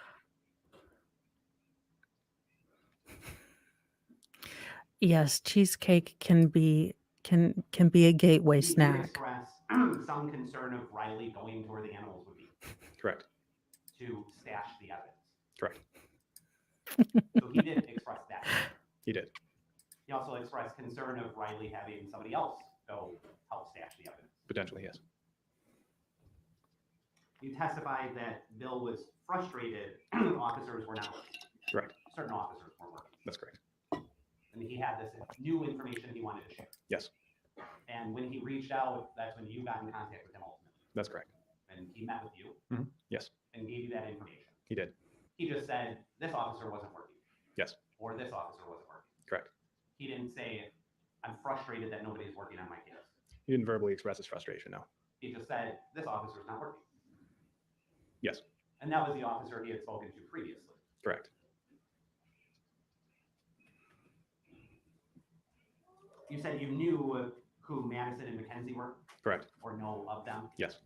A: Yes, cheesecake can be a gateway
B: He did
A: snack.
B: express some concern of Riley going to where the animals would be
K: Correct.
B: to stash the evidence.
K: Correct.
B: So he did express that.
K: He did.
B: He also expressed concern of Riley having somebody else go help stash the evidence.
K: Potentially, yes.
B: You testified that Bill was frustrated officers were not working.
K: Correct.
B: Certain officers weren't working.
K: That's correct.
B: And he had this new information he wanted to share.
K: Yes,
B: And when he reached out, that's when you got in contact with him ultimately.
K: that's correct.
B: And he met with you
K: Yes,
B: and gave you that information.
K: he did.
B: He just said, "This officer wasn't working."
K: Yes,
B: Or "This officer wasn't working."
K: correct.
B: He didn't say, "I'm frustrated that nobody's working on my case."
K: He didn't verbally express his frustration, no.
B: He just said, "This officer's not working."
K: Yes,
B: And that was the officer he had spoken to previously.
K: correct.
B: You said you knew who Madison and Mackenzie were
K: Correct.
B: or know of them.
K: Yes,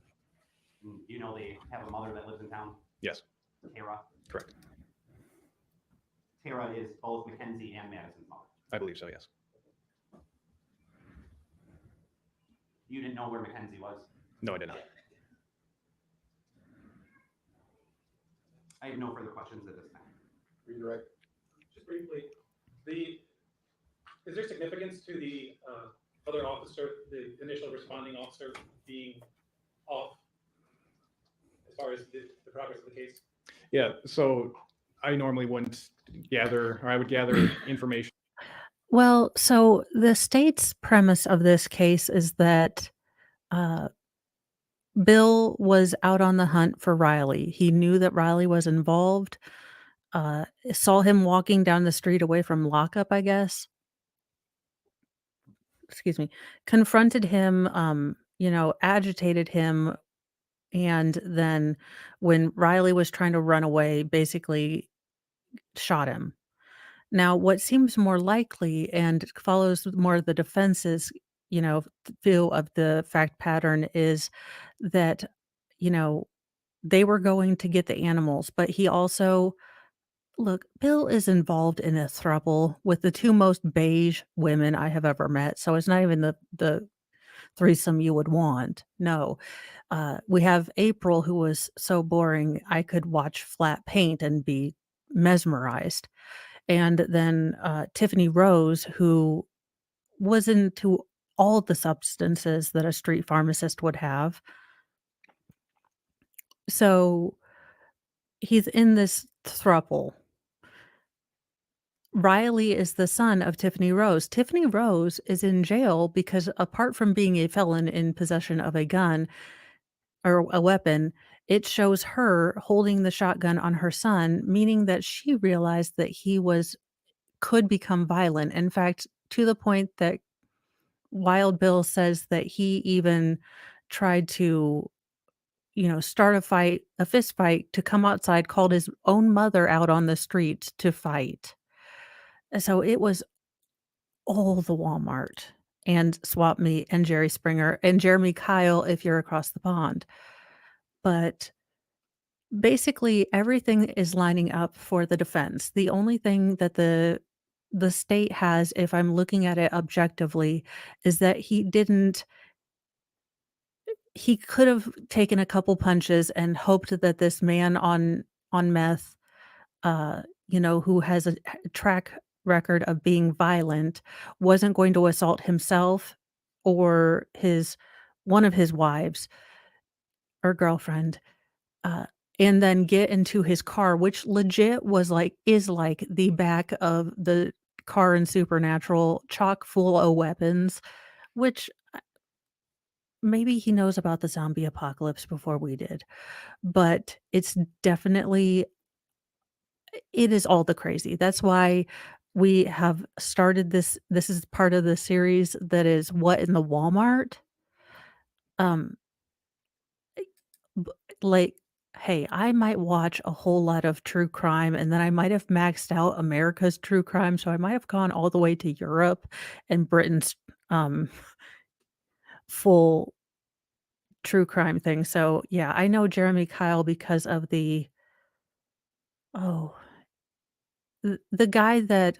B: You know they have a mother that lives in town,
K: yes,
B: Tara.
K: correct.
B: Tara is both Mackenzie and Madison's mother.
K: I believe so, yes.
B: You didn't know where Mackenzie was?
K: No, I did not.
B: I have no further questions at this time.
D: Redirect.
J: Just briefly, is there significance to the other officer, the initial responding officer, being off as far as the progress of the case?
K: Yeah, so I normally wouldn't gather, or I would gather information.
A: Well, so the state's premise of this case is that uh, Bill was out on the hunt for Riley. He knew that Riley was involved, saw him walking down the street away from lockup, I guess. Excuse me. Confronted him, agitated him, and then when Riley was trying to run away, basically shot him. Now, what seems more likely and follows more the defense's, view of the fact pattern is that, you know, they were going to get the animals, but he also look, Bill is involved in a throuple with the two most beige women I have ever met. So it's not even the threesome you would want. No. We have April, who was so boring I could watch flat paint and be mesmerized. And then Tiffany Rose, who was into all the substances that a street pharmacist would have. So he's in this throuple. Riley is the son of Tiffany Rose. Tiffany Rose is in jail because apart from being a felon in possession of a gun or a weapon, it shows her holding the shotgun on her son, meaning that she realized that he could become violent. In fact, to the point that Wild Bill says that he even tried to, start a fist fight, to come outside, called his own mother out on the street to fight. So it was all the Walmart and Swap Meet and Jerry Springer and Jeremy Kyle if you're across the pond. But basically everything is lining up for the defense. The only thing that the state has, if I'm looking at it objectively, is that he could have taken a couple punches and hoped that this man on meth, who has a track record of being violent, wasn't going to assault himself or one of his wives or girlfriend, uh, and then get into his car, which legit is like the back of the car in Supernatural, chock full of weapons, which maybe he knows about the zombie apocalypse before we did, but it is all the crazy. That's why we have started this. This is part of the series that is What in the Walmart? Um, b like, hey, I might watch a whole lot of true crime, and then I might have maxed out America's true crime, so I might have gone all the way to Europe and Britain's, full true crime thing. So, yeah, I know Jeremy Kyle because of oh, the guy that,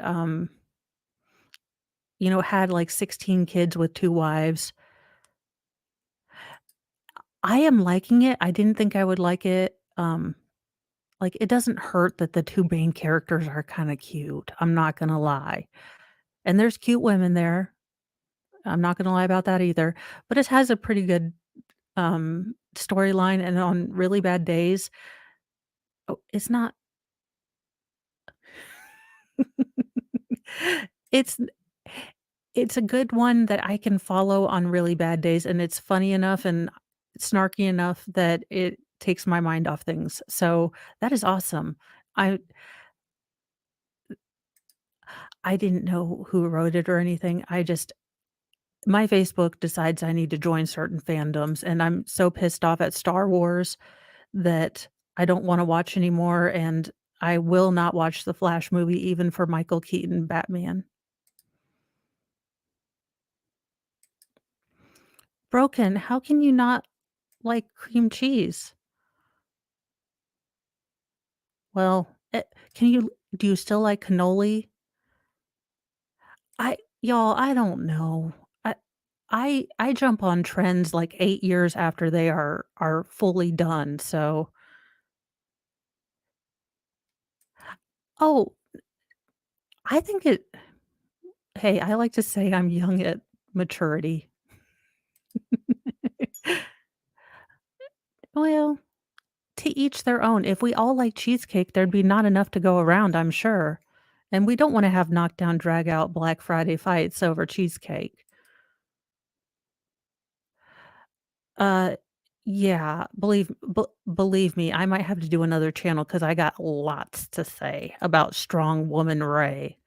A: had like 16 kids with 2 wives. I am liking it. I didn't think I would like it. Like, it doesn't hurt that the 2 main characters are kinda cute, I'm not gonna lie. And there's cute women there. I'm not gonna lie about that either, but it has a pretty good, storyline, and on really bad days it's not it's it's a good one that I can follow on really bad days, and it's funny enough and snarky enough that it takes my mind off things. So, that is awesome. I I didn't know who wrote it or anything. My Facebook decides I need to join certain fandoms, and I'm so pissed off at Star Wars that I don't wanna watch anymore, and I will not watch the Flash movie even for Michael Keaton Batman. Broken, how can you not like cream cheese? Well, do you still like cannoli? Y'all, I don't know. I I jump on trends like 8 years after they are fully done, so oh, I think it hey, I like to say I'm young at maturity. Well, to each their own. If we all like cheesecake, there'd be not enough to go around, I'm sure. And we don't wanna have knockdown, drag out Black Friday fights over cheesecake. Uh, yeah, believe me, I might have to do another channel because I got lots to say about strong woman Ray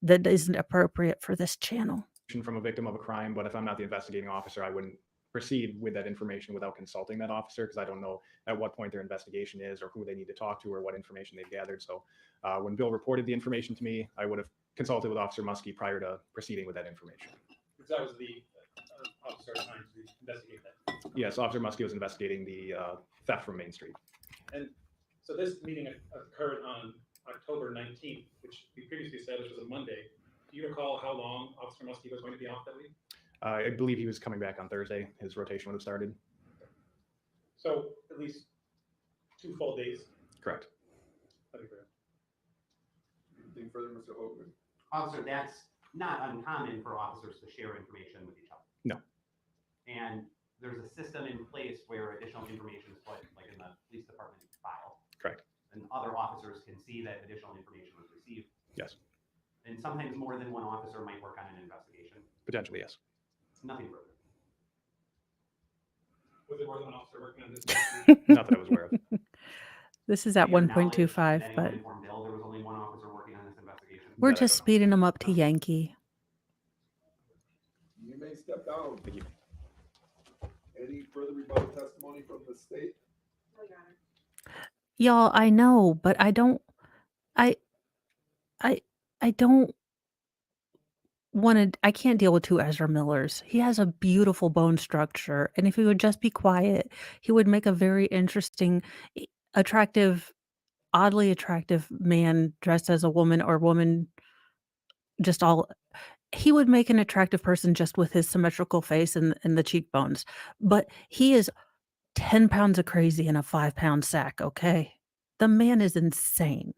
A: that isn't appropriate for this channel.
K: From a victim of a crime, but if I'm not the investigating officer, I wouldn't proceed with that information without consulting that officer because I don't know at what point their investigation is or who they need to talk to or what information they've gathered. So when Bill reported the information to me, I would have consulted with Officer Muskie prior to proceeding with that information.
J: Because that was the officer trying to investigate that.
K: Yes, Officer Muskie was investigating the theft from Main Street.
J: And so this meeting occurred on October 19th, which we previously established was a Monday. Do you recall how long Officer Muskie was going to be off that week?
K: I believe he was coming back on Thursday. His rotation would have started.
J: So at least 2 full days.
K: Correct.
J: That'd be great.
D: Anything further, Mr. Hogan?
B: Officer, that's not uncommon for officers to share information with each other.
K: No.
B: And there's a system in place where additional information is put, like in the police department file.
K: Correct.
B: And other officers can see that additional information was received.
K: Yes.
B: And sometimes more than one officer might work on an investigation.
K: Potentially, yes.
B: Nothing further.
J: Was there more than one officer working on this?
K: Not that I was aware of.
A: This is at
B: Do you have knowledge
A: 1.25,
B: that anyone
A: but
B: informed Bill there was only one officer working on this investigation?
A: we're
K: That I
A: just
K: don't know.
A: speeding them up to Yankee.
D: You may step down.
K: Thank you.
D: Any further rebuttal testimony from the state?
A: Y'all, I know, but I don't I I I don't wanna I can't deal with 2 Ezra Millers. He has a beautiful bone structure, and if he would just be quiet, he would make a very interesting, attractive, oddly attractive man dressed as a woman or woman just all he would make an attractive person just with his symmetrical face and the cheekbones, but he is 10 pounds of crazy in a 5-pound sack, okay? The man is insane.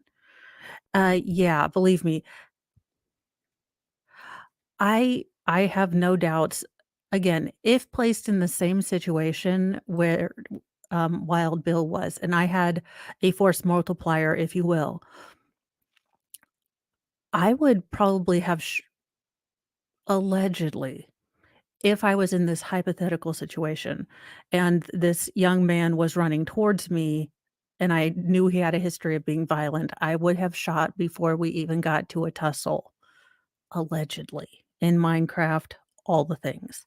A: Yeah, believe me, I have no doubts. Again, if placed in the same situation where, Wild Bill was, and I had a force multiplier, if you will, I would probably have allegedly, if I was in this hypothetical situation and this young man was running towards me and I knew he had a history of being violent, I would have shot before we even got to a tussle, allegedly. In Minecraft, all the things.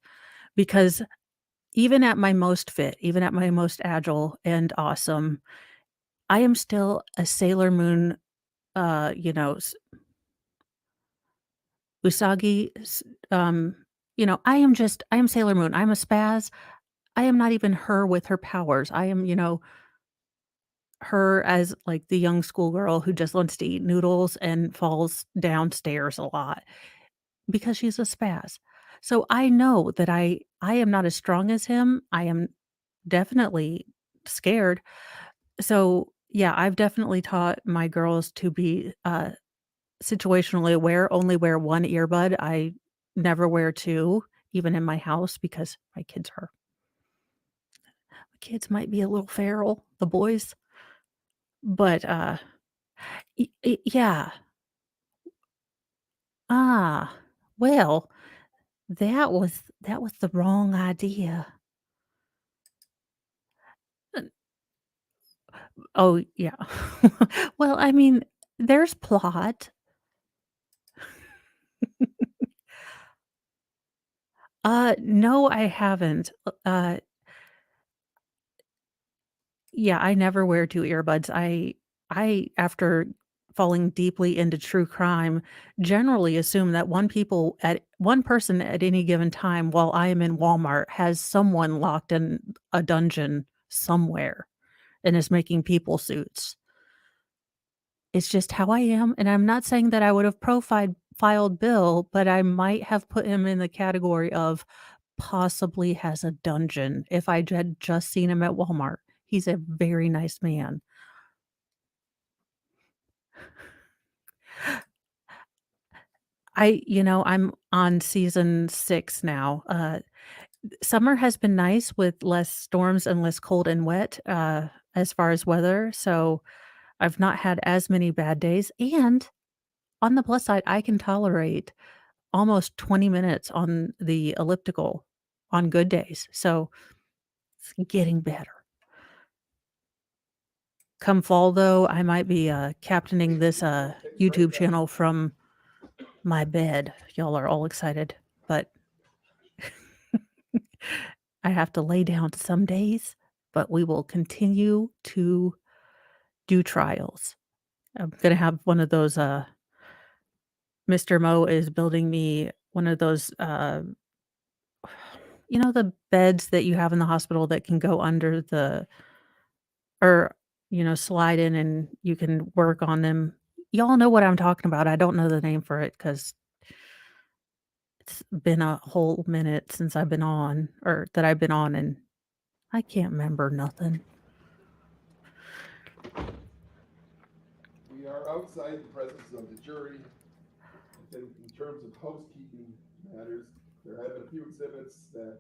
A: Because even at my most fit, even at my most agile and awesome, I am still a Sailor Moon, you know, Usagi, I am Sailor Moon. I'm a spaz. I am not even her with her powers. I am, her as like the young schoolgirl who just wants to eat noodles and falls downstairs a lot because she's a spaz. So I know that I am not as strong as him. I am definitely scared. So yeah, I've definitely taught my girls to be situationally aware, only wear one earbud. I never wear two, even in my house, because my kids might be a little feral, the boys. But yeah. Ah, well, that was the wrong idea. Uh, Oh yeah. Well, I mean, there's plot. No, I haven't. Yeah, I never wear 2 earbuds. I after falling deeply into true crime, generally assume that one person at any given time while I am in Walmart has someone locked in a dungeon somewhere and is making people suits. It's just how I am, and I'm not saying that I would have filed Bill, but I might have put him in the category of possibly has a dungeon if I had just seen him at Walmart. He's a very nice man. I'm on season 6 now. Summer has been nice with less storms and less cold and wet, as far as weather, so I've not had as many bad days, and on the plus side, I can tolerate almost 20 minutes on the elliptical on good days, so it's getting better. Come fall, though, I might be, captaining this, YouTube channel from my bed. Y'all are all excited, but I have to lay down some days, but we will continue to do trials. I'm gonna have one of those, Mr. Mo is building me one of those, the beds that you have in the hospital that can go under the or, slide in and you can work on them. Y'all know what I'm talking about. I don't know the name for it because it's been a whole minute since I've been on or that I've been on, and I can't remember nothing.
D: We are outside the presence of the jury. In terms of housekeeping matters, there have been a few exhibits that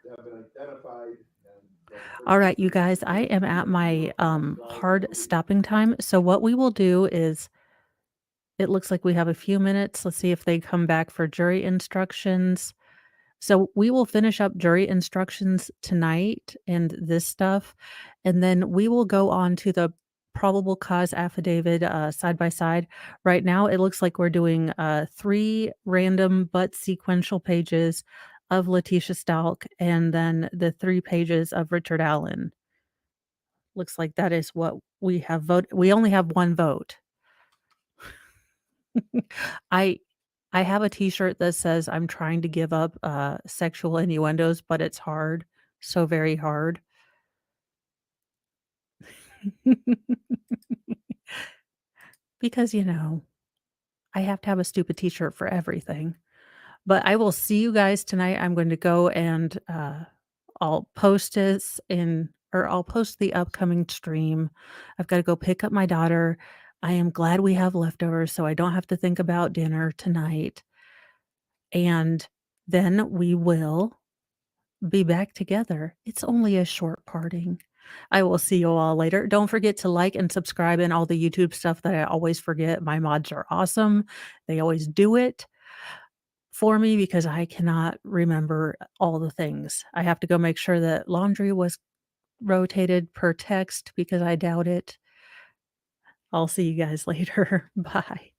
D: have been identified.
A: All right, you guys, I am at my hard stopping time. So what we will do is it looks like we have a few minutes. Let's see if they come back for jury instructions. So we will finish up jury instructions tonight and this stuff, and then we will go on to the probable cause affidavit side by side. Right now, it looks like we're doing 3 random but sequential pages of Letitia Stalk and then the 3 pages of Richard Allen. Looks like that is what we have voted. We only have 1 vote. I I have a t-shirt that says I'm trying to give up sexual innuendos, but it's hard, so very hard. Because, I have to have a stupid t-shirt for everything. But I will see you guys tonight. I'm going to go and I'll post this or I'll post the upcoming stream. I've got to go pick up my daughter. I am glad we have leftovers so I don't have to think about dinner tonight. And then we will be back together. It's only a short parting. I will see you all later. Don't forget to like and subscribe and all the YouTube stuff that I always forget. My mods are awesome. They always do it for me because I cannot remember all the things. I have to go make sure that laundry was rotated per text because I doubt it. I'll see you guys later. Bye.